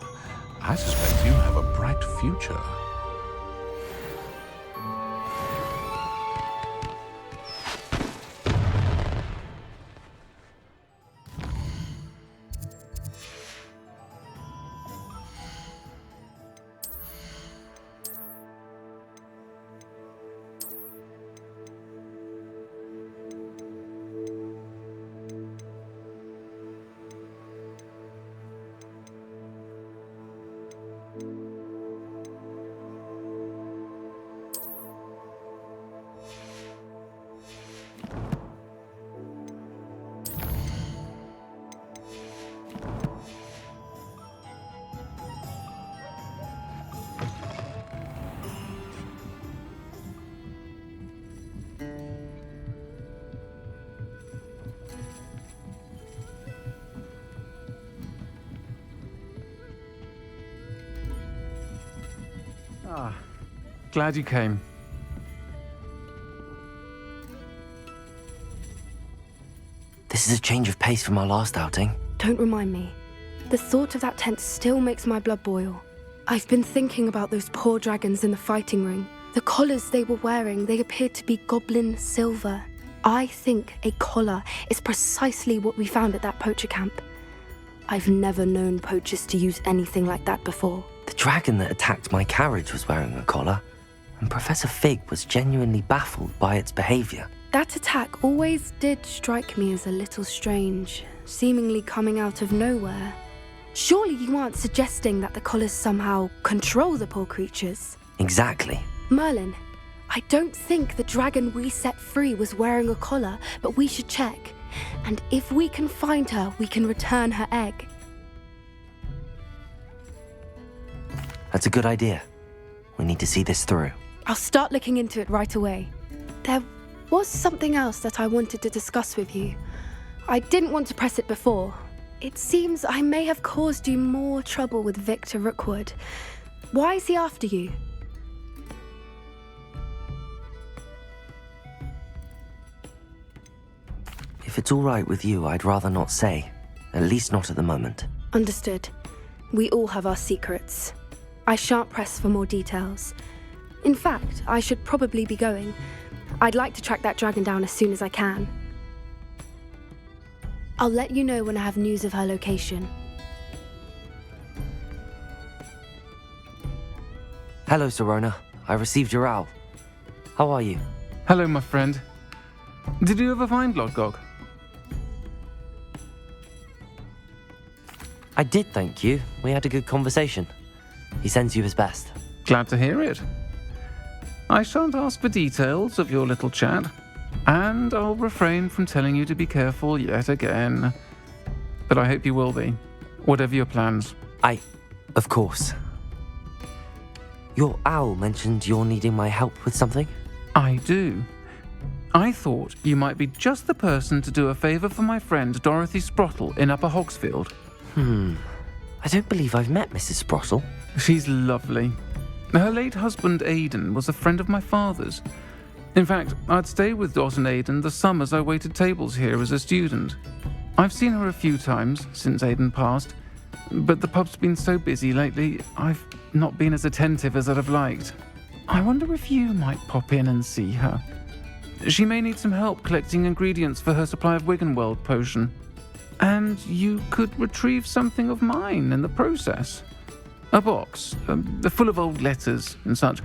I suspect you have a bright future. Glad you came. This is a change of pace from our last outing. Don't remind me. The thought of that tent still makes my blood boil. I've been thinking about those poor dragons in the fighting ring. The collars they were wearing, they appeared to be goblin silver. I think a collar is precisely what we found at that poacher camp. I've never known poachers to use anything like that before. The dragon that attacked my carriage was wearing a collar, and Professor Fig was genuinely baffled by its behavior. That attack always did strike me as a little strange, seemingly coming out of nowhere. Surely you aren't suggesting that the collars somehow control the poor creatures? Exactly. Merlin, I don't think the dragon we set free was wearing a collar, but we should check. And if we can find her, we can return her egg. That's a good idea. We need to see this through. I'll start looking into it right away. There was something else that I wanted to discuss with you. I didn't want to press it before. It seems I may have caused you more trouble with Victor Rookwood. Why is he after you? If it's all right with you, I'd rather not say. At least not at the moment. Understood. We all have our secrets. I shan't press for more details. In fact, I should probably be going. I'd like to track that dragon down as soon as I can. I'll let you know when I have news of her location. Hello, Serona. I received your owl. How are you? Hello, my friend. Did you ever find Lodgog? I did, thank you. We had a good conversation. He sends you his best. Glad to hear it. I shan't ask for details of your little chat, and I'll refrain from telling you to be careful yet again. But I hope you will be, whatever your plans. Of course. Your owl mentioned you're needing my help with something? I do. I thought you might be just the person to do a favour for my friend Dorothy Sprottle in Upper Hogsfield. I don't believe I've met Mrs. Sprottle. She's lovely. Her late husband Aidan was a friend of my father's. In fact, I'd stay with Dot and Aidan the summers I waited tables here as a student. I've seen her a few times since Aidan passed, but the pub's been so busy lately, I've not been as attentive as I'd have liked. I wonder if you might pop in and see her. She may need some help collecting ingredients for her supply of Wiggenweld potion. And you could retrieve something of mine in the process. A box, full of old letters and such.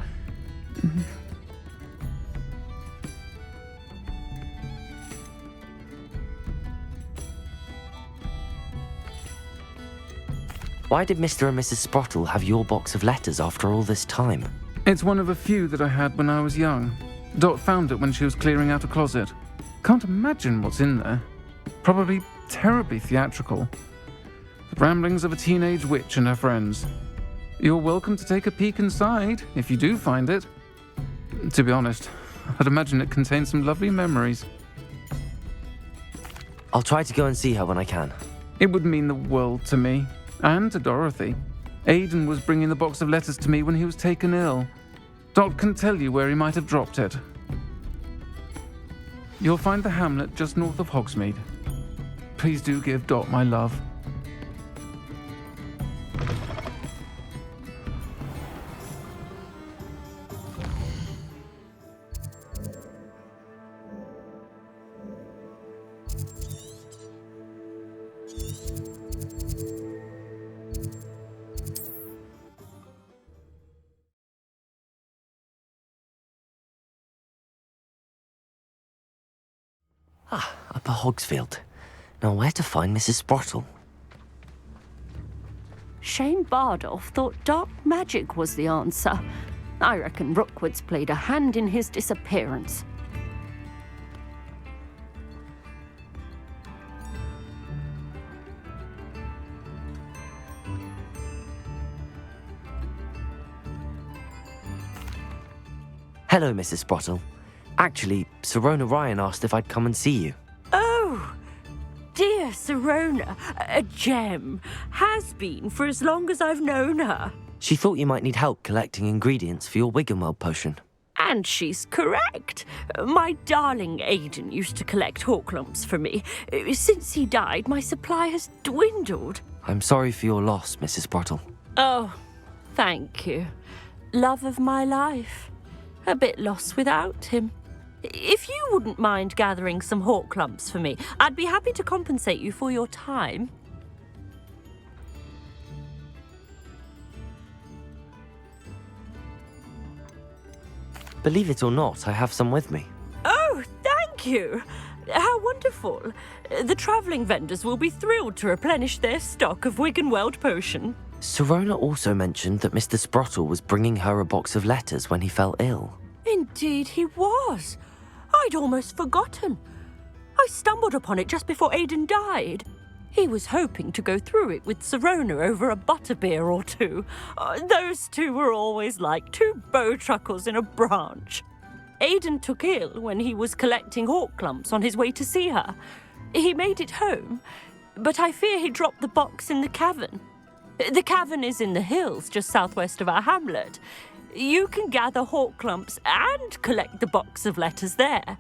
Why did Mr. and Mrs. Sprottle have your box of letters after all this time? It's one of a few that I had when I was young. Dot found it when she was clearing out a closet. Can't imagine what's in there. Probably terribly theatrical. The ramblings of a teenage witch and her friends. You're welcome to take a peek inside, if you do find it. To be honest, I'd imagine it contains some lovely memories. I'll try to go and see her when I can. It would mean the world to me, and to Dorothy. Aidan was bringing the box of letters to me when he was taken ill. Dot can tell you where he might have dropped it. You'll find the hamlet just north of Hogsmeade. Please do give Dot my love. Upper Hogsfield. Now where to find Mrs. Sprottle? Shane Bardolph thought dark magic was the answer. I reckon Rookwood's played a hand in his disappearance. Hello, Mrs. Sprottle. Actually, Sirona Ryan asked if I'd come and see you. Oh, dear Sirona, a gem. Has been for as long as I've known her. She thought you might need help collecting ingredients for your Wiggenweld potion. And she's correct. My darling Aidan used to collect Horklumps for me. Since he died, my supply has dwindled. I'm sorry for your loss, Mrs. Sprottle. Oh, thank you. Love of my life. A bit lost without him. If you wouldn't mind gathering some Horklumps for me, I'd be happy to compensate you for your time. Believe it or not, I have some with me. Oh, thank you. How wonderful. The travelling vendors will be thrilled to replenish their stock of Wiggenweld potion. Sirona also mentioned that Mr. Sprottle was bringing her a box of letters when he fell ill. Indeed he was. I'd almost forgotten. I stumbled upon it just before Aidan died. He was hoping to go through it with Sirona over a butterbeer or two. Those two were always like two bowtruckles in a branch. Aidan took ill when he was collecting Horklumps on his way to see her. He made it home, but I fear he dropped the box in the cavern. The cavern is in the hills just southwest of our hamlet. You can gather Horklumps and collect the box of letters there.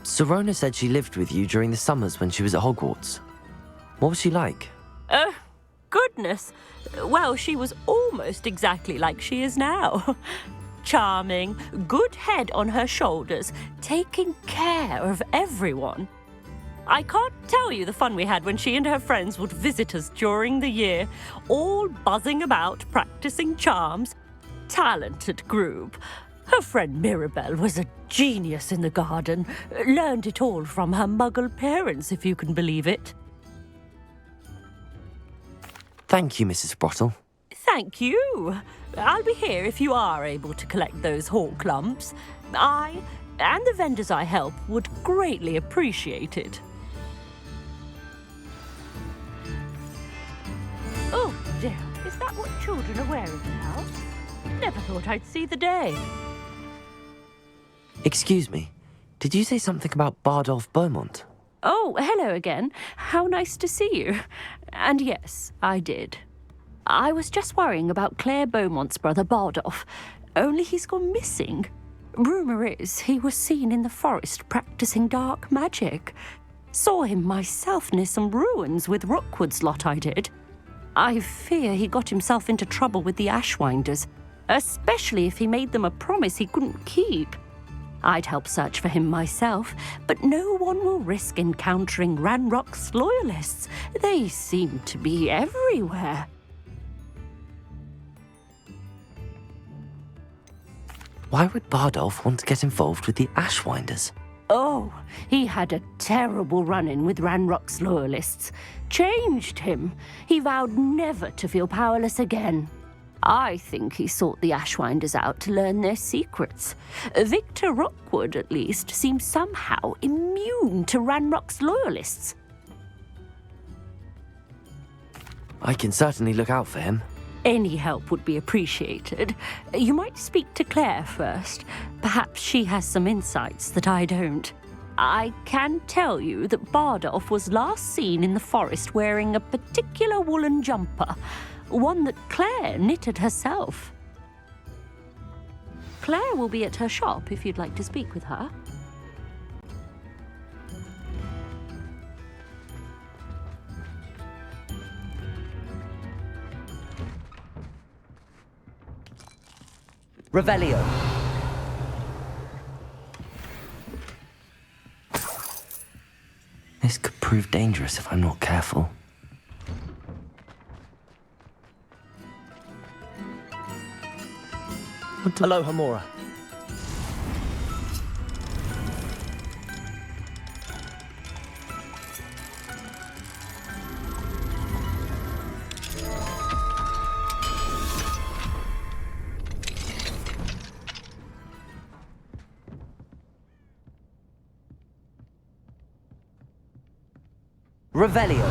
Sirona said she lived with you during the summers when she was at Hogwarts. What was she like? Goodness. Well, she was almost exactly like she is now. Charming, good head on her shoulders, taking care of everyone. I can't tell you the fun we had when she and her friends would visit us during the year, all buzzing about, practicing charms. Talented group. Her friend Mirabelle was a genius in the garden. Learned it all from her muggle parents, if you can believe it. Thank you, Mrs. Sprottle. Thank you. I'll be here if you are able to collect those Horklumps. I and the vendors I help would greatly appreciate it. Oh dear, is that what children are wearing now? Never thought I'd see the day. Excuse me, did you say something about Bardolph Beaumont? Oh, hello again. How nice to see you. And yes, I did. I was just worrying about Claire Beaumont's brother Bardolph, only he's gone missing. Rumour is he was seen in the forest practicing dark magic. Saw him myself near some ruins with Rookwood's lot I did. I fear he got himself into trouble with the Ashwinders, especially if he made them a promise he couldn't keep. I'd help search for him myself, but no one will risk encountering Ranrock's loyalists. They seem to be everywhere. Why would Bardolph want to get involved with the Ashwinders? Oh, he had a terrible run-in with Ranrock's loyalists. Changed him. He vowed never to feel powerless again. I think he sought the Ashwinders out to learn their secrets. Victor Rookwood, at least, seems somehow immune to Ranrock's loyalists. I can certainly look out for him. Any help would be appreciated. You might speak to Claire first. Perhaps she has some insights that I don't. I can tell you that Bardolph was last seen in the forest wearing a particular woolen jumper, one that Claire knitted herself. Claire will be at her shop if you'd like to speak with her. Revelio. This could prove dangerous if I'm not careful. Hello, Hamura. Revelio.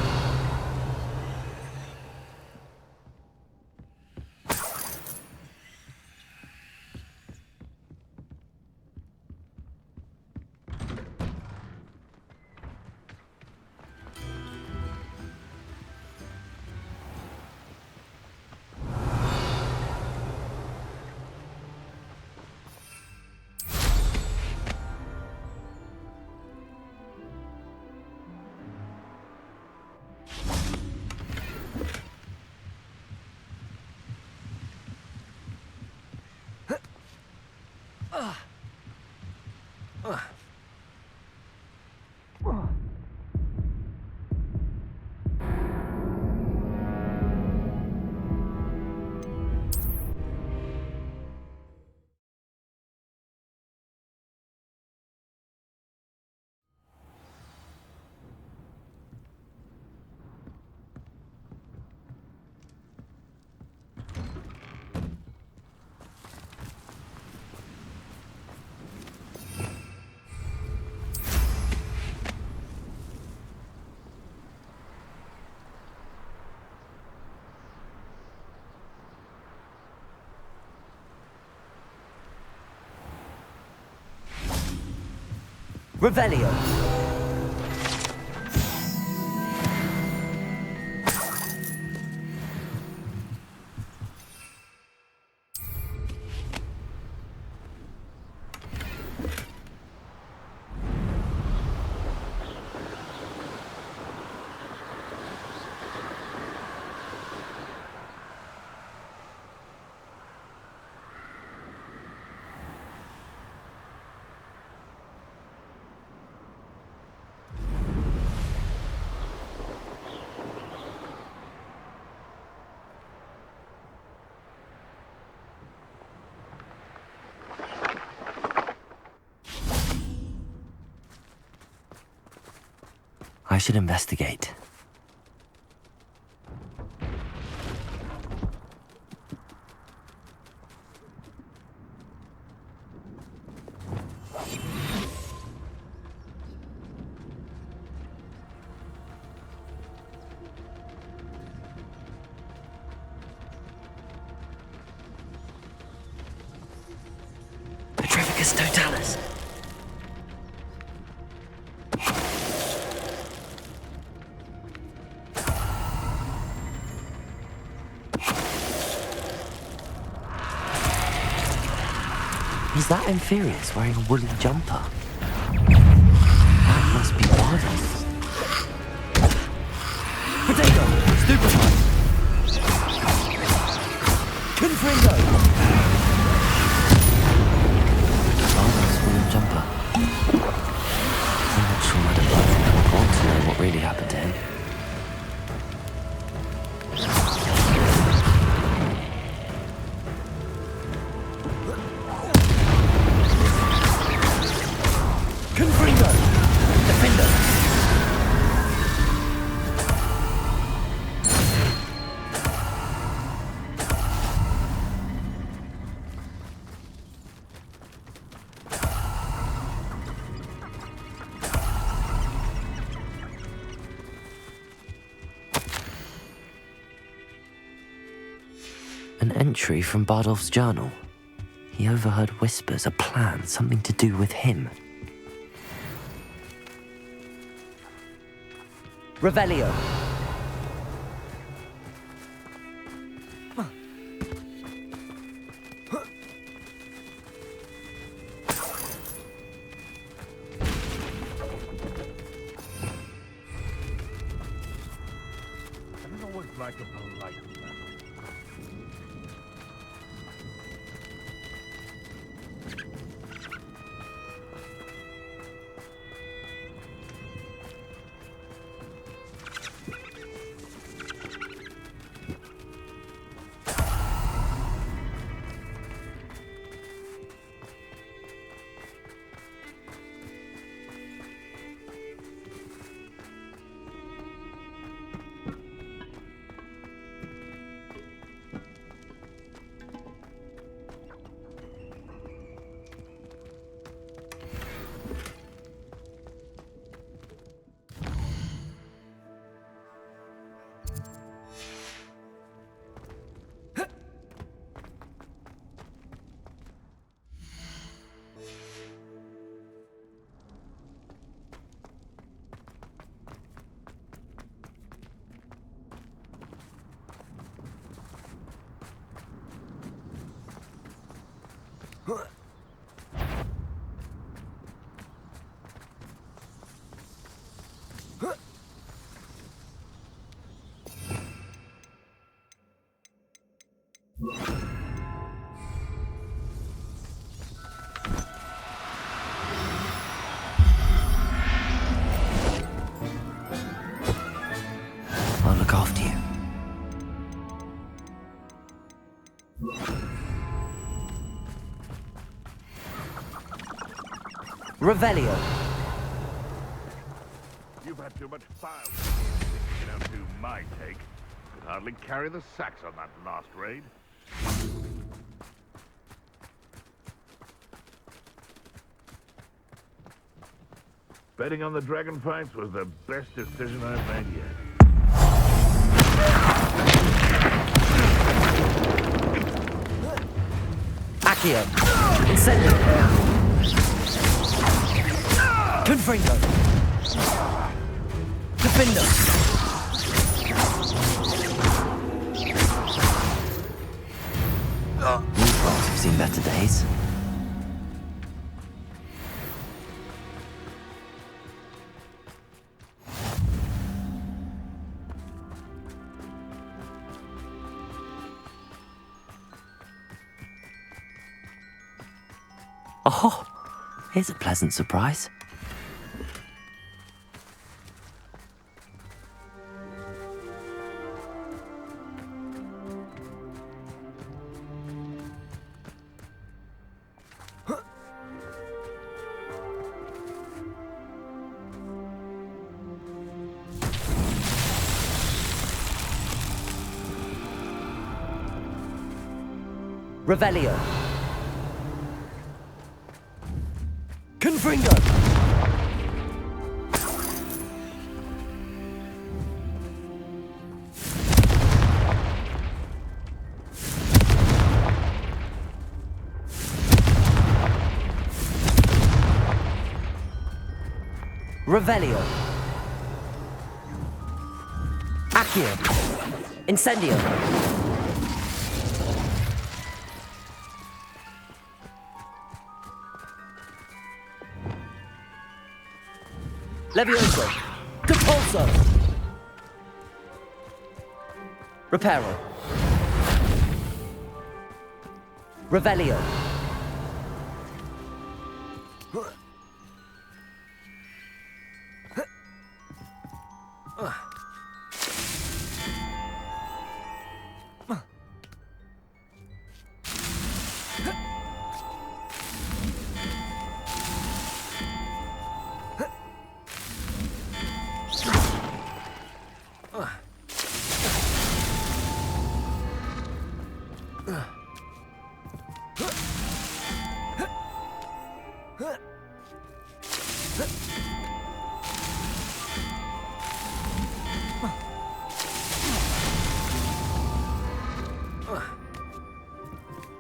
Revelio. I should investigate. Petrificus totalis. Is that Inferius wearing a woolly jumper? That must be Bardolph. Potato. Stupefy. Confringo. Bardolph's woolen jumper. I'm not sure I'd want to know what really happened to him. Confringo. Defender. An entry from Bardolph's journal. He overheard whispers, a plan, something to do with him. Revelio. Like a polite man. I'll look after you. Revelio. You've had too much fire. You don't do my take. Could hardly carry the sacks on that last raid. Betting on the dragon fights was the best decision I've made yet. Accio. Incendio. Confringo. Defender. These bots have seen better days. Oh, here's a pleasant surprise. Revelio. Confringo. Revelio. Accio. Incendio. Levioso. Compulso. Reparo. Revelio.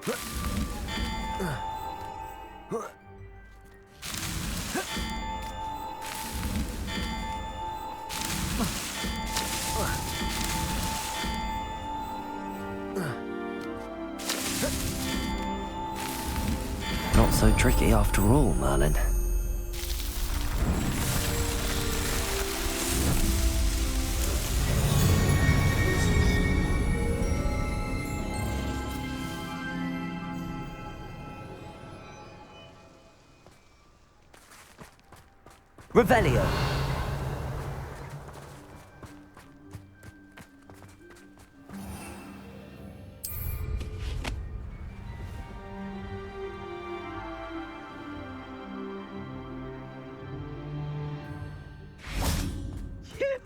Not so tricky after all, Merlin. Revelio.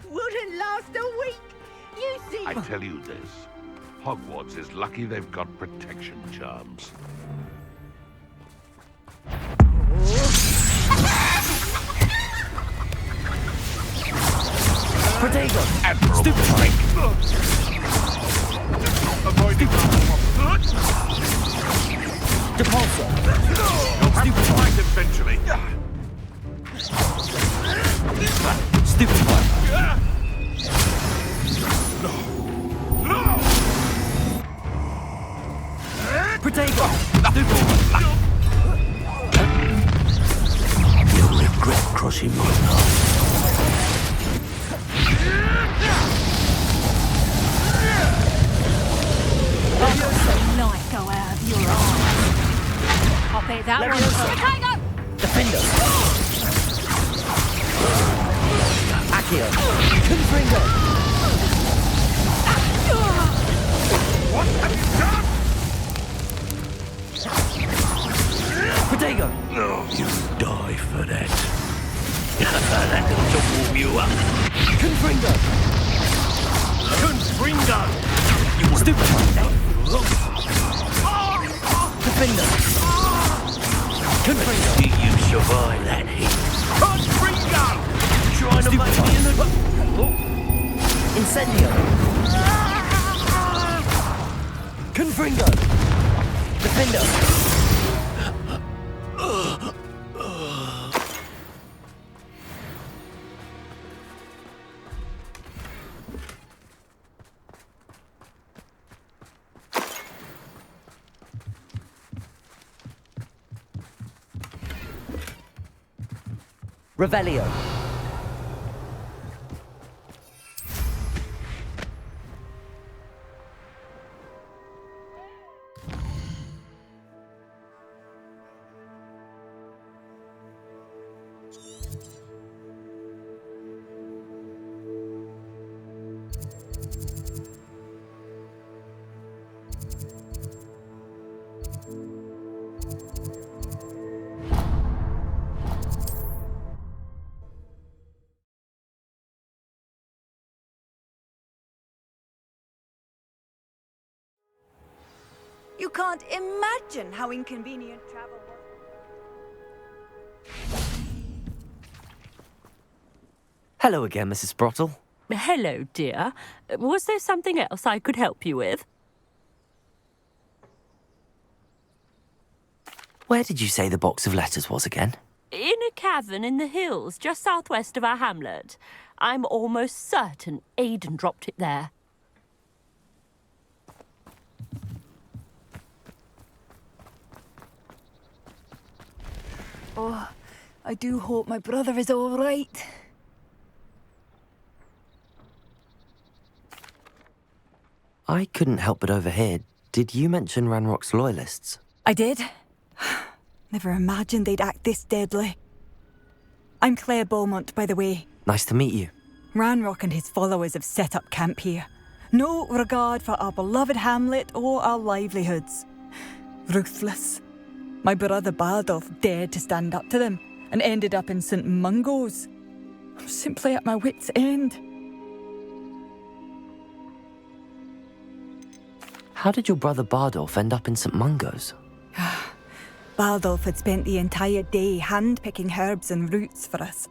Wouldn't last a week. You see. I tell you this, Hogwarts is lucky they've got protection charms. Protego! Stupid freak! Avoiding Depulso! Stupid fight eventually. Stupid one! Protego! Stupid one! You'll regret crossing my path. You're so nice, go out of your eyes. I'll bet that one. Protego! Defender! Accio! Confringo! What have you done? Protego! No. You die for that. That little warm you up. Confringo! Confringo! You stupid one! Defender! Confringo! Do you survive that heat? Confringo! Trying to make me in the... Incendio! Confringo! Defender! Revelio. You can't imagine how inconvenient travel was. Hello again, Mrs. Sprottle. Hello, dear. Was there something else I could help you with? Where did you say the box of letters was again? In a cavern in the hills, just southwest of our hamlet. I'm almost certain Aidan dropped it there. Oh, I do hope my brother is all right. I couldn't help but overhear. Did you mention Ranrock's loyalists? I did. Never imagined they'd act this deadly. I'm Claire Beaumont, by the way. Nice to meet you. Ranrock and his followers have set up camp here. No regard for our beloved hamlet or our livelihoods. Ruthless. My brother Bardolph dared to stand up to them and ended up in St. Mungo's. I'm simply at my wit's end. How did your brother Bardolph end up in St. Mungo's? Bardolph had spent the entire day hand-picking herbs and roots for us.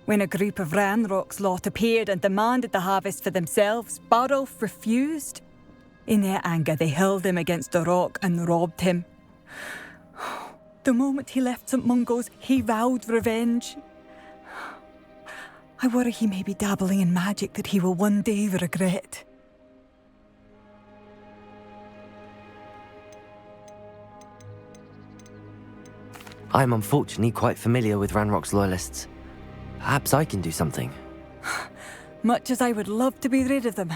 When a group of Ranrock's lot appeared and demanded the harvest for themselves, Bardolph refused. In their anger, they hurled him against a rock and robbed him. The moment he left St. Mungo's, he vowed revenge. I worry he may be dabbling in magic that he will one day regret. I'm unfortunately quite familiar with Ranrock's loyalists. Perhaps I can do something. Much as I would love to be rid of them,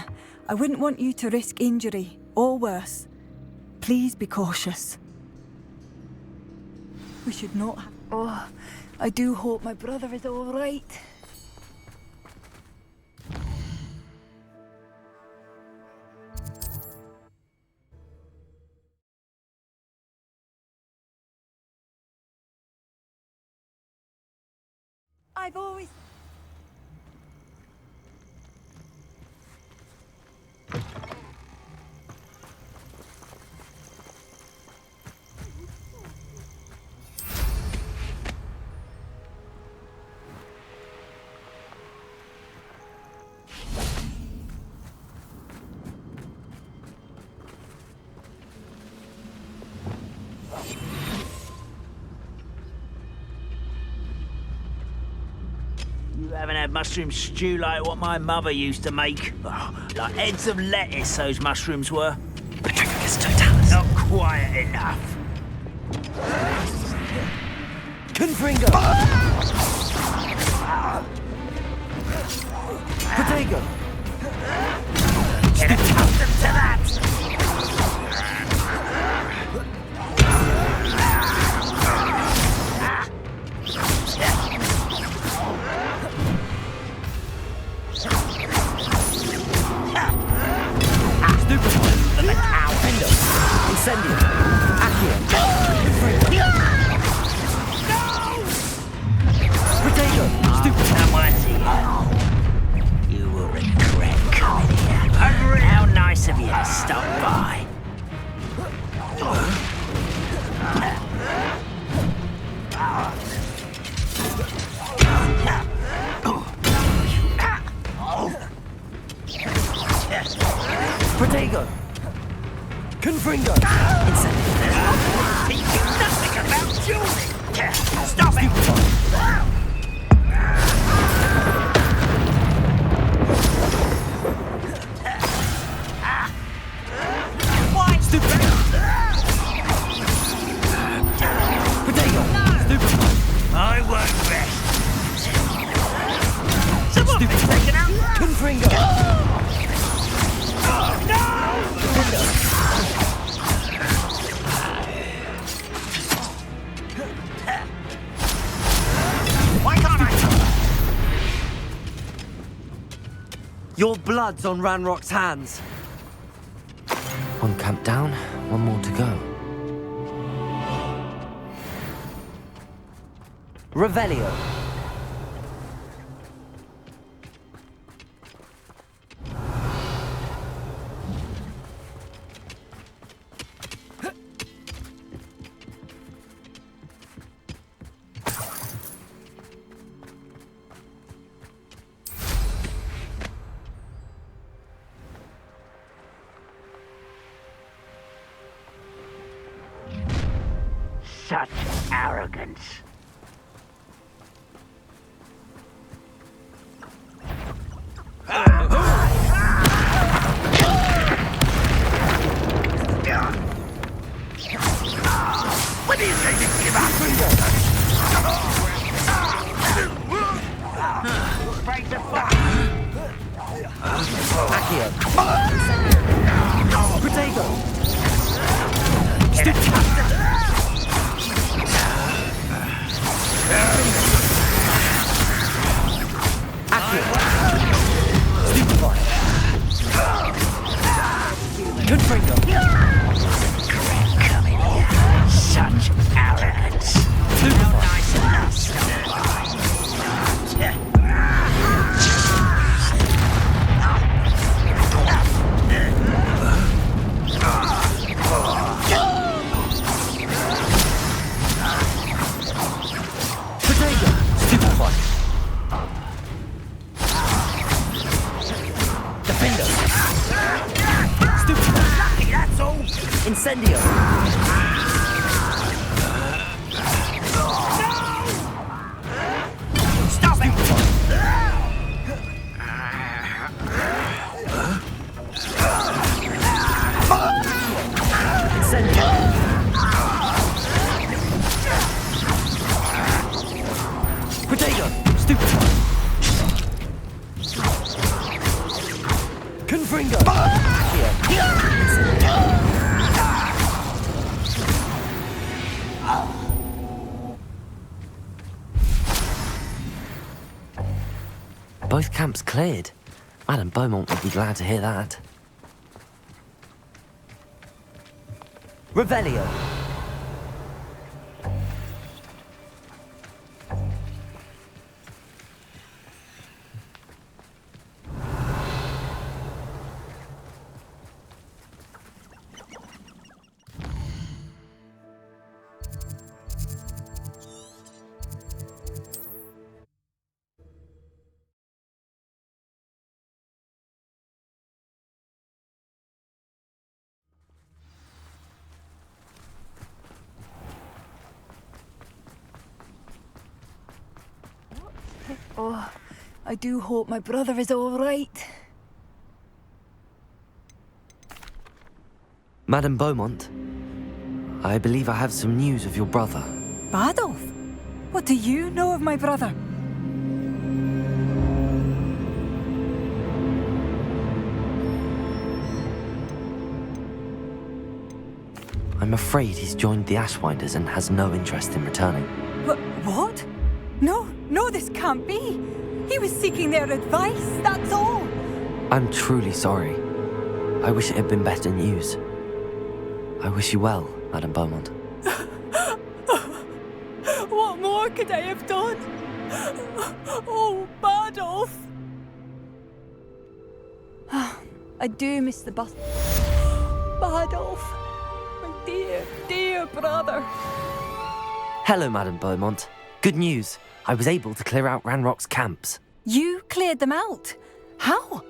I wouldn't want you to risk injury, or worse. Please be cautious. We should not have... Oh, I do hope my brother is all right. I've always... You haven't had mushroom stew like what my mother used to make. Oh, like heads of lettuce, those mushrooms were. Not quiet enough. Confringo! Potato! Get accustomed to that! Incendio! Accio! Potato! Stupid! Now I see you will regret coming here. How nice of you to stop by. Potato! Confringo! Teach you nothing about dueling! Stop it! Why? Stupid! Potato! Stupid! I won't rest. Someone been taken out! Confringo! Your blood's on Ranrock's hands. One camp down, one more to go. Revelio. Such arrogance. When do you say to give up? Break the fire. Accio. Potato. Incendio! Stop it! Incendio! Potato! Stupefy! Confringo! Both camps cleared. Madame Beaumont would be glad to hear that. Revelio! Oh, I do hope my brother is all right. Madame Beaumont, I believe I have some news of your brother. Bardolph? What do you know of my brother? I'm afraid he's joined the Ashwinders and has no interest in returning. What? No, this can't be. He was seeking their advice, that's all. I'm truly sorry. I wish it had been better news. I wish you well, Madame Beaumont. What more could I have done? Oh, Bardolph! I do miss the bus. Bardolph! My dear brother. Hello, Madame Beaumont. Good news. I was able to clear out Ranrock's camps. You cleared them out? How?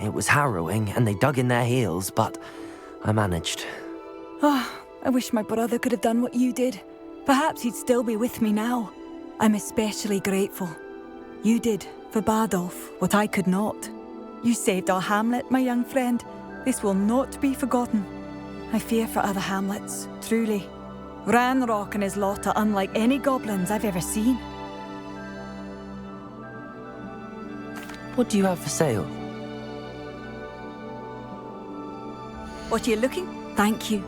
It was harrowing, and they dug in their heels, but I managed. Oh, I wish my brother could have done what you did. Perhaps he'd still be with me now. I'm especially grateful. You did, for Bardolph, what I could not. You saved our hamlet, my young friend. This will not be forgotten. I fear for other hamlets, truly. Ranrock and his lot are unlike any goblins I've ever seen. What do you have for sale? What are you looking? Thank you.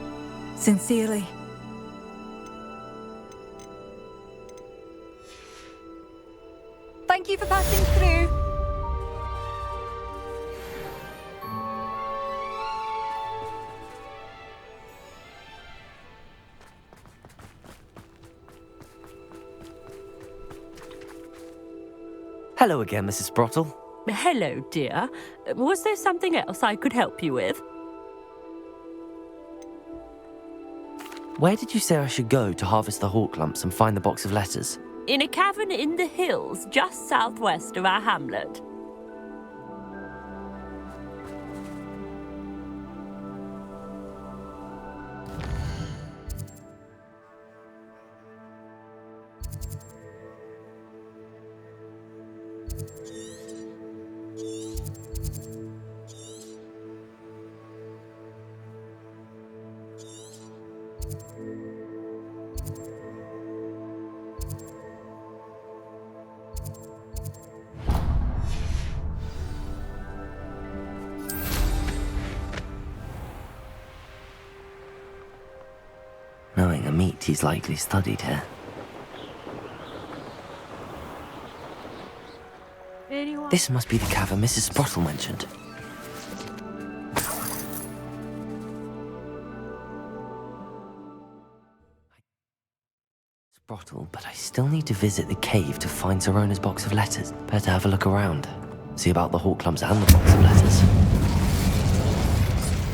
Sincerely. Thank you for passing through. Hello again, Mrs. Sprottle. Hello, dear. Was there something else I could help you with? Where did you say I should go to harvest the hawk lumps and find the box of letters? In a cavern in the hills, just southwest of our hamlet. Knowing a meat he's likely studied here. Anyone? This must be the cavern Mrs. Sprottle mentioned. Sprottle, but I still need to visit the cave to find Sorona's box of letters. Better have a look around. See about the hawk lumps and the box of letters.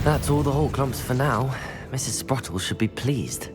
That's all the hawk lumps for now. Mrs. Sprottle should be pleased.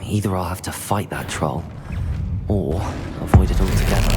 Either I'll have to fight that troll, or avoid it altogether.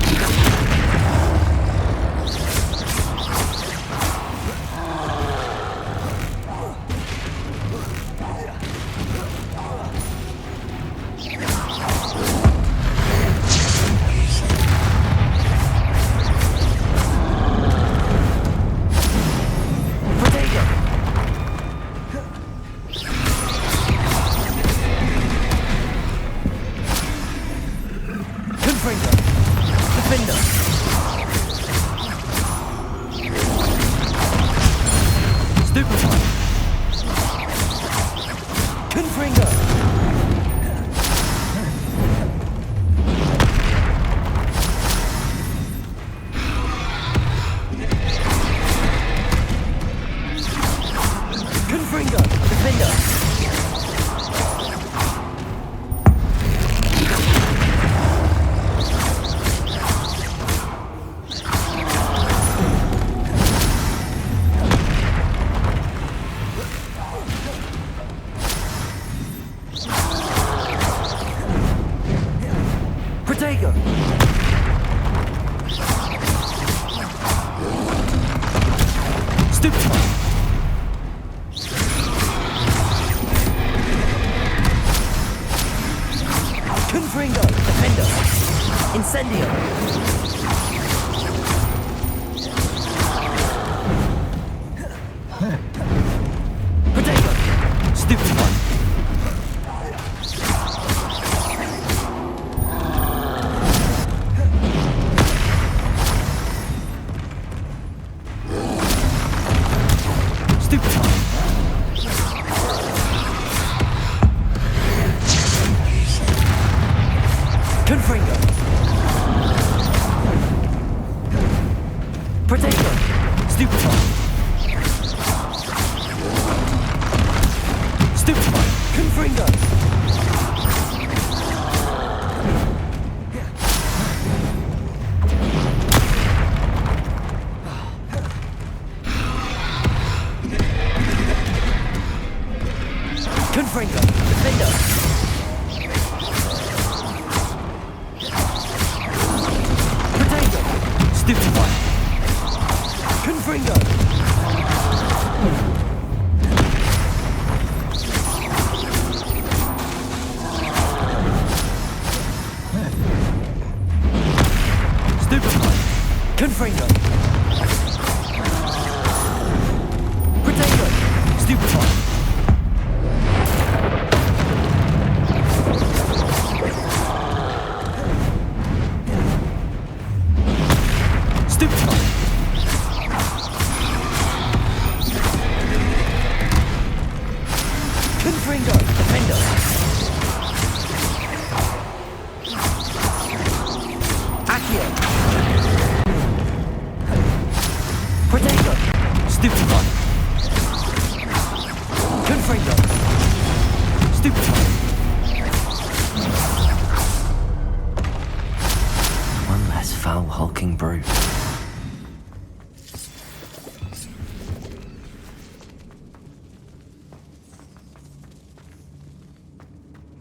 less foul hulking brute.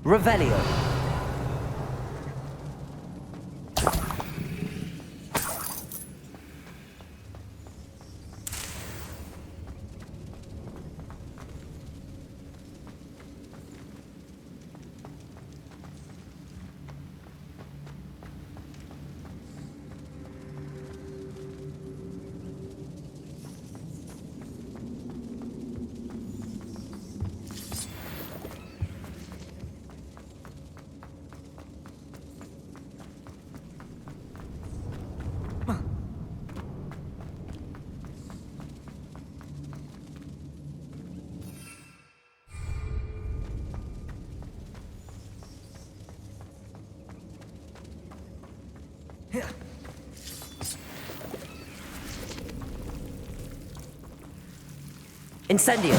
Revelio. Incendio.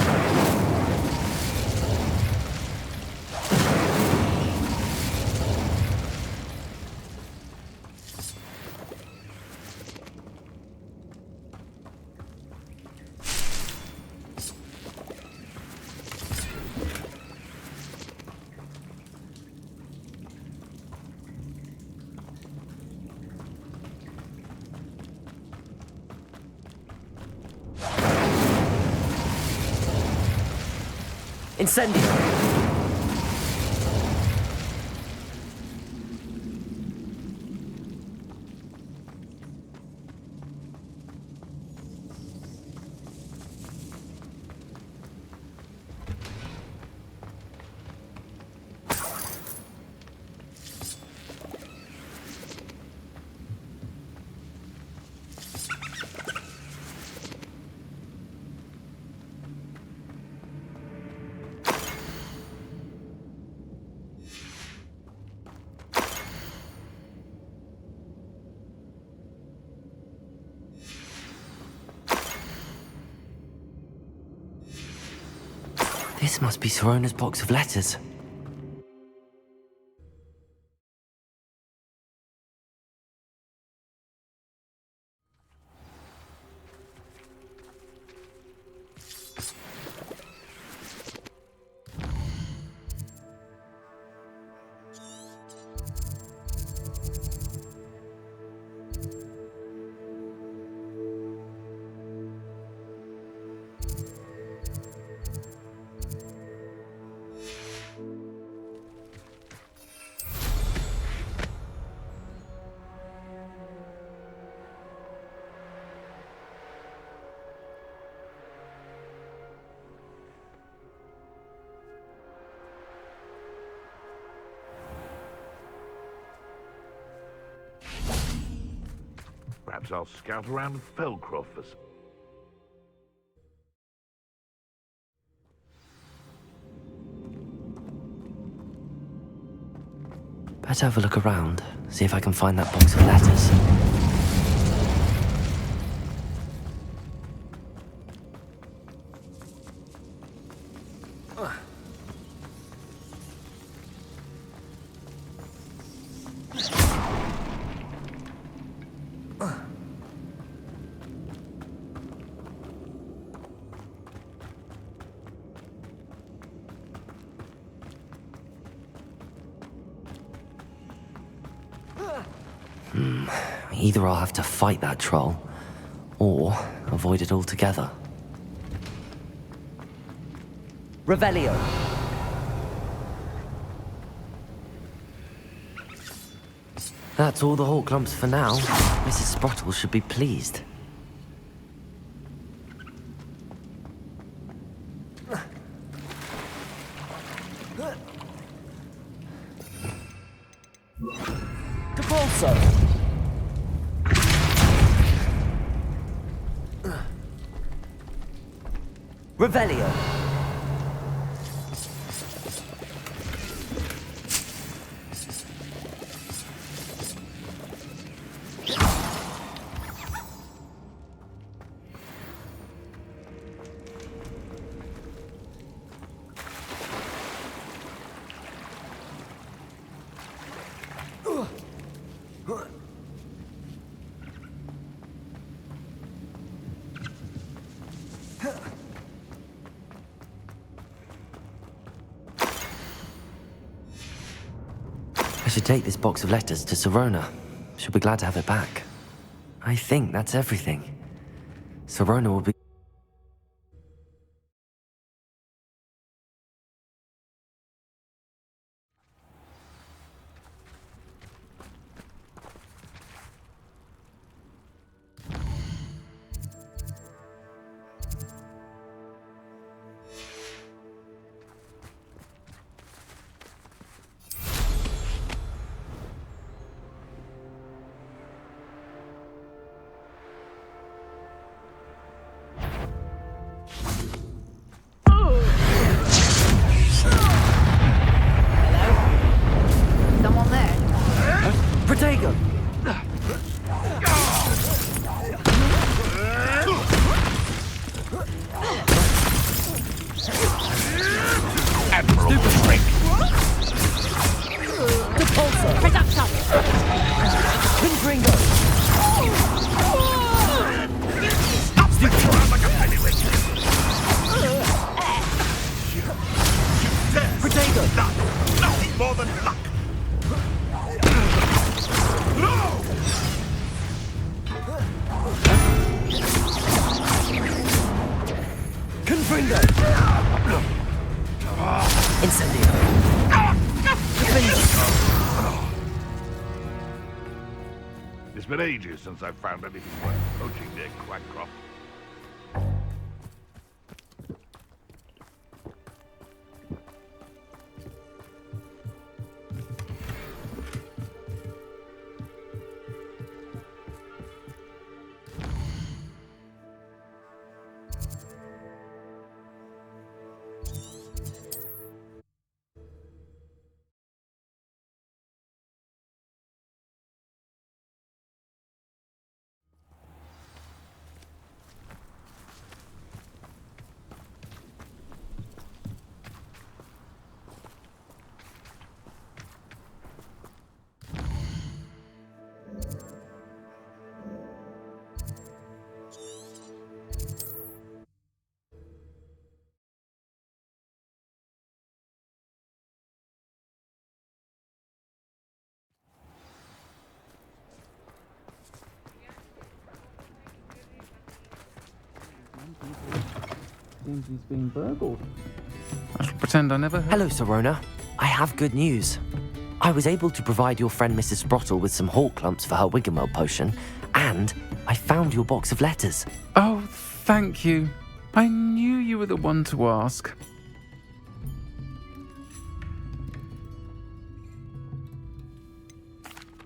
Incendio. This must be Sorona's box of letters. Perhaps I'll scout around Felcroft for some... Better have a look around, see if I can find that box of letters. Either I'll have to fight that troll, or avoid it altogether. Revelio. That's all the Hawk Lumps for now. Mrs. Sprottle should be pleased. Capulso. Revelio. should take this box of letters to Sirona. She'll be glad to have it back. I think that's everything. Sirona will be... Someone there? Protego! Admirable trick. Depulso. Production. Pinfringo! Stupid around like a pennyweight. Protego! Nothing more than luck. No! Confringo! Incendio! It's been ages since I've found anything worth poaching near Quackcroft. Seems he's been burgled. I shall pretend I never heard. Hello, Sirona. I have good news. I was able to provide your friend Mrs. Sprottle with some hawk clumps for her Wiggenweld potion, and I found your box of letters. Oh, thank you. I knew you were the one to ask.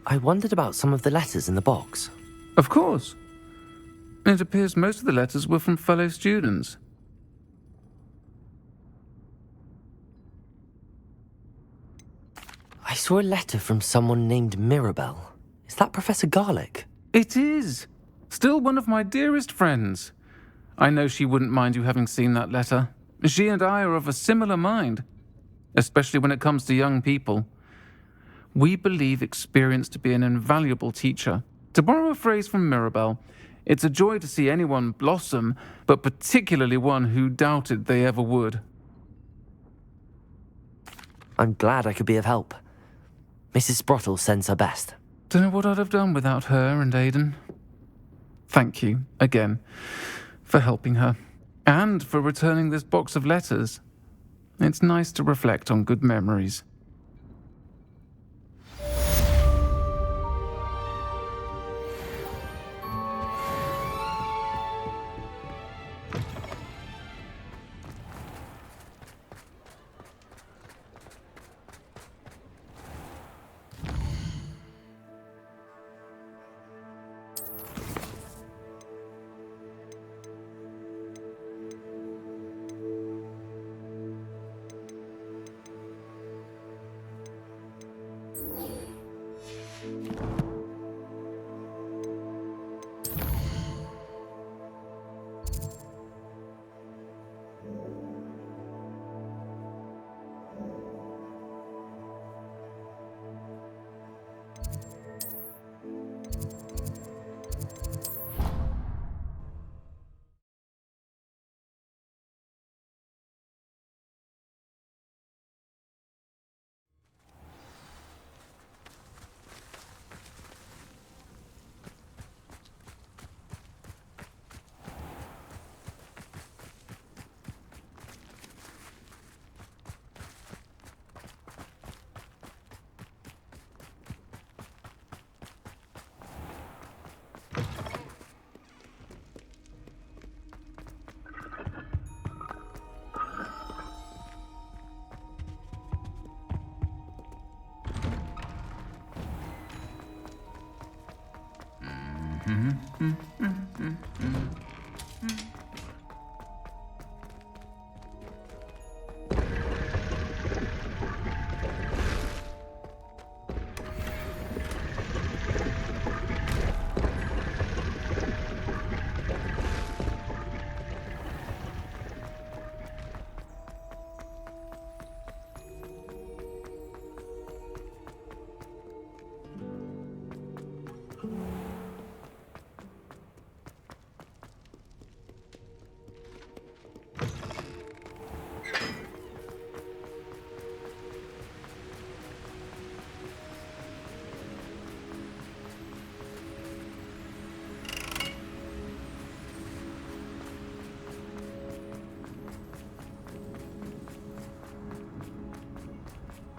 I wondered about some of the letters in the box. Of course. It appears most of the letters were from fellow students. I saw a letter from someone named Mirabelle. Is that Professor Garlick? It is. Still one of my dearest friends. I know she wouldn't mind you having seen that letter. She and I are of a similar mind, especially when it comes to young people. We believe experience to be an invaluable teacher. To borrow a phrase from Mirabelle, it's a joy to see anyone blossom, but particularly one who doubted they ever would. I'm glad I could be of help. Mrs. Sprottle sends her best. Don't know what I'd have done without her and Aidan. Thank you, again, for helping her, and for returning this box of letters. It's nice to reflect on good memories.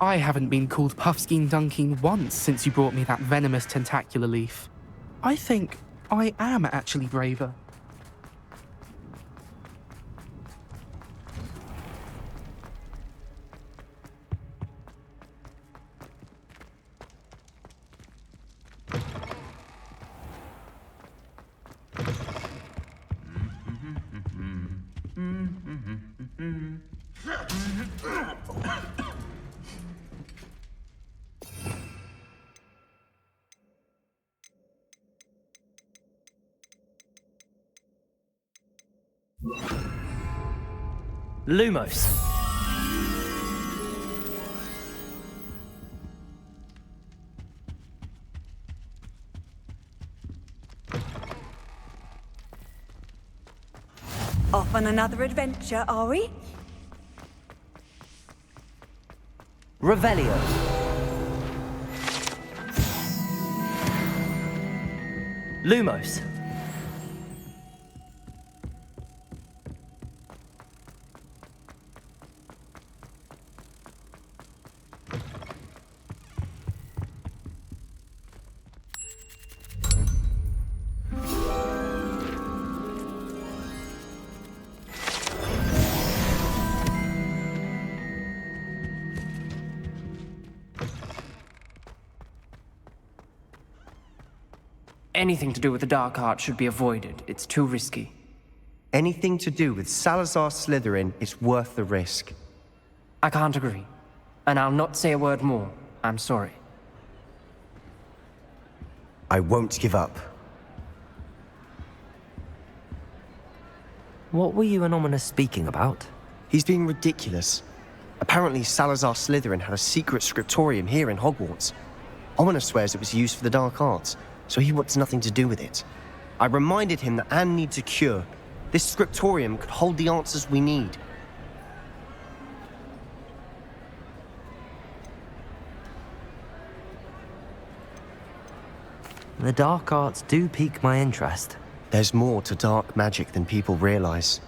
I haven't been called Puffskein Dunking once since you brought me that venomous tentacular leaf. I think I am actually braver. Lumos. Off on another adventure, are we? Revelio. Lumos. Anything to do with the dark art should be avoided. It's too risky. Anything to do with Salazar Slytherin is worth the risk. I can't agree. And I'll not say a word more. I'm sorry. I won't give up. What were you and Ominous speaking about? He's being ridiculous. Apparently Salazar Slytherin had a secret scriptorium here in Hogwarts. Ominous swears it was used for the dark arts, so he wants nothing to do with it. I reminded him that Anne needs a cure. This scriptorium could hold the answers we need. The dark arts do pique my interest. There's more to dark magic than people realize.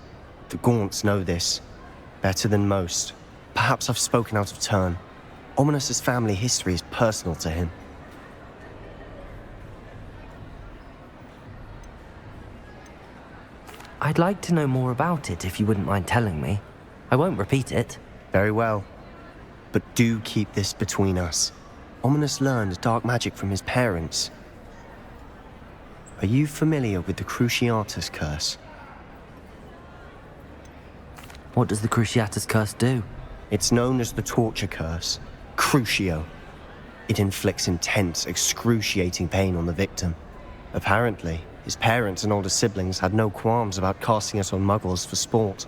The Gaunts know this better than most. Perhaps I've spoken out of turn. Ominous's family history is personal to him. I'd like to know more about it if you wouldn't mind telling me. I won't repeat it. Very well. But do keep this between us. Ominous learned dark magic from his parents. Are you familiar with the Cruciatus Curse? What does the Cruciatus Curse do? It's known as the Torture Curse. Crucio. It inflicts intense, excruciating pain on the victim. Apparently, his parents and older siblings had no qualms about casting it on muggles for sport.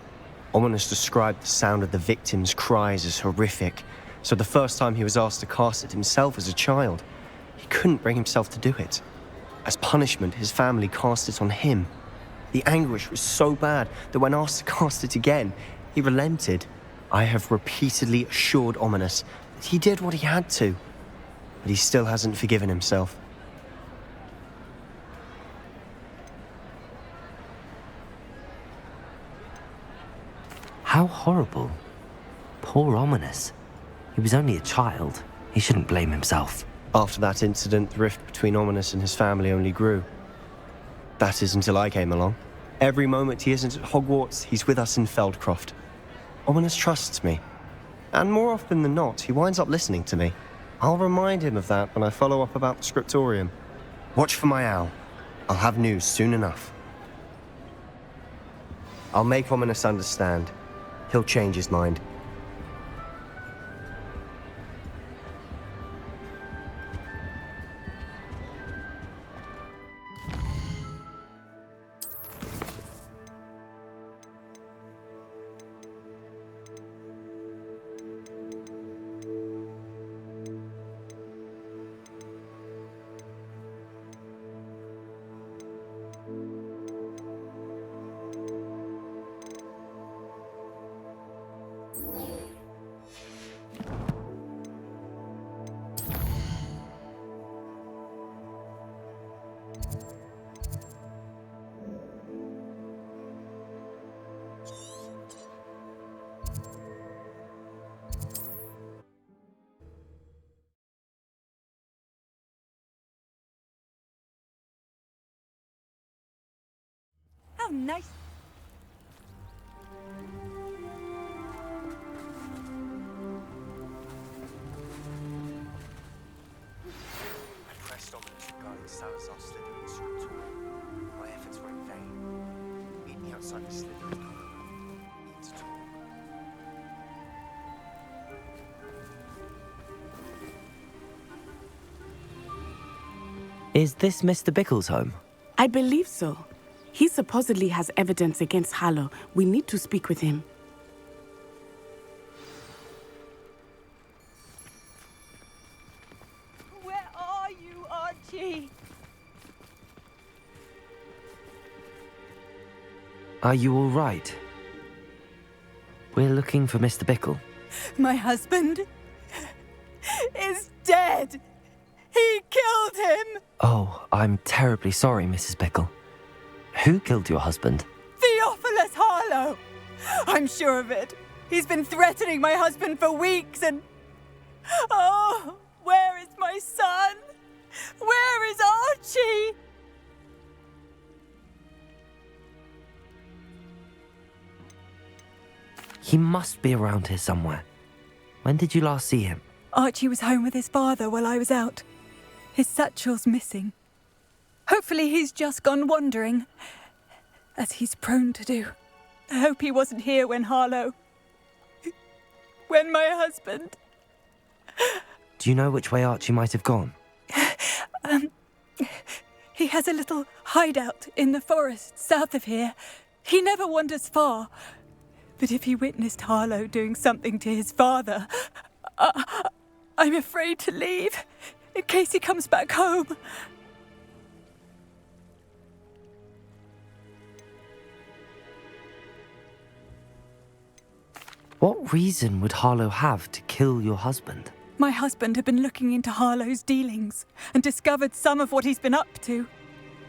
Ominous described the sound of the victim's cries as horrific, so the first time he was asked to cast it himself as a child, he couldn't bring himself to do it. As punishment, his family cast it on him. The anguish was so bad that when asked to cast it again, he relented. I have repeatedly assured Ominous that he did what he had to, but he still hasn't forgiven himself. How horrible. Poor Ominous. He was only a child. He shouldn't blame himself. After that incident, the rift between Ominous and his family only grew. That is until I came along. Every moment he isn't at Hogwarts, he's with us in Feldcroft. Ominous trusts me. And more often than not, he winds up listening to me. I'll remind him of that when I follow up about the scriptorium. Watch for my owl. I'll have news soon enough. I'll make Ominous understand. He'll change his mind. How nice. I pressed Ominous regarding Salazar Slytherin's secret tour. My efforts were in vain. Meet me outside the Slytherin door. We need to talk. Is this Mr. Bickle's home? I believe so. He supposedly has evidence against Harlow. We need to speak with him. Where are you, Archie? Are you all right? We're looking for Mr. Bickle. My husband is dead. He killed him. Oh, I'm terribly sorry, Mrs. Bickle. Who killed your husband? Theophilus Harlow. I'm sure of it. He's been threatening my husband for weeks and... Oh, where is my son? Where is Archie? He must be around here somewhere. When did you last see him? Archie was home with his father while I was out. His satchel's missing. Hopefully he's just gone wandering, as he's prone to do. I hope he wasn't here when when my husband... Do you know which way Archie might have gone? He has a little hideout in the forest south of here. He never wanders far. But if he witnessed Harlow doing something to his father, I'm afraid to leave, in case he comes back home. What reason would Harlow have to kill your husband? My husband had been looking into Harlow's dealings and discovered some of what he's been up to.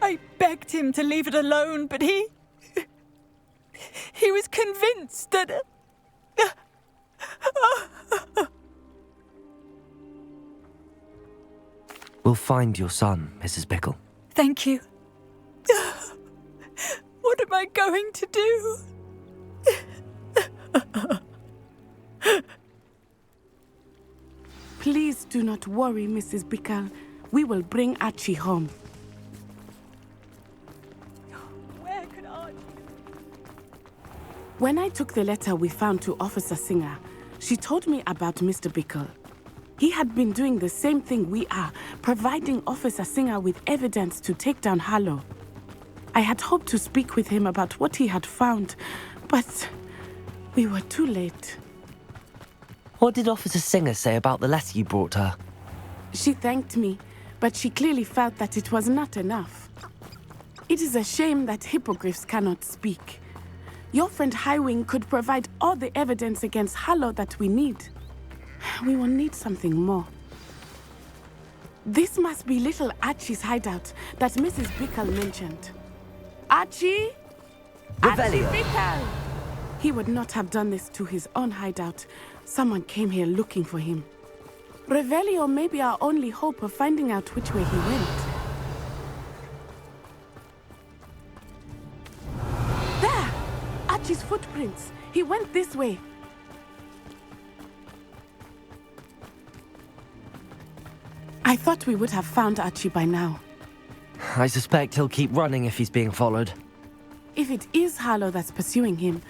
I begged him to leave it alone, but he was convinced that... We'll find your son, Mrs. Bickle. Thank you. What am I going to do? Please do not worry, Mrs. Bickle. We will bring Archie home. Where could Archie... When I took the letter we found to Officer Singer, she told me about Mr. Bickle. He had been doing the same thing we are, providing Officer Singer with evidence to take down Harlow. I had hoped to speak with him about what he had found, but we were too late. What did Officer Singer say about the letter you brought her? She thanked me, but she clearly felt that it was not enough. It is a shame that hippogriffs cannot speak. Your friend Highwing could provide all the evidence against Harlow that we need. We will need something more. This must be little Archie's hideout that Mrs. Bickle mentioned. Archie? Archie Revelio. Bickle! He would not have done this to his own hideout. Someone came here looking for him. Revelio may be our only hope of finding out which way he went. There! Archie's footprints. He went this way. I thought we would have found Archie by now. I suspect he'll keep running if he's being followed. If it is Harlow that's pursuing him,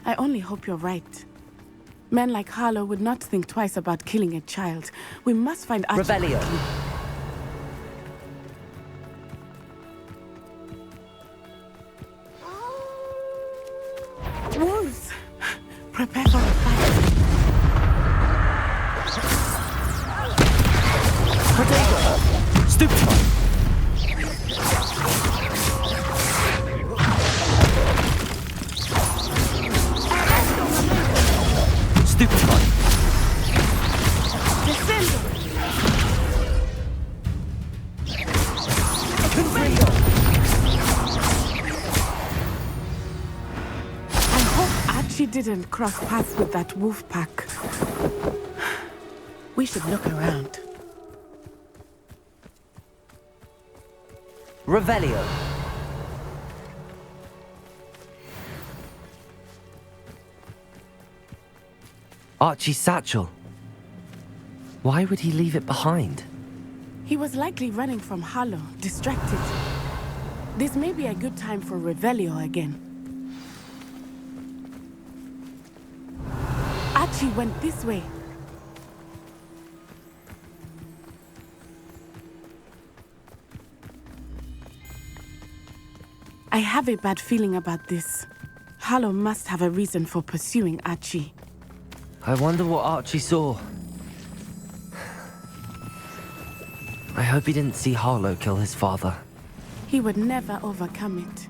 I only hope you're right. Men like Harlow would not think twice about killing a child. We must find Archie. Revelio. quickly. Wolves! Prepare for a fight. Stupefy! Stupefy! I hope Archie didn't cross paths with that wolf pack. We should look around. Revelio. Archie's satchel. Why would he leave it behind? He was likely running from Harlow, distracted. This may be a good time for Revelio again. Archie went this way. I have a bad feeling about this. Harlow must have a reason for pursuing Archie. I wonder what Archie saw. I hope he didn't see Harlow kill his father. He would never overcome it.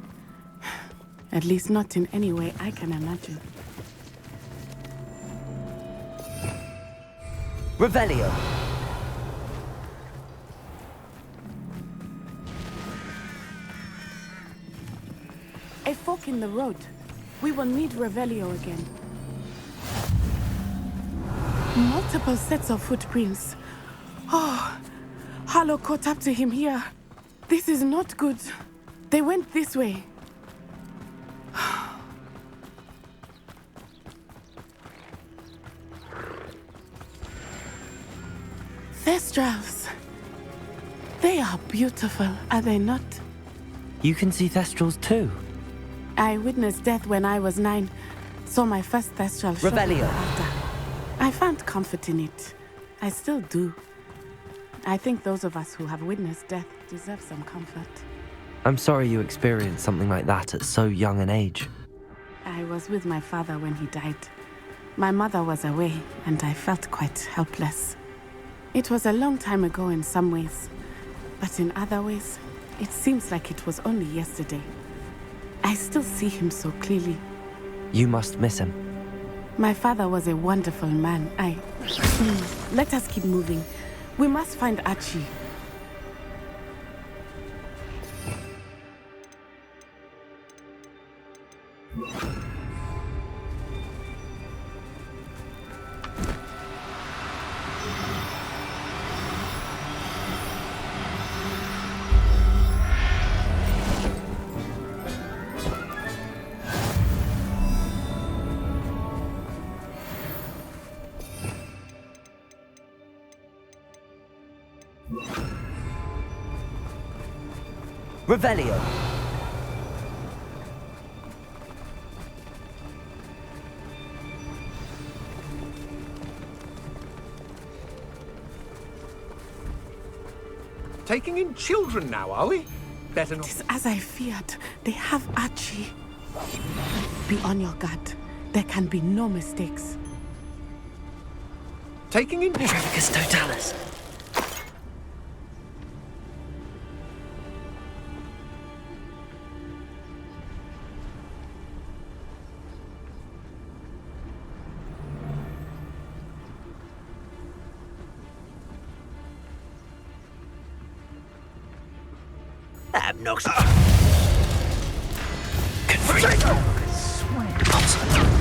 At least not in any way I can imagine. Revelio. A fork in the road. We will need Revelio again. Multiple sets of footprints. Oh, Harlow caught up to him here. This is not good. They went this way. Thestrals. They are beautiful, are they not? You can see Thestrals too. I witnessed death when I was 9. Saw my first Thestral shortly Revelio. after. I found comfort in it. I still do. I think those of us who have witnessed death deserve some comfort. I'm sorry you experienced something like that at so young an age. I was with my father when he died. My mother was away, and I felt quite helpless. It was a long time ago in some ways, but in other ways, it seems like it was only yesterday. I still see him so clearly. You must miss him. My father was a wonderful man. Let us keep moving. We must find Archie. Revelio. Taking in children now, are we? Better not. It is as I feared. They have Archie. Be on your guard. There can be no mistakes. Taking in... Trevicus Totalis. Obnoxious.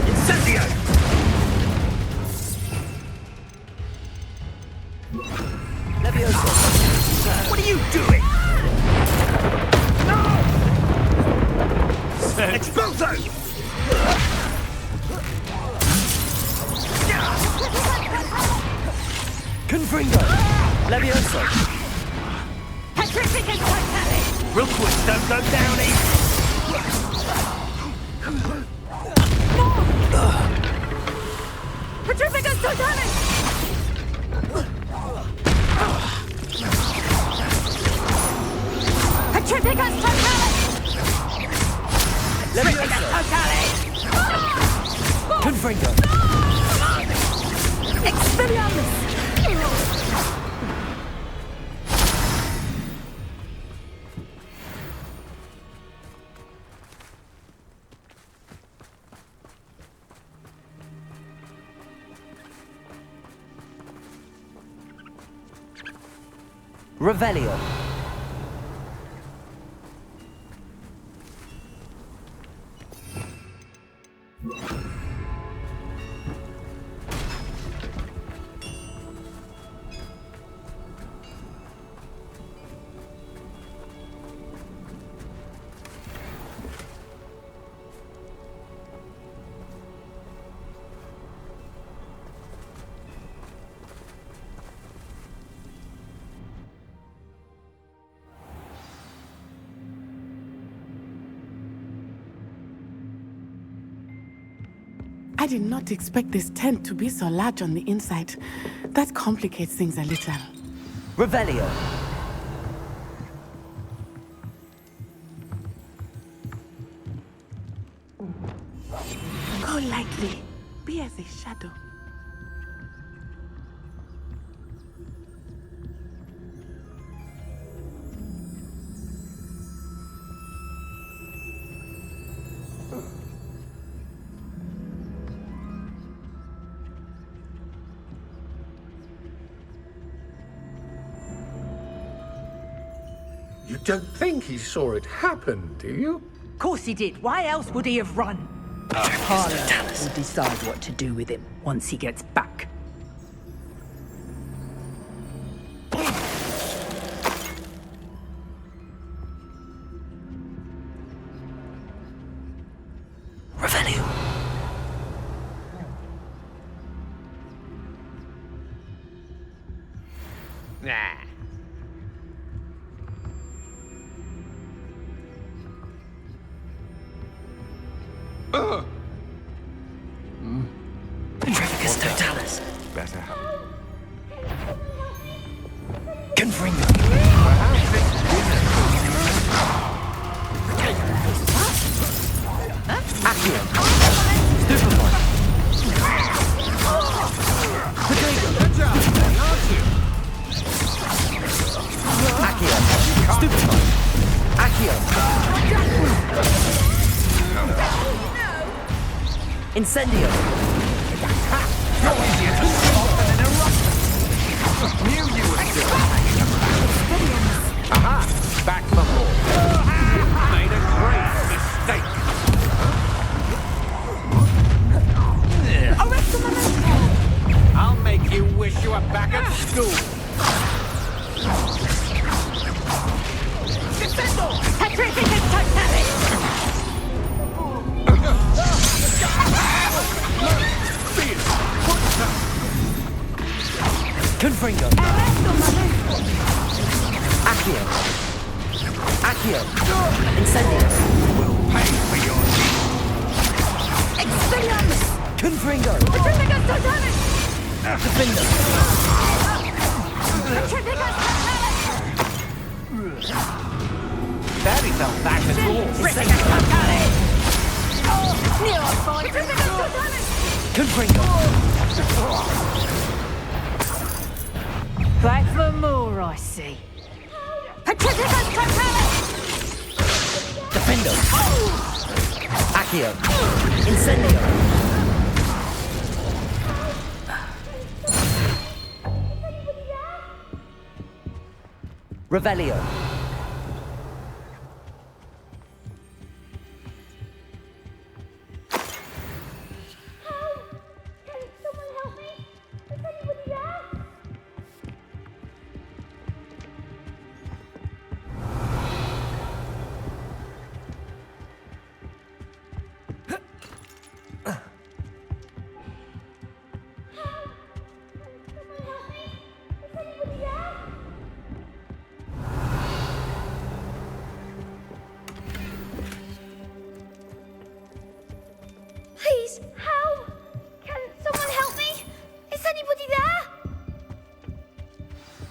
Incendio! Levioso. What are you doing? Expulso! Confringo. Levioso. Petrificus Totalis! Real quick, don't go down easy. Petrificus totalis! Petrificus totalis! Petrificus totalis! Confringo! Expelliarmus! Revelio. I did not expect this tent to be so large on the inside. That complicates things a little. Revelio. Go lightly. Be as a shadow. You don't think he saw it happen, do you? Of course he did. Why else would he have run? Harlow will decide what to do with him once he gets back. Revelio. Nah. Petrificus totalis. Better have. Confringo. Accio. Stupefy. Potato. Good job, aren't you? Accio. Stupefy. Accio. Incendio. You're easier to stop than an eruption. Knew you would do it. Aha! Back for more. Made a great mistake. I'll make you wish you were back at school. Defendo! Petrificus totalis! Confringo. Accio. Accio. Incendio. We'll pay for your Expelliarmus! Confringo. Petrificus totalis! Defendo. Petrificus totalis! Daddy felt back at all. Petrificus totalis! Near on fire! Petrificus totalis! Confringo. Back for more, I see. Petrificus totalis! Defendo. Accio. Incendio. Revelio.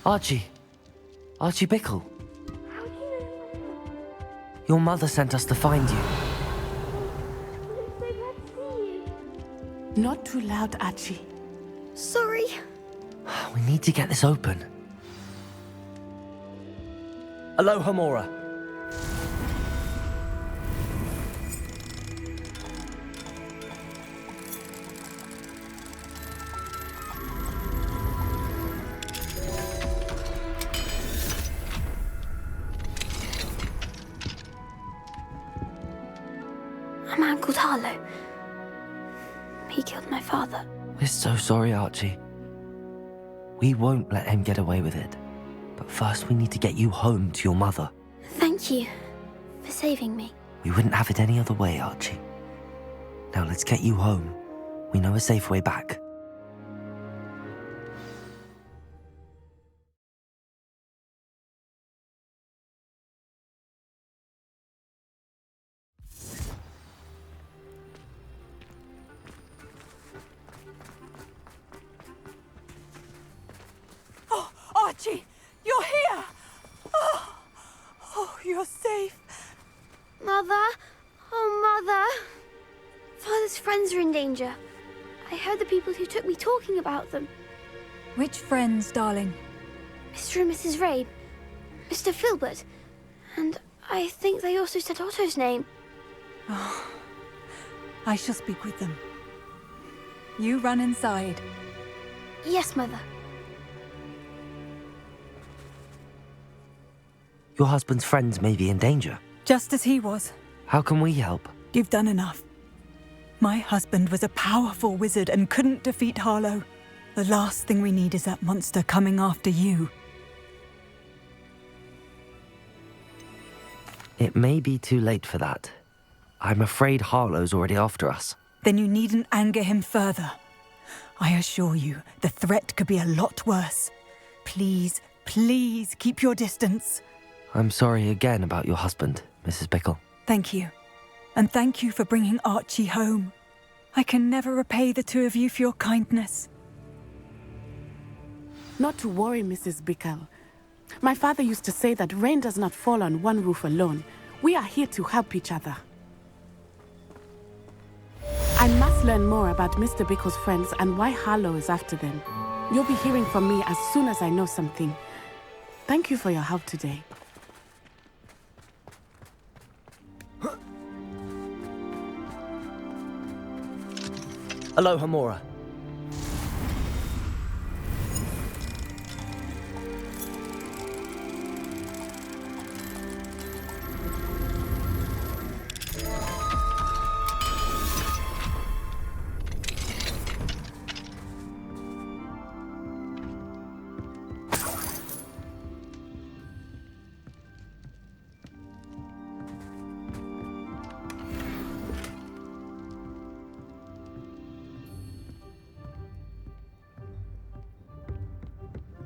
Archie. Archie Bickle. Your mother sent us to find you. Not too loud, Archie. Sorry. We need to get this open. Aloha, Mora. A man called Harlow. He killed my father. We're so sorry, Archie. We won't let him get away with it. But first we need to get you home to your mother. Thank you for saving me. We wouldn't have it any other way, Archie. Now let's get you home. We know a safe way back. Oh, Archie, you're here! Oh, you're safe. Mother? Oh, Mother. Father's friends are in danger. I heard the people who took me talking about them. Which friends, darling? Mr. and Mrs. Ray, Mr. Filbert, and I think they also said Otto's name. Oh, I shall speak with them. You run inside. Yes, Mother. Your husband's friends may be in danger. Just as he was. How can we help? You've done enough. My husband was a powerful wizard and couldn't defeat Harlow. The last thing we need is that monster coming after you. It may be too late for that. I'm afraid Harlow's already after us. Then you needn't anger him further. I assure you, the threat could be a lot worse. Please, please keep your distance. I'm sorry again about your husband, Mrs. Bickle. Thank you. And thank you for bringing Archie home. I can never repay the two of you for your kindness. Not to worry, Mrs. Bickle. My father used to say that rain does not fall on one roof alone. We are here to help each other. I must learn more about Mr. Bickle's friends and why Harlow is after them. You'll be hearing from me as soon as I know something. Thank you for your help today. Aloha, Mora.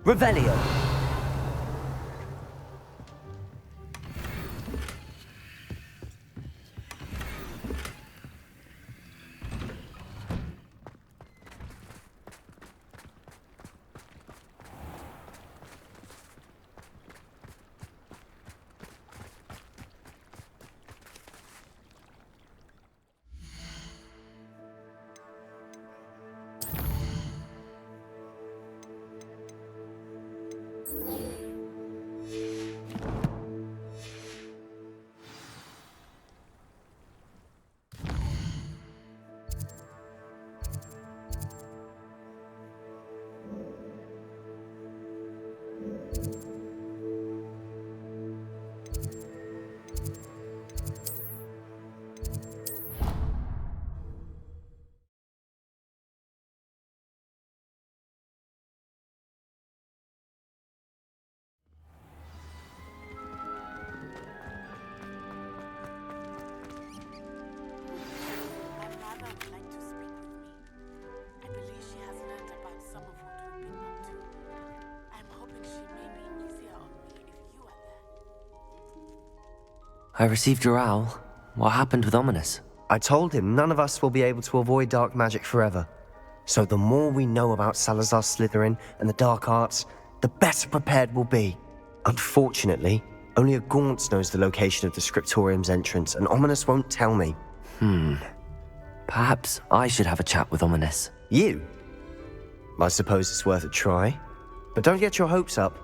Revelio. I received your owl. What happened with Ominous? I told him none of us will be able to avoid dark magic forever. So the more we know about Salazar Slytherin and the dark arts, the better prepared we'll be. Unfortunately, only a Gaunt knows the location of the Scriptorium's entrance, and Ominous won't tell me. Perhaps I should have a chat with Ominous. You? I suppose it's worth a try. But don't get your hopes up.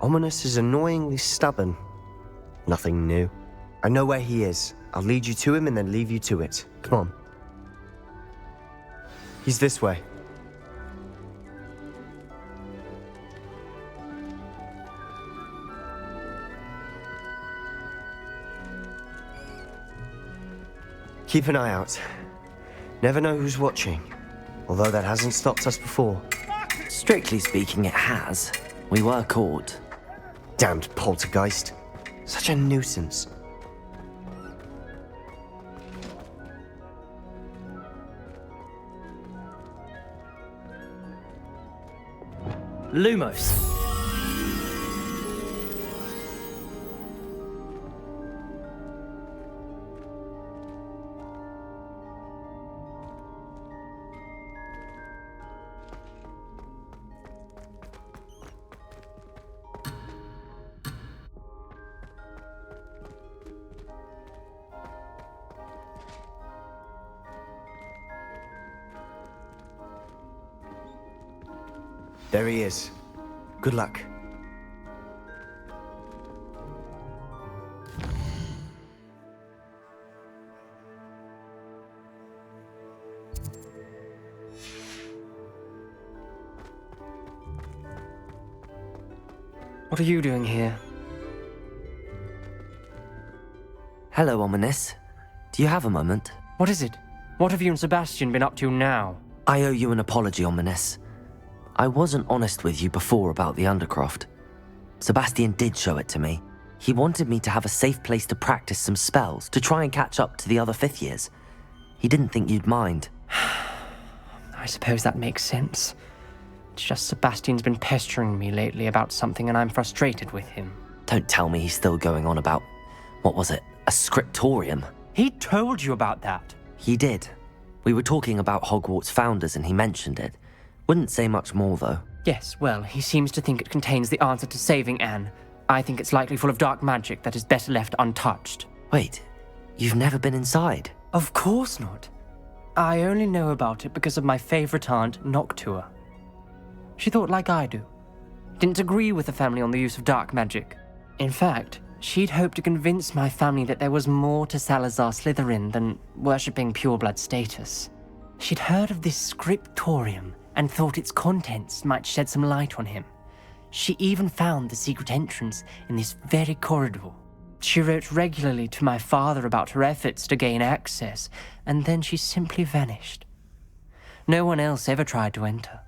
Ominous is annoyingly stubborn. Nothing new. I know where he is. I'll lead you to him and then leave you to it. Come on. He's this way. Keep an eye out. Never know who's watching. Although that hasn't stopped us before. Strictly speaking, it has. We were caught. Damned poltergeist. Such a nuisance. Lumos. There he is. Good luck. What are you doing here? Hello, Ominous. Do you have a moment? What is it? What have you and Sebastian been up to now? I owe you an apology, Ominous. I wasn't honest with you before about the Undercroft. Sebastian did show it to me. He wanted me to have a safe place to practice some spells, to try and catch up to the other 5th years. He didn't think you'd mind. I suppose that makes sense. It's just Sebastian's been pestering me lately about something and I'm frustrated with him. Don't tell me he's still going on about, what was it, a scriptorium? He told you about that? He did. We were talking about Hogwarts founders and he mentioned it. Wouldn't say much more, though. Yes, well, he seems to think it contains the answer to saving Anne. I think it's likely full of dark magic that is better left untouched. Wait, you've never been inside? Of course not. I only know about it because of my favorite aunt, Noctua. She thought like I do. Didn't agree with the family on the use of dark magic. In fact, she'd hoped to convince my family that there was more to Salazar Slytherin than worshipping pureblood status. She'd heard of this scriptorium and thought its contents might shed some light on him. She even found the secret entrance in this very corridor. She wrote regularly to my father about her efforts to gain access, and then she simply vanished. No one else ever tried to enter.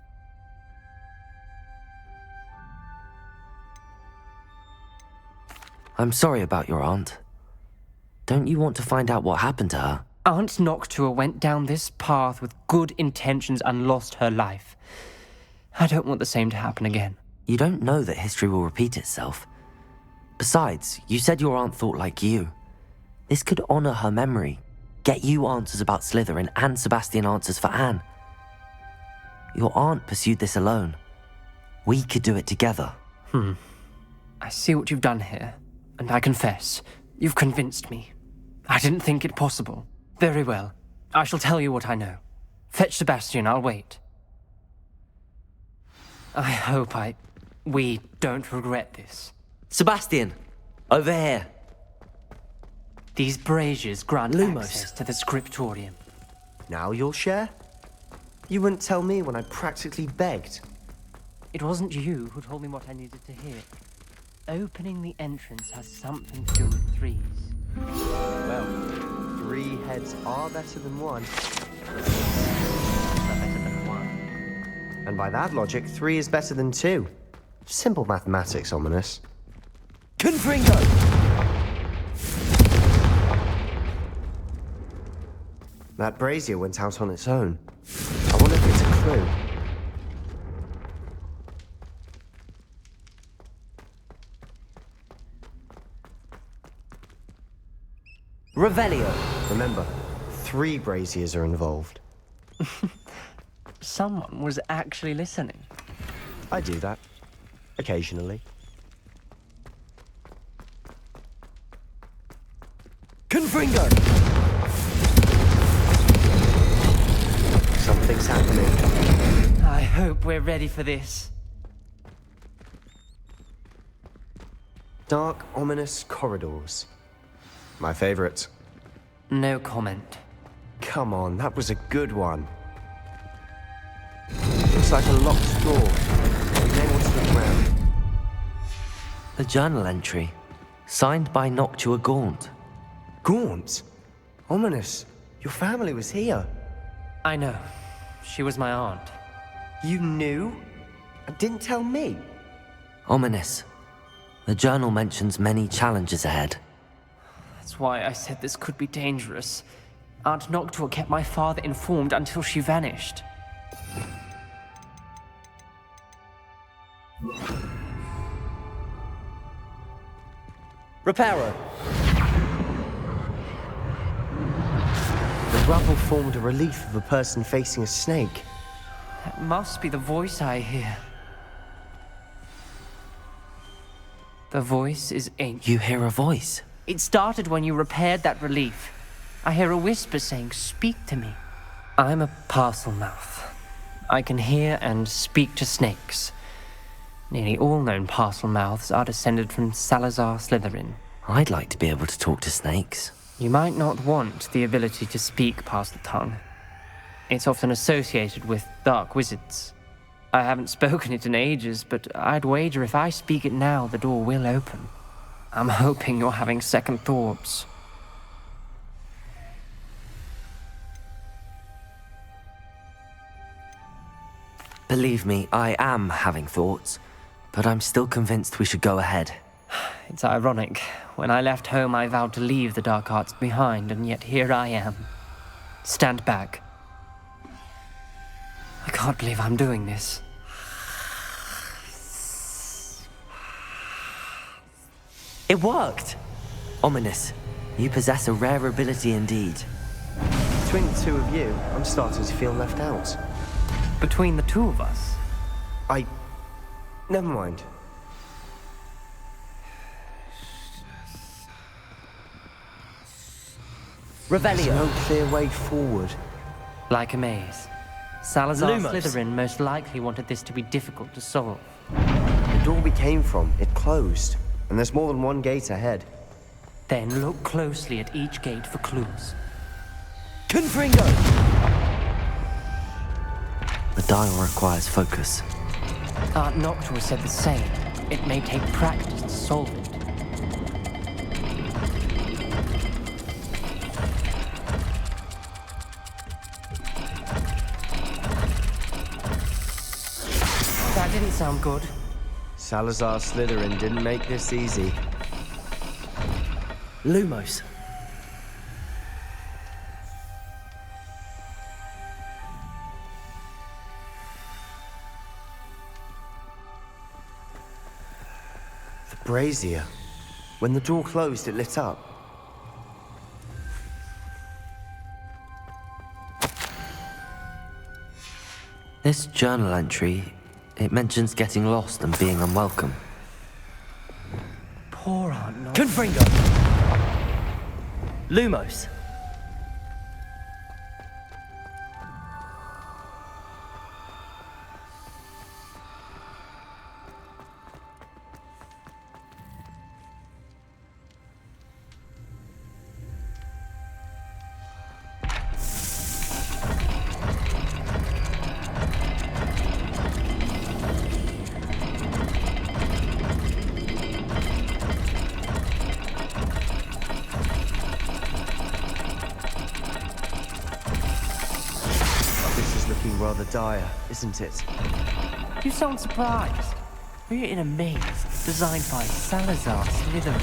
I'm sorry about your aunt. Don't you want to find out what happened to her? Aunt Noctua went down this path with good intentions and lost her life. I don't want the same to happen again. You don't know that history will repeat itself. Besides, you said your aunt thought like you. This could honor her memory, get you answers about Slytherin and Sebastian answers for Anne. Your aunt pursued this alone. We could do it together. I see what you've done here, and I confess, you've convinced me. I didn't think it possible. Very well. I shall tell you what I know. Fetch Sebastian, I'll wait. I hope we don't regret this. Sebastian! Over here! These braziers grant Lumos. access to the scriptorium. Now you'll share? You wouldn't tell me when I practically begged. It wasn't you who told me what I needed to hear. Opening the entrance has something to do with threes. Well, 3 heads are better than 1. And by that logic, 3 is better than 2. Simple mathematics, Ominous. Confringo! That brazier went out on its own. I wonder if it's a clue. Revelio! Remember, 3 braziers are involved. Someone was actually listening. I do that. Occasionally. Confringo! Something's happening. I hope we're ready for this. Dark, ominous corridors. My favorite. No comment. Come on, that was a good one. Looks like a locked door. We may want to look around. A journal entry, signed by Noctua Gaunt. Gaunt? Ominous. Your family was here. I know. She was my aunt. You knew? And didn't tell me? Ominous. The journal mentions many challenges ahead. That's why I said this could be dangerous. Aunt Noctua kept my father informed until she vanished. Reparo. The rubble formed a relief of a person facing a snake. That must be the voice I hear. The voice is ancient. You hear a voice? It started when you repaired that relief. I hear a whisper saying, "Speak to me." I'm a parcel mouth. I can hear and speak to snakes. Nearly all known parcel mouths are descended from Salazar Slytherin. I'd like to be able to talk to snakes. You might not want the ability to speak past the tongue. It's often associated with dark wizards. I haven't spoken it in ages, but I'd wager if I speak it now, the door will open. I'm hoping you're having second thoughts. Believe me, I am having thoughts, but I'm still convinced we should go ahead. It's ironic. When I left home, I vowed to leave the dark arts behind, and yet here I am. Stand back. I can't believe I'm doing this. It worked! Ominous. You possess a rare ability indeed. Between the two of you, I'm starting to feel left out. Between the two of us? Never mind. Revelio. There's no clear way forward. Like a maze. Salazar Lumos. Slytherin most likely wanted this to be difficult to solve. The door we came from, it closed. And there's more than one gate ahead. Then look closely at each gate for clues. Confringo! The dial requires focus. Aunt Noctua said the same. It may take practice to solve it. That didn't sound good. Salazar Slytherin didn't make this easy. Lumos. The brazier. When the door closed, it lit up. This journal entry, it mentions getting lost and being unwelcome. Poor Aunt Noctua. Confringo! Lumos. Rather dire, isn't it? You sound surprised. We're in a maze designed by Salazar Slytherin.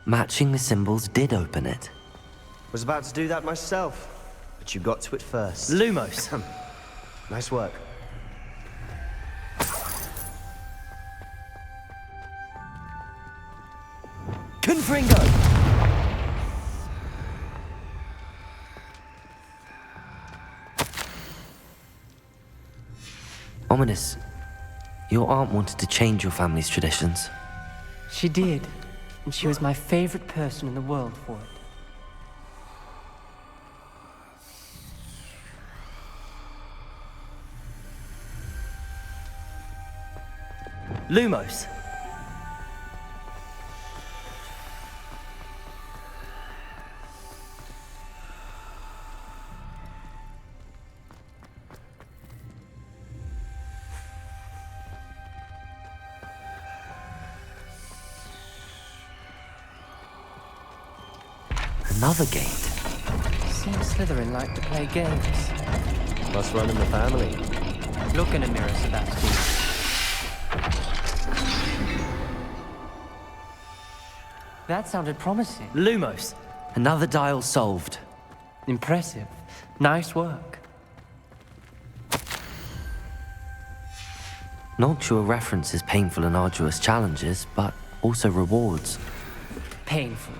Matching the symbols did open it. Was about to do that myself, but you got to it first. Lumos. Nice work. Confringo! Ominous, your aunt wanted to change your family's traditions. She did, and she was my favorite person in the world for it. Lumos! Another gate. Seems Slytherin like to play games. Must run in the family. Look in a mirror, Sebastian. That sounded promising. Lumos! Another dial solved. Impressive. Nice work. Noctua references painful and arduous challenges, but also rewards. Painful.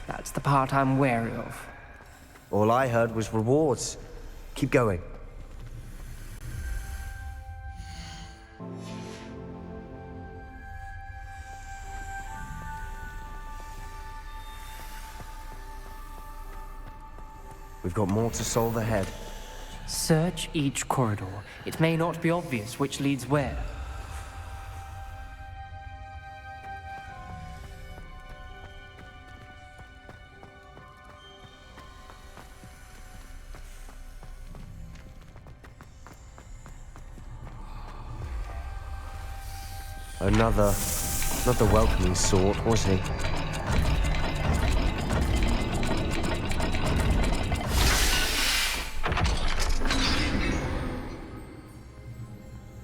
That's the part I'm wary of. All I heard was rewards. Keep going. We've got more to solve ahead. Search each corridor. It may not be obvious which leads where. Another, not the welcoming sort, was he?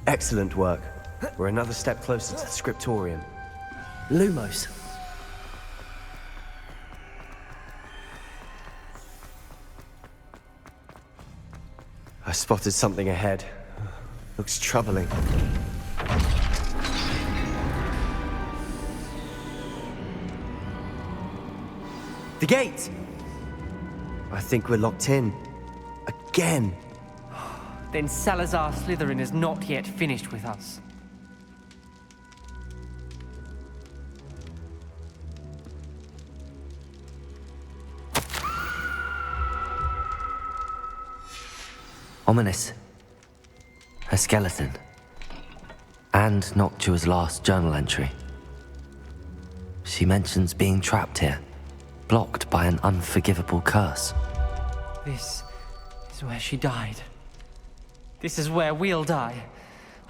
Excellent work. We're another step closer to the scriptorium. Lumos. I spotted something ahead. Looks troubling. The gate! I think we're locked in. Again! Then Salazar Slytherin is not yet finished with us. Ominous. A skeleton. And Noctua's last journal entry. She mentions being trapped here, blocked by an unforgivable curse. This is where she died. This is where we'll die.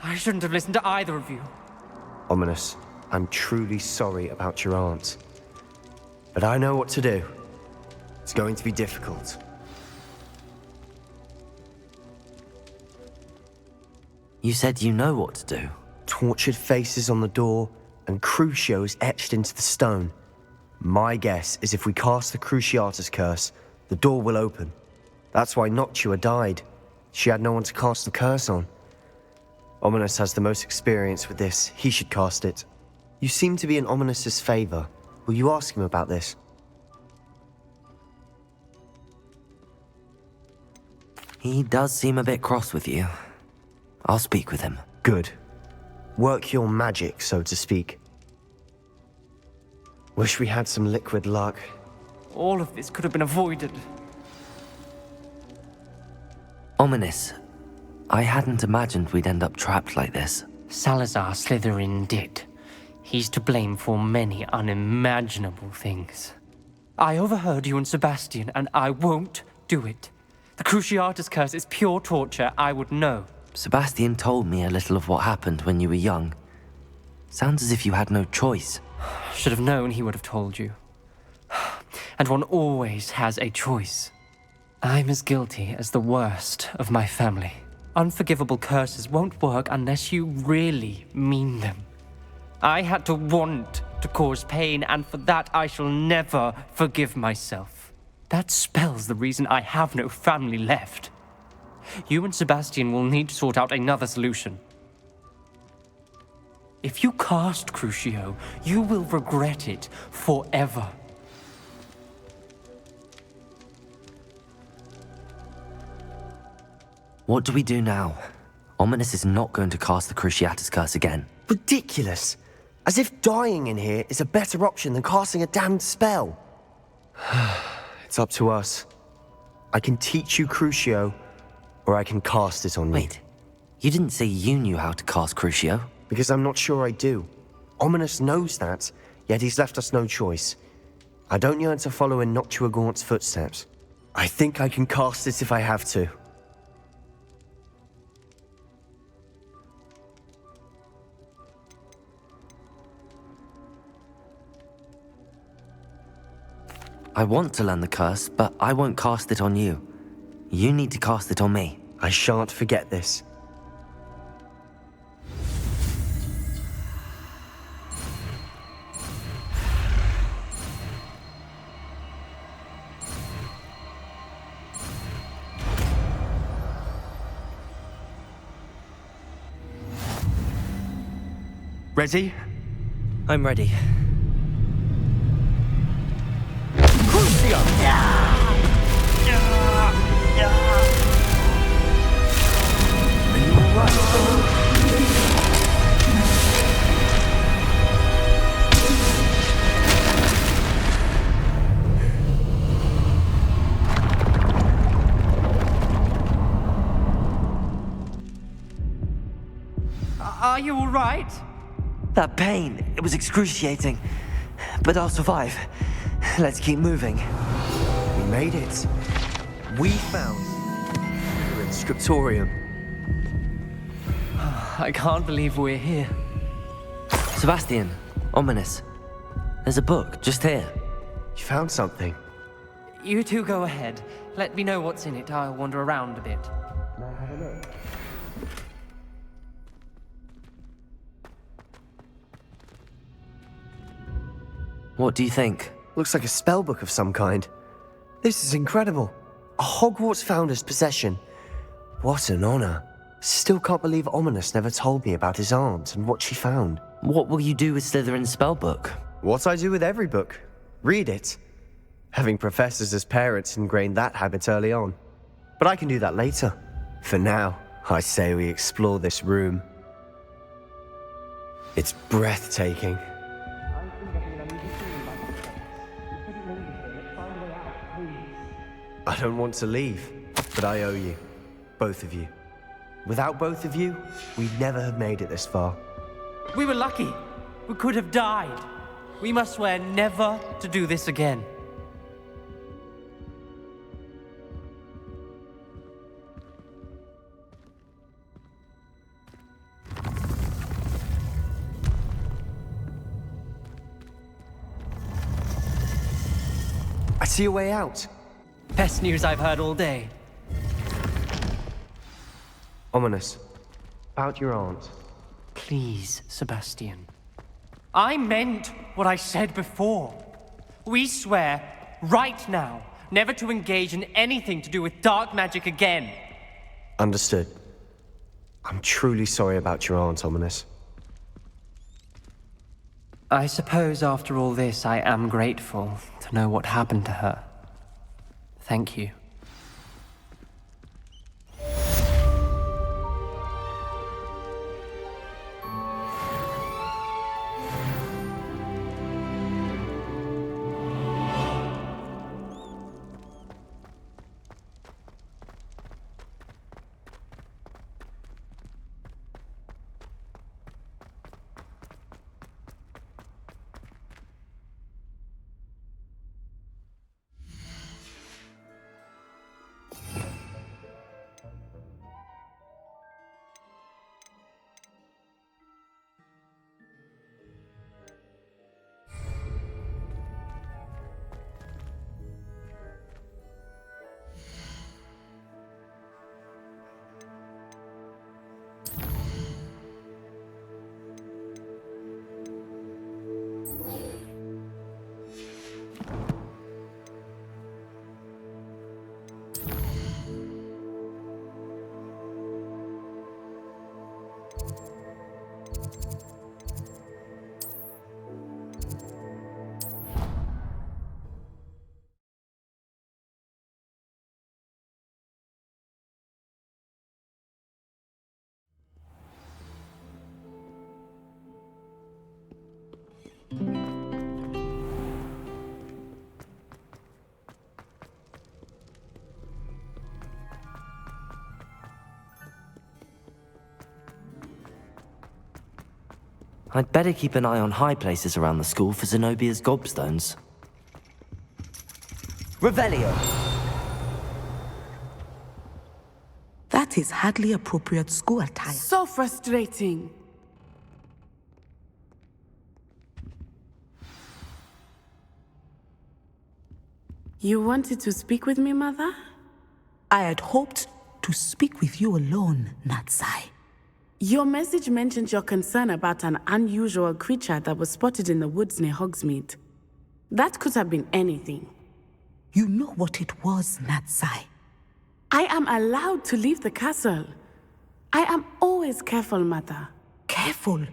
I shouldn't have listened to either of you. Ominous, I'm truly sorry about your aunt. But I know what to do. It's going to be difficult. You said you know what to do. Tortured faces on the door, and Crucios etched into the stone. My guess is if we cast the Cruciatus curse, the door will open. That's why Noctua died. She had no one to cast the curse on. Ominous has the most experience with this. He should cast it. You seem to be in Ominous's favor. Will you ask him about this? He does seem a bit cross with you. I'll speak with him. Good. Work your magic, so to speak. Wish we had some liquid luck. All of this could have been avoided. Ominous. I hadn't imagined we'd end up trapped like this. Salazar Slytherin did. He's to blame for many unimaginable things. I overheard you and Sebastian, and I won't do it. The Cruciatus curse is pure torture, I would know. Sebastian told me a little of what happened when you were young. Sounds as if you had no choice. Should have known he would have told you. And one always has a choice. I'm as guilty as the worst of my family. Unforgivable curses won't work unless you really mean them. I had to want to cause pain, and for that I shall never forgive myself. That spells the reason I have no family left. You and Sebastian will need to sort out another solution. If you cast Crucio, you will regret it forever. What do we do now? Ominous is not going to cast the Cruciatus Curse again. Ridiculous. As if dying in here is a better option than casting a damned spell. It's up to us. I can teach you Crucio, or I can cast it on you. Wait, you didn't say you knew how to cast Crucio? Because I'm not sure I do. Ominous knows that, yet he's left us no choice. I don't yearn to follow in Noctua Gaunt's footsteps. I think I can cast it if I have to. I want to learn the curse, but I won't cast it on you. You need to cast it on me. I shan't forget this. Ready? I'm ready. Are you all right? That pain, it was excruciating. But I'll survive. Let's keep moving. We made it. We found the Scriptorium. I can't believe we're here. Sebastian, Ominous. There's a book just here. You found something? You two go ahead. Let me know what's in it. I'll wander around a bit. May I have a look? What do you think? Looks like a spellbook of some kind. This is incredible. A Hogwarts founder's possession. What an honor. Still can't believe Ominous never told me about his aunt and what she found. What will you do with Slytherin's spellbook? What I do with every book. Read it. Having professors as parents ingrained that habit early on. But I can do that later. For now, I say we explore this room. It's breathtaking. I don't want to leave, but I owe you. Both of you. Without both of you, we'd never have made it this far. We were lucky. We could have died. We must swear never to do this again. I see a way out. Best news I've heard all day. Ominous. About your aunt. Please, Sebastian. I meant what I said before. We swear, right now, never to engage in anything to do with dark magic again. Understood. I'm truly sorry about your aunt, Ominous. I suppose after all this, I am grateful to know what happened to her. Thank you. I'd better keep an eye on high places around the school for Zenobia's gobstones. Revelio! That is hardly appropriate school attire. So frustrating. You wanted to speak with me, Mother? I had hoped to speak with you alone, Natsai. Your message mentioned your concern about an unusual creature that was spotted in the woods near Hogsmeade. That could have been anything. You know what it was, Natsai. I am allowed to leave the castle. I am always careful, Mother. Careful?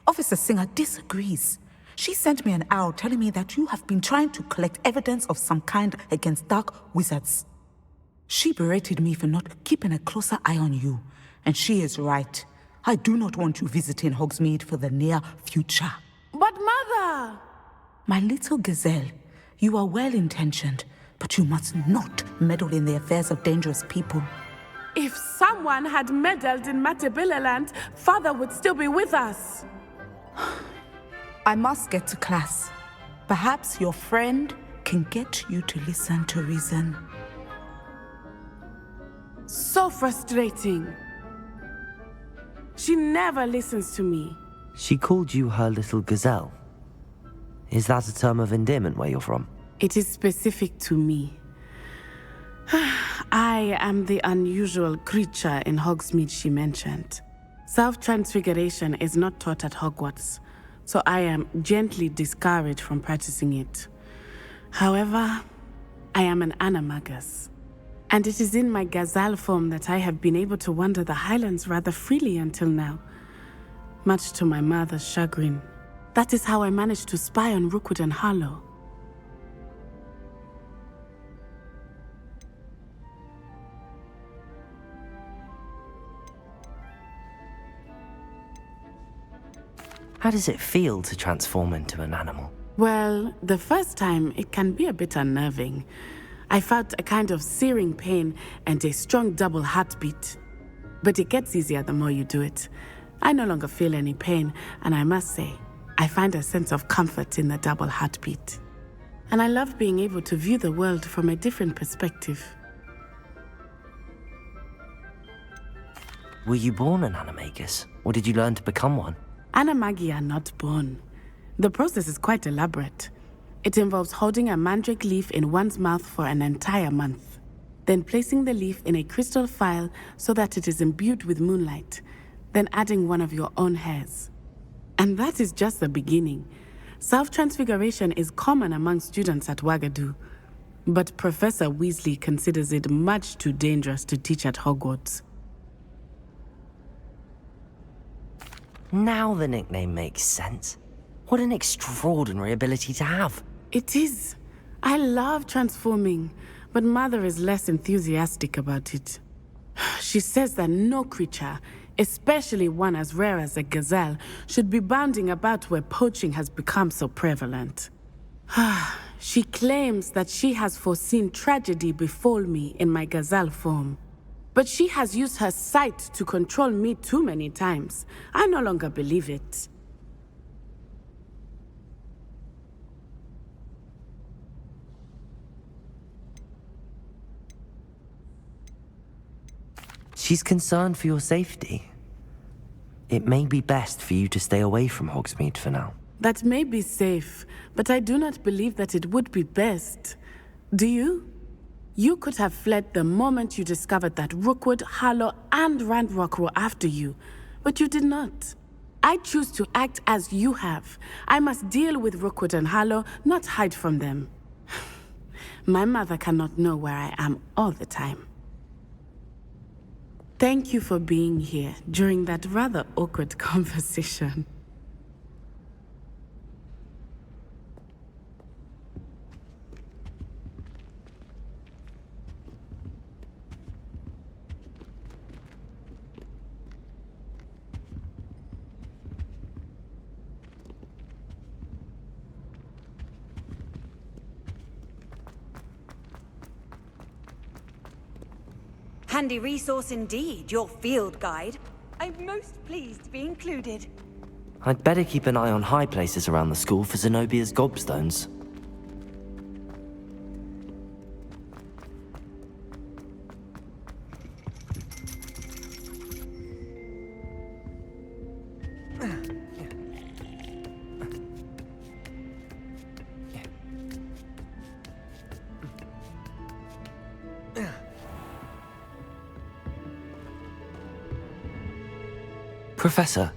Officer Singer disagrees. She sent me an owl telling me that you have been trying to collect evidence of some kind against dark wizards. She berated me for not keeping a closer eye on you, and she is right. I do not want you visiting Hogsmeade for the near future. But Mother! My little gazelle, you are well-intentioned, but you must not meddle in the affairs of dangerous people. If someone had meddled in Matabeleland, Father would still be with us. I must get to class. Perhaps your friend can get you to listen to reason. So frustrating. She never listens to me. She called you her little gazelle. Is that a term of endearment where you're from? It is specific to me. I am the unusual creature in Hogsmeade she mentioned. Self-transfiguration is not taught at Hogwarts, so I am gently discouraged from practicing it. However, I am an animagus, and it is in my gazelle form that I have been able to wander the highlands rather freely until now, much to my mother's chagrin. That is how I managed to spy on Rookwood and Harlow. How does it feel to transform into an animal? Well, the first time it can be a bit unnerving. I felt a kind of searing pain and a strong double heartbeat. But it gets easier the more you do it. I no longer feel any pain, and I must say, I find a sense of comfort in the double heartbeat. And I love being able to view the world from a different perspective. Were you born an animagus, or did you learn to become one? Animagi are not born. The process is quite elaborate. It involves holding a mandrake leaf in one's mouth for an entire month, then placing the leaf in a crystal vial so that it is imbued with moonlight, then adding one of your own hairs. And that is just the beginning. Self-transfiguration is common among students at Wagadu, but Professor Weasley considers it much too dangerous to teach at Hogwarts. Now the nickname makes sense. What an extraordinary ability to have. It is. I love transforming, but Mother is less enthusiastic about it. She says that no creature, especially one as rare as a gazelle, should be bounding about where poaching has become so prevalent. She claims that she has foreseen tragedy befall me in my gazelle form. But she has used her sight to control me too many times. I no longer believe it. She's concerned for your safety. It may be best for you to stay away from Hogsmeade for now. That may be safe, but I do not believe that it would be best. Do you? You could have fled the moment you discovered that Rookwood, Harlow, and Ranrock were after you, but you did not. I choose to act as you have. I must deal with Rookwood and Harlow, not hide from them. My mother cannot know where I am all the time. Thank you for being here during that rather awkward conversation. Handy resource indeed, your field guide. I'm most pleased to be included. I'd better keep an eye on high places around the school for Zenobia's gobstones. Professor,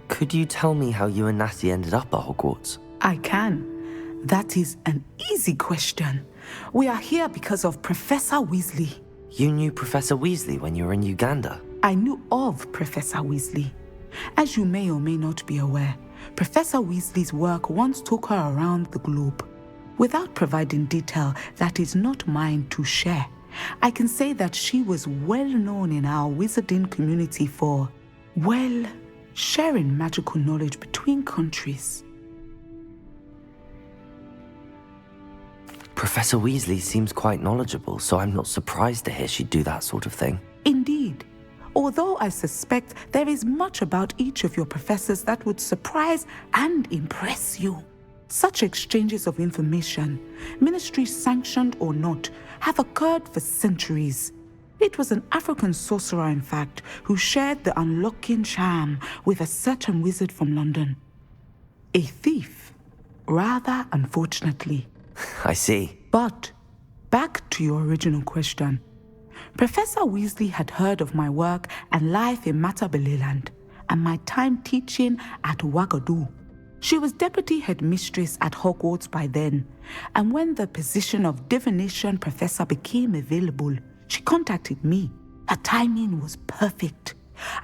could you tell me how you and Natty ended up at Hogwarts? I can. That is an easy question. We are here because of Professor Weasley. You knew Professor Weasley when you were in Uganda? I knew of Professor Weasley. As you may or may not be aware, Professor Weasley's work once took her around the globe. Without providing detail that is not mine to share, I can say that she was well known in our wizarding community for, well, sharing magical knowledge between countries. Professor Weasley seems quite knowledgeable, so I'm not surprised to hear she'd do that sort of thing. Indeed. Although I suspect there is much about each of your professors that would surprise and impress you. Such exchanges of information, ministry-sanctioned or not, have occurred for centuries. It was an African sorcerer, in fact, who shared the unlocking charm with a certain wizard from London. A thief, rather unfortunately. I see. But, back to your original question. Professor Weasley had heard of my work and life in Matabeleland and my time teaching at Ouagadougou. She was deputy headmistress at Hogwarts by then, and when the position of divination professor became available, she contacted me. Her timing was perfect.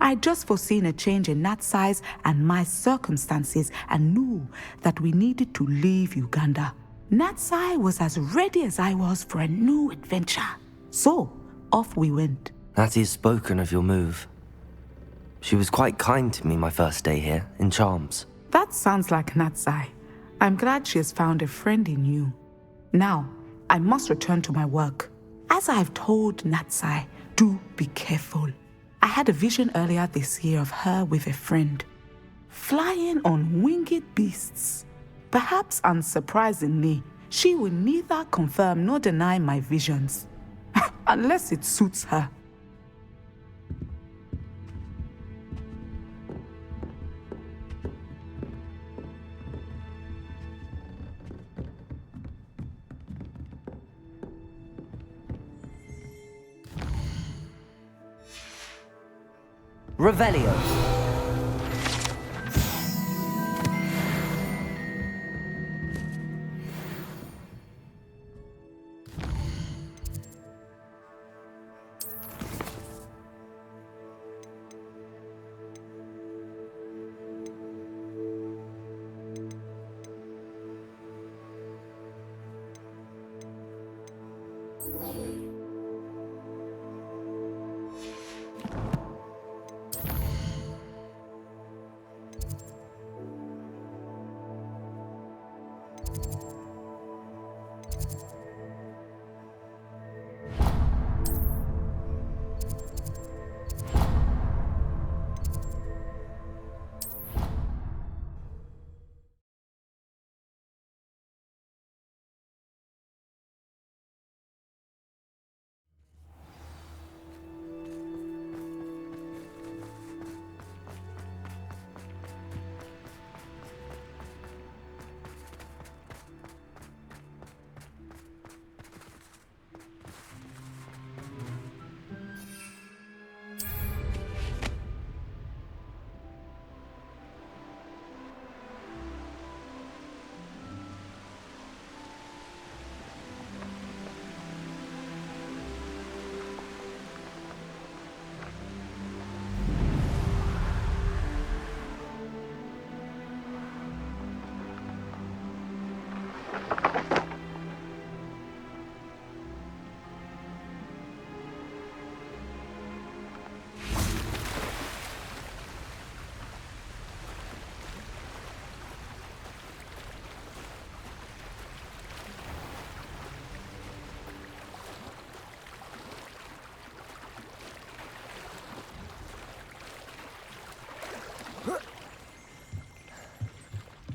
I had just foreseen a change in Nat's size and my circumstances and knew that we needed to leave Uganda. Natsai was as ready as I was for a new adventure. So, off we went. Natty's spoken of your move. She was quite kind to me my first day here, in Charms. That sounds like Natsai. I'm glad she has found a friend in you. Now, I must return to my work. As I've told Natsai, do be careful. I had a vision earlier this year of her with a friend, flying on winged beasts. Perhaps unsurprisingly, she will neither confirm nor deny my visions, unless it suits her. Revelio.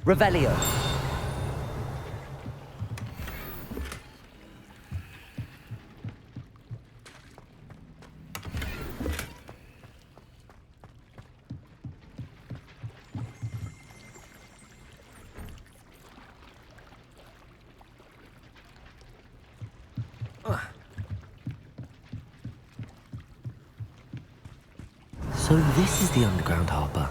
Revelio. So this is the underground harbour.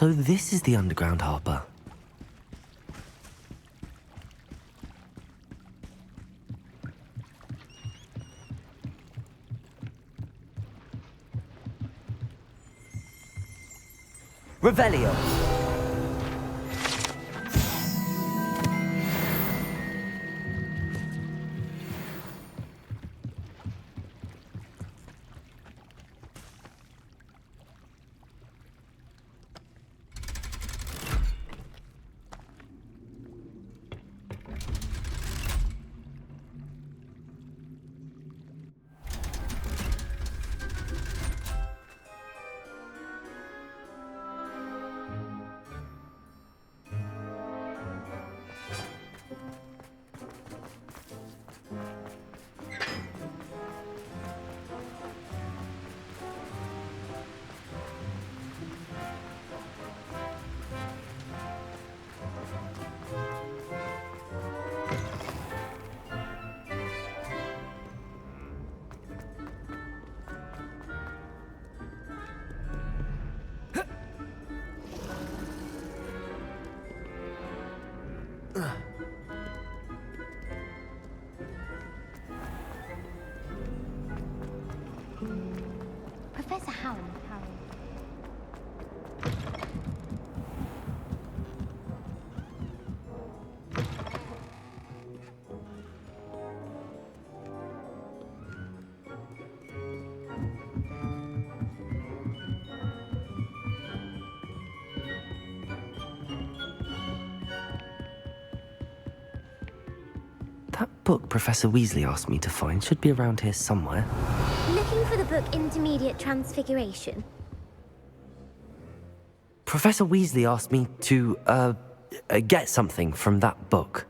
So this is the underground harbour. Revelio. Professor Howard. That book Professor Weasley asked me to find should be around here somewhere. Looking for the book Intermediate Transfiguration? Professor Weasley asked me to, get something from that book.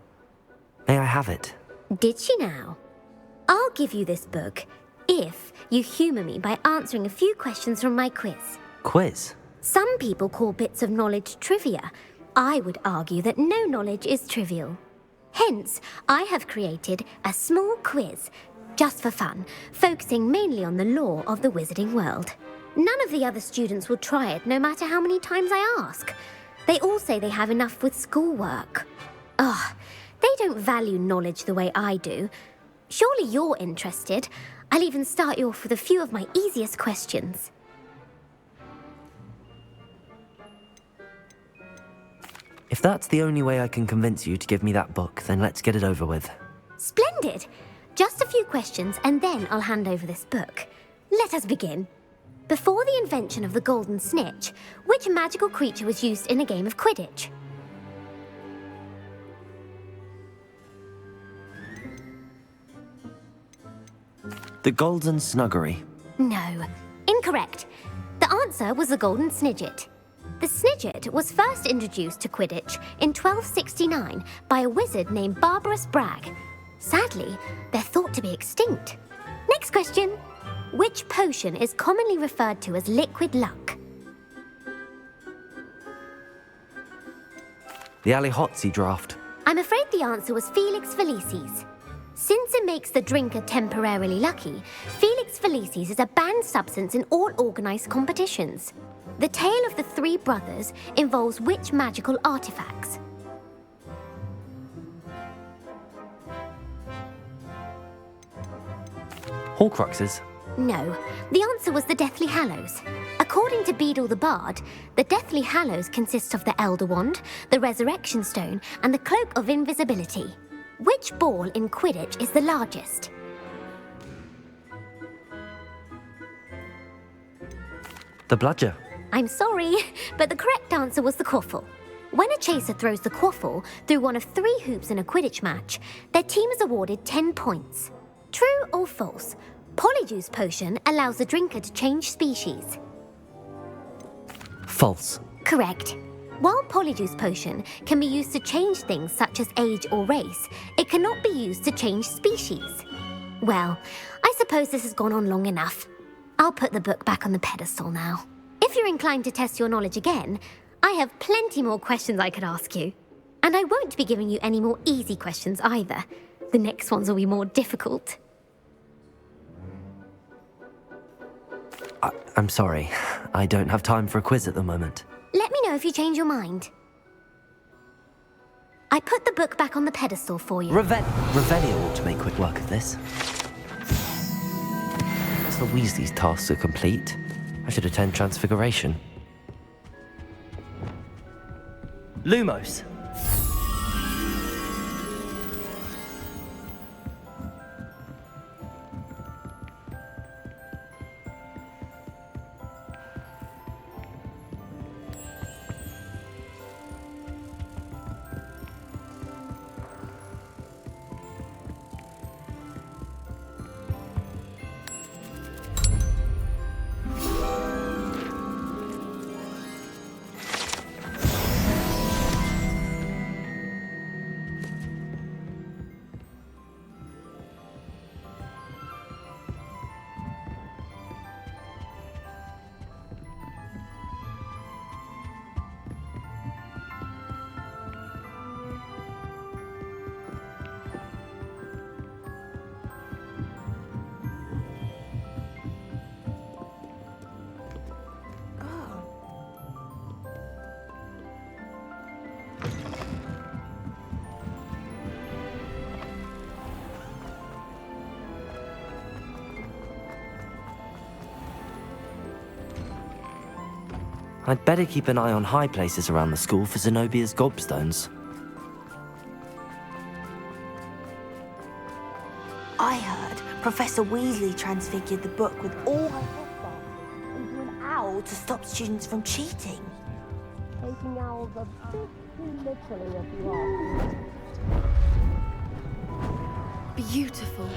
May I have it? Did she now? I'll give you this book if you humour me by answering a few questions from my quiz. Quiz? Some people call bits of knowledge trivia. I would argue that no knowledge is trivial. Hence, I have created a small quiz, just for fun, focusing mainly on the lore of the wizarding world. None of the other students will try it, no matter how many times I ask. They all say they have enough with schoolwork. Ugh, they don't value knowledge the way I do. Surely you're interested. I'll even start you off with a few of my easiest questions. If that's the only way I can convince you to give me that book, then let's get it over with. Splendid! Just a few questions and then I'll hand over this book. Let us begin. Before the invention of the golden snitch, which magical creature was used in a game of Quidditch? The Golden Snuggery. No. Incorrect. The answer was the golden snidget. The snidget was first introduced to Quidditch in 1269 by a wizard named Barbarous Bragg. Sadly, they're thought to be extinct. Next question. Which potion is commonly referred to as liquid luck? The Allihotzi draft. I'm afraid the answer was Felix Felicis. Since it makes the drinker temporarily lucky, Felix Felicis is a banned substance in all organised competitions. The tale of the three brothers involves which magical artifacts? Horcruxes? No, the answer was the Deathly Hallows. According to Beadle the Bard, the Deathly Hallows consist of the Elder Wand, the Resurrection Stone, and the Cloak of Invisibility. Which ball in Quidditch is the largest? The bludger. I'm sorry, but the correct answer was the quaffle. When a chaser throws the quaffle through one of 3 hoops in a Quidditch match, their team is awarded 10 points. True or false? Polyjuice Potion allows the drinker to change species. False. Correct. While Polyjuice Potion can be used to change things such as age or race, it cannot be used to change species. Well, I suppose this has gone on long enough. I'll put the book back on the pedestal now. If you're inclined to test your knowledge again, I have plenty more questions I could ask you. And I won't be giving you any more easy questions either. The next ones will be more difficult. I'm sorry. I don't have time for a quiz at the moment. Let me know if you change your mind. I put the book back on the pedestal for you. Revelio ought to make quick work of this. Professor Weasley's tasks are complete. I should attend Transfiguration. Lumos. I'd better keep an eye on high places around the school for Zenobia's gobstones. I heard Professor Weasley transfigured the book with all her headbands into an owl to stop students from cheating. Taking owls a bit too literally, if you ask me. Beautiful.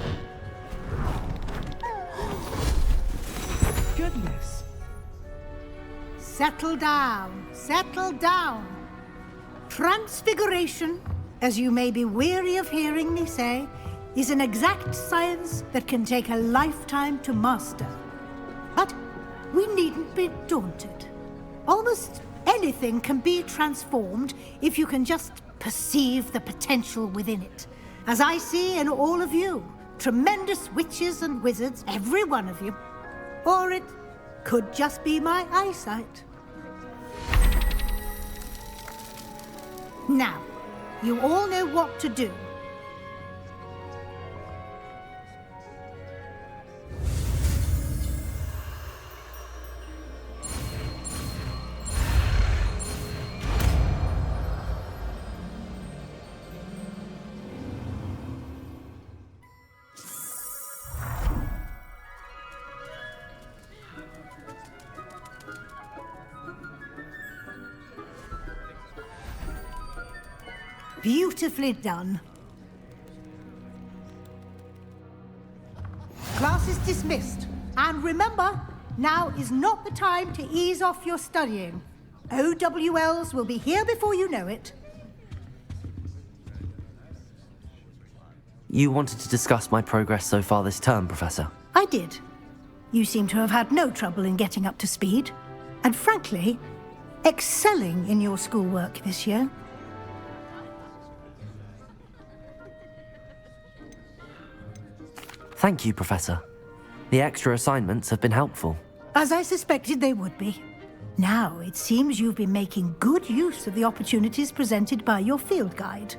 Goodness. Settle down, settle down. Transfiguration, as you may be weary of hearing me say, is an exact science that can take a lifetime to master. But we needn't be daunted. Almost anything can be transformed if you can just perceive the potential within it. As I see in all of you, tremendous witches and wizards, every one of you. Or it could just be my eyesight. Now, you all know what to do. Beautifully done. Class is dismissed. And remember, now is not the time to ease off your studying. OWLs will be here before you know it. You wanted to discuss my progress so far this term, Professor? I did. You seem to have had no trouble in getting up to speed. And frankly, excelling in your schoolwork this year. Thank you, Professor. The extra assignments have been helpful. As I suspected they would be. Now, it seems you've been making good use of the opportunities presented by your field guide.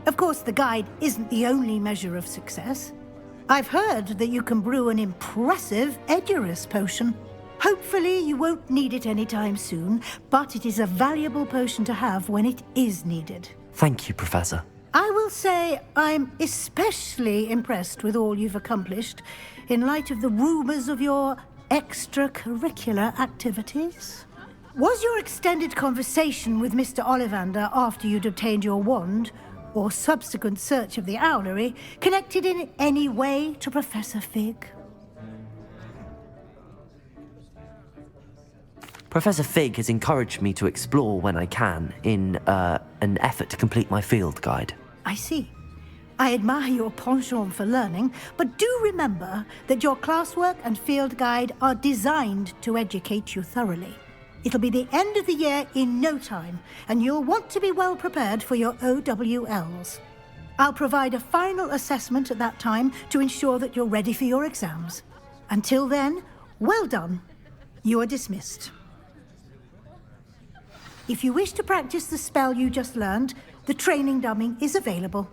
Of course, the guide isn't the only measure of success. I've heard that you can brew an impressive Edurus potion. Hopefully, you won't need it anytime soon, but it is a valuable potion to have when it is needed. Thank you, Professor. I will say I'm especially impressed with all you've accomplished in light of the rumors of your extracurricular activities. Was your extended conversation with Mr. Ollivander after you'd obtained your wand, or subsequent search of the owlery, connected in any way to Professor Fig? Professor Fig has encouraged me to explore when I can in an effort to complete my field guide. I see. I admire your penchant for learning, but do remember that your classwork and field guide are designed to educate you thoroughly. It'll be the end of the year in no time, and you'll want to be well prepared for your OWLs. I'll provide a final assessment at that time to ensure that you're ready for your exams. Until then, well done. You are dismissed. If you wish to practice the spell you just learned, the training dummy is available.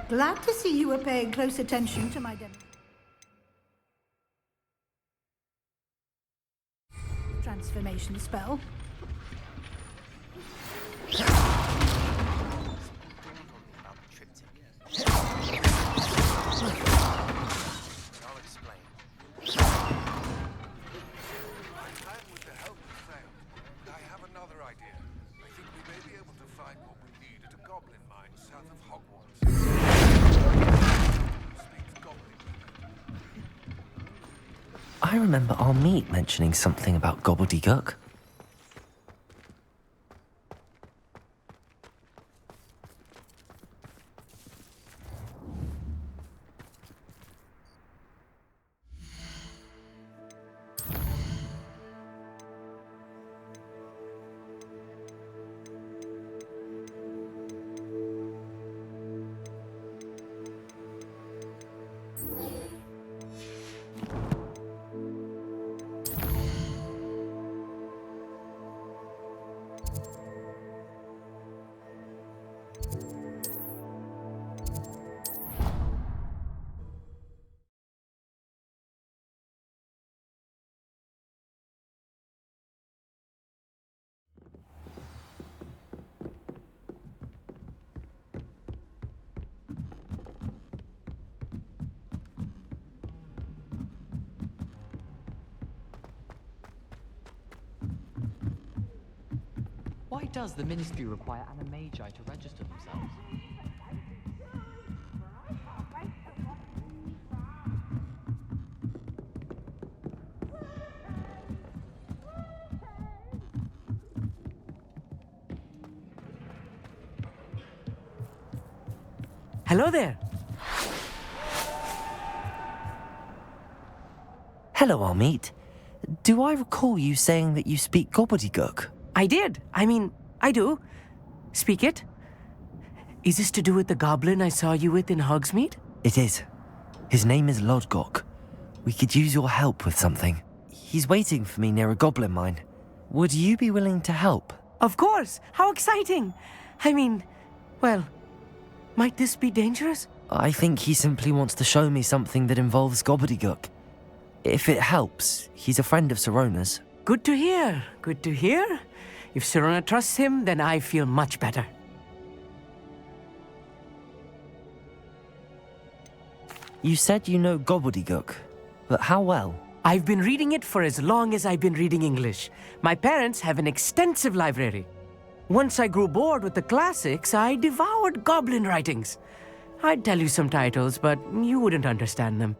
Glad to see you were paying close attention to my demo. Transformation spell. I remember our meet mentioning something about gobbledygook. Why does the Ministry require animagi to register themselves? Hello there. Hello, Armeet. Do I recall you saying that you speak gobbledygook? I did. I do. Speak it. Is this to do with the goblin I saw you with in Hogsmeade? It is. His name is Lodgok. We could use your help with something. He's waiting for me near a goblin mine. Would you be willing to help? Of course. How exciting. Well, might this be dangerous? I think he simply wants to show me something that involves gobbledygook. If it helps, he's a friend of Sirona's. Good to hear. Good to hear. If Sirona trusts him, then I feel much better. You said you know gobbledygook, but how well? I've been reading it for as long as I've been reading English. My parents have an extensive library. Once I grew bored with the classics, I devoured goblin writings. I'd tell you some titles, but you wouldn't understand them.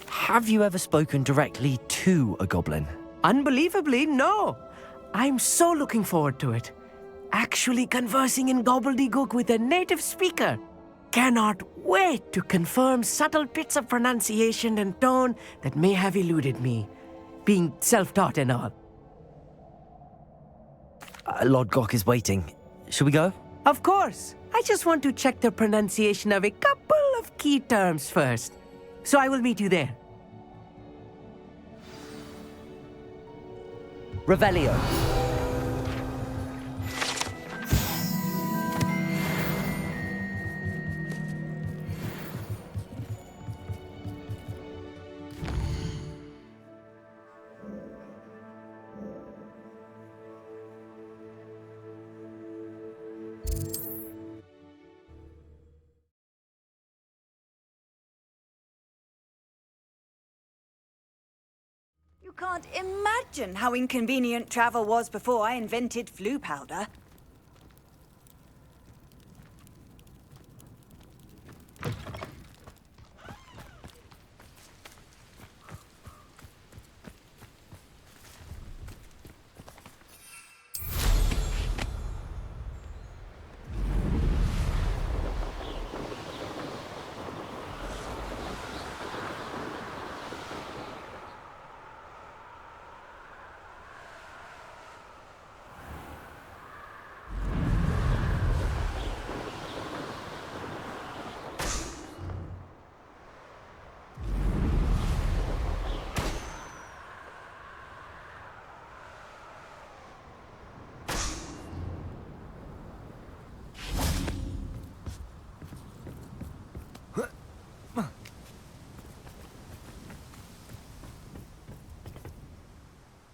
Have you ever spoken directly to a goblin? Unbelievably, no. I'm so looking forward to it. Actually conversing in gobbledygook with a native speaker. cannot wait to confirm subtle bits of pronunciation and tone that may have eluded me, being self-taught and all. Lord Gok is waiting. Should we go? Of course. I just want to check the pronunciation of a couple of key terms first. So I will meet you there. Revelio. You can't imagine how inconvenient travel was before I invented flu powder.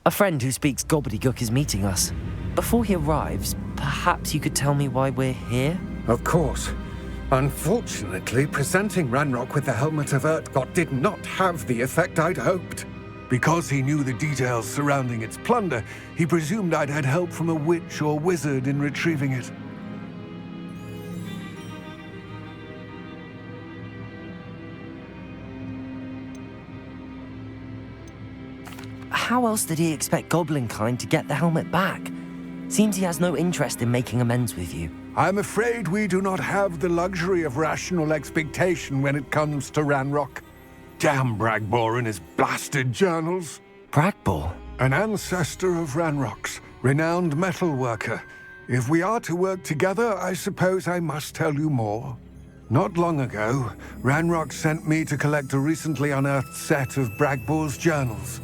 A friend who speaks gobbledygook is meeting us. Before he arrives, perhaps you could tell me why we're here? Of course. Unfortunately, presenting Ranrock with the Helmet of Urtkot did not have the effect I'd hoped. Because he knew the details surrounding its plunder, he presumed I'd had help from a witch or wizard in retrieving it. How else did he expect Goblinkind to get the helmet back? Seems he has no interest in making amends with you. I'm afraid we do not have the luxury of rational expectation when it comes to Ranrock. Damn Bragbor and his blasted journals. Bragbor? An ancestor of Ranrock's, renowned metal worker. If we are to work together, I suppose I must tell you more. Not long ago, Ranrock sent me to collect a recently unearthed set of Bragbor's journals.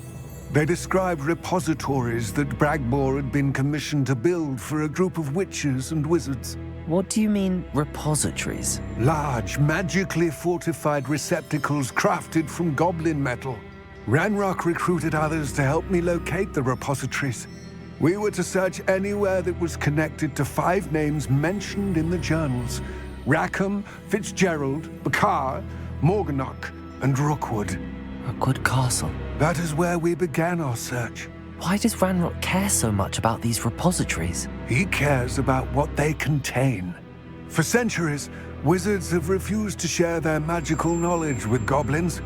They described repositories that Bragbor had been commissioned to build for a group of witches and wizards. What do you mean, repositories? Large, magically fortified receptacles crafted from goblin metal. Ranrock recruited others to help me locate the repositories. We were to search anywhere that was connected to 5 names mentioned in the journals: Rackham, Fitzgerald, Bakar, Morganach, and Rookwood. Rookwood Castle. That is where we began our search. Why does Ranrock care so much about these repositories? He cares about what they contain. For centuries, wizards have refused to share their magical knowledge with goblins.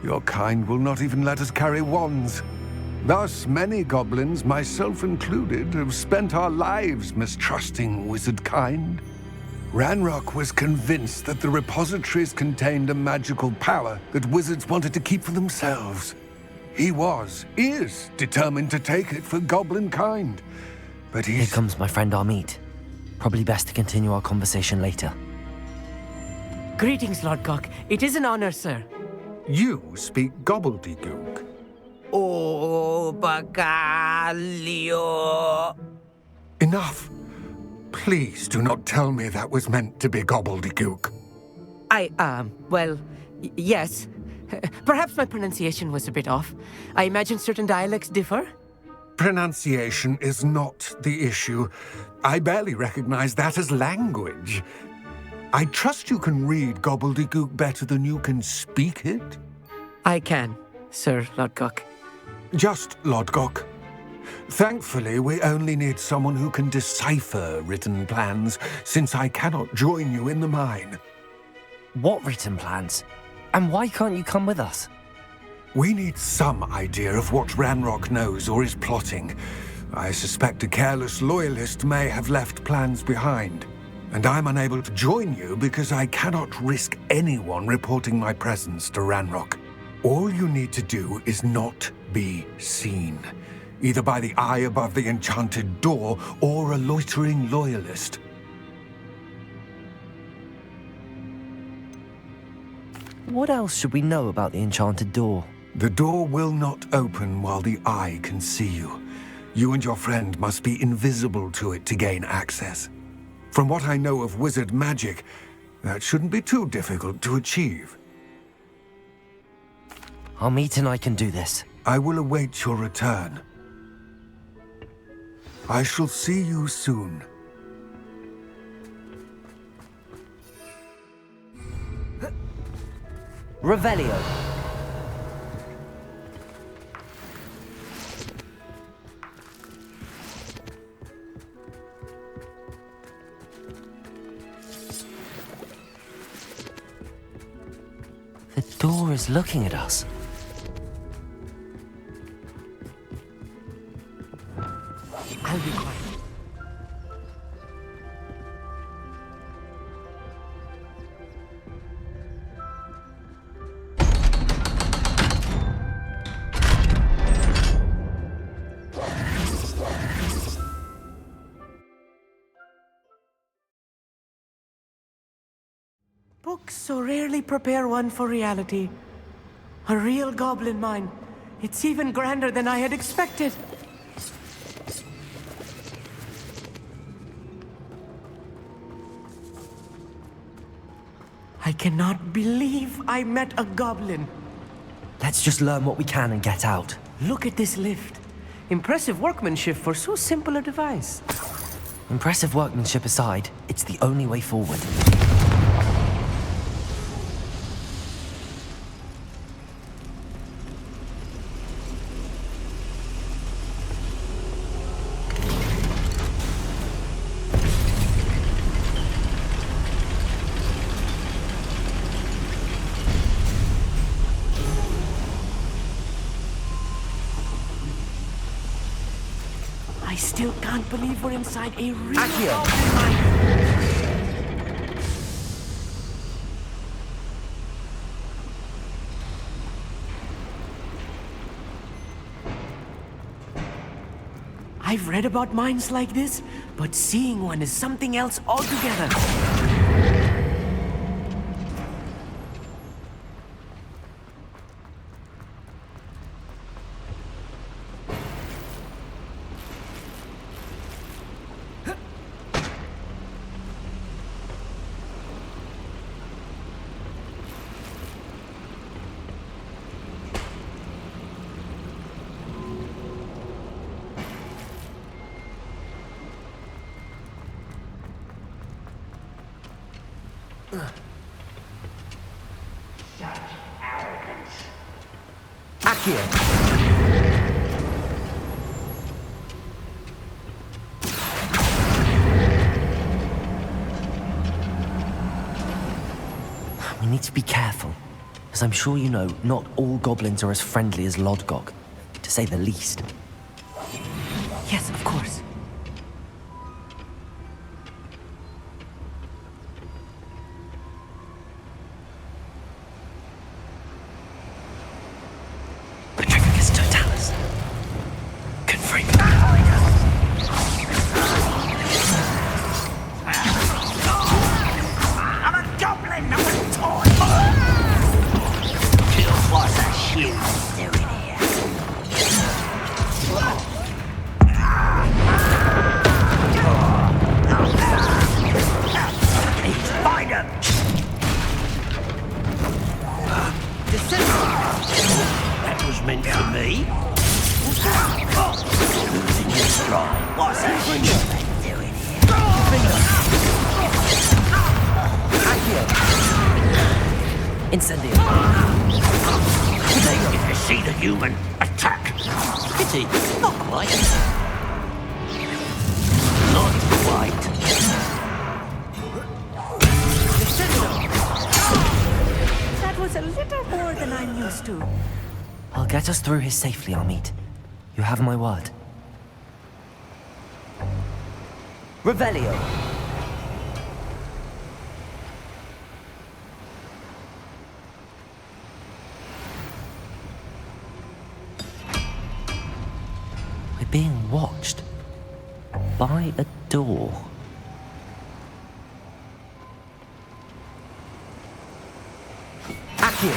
Your kind will not even let us carry wands. Thus, many goblins, myself included, have spent our lives mistrusting wizard kind. Ranrock was convinced that the repositories contained a magical power that wizards wanted to keep for themselves. He is determined to take it for goblin kind. But Here comes my friend Amit. Probably best to continue our conversation later. Greetings, Lord Gok. It is an honor, sir. You speak gobbledygook. Oh, Bagalio. Enough. Please do not tell me that was meant to be gobbledygook. Yes. Perhaps my pronunciation was a bit off. I imagine certain dialects differ. Pronunciation is not the issue. I barely recognize that as language. I trust you can read gobbledygook better than you can speak it? I can, Sir Lord Gok. Just Lord Gok. Thankfully, we only need someone who can decipher written plans, since I cannot join you in the mine. What written plans? And why can't you come with us? We need some idea of what Ranrock knows or is plotting. I suspect a careless loyalist may have left plans behind. And I'm unable to join you because I cannot risk anyone reporting my presence to Ranrock. All you need to do is not be seen, either by the eye above the enchanted door or a loitering loyalist. What else should we know about the enchanted door? The door will not open while the eye can see you. You and your friend must be invisible to it to gain access. From what I know of wizard magic, that shouldn't be too difficult to achieve. Amit and I can do this. I will await your return. I shall see you soon. Revelio. The door is looking at us. I'll be quiet. Books so rarely prepare one for reality. A real goblin mine. It's even grander than I had expected. I cannot believe I met a goblin. Let's just learn what we can and get out. Look at this lift. Impressive workmanship for so simple a device. Impressive workmanship aside, it's the only way forward. I still can't believe we're inside a real Accio. goblin mine. I've read about mines like this, but seeing one is something else altogether. We need to be careful. As I'm sure you know, not all goblins are as friendly as Lodgok, to say the least. Yes, of course. Petrificus totalis. Confirm. I'm a goblin, not a toy! What's that shit doing here? Find him! That was meant for me. Losing your stride. What's that shit doing here? Incendio. They get to see the human attack. Pity, not quite. Not quite. That was a little more than I'm used to. I'll get us through here safely, Amit. You have my word. Revelio. We're being watched. By a door. Akio!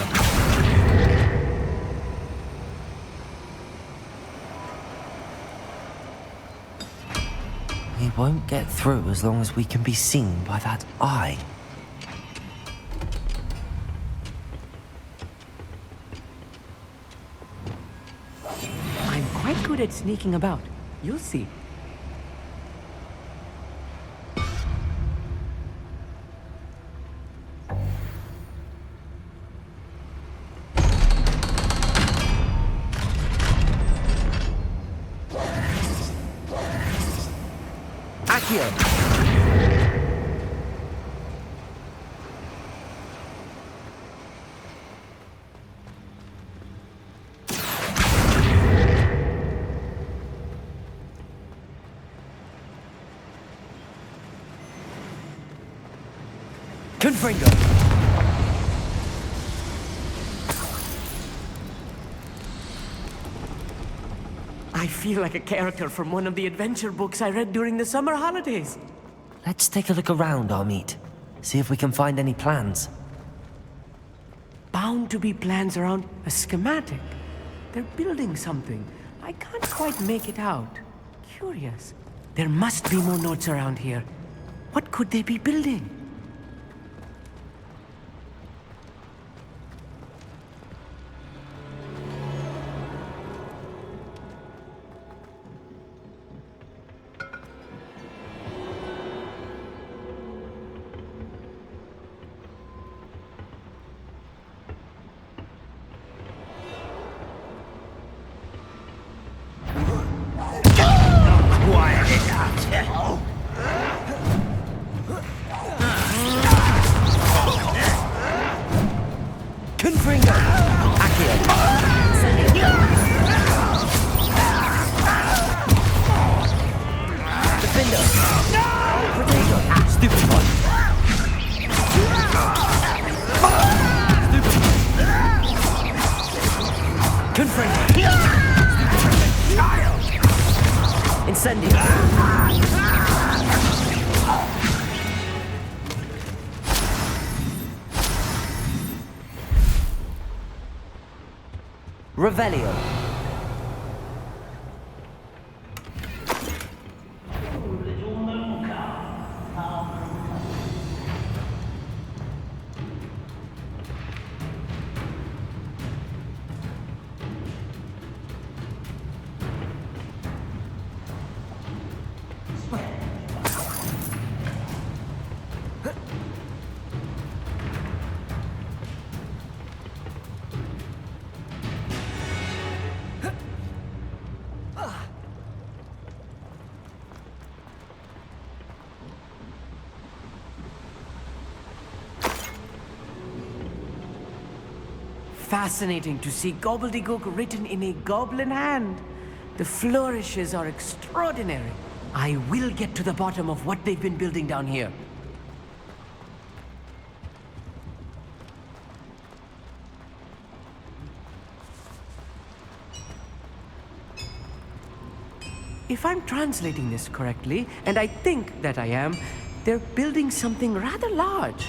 We won't get through as long as we can be seen by that eye. I'm quite good at sneaking about. You'll see. Akio! Confringo! I feel like a character from one of the adventure books I read during the summer holidays. Let's take a look around, Amit. See if we can find any plans. Bound to be plans around a schematic. They're building something. I can't quite make it out. Curious. There must be more notes around here. What could they be building? Confringo! Akio! Defender! No! Potato! Stupid one! Stupid! Confringo! Incendio! Revelio. Fascinating to see gobbledygook written in a goblin hand. The flourishes are extraordinary. I will get to the bottom of what they've been building down here. If I'm translating this correctly, and I think that I am, they're building something rather large.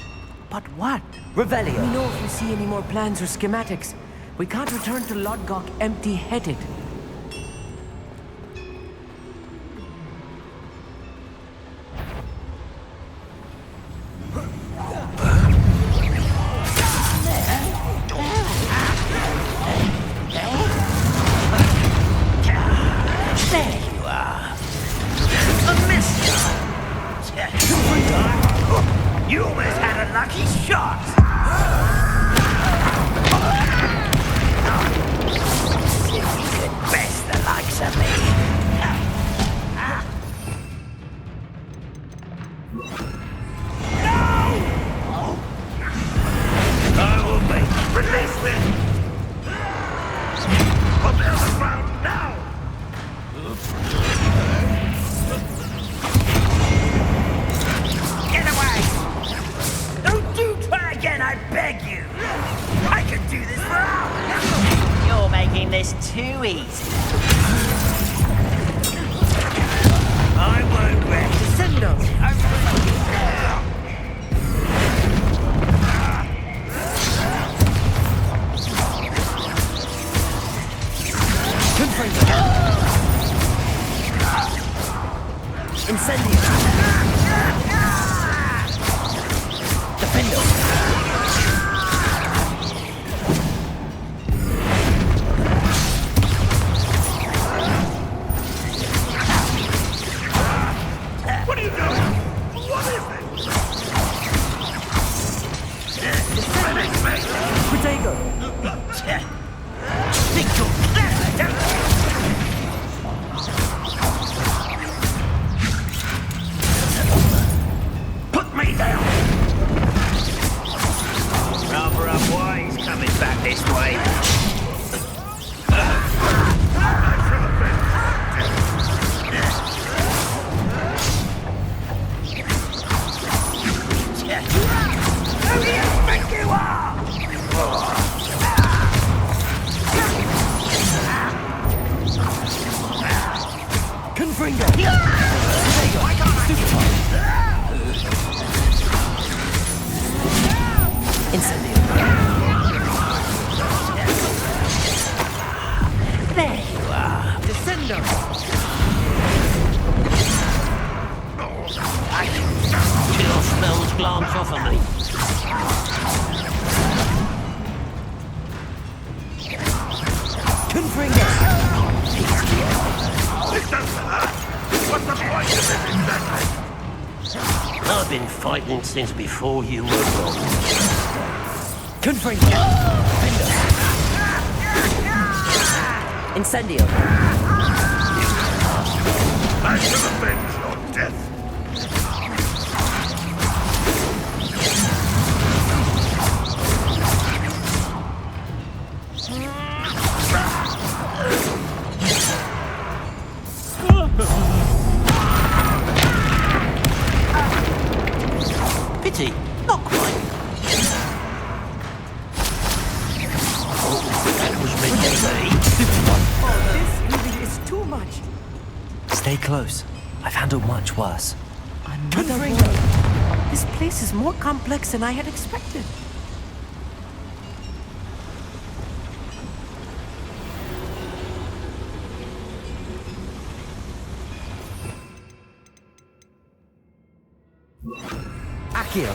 But what? Revelio. Let me know if you see any more plans or schematics. We can't return to Lodgok empty-headed. There you are. A missile. You almost had a lucky shot. You could best the likes of me. No! I will make release me. Put me on the ground now. Get away! Don't you try again, I beg you! I could do this for hours! You're making this too easy. I won't rest. Descendo! Incendio! Defendo! What are you doing? What is it? Protego! Think you're clever, don't you? Put me down! Rather unwise coming back this way. Who do you think you are? Confringo! Incendio! There you are! Descendo! Chill spells glance off of me. Confringo! This doesn't hurt. What's the point of it exactly? I've been fighting since before you were born. Confringo! Defendo! Incendio! I shall avenge your death. Pity, not quite. Oh, that was meant to be. Oh, this really is too much. Stay close. I've handled much worse. Another one. This place is more complex than I had expected. Accio!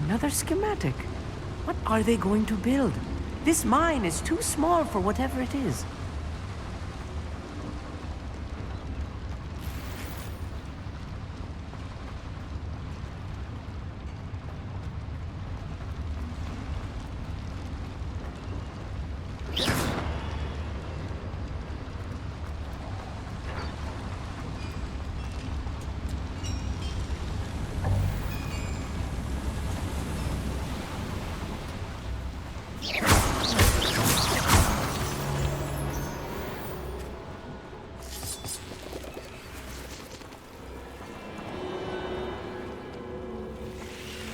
Another schematic. What are they going to build? This mine is too small for whatever it is.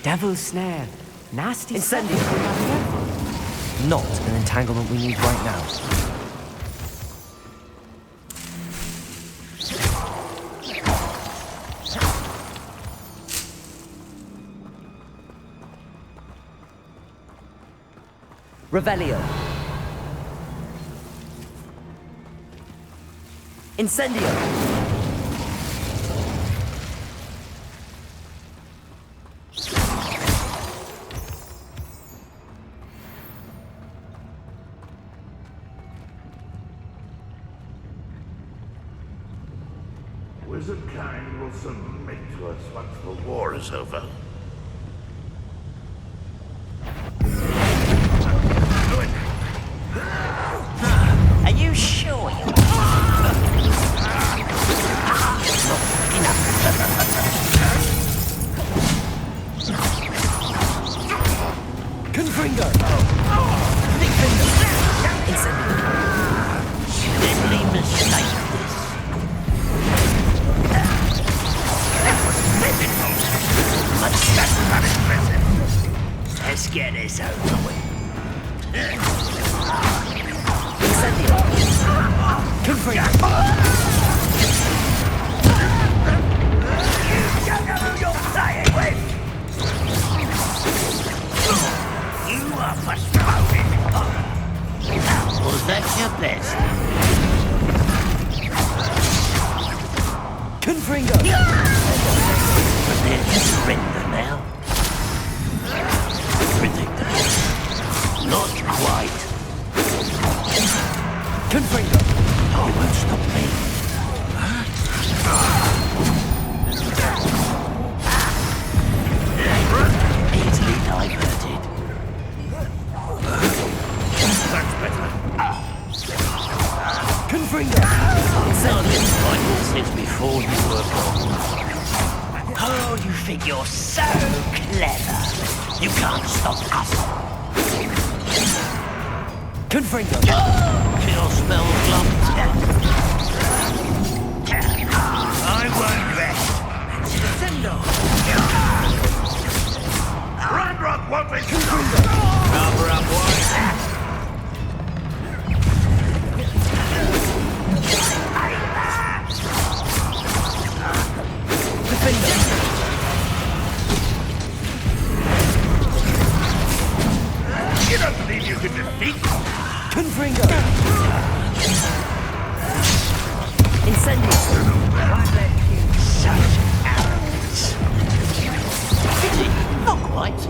Devil's Snare. Nasty Incendio! stuff. Not an entanglement we need right now. Revelio. Incendio. Wizard kind will submit to us once the war is over. Are you sure you Confringo! Big finger! Incendio! Deadly mistake this. Much better than impressive. Let's get this over with. Incendio! Confringo! You don't know who you're playing with! You are frustrated. Was that your best? Confringo! Prepare to surrender now. Predictable. Not quite. Confringo! You won't stop me. Easily diverted. That's better. Confringo! I've been fighting since before you were born. Oh, you think you're so clever. You can't stop us. Confringo! Your spell's locked. I won't rest. Descendo. Ranrock won't be Cover up, boys. You don't believe you can defeat me? Confringo! Incendio! Such arrogance. Pity, not quite.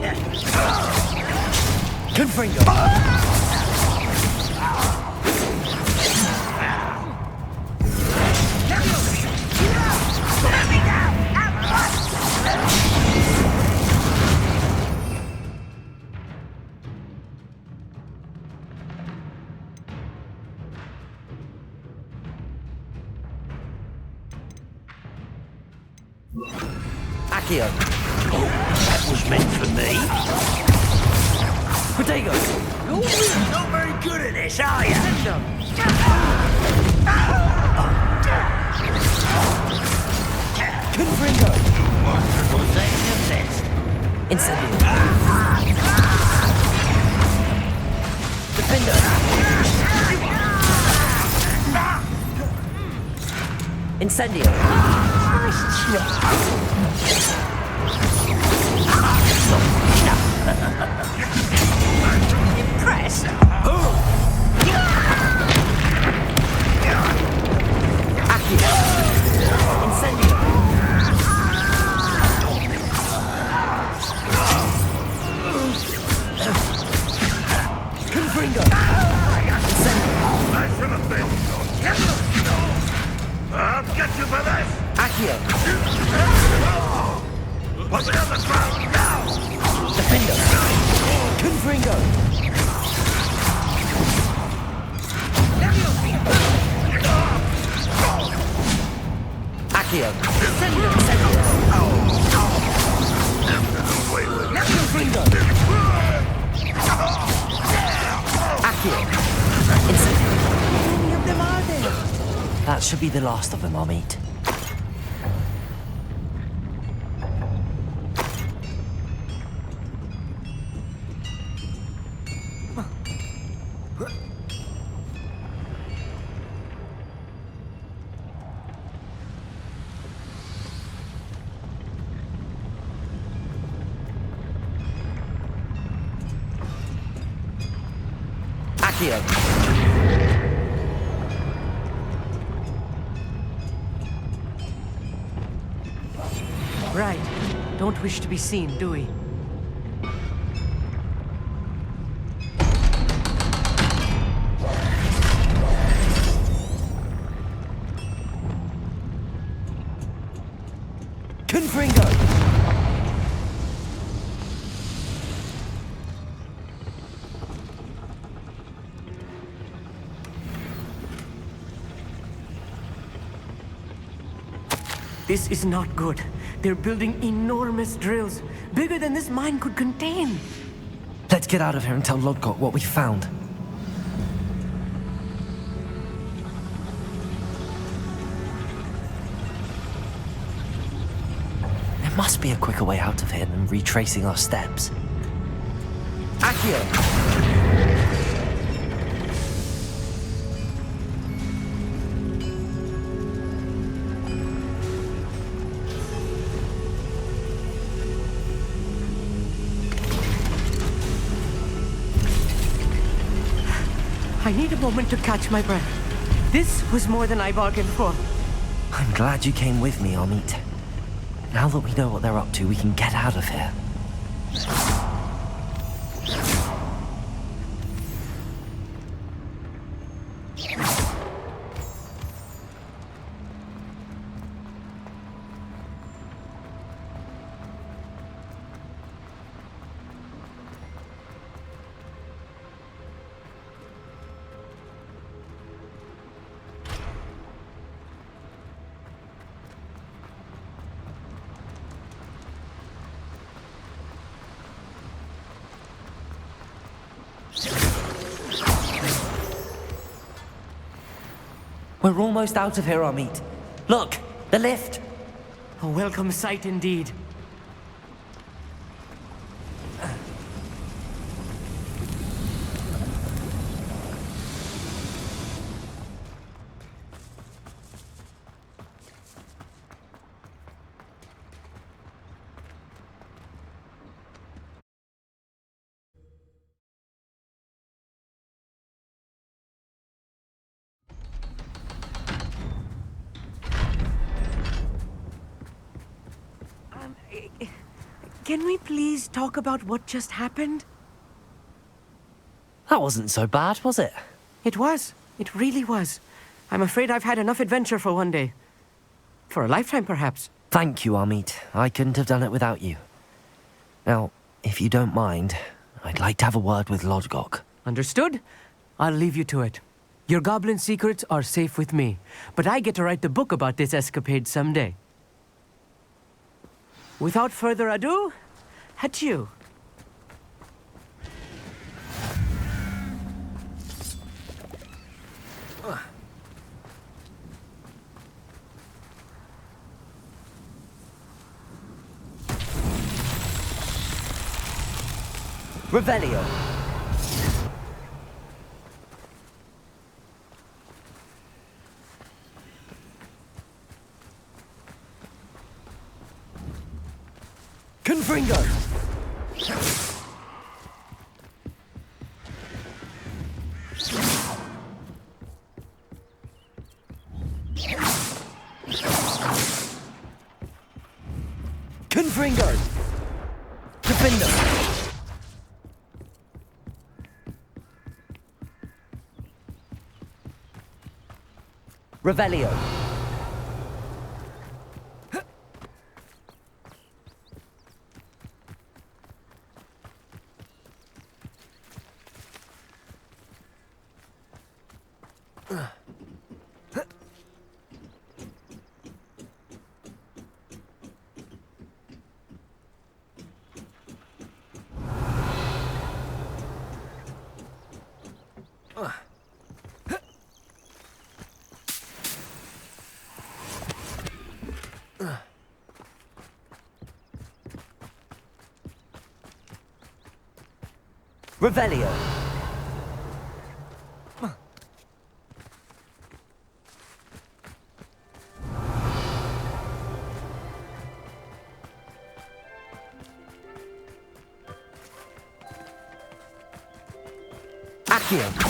Confringo! Accio. Oh, that was meant for me. Protego. You're really not very good at this, are you? Confringo. Was that your best? Incendio. Defender. Incendio. Nice try. Impressed? Accio. Incendio. Confringo. Incendio. I should have been. I'll get you for this. Accio. Put me on the ground now. Defender. Confringo. Accio. Incendio. Confringo. Accio. Incendio. Many of them are there? That should be the last of them I'll meet. Accio! Right. Don't wish to be seen, do we? Confringo! This is not good. They're building enormous drills, bigger than this mine could contain. Let's get out of here and tell Lodgok what we found. There must be a quicker way out of here than retracing our steps. Accio! I need a moment to catch my breath. This was more than I bargained for. I'm glad you came with me, Amit. Now that we know what they're up to, we can get out of here. We're almost out of here, Amit. Look, the lift. A welcome sight indeed. Can we please talk about what just happened? That wasn't so bad, was it? It was. It really was. I'm afraid I've had enough adventure for one day. For a lifetime, perhaps. Thank you, Amit. I couldn't have done it without you. Now, if you don't mind, I'd like to have a word with Lodgok. Understood? I'll leave you to it. Your goblin secrets are safe with me, but I get to write the book about this escapade someday. Without further ado, adieu. Revelio. Confringo. Confringo. Defender. Revelio. Revelio. Accio!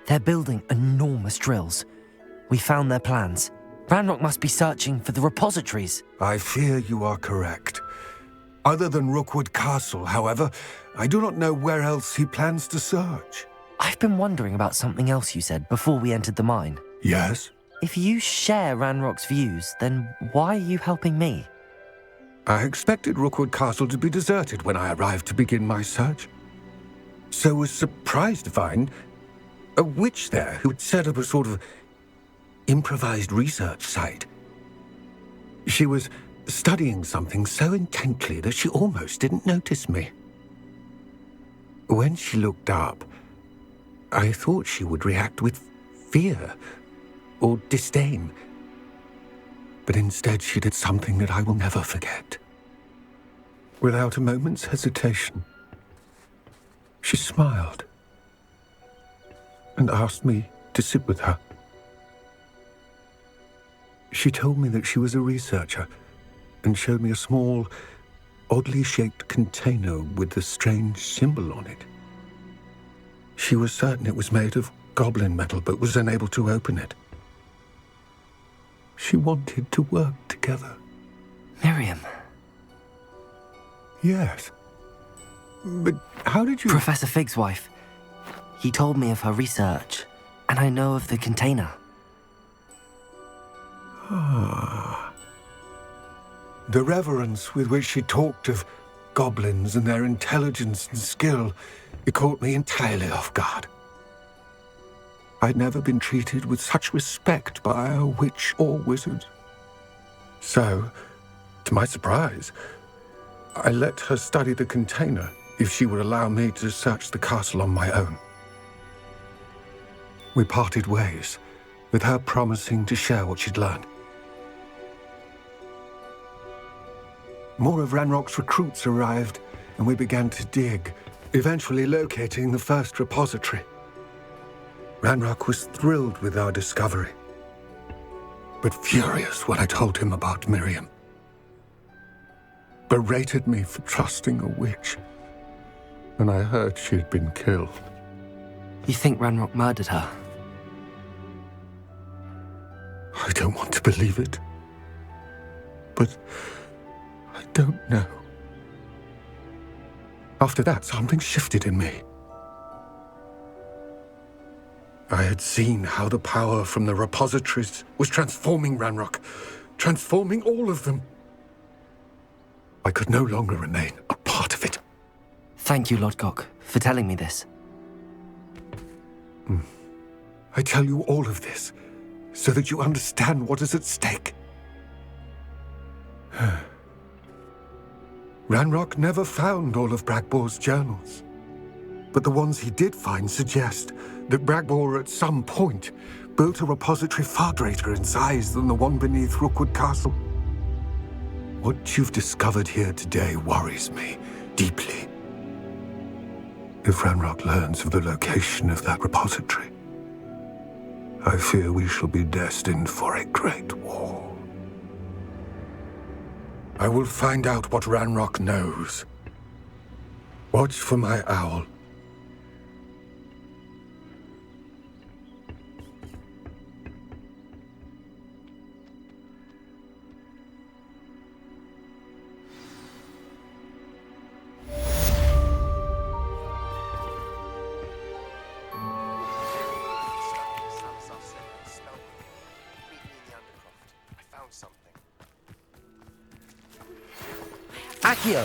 They're building enormous drills. We found their plans. Ranrock must be searching for the repositories. I fear you are correct. Other than Rookwood Castle, however, I do not know where else he plans to search. I've been wondering about something else you said before we entered the mine. Yes? If you share Ranrock's views, then why are you helping me? I expected Rookwood Castle to be deserted when I arrived to begin my search. So was surprised to find a witch there who had set up a sort of improvised research site. She was studying something so intently that she almost didn't notice me. When she looked up, I thought she would react with fear or disdain. But instead she did something that I will never forget. Without a moment's hesitation, she smiled and asked me to sit with her. She told me that she was a researcher and showed me a small, oddly shaped container with a strange symbol on it. She was certain it was made of goblin metal, but was unable to open it. She wanted to work together. Miriam. Yes. But how did you... Professor Fig's wife. He told me of her research, and I know of the container. Ah. The reverence with which she talked of goblins and their intelligence and skill, it caught me entirely off guard. I'd never been treated with such respect by a witch or wizard. So, to my surprise, I let her study the container if she would allow me to search the castle on my own. We parted ways, with her promising to share what she'd learned. More of Ranrock's recruits arrived, and we began to dig, eventually locating the first repository. Ranrock was thrilled with our discovery, but furious when I told him about Miriam. Berated me for trusting a witch, and I heard she'd been killed. You think Ranrock murdered her? I don't want to believe it, but I don't know. After that, something shifted in me. I had seen how the power from the repositories was transforming Ranrock, transforming all of them. I could no longer remain a part of it. Thank you, Lodgok, for telling me this. I tell you all of this so that you understand what is at stake. Ranrock never found all of Bragbor's journals, but the ones he did find suggest that Bragbor at some point built a repository far greater in size than the one beneath Rookwood Castle. What you've discovered here today worries me deeply. If Ranrock learns of the location of that repository, I fear we shall be destined for a great war. I will find out what Ranrock knows. Watch for my owl. Accio!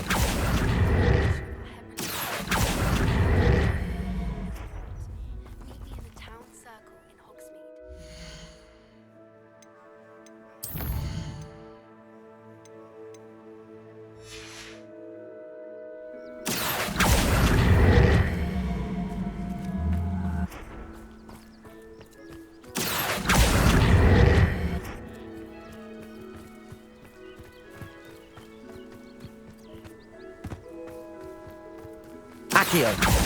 Accio!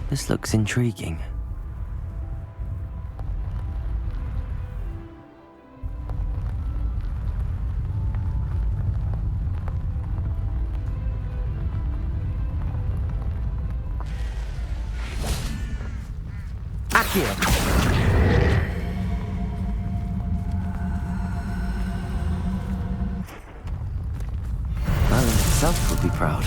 This looks intriguing. Accio! Merlin himself would be proud.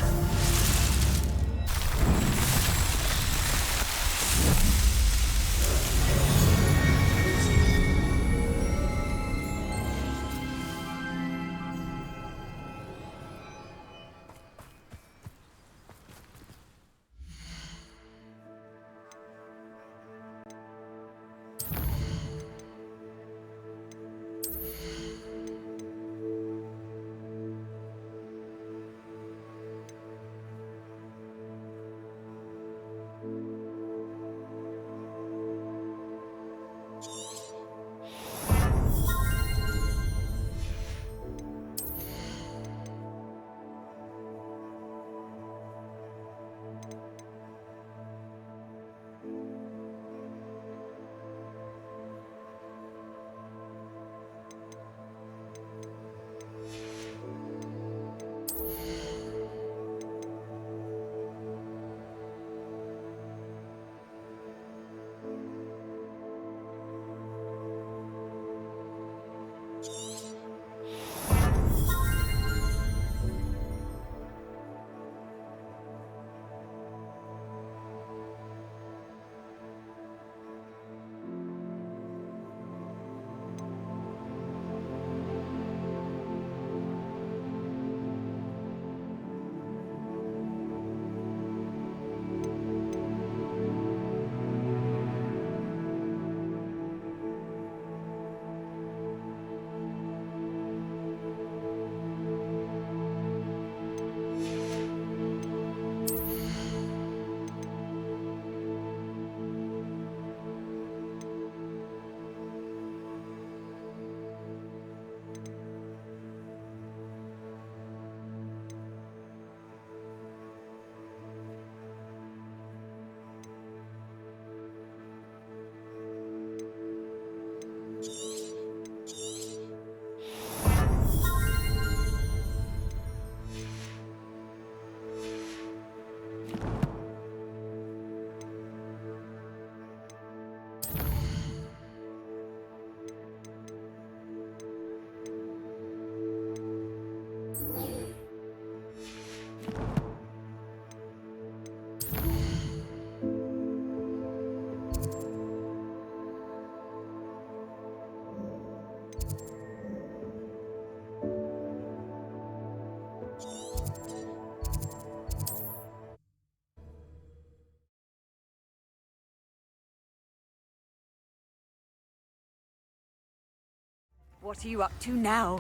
What are you up to now?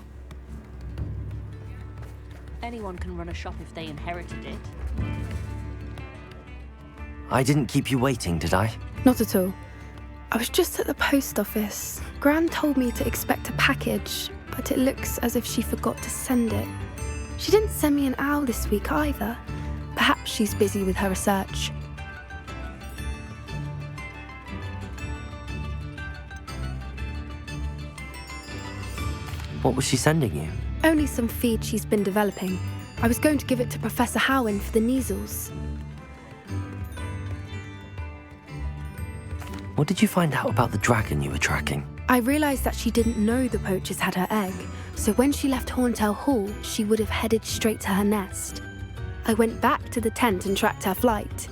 Anyone can run a shop if they inherited it. I didn't keep you waiting, did I? Not at all. I was just at the post office. Gran told me to expect a package, but it looks as if she forgot to send it. She didn't send me an owl this week either. Perhaps she's busy with her research. What was she sending you? Only some feed she's been developing. I was going to give it to Professor Howin for the measles. What did you find out about the dragon you were tracking? I realised that she didn't know the poachers had her egg, so when she left Horntail Hall, she would have headed straight to her nest. I went back to the tent and tracked her flight.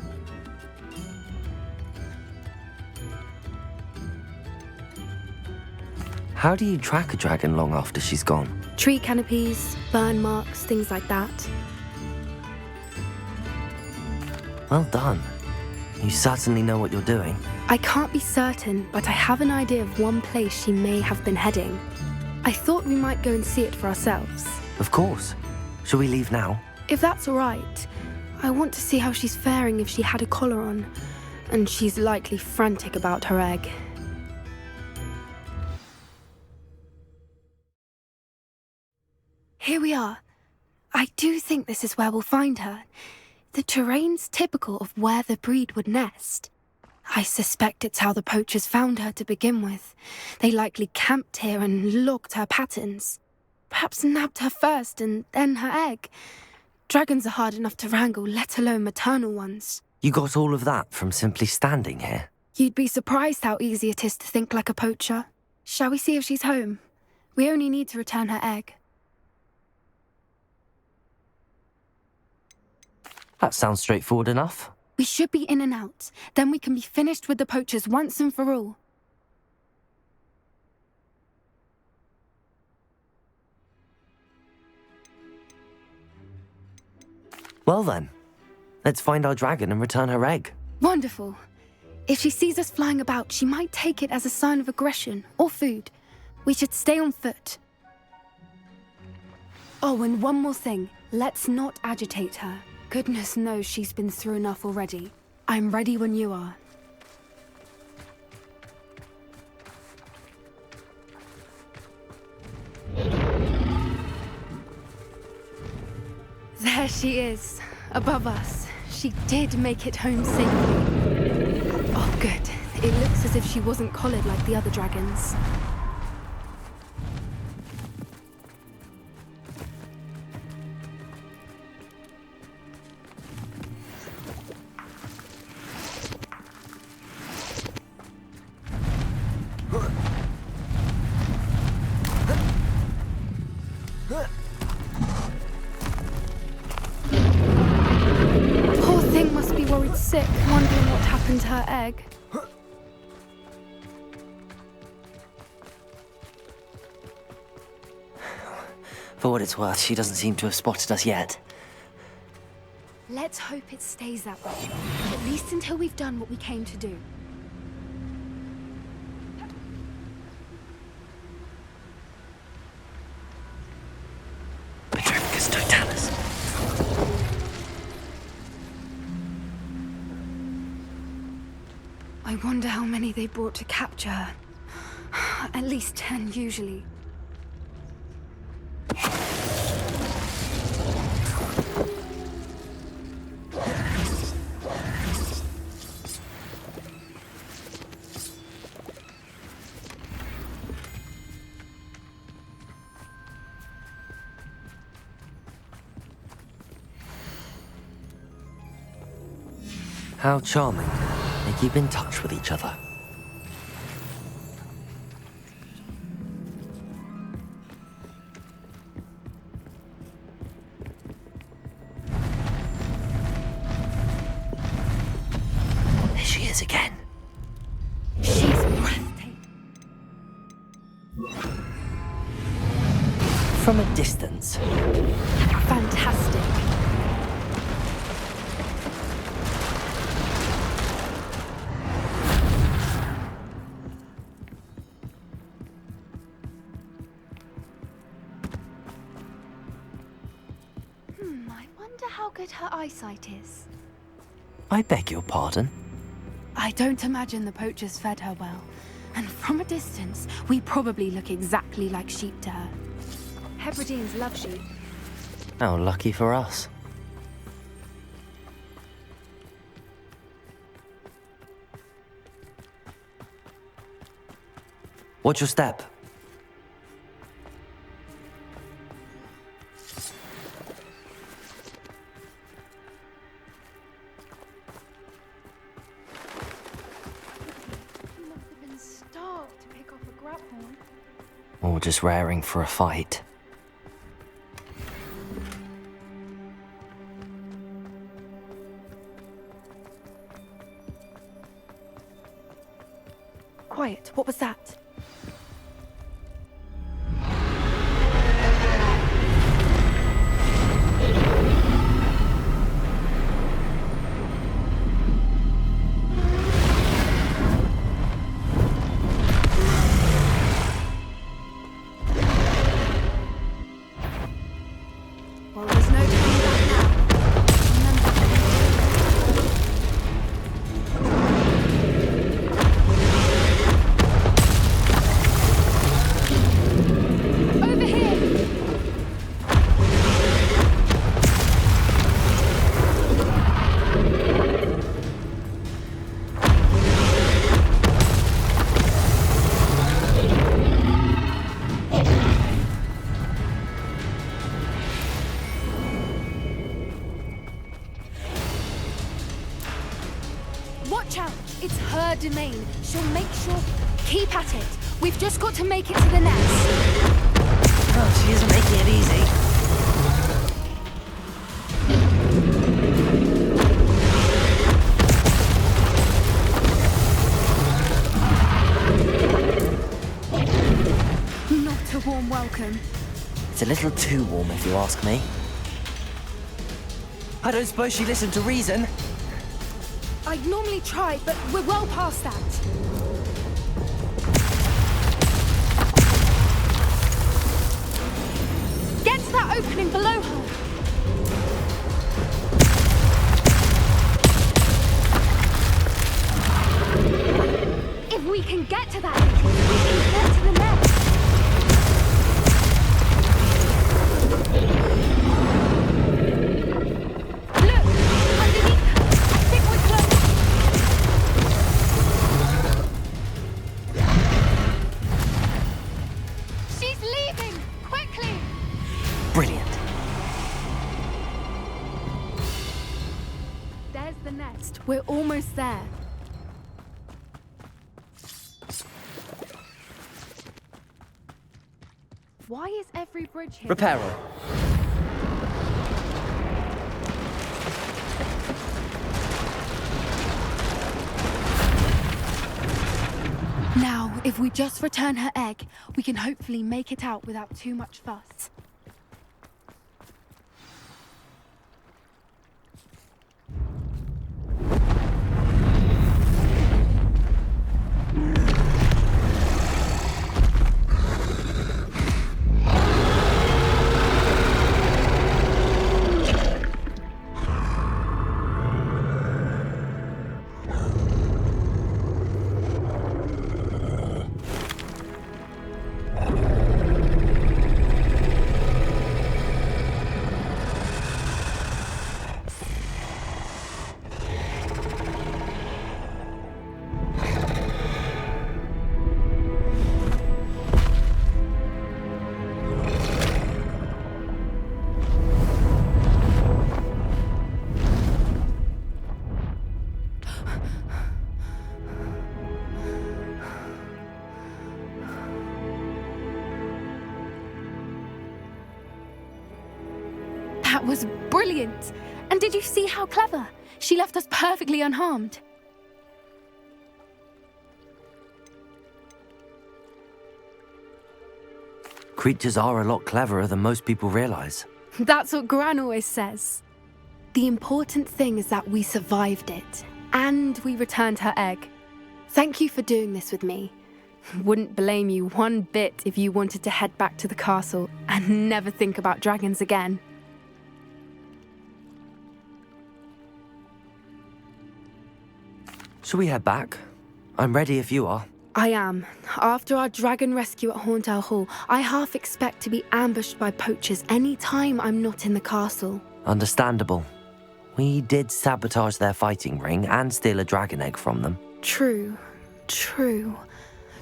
How do you track a dragon long after she's gone? Tree canopies, burn marks, things like that. Well done. You certainly know what you're doing. I can't be certain, but I have an idea of one place she may have been heading. I thought we might go and see it for ourselves. Of course. Shall we leave now? If that's all right. I want to see how she's faring if she had a collar on. And she's likely frantic about her egg. Here we are. I do think this is where we'll find her. The terrain's typical of where the breed would nest. I suspect it's how the poachers found her to begin with. They likely camped here and logged her patterns. Perhaps nabbed her first and then her egg. Dragons are hard enough to wrangle, let alone maternal ones. You got all of that from simply standing here? You'd be surprised how easy it is to think like a poacher. Shall we see if she's home? We only need to return her egg. That sounds straightforward enough. We should be in and out. Then we can be finished with the poachers once and for all. Well then, let's find our dragon and return her egg. Wonderful. If she sees us flying about, she might take it as a sign of aggression or food. We should stay on foot. Oh, and one more thing. Let's not agitate her. Goodness knows she's been through enough already. I'm ready when you are. There she is, above us. She did make it home safely. Oh, good. It looks as if she wasn't collared like the other dragons. Sick, wondering what happened to her egg. For what it's worth, she doesn't seem to have spotted us yet. Let's hope it stays that way, at least until we've done what we came to do. Petrificus totalis. I wonder how many they brought to capture her. At least 10, usually. How charming. They keep in touch with each other. There she is again. She's breathtaking. From a distance. Fantastic. How good her eyesight is. I beg your pardon? I don't imagine the poachers fed her well. And from a distance, we probably look exactly like sheep to her. Hebrideans love sheep. How lucky for us. Watch your step. Or just raring for a fight. Quiet, what was that? Well, there's no turning back now. Over here! Watch out! It's her domain. She'll make sure... Keep at it. We've just got to make it to the nest. Oh, she isn't making it easy. Not a warm welcome. It's a little too warm, if you ask me. I don't suppose she listened to reason. I'd normally try, but we're well past that. Get to that opening below her. If we can get to that entrance, we can get to the nest. Look! Underneath her! I think we're close! She's leaving! Quickly! Brilliant. There's the nest. We're almost there. Why is every bridge here? Reparo. Now, if we just return her egg, we can hopefully make it out without too much fuss. That was brilliant! And did you see how clever? She left us perfectly unharmed. Creatures are a lot cleverer than most people realize. That's what Gran always says. The important thing is that we survived it, and we returned her egg. Thank you for doing this with me. Wouldn't blame you one bit if you wanted to head back to the castle and never think about dragons again. Shall we head back? I'm ready if you are. I am. After our dragon rescue at Horntail Hall, I half expect to be ambushed by poachers any time I'm not in the castle. Understandable. We did sabotage their fighting ring and steal a dragon egg from them. True.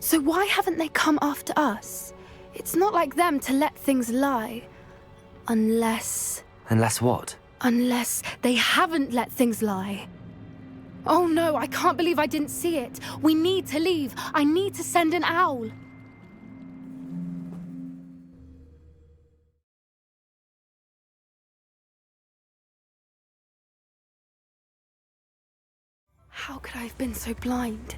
So why haven't they come after us? It's not like them to let things lie. Unless what? Unless they haven't let things lie. Oh no, I can't believe I didn't see it. We need to leave. I need to send an owl. How could I have been so blind?